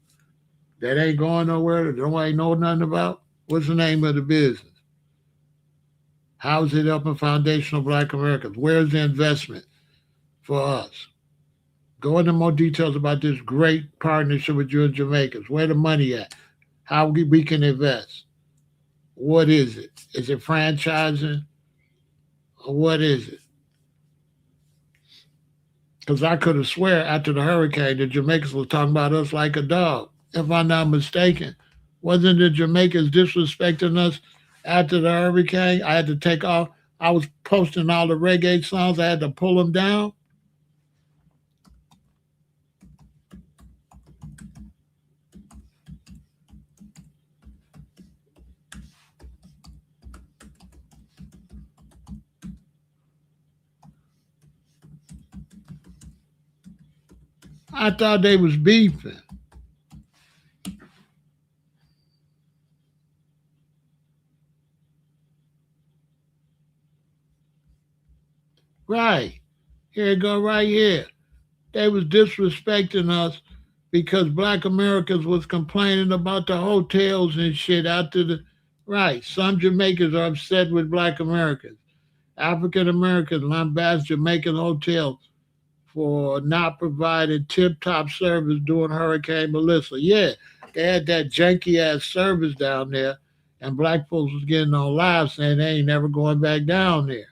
that ain't going nowhere that nobody know nothing about? What's the name of the business? How's it helping foundational black Americans? Where's the investment for us? Go into more details about this great partnership with you and Jamaicans. Where the money at? How we can invest? What is it? Is it franchising? Or what is it? Because I could have swear after the hurricane, the Jamaicans were talking about us like a dog. If I'm not mistaken, wasn't the Jamaicans disrespecting us after the hurricane? I had to take off. I was posting all the reggae songs. I had to pull them down. I thought they was beefing. Right. Here it go right here. They was disrespecting us because black Americans was complaining about the hotels and shit after the right. Some Jamaicans are upset with black Americans. African Americans lambast Jamaican hotels for not providing tip top service during Hurricane Melissa. Yeah, they had that janky ass service down there, and black folks was getting on live saying they ain't never going back down there.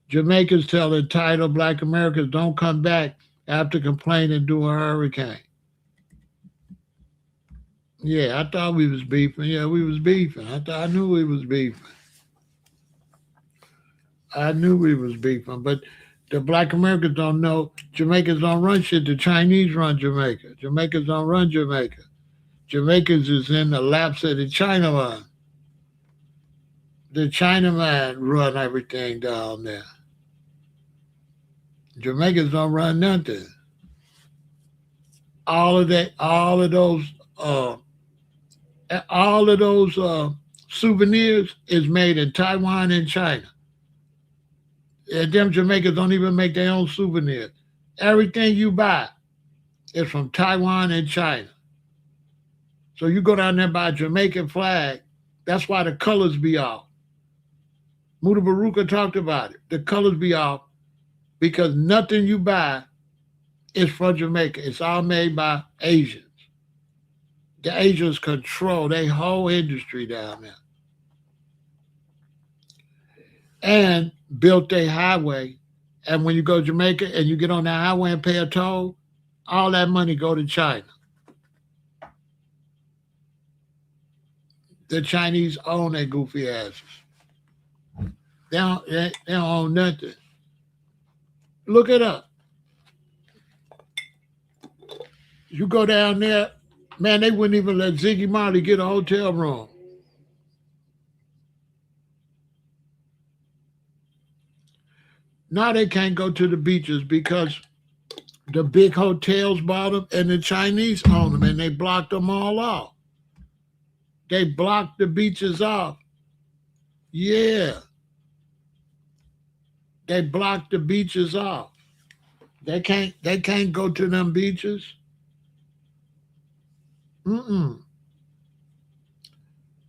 Jamaicans tell entitled black Americans don't come back after complaining during a hurricane. Yeah, I thought we was beefing. Yeah, we was beefing. I knew we was beefing. I knew we was beefing, but the black Americans don't know Jamaicans don't run shit. The Chinese run Jamaica. Jamaicans don't run Jamaica. Jamaicans is in the laps of the Chinaman. The Chinaman run everything down there. Jamaicans don't run nothing. All of that, uh, all of those souvenirs is made in Taiwan and China. And them Jamaicans don't even make their own souvenirs. Everything you buy is from Taiwan and China. So you go down there and buy a Jamaican flag. That's why the colors be off. Muda Baruka talked about it. The colors be off because nothing you buy is from Jamaica. It's all made by Asians. The Asians control their whole industry down there and built a highway. And when you go to Jamaica and you get on the highway and pay a toll, all that money go to China. The Chinese own their goofy asses. They don't own nothing. Look it up. You go down there, man, they wouldn't even let Ziggy Marley get a hotel room. Now they can't go to the beaches because the big hotels bought them and the Chinese own them and they blocked them all off. They blocked the beaches off. Yeah, they blocked the beaches off. They can't go to them beaches. Mm-mm.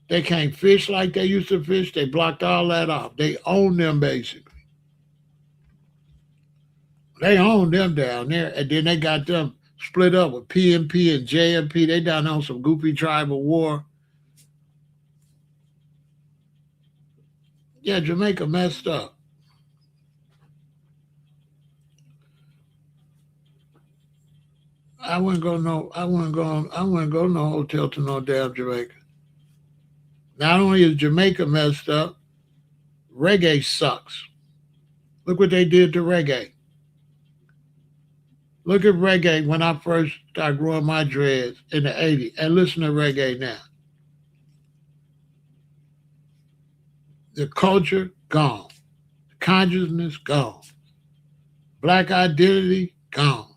They can't fish like they used to fish. They blocked all that off. They own them basically. They own them down there, and then they got them split up with PNP and JMP. They down on some goofy tribal war. Yeah, Jamaica messed up. I wouldn't go no. I wouldn't go. I wouldn't go no hotel to no damn Jamaica. Not only is Jamaica messed up, reggae sucks. Look what they did to reggae. Look at reggae when I first started growing my dreads in the '80s, and listen to reggae now. The culture gone, consciousness gone, black identity gone.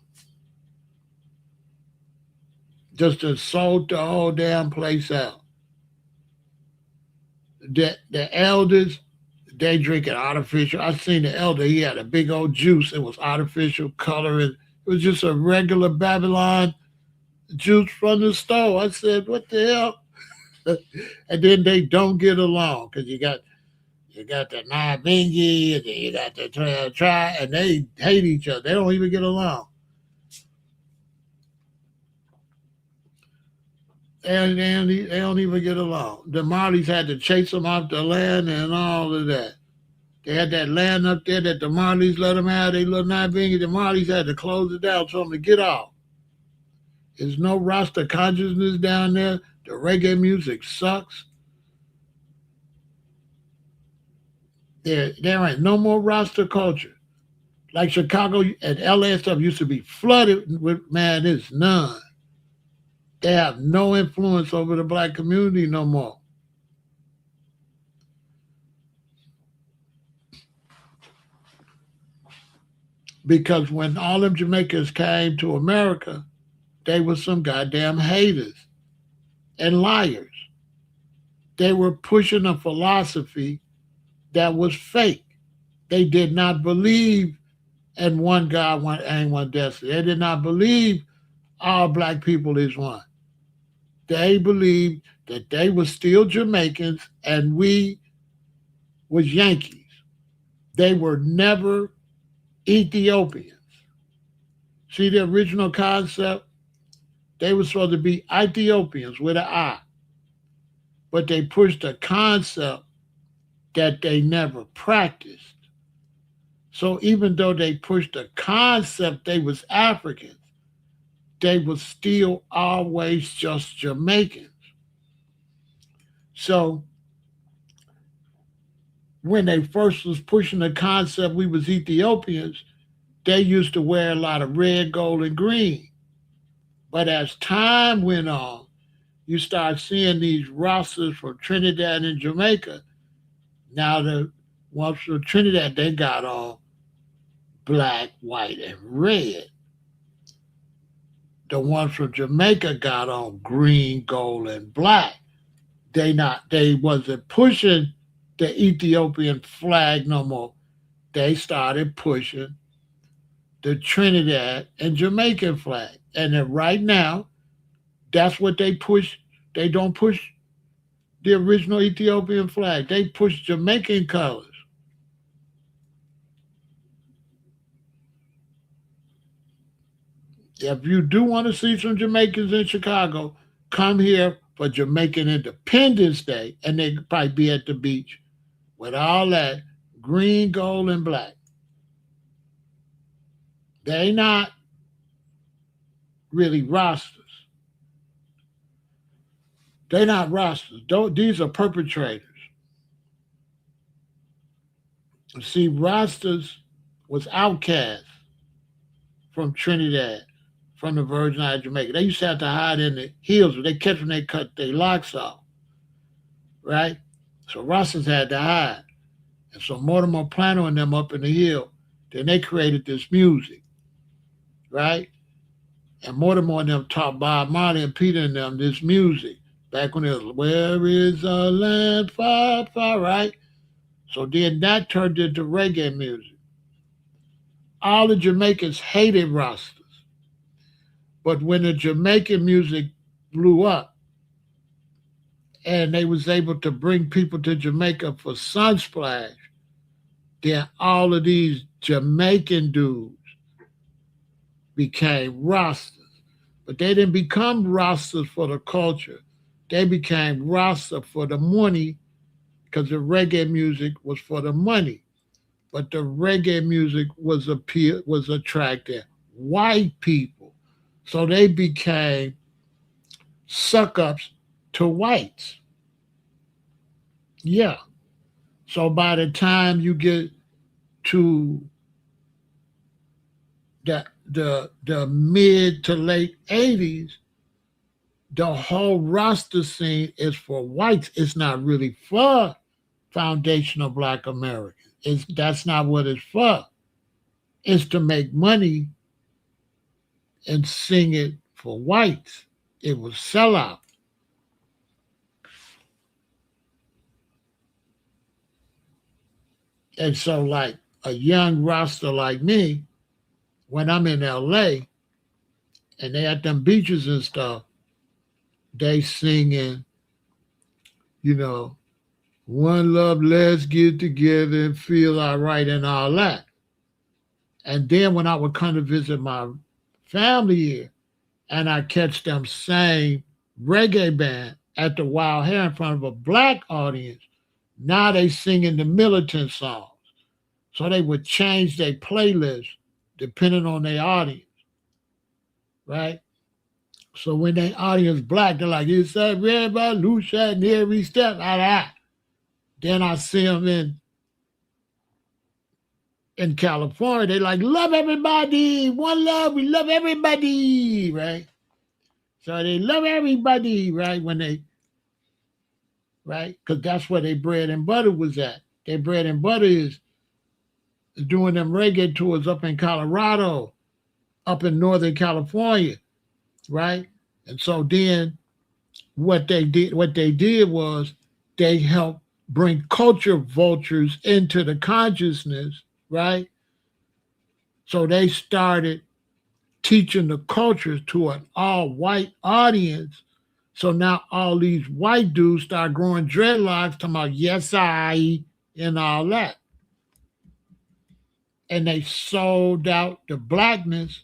Just to sold the whole damn place out. The elders, they drinking artificial. I seen the elder. He had a big old juice. It was artificial color, and it was just a regular Babylon juice from the store. I said, "What the hell?" And then they don't get along because you got the Nabingi and then you got the try, and they hate each other. They don't even get along. They don't even get along. The Marleys had to chase them off the land and all of that. They had that land up there that the Marleys let them have. They little Nabingi. The Marleys had to close it down, told them to get off. There's no Rasta consciousness down there. The reggae music sucks. There ain't no more Rasta culture. Like Chicago and LA and stuff used to be flooded with, man, there's none. They have no influence over the black community no more. Because when all them Jamaicans came to America, they were some goddamn haters and liars. They were pushing a philosophy that was fake. They did not believe in one God, one aim, one destiny. They did not believe all black people is one. They believed that they were still Jamaicans and we was Yankees. They were never Ethiopians. See the original concept? They were supposed to be Ethiopians with an I, but they pushed a concept that they never practiced. So even though they pushed the concept they was Africans, they was still always just Jamaicans. So when they first was pushing the concept we was Ethiopians, they used to wear a lot of red, gold, and green. But as time went on, you start seeing these rosters from Trinidad and Jamaica. Now the ones from Trinidad, they got all black, white, and red. The ones from Jamaica got on green, gold, and black. They wasn't pushing the Ethiopian flag no more. They started pushing the Trinidad and Jamaican flag. And then right now, that's what they push. They don't push the original Ethiopian flag. They push Jamaican colors. If you do want to see some Jamaicans in Chicago, come here for Jamaican Independence Day, and they could probably be at the beach with all that green, gold, and black. They not really rosters. They're not rosters. These are perpetrators. See, rosters was outcast from Trinidad, from the Virgin Islands of Jamaica. They used to have to hide in the hills, but they kept when they cut their locks off, right? So rosters had to hide. And so Mortimer Plano and them up in the hill, then they created this music, right? And Mortimer and them taught Bob Marley and Peter and them this music back when it was Where is a Land Far, Far, right? So then that turned into reggae music. All the Jamaicans hated Rastas. But when the Jamaican music blew up and they was able to bring people to Jamaica for Sunsplash, then all of these Jamaican dudes became Rastas. But they didn't become Rastas for the culture. They became Rasta for the money because the reggae music was for the money. But the reggae music was attracting white people. So they became suck ups to whites. Yeah. So by the time you get to the mid to late 80s, the whole roster scene is for whites. It's not really for foundational black Americans. That's not what it's for. It's to make money and sing it for whites. It was sellout. And so like a young roster like me, when I'm in LA and they at them beaches and stuff, they singing, you know, one love, let's get together and feel all right and all that. And then when I would come to visit my family here and I catch them sing reggae band at the Wild Hair in front of a black audience, now they singing the militant songs. So they would change their playlist depending on their audience, right? So when their audience black, they're like, it's a revolution every step, like that. Then I see them in California, they like, love everybody, one love, we love everybody, right? So they love everybody, right? Right? Because that's where their bread and butter was at. Their bread and butter is doing them reggae tours up in Colorado, up in Northern California, right? And so then what they did was they helped bring culture vultures into the consciousness, right? So they started teaching the cultures to an all white audience. So now all these white dudes start growing dreadlocks, talking about yes I and all that. And they sold out the blackness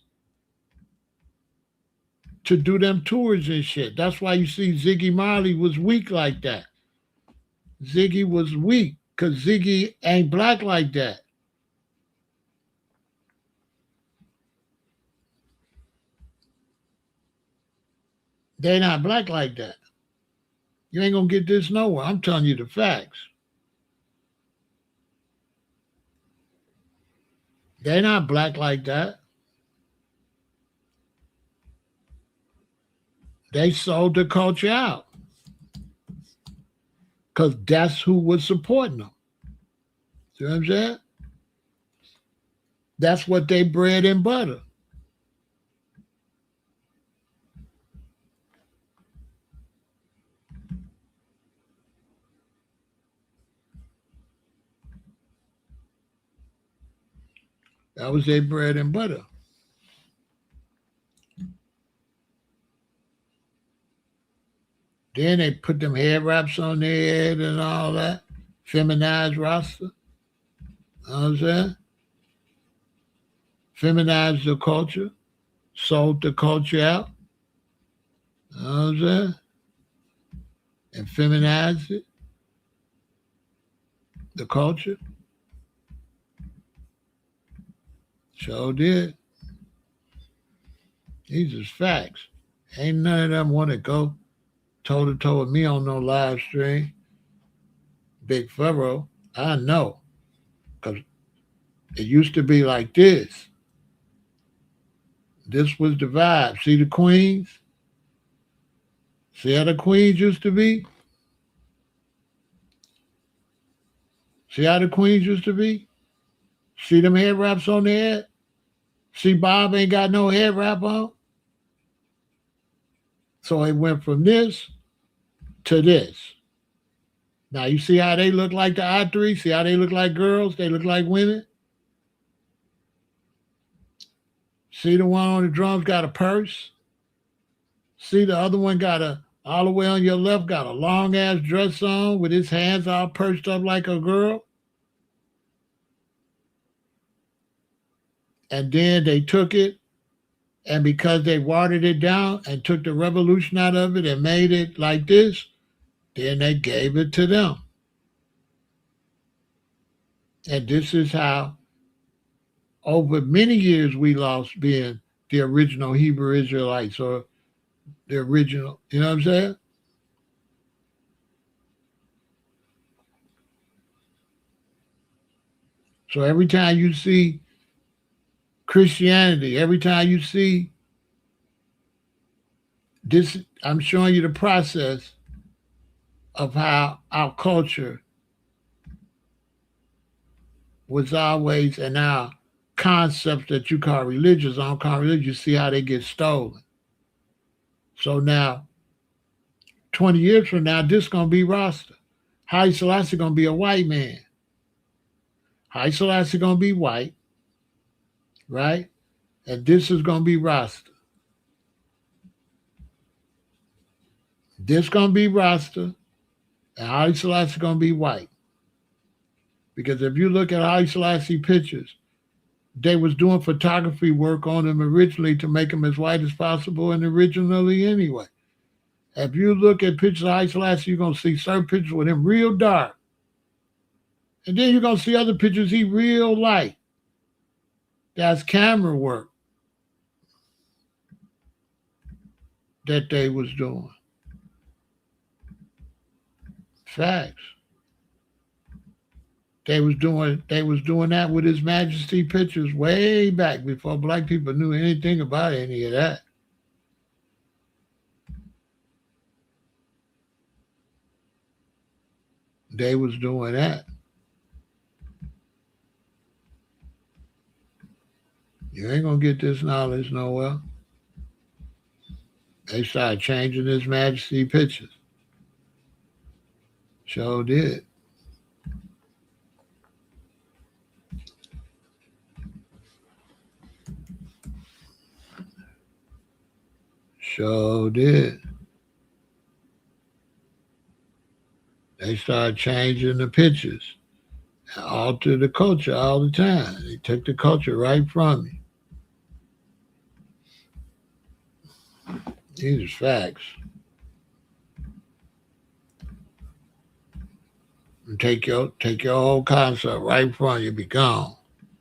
to do them tours and shit. That's why you see Ziggy Marley was weak like that. Ziggy was weak because Ziggy ain't black like that. They not black like that. You ain't gonna get this nowhere. I'm telling you the facts. They not black like that. They sold the culture out because that's who was supporting them. See what I'm saying? That's what they bread and butter. That was their bread and butter. Then they put them hair wraps on their head and all that. Feminized roster. You know what I'm saying? Feminized the culture. Sold the culture out. You know what I'm saying? And feminized it. The culture. Sure did. These is facts. Ain't none of them want to go toe to toe with me on no live stream. Big Furrow. I know. Because it used to be like this. This was the vibe. See the queens? See how the queens used to be? See how the queens used to be? See them hair wraps on their head? See Bob ain't got no hair wrap on? So it went from this to this. Now you see how they look like the I3? See how they look like girls? They look like women? See the one on the drums got a purse? See the other one got all the way on your left, got a long ass dress on with his hands all perched up like a girl? And then they took it And because they watered it down and took the revolution out of it and made it like this, then they gave it to them. And this is how, over many years, we lost being the original Hebrew Israelites or the original, you know what I'm saying? So every time you see Christianity, every time you see this, I'm showing you the process of how our culture was always, and our concepts that you call religious, I don't call religious, you see how they get stolen. So now, 20 years from now, this gonna be Rasta. Haile Selassie gonna be a white man. Haile Selassie gonna be white, right? And this is gonna be Rasta. This gonna be Rasta, and Haile Selassie gonna be white. Because if you look at Haile Selassie pictures, they was doing photography work on him originally to make him as white as possible, and originally anyway. If you look at pictures of Haile Selassie, you're gonna see certain pictures with him real dark. And then you're gonna see other pictures he real light. That's camera work that they was doing. Facts. They was doing that with His Majesty pictures way back before black people knew anything about any of that. They was doing that. You ain't gonna get this knowledge nowhere. They started changing His Majesty pictures. Sure did. Sure did. They started changing the pictures, alter the culture all the time. They took the culture right from you. These are facts. And take your whole concept right from you, be gone.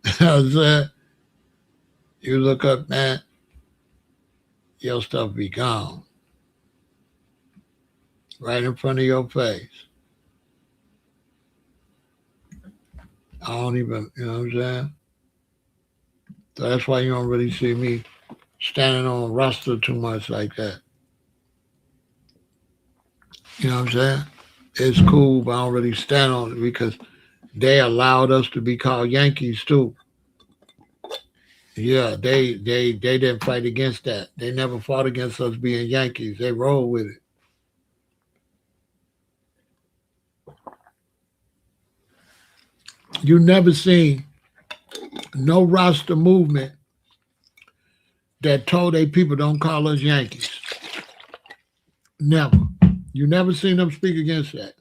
You know what I'm saying? You look up, man, your stuff be gone. Right in front of your face. I don't even, you know what I'm saying? So that's why you don't really see me standing on a roster too much like that. You know what I'm saying? It's cool, but I don't really stand on it because they allowed us to be called Yankees too. Yeah, they didn't fight against that. They never fought against us being Yankees. They rolled with it. You never seen no roster movement that told they people don't call us Yankees. Never. You never seen them speak against that.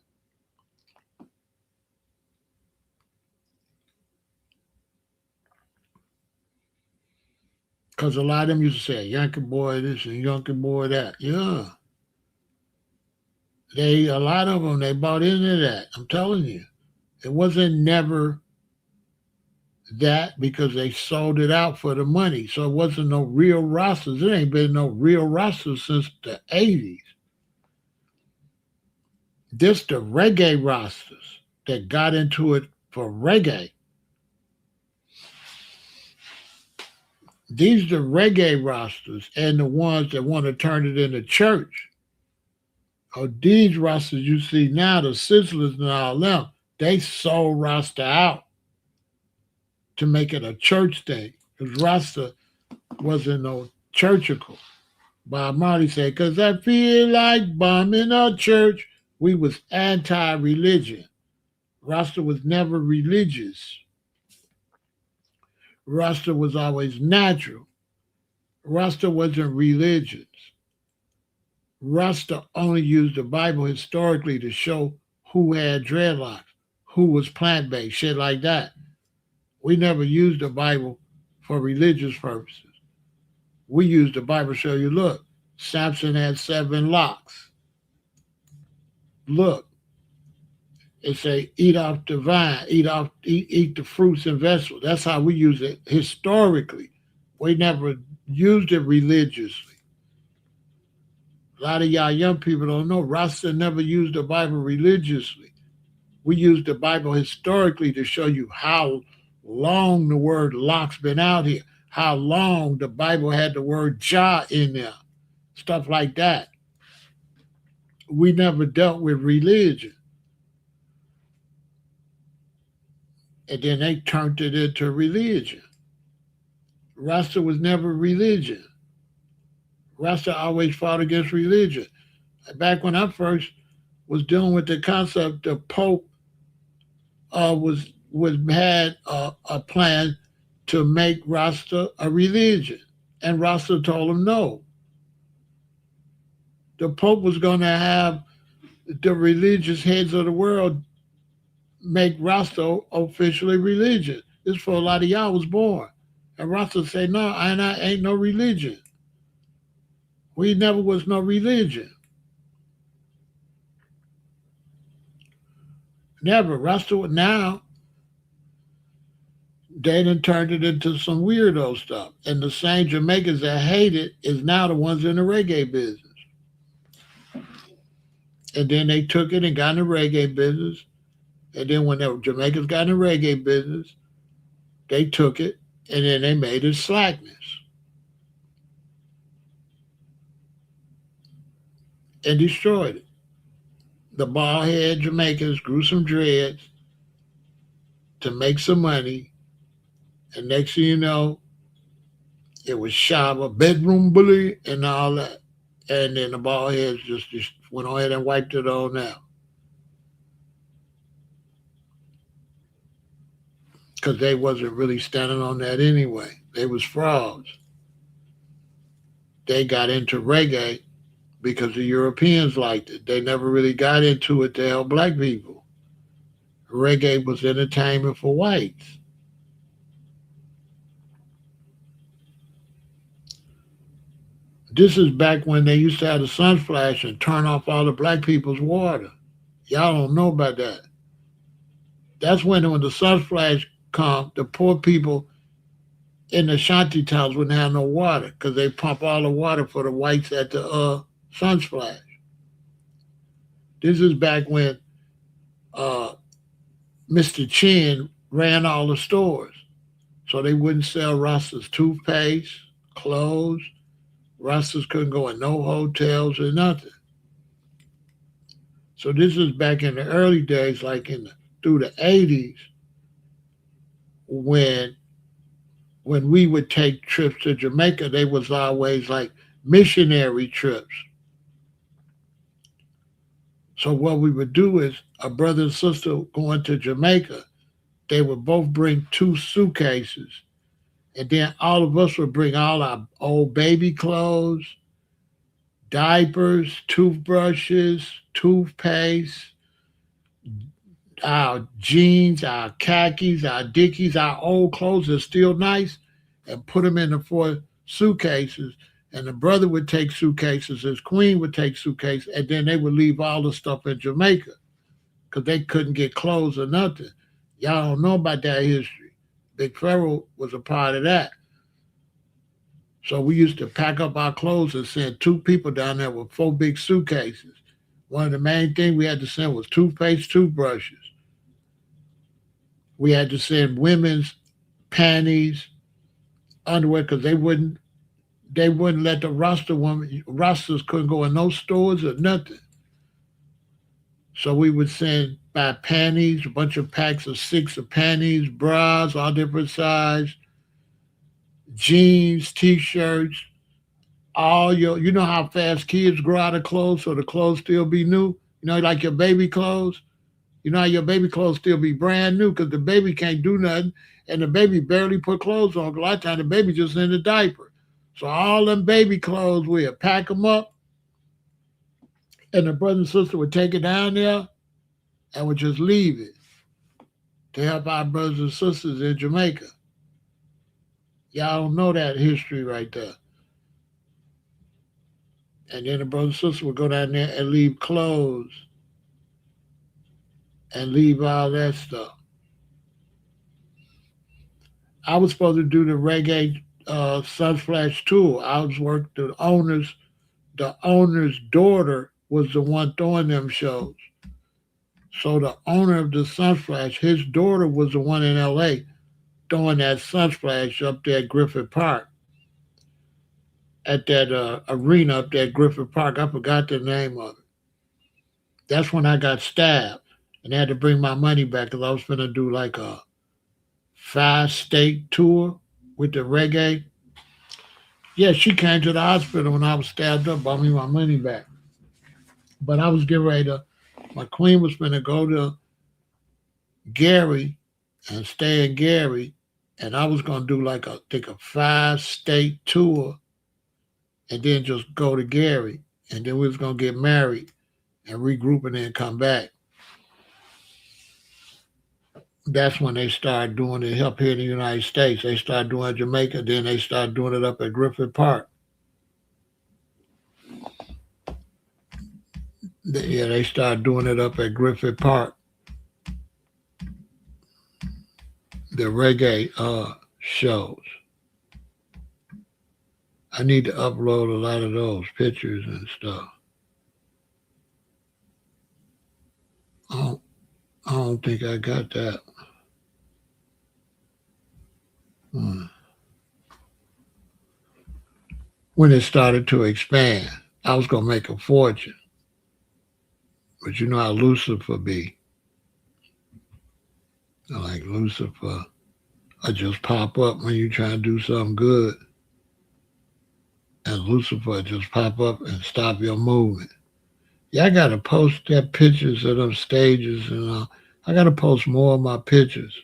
Because a lot of them used to say, Yankee boy this and Yankee boy that. Yeah. A lot of them, they bought into that. I'm telling you. It wasn't never that because they sold it out for the money. So it wasn't no real rosters. There ain't been no real rosters since the 80s. This the reggae rosters that got into it for reggae. These are the reggae rosters and the ones that want to turn it into church. Or these rosters you see now, the Sizzlers and all them, they sold Rasta out to make it a church thing. Because Rasta wasn't no churchical. Bob Marley said, because I feel like bombing a church. We was anti-religion. Rasta was never religious. Rasta was always natural. Rasta wasn't religious. Rasta only used the Bible historically to show who had dreadlocks, who was plant-based, shit like that. We never used the Bible for religious purposes. We use the Bible to show you, look, Samson had 7 locks. Look, it say eat off the vine, eat the fruits and vegetables. That's how we use it historically. We never used it religiously. A lot of y'all young people don't know. Rasta never used the Bible religiously. We use the Bible historically to show you how long the word lock's been out here, how long the Bible had the word Jah in there, stuff like that. We never dealt with religion. And then they turned it into religion. Rasta was never religion. Rasta always fought against religion. Back when I first was dealing with the concept, the Pope was had a plan to make Rasta a religion, and Rasta told him no. The Pope was going to have the religious heads of the world make Rasta officially religion. This is before a lot of y'all was born. And Rasta say, no, I ain't no religion. We never was no religion. Never. Rasta now they done turned it into some weirdo stuff. And the same Jamaicans that hate it is now the ones in the reggae business. And then they took it and got in the reggae business. And then when the Jamaicans got in the reggae business, they took it and then they made it slackness and destroyed it. The bald head Jamaicans grew some dreads to make some money. And next thing you know, it was Shaba, bedroom bully, and all that. And then the bald heads just went ahead and wiped it all out. Because they wasn't really standing on that anyway. They was frauds. They got into reggae because the Europeans liked it. They never really got into it to help black people. Reggae was entertainment for whites. This is back when they used to have the sun flash and turn off all the black people's water. Y'all don't know about that. That's when the sun flash come, the poor people in the shanty towns wouldn't have no water because they pump all the water for the whites at the sun splash. This is back when uh, Mr. Chin ran all the stores. So they wouldn't sell Rasta's toothpaste, clothes. Rastas couldn't go in no hotels or nothing. So this is back in the early days, like through the 80s, when we would take trips to Jamaica, they was always like missionary trips. So what we would do is a brother and sister going to Jamaica, they would both bring 2 suitcases. And then all of us would bring all our old baby clothes, diapers, toothbrushes, toothpaste, our jeans, our khakis, our dickies, our old clothes are still nice, and put them in the 4 suitcases. And the brother would take suitcases, his queen would take suitcases, and then they would leave all the stuff in Jamaica because they couldn't get clothes or nothing. Y'all don't know about that history. Big Pharaoh was a part of that. So we used to pack up our clothes and send 2 people down there with 4 big suitcases. One of the main things we had to send was toothpaste, toothbrushes. We had to send women's panties, underwear, because they wouldn't let the rosters couldn't go in no stores or nothing. So we would send buy panties, a bunch of packs of 6 of panties, bras, all different size, jeans, t-shirts, all you know how fast kids grow out of clothes so the clothes still be new? You know, like your baby clothes? You know how your baby clothes still be brand new because the baby can't do nothing and the baby barely put clothes on. A lot of times the baby just in a diaper. So all them baby clothes, we'd pack them up and the brother and sister would take it down there and would just leave it to help our brothers and sisters in Jamaica. Y'all don't know that history right there. And then the brother and sister would go down there and leave clothes and leave all that stuff. I was supposed to do the reggae Sunsplash tour. I was working the owner's daughter was the one throwing them shows. So the owner of the Sunsplash, his daughter was the one in LA throwing that Sunsplash up there at Griffith Park, at that arena up there at Griffith Park. I forgot the name of it. That's when I got stabbed and I had to bring my money back because I was going to do like a 5-state tour with the reggae. Yeah, she came to the hospital when I was stabbed up, brought me my money back. But I was getting ready to, my queen was going to go to Gary and stay in Gary. And I was going to do like take a 5-state tour and then just go to Gary. And then we was going to get married and regroup and then come back. That's when they started doing it up here in the United States. They started doing it in Jamaica, then they started doing it up at Griffith Park. Yeah, they started doing it up at Griffith Park. The reggae shows. I need to upload a lot of those pictures and stuff. I don't think I got that. When it started to expand, I was going to make a fortune. But you know how Lucifer be. Like Lucifer, I just pop up when you try to do something good. And Lucifer just pop up and stop your movement. Yeah, I got to post that pictures of them stages and I got to post more of my pictures.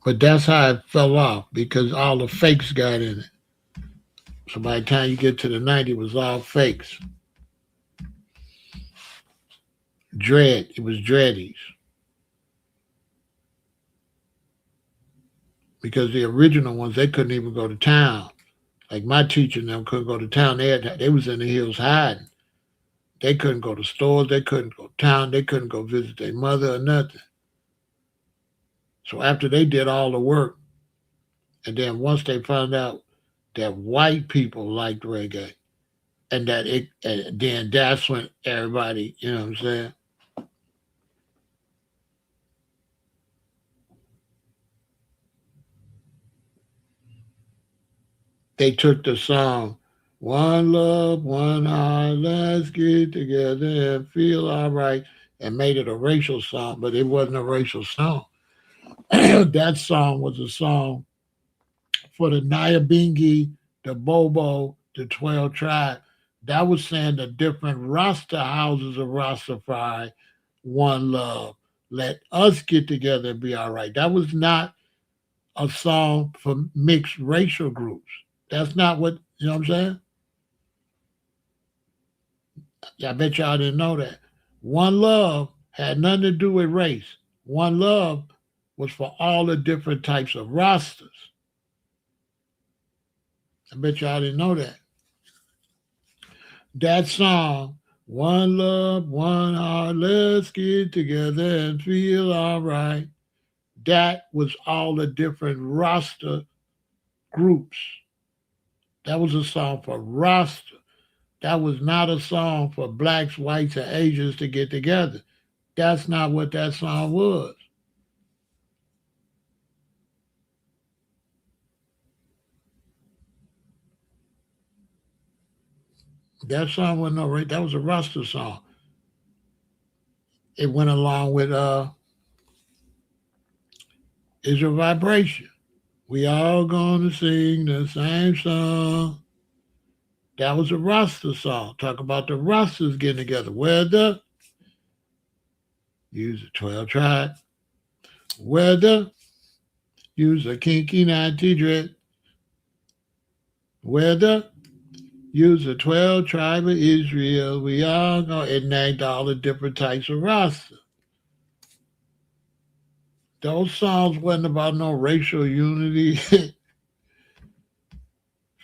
But that's how it fell off because all the fakes got in it. So by the time you get to the 90s, it was all fakes. It was dreadies. Because the original ones, they couldn't even go to town. Like my teacher and them couldn't go to town. They was in the hills hiding. They couldn't go to stores. They couldn't go to town. They couldn't go visit their mother or nothing. So after they did all the work, and then once they found out that white people liked reggae, and then that's when everybody, you know what I'm saying? They took the song, One Love, One Heart, let's get together and feel all right, and made it a racial song, but it wasn't a racial song. That song was a song for the Nyabingi, the Bobo, the 12 tribe. That was saying the different Rasta houses of Rastafari, one love. Let us get together and be all right. That was not a song for mixed racial groups. That's not what, you know what I'm saying? I bet y'all didn't know that. One love had nothing to do with race. One love was for all the different types of Rastas. I bet y'all didn't know that. That song, One Love, One Heart, let's get together and feel all right. That was all the different Rasta groups. That was a song for Rasta. That was not a song for blacks, whites, and Asians to get together. That's not what that song was. That song was no right. That was a Rasta song. It went along with Is Your Vibration. We all gonna sing the same song. That was a Rasta song. Talk about the Rastas getting together. Whether use a 12 tribe, whether use a kinky 90 dread, whether use a 12 tribe of Israel. We all know it named all the different types of Rasta. Those songs wasn't about no racial unity.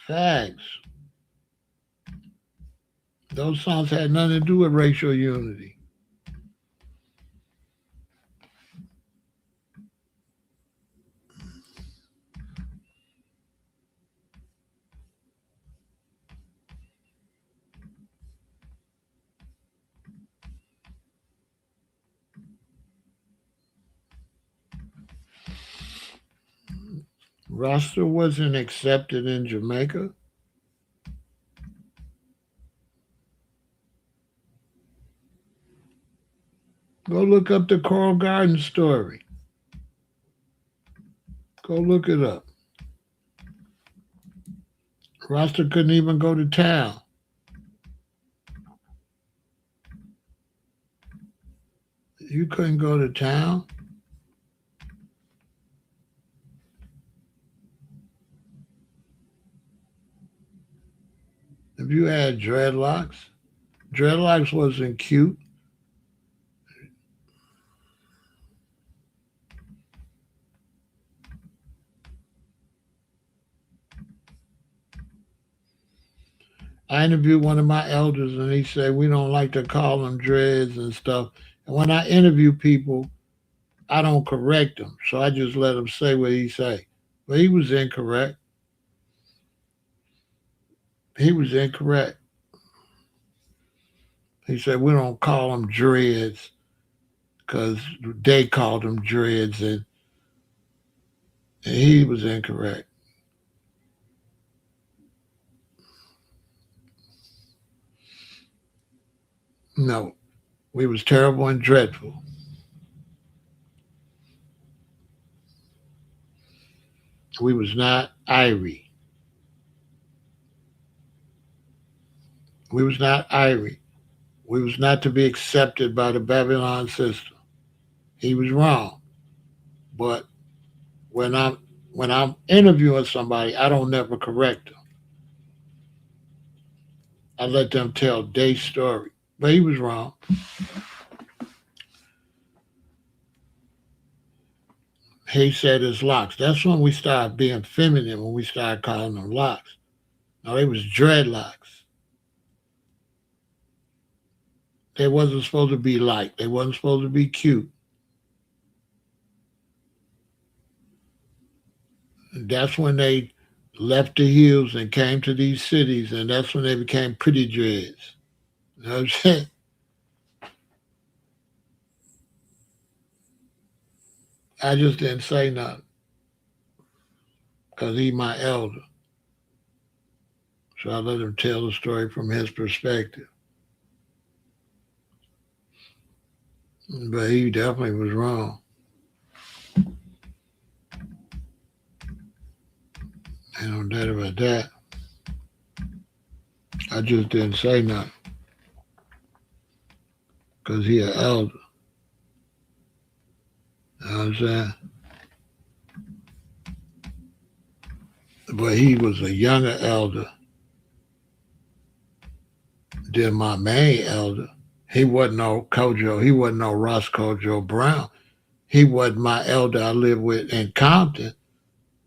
Facts. Those songs had nothing to do with racial unity. Rasta wasn't accepted in Jamaica. Go look up the Coral Garden story. Go look it up. Rasta couldn't even go to town. You couldn't go to town. If you had dreadlocks, dreadlocks wasn't cute. I interviewed one of my elders and he said we don't like to call them dreads and stuff. And when I interview people, I don't correct them. So I just let him say what he say. But he was incorrect. He was incorrect. He said we don't call them dreads because they called them dreads, and he was incorrect. No, we was terrible and dreadful. We was not Irie. We was not Irie. We was not to be accepted by the Babylon system. He was wrong. But when I'm when I'm interviewing somebody, I don't never correct them. I let them tell their story. But he was wrong. He said his locks. That's when we started being feminine, when we started calling them locks. No, they was dreadlocks. They wasn't supposed to be light. They wasn't supposed to be cute. And that's when they left the hills and came to these cities, and that's when they became pretty dreads. You know what I'm saying? I just didn't say nothing because he my elder. So I let him tell the story from his perspective. But he definitely was wrong. Ain't no doubt about that. I just didn't say nothing because he an elder. You know what I'm saying? But he was a younger elder than my main elder. He wasn't no Kojo. He wasn't no Ross Kojo Brown. He wasn't my elder I lived with in Compton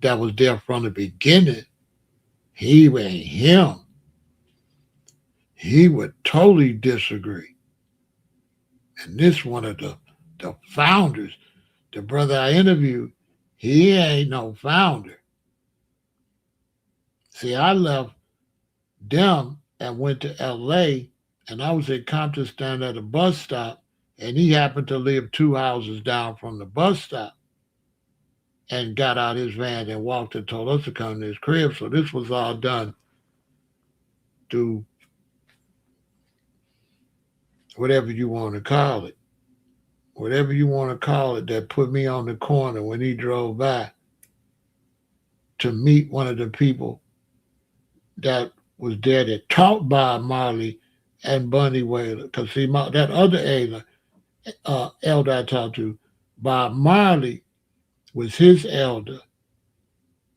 that was there from the beginning. He ain't him. He would totally disagree. And this one of the founders, the brother I interviewed, he ain't no founder. See, I left them and went to LA and I was at Compton standing at a bus stop and he happened to live two houses down from the bus stop and got out his van and walked and told us to come to his crib. So this was all done through whatever you want to call it. Whatever you want to call it, that put me on the corner when he drove by to meet one of the people that was there that taught Bob Marley and Bunny Wailer. Because see, that other elder I talked to, Bob Marley was his elder,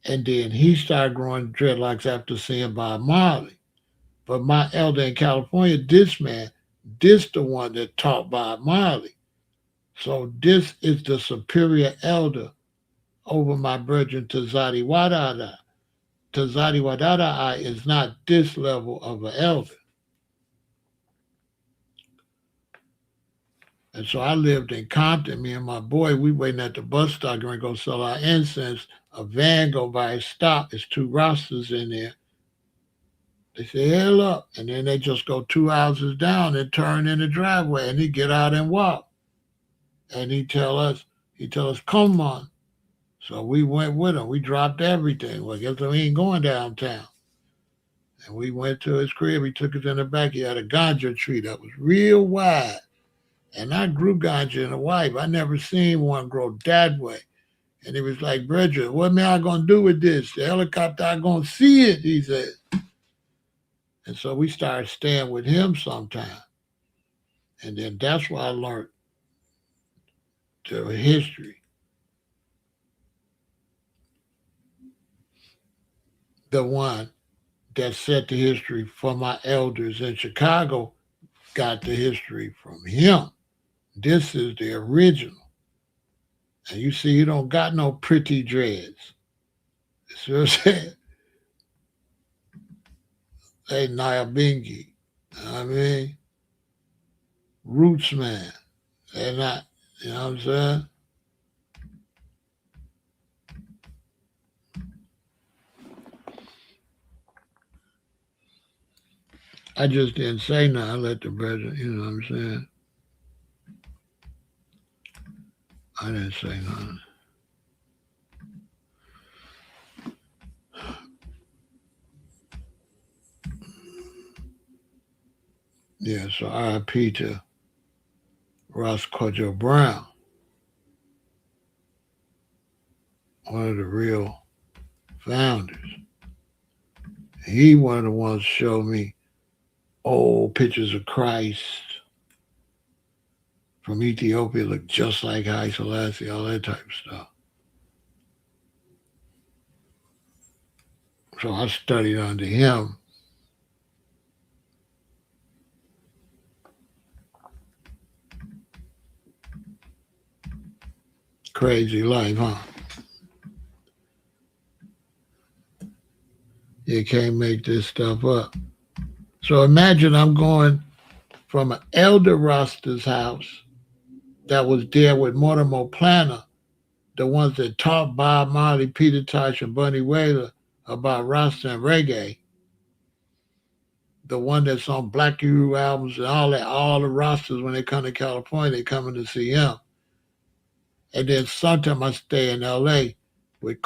and then he started growing dreadlocks after seeing Bob Marley. But my elder in California, this man, this the one that taught Bob Marley. So this is the superior elder over my brethren Tazadi Wadada. Tazadi Wadada is not this level of an elder. And so I lived in Compton. Me and my boy, we waiting at the bus stop going to go sell our incense. A van go by, stop. There's two rosters in there. They say, hey, look. And then they just go two houses down and turn in the driveway. And he get out and walk. And he tell us, come on. So we went with him. We dropped everything. Well, guess we ain't going downtown. And we went to his crib. He took us in the back. He had a ganja tree that was real wide. And I grew ganja in a wife. I never seen one grow that way. And he was like, Bridget, what am I going to do with this? The helicopter, I going to see it, he said. And so we started staying with him sometime. And then that's where I learned the history. The one that set the history for my elders in Chicago got the history from him. This is the original. And you see, he don't got no pretty dreads. See what I'm saying? Hey, Nyabingi. I mean, Roots man. They're not, you know what I'm saying? I just didn't say nothing. I let the brother, you know what I'm saying? I didn't say nothing. Yeah, so RIP to Ross Kojo Brown, one of the real founders. He one of the ones showed me old pictures of Christ from Ethiopia look just like Haile Selassie, all that type of stuff. So I studied under him. Crazy life, huh? You can't make this stuff up. So imagine I'm going from an elder Rasta's house that was there with Mortimer Planner, the ones that taught Bob Marley, Peter Tosh, and Bunny Wailer about Rasta and reggae, the one that's on Black Uhuru albums and all the Rastas when they come to California, they coming to see him. And then sometime I stay in L.A. with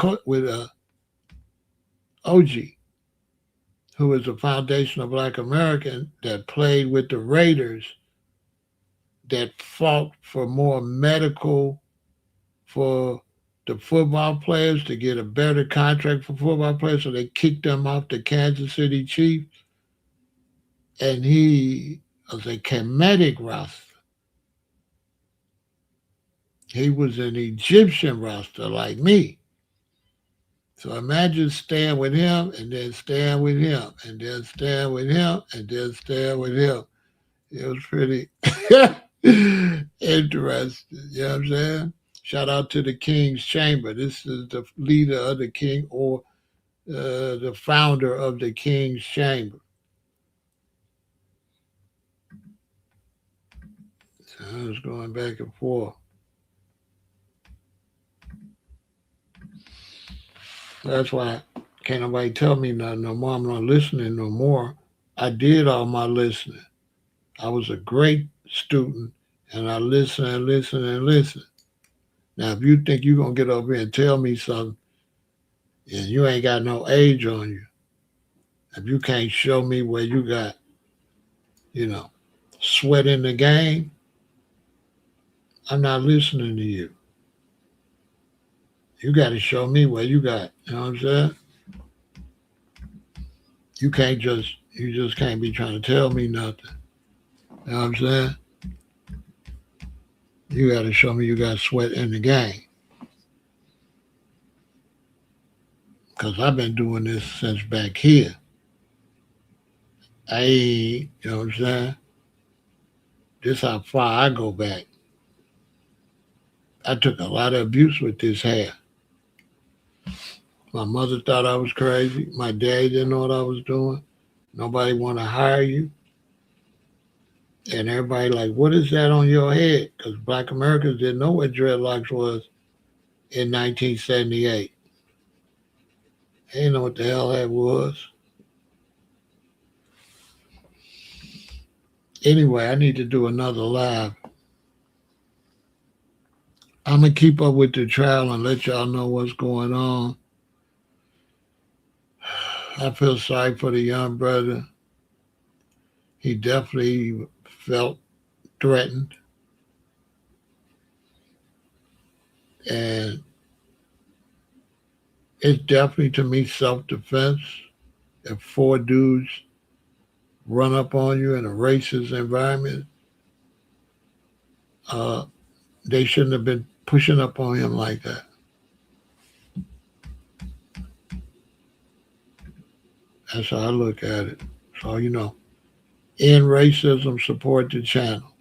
OG, who is a foundational Black American that played with the Raiders, that fought for more medical for the football players to get a better contract for football players, so they kicked them off the Kansas City Chiefs. And he was a Kemetic Rasta. He was an Egyptian Rasta like me. So imagine staying with him and then staying with him and then staying with him and then staying with him. It was pretty interesting. You know what I'm saying? Shout out to the King's Chamber. This is the leader of the King or the founder of the King's Chamber. So I was going back and forth. That's why can't nobody tell me nothing no more. I'm not listening no more. I did all my listening. I was a great student and I listen and listen and listen. Now, if you think you're going to get over here and tell me something and you ain't got no age on you, if you can't show me where you got, you know, sweat in the game, I'm not listening to you. You got to show me where you got, you know what I'm saying? You just can't be trying to tell me nothing. You know what I'm saying? You got to show me you got sweat in the game. Because I've been doing this since back here. You know what I'm saying? This how far I go back. I took a lot of abuse with this hair. My mother thought I was crazy. My dad didn't know what I was doing. Nobody want to hire you. And everybody like, what is that on your head? Because black Americans didn't know what dreadlocks was in 1978. They didn't know what the hell that was. Anyway, I need to do another live. I'm going to keep up with the trial and let y'all know what's going on. I feel sorry for the young brother. He definitely felt threatened. And it's definitely, to me, self defense. If four dudes run up on you in a racist environment, uh, they shouldn't have been pushing up on him like that. That's how I look at it. So, end racism, support the channel.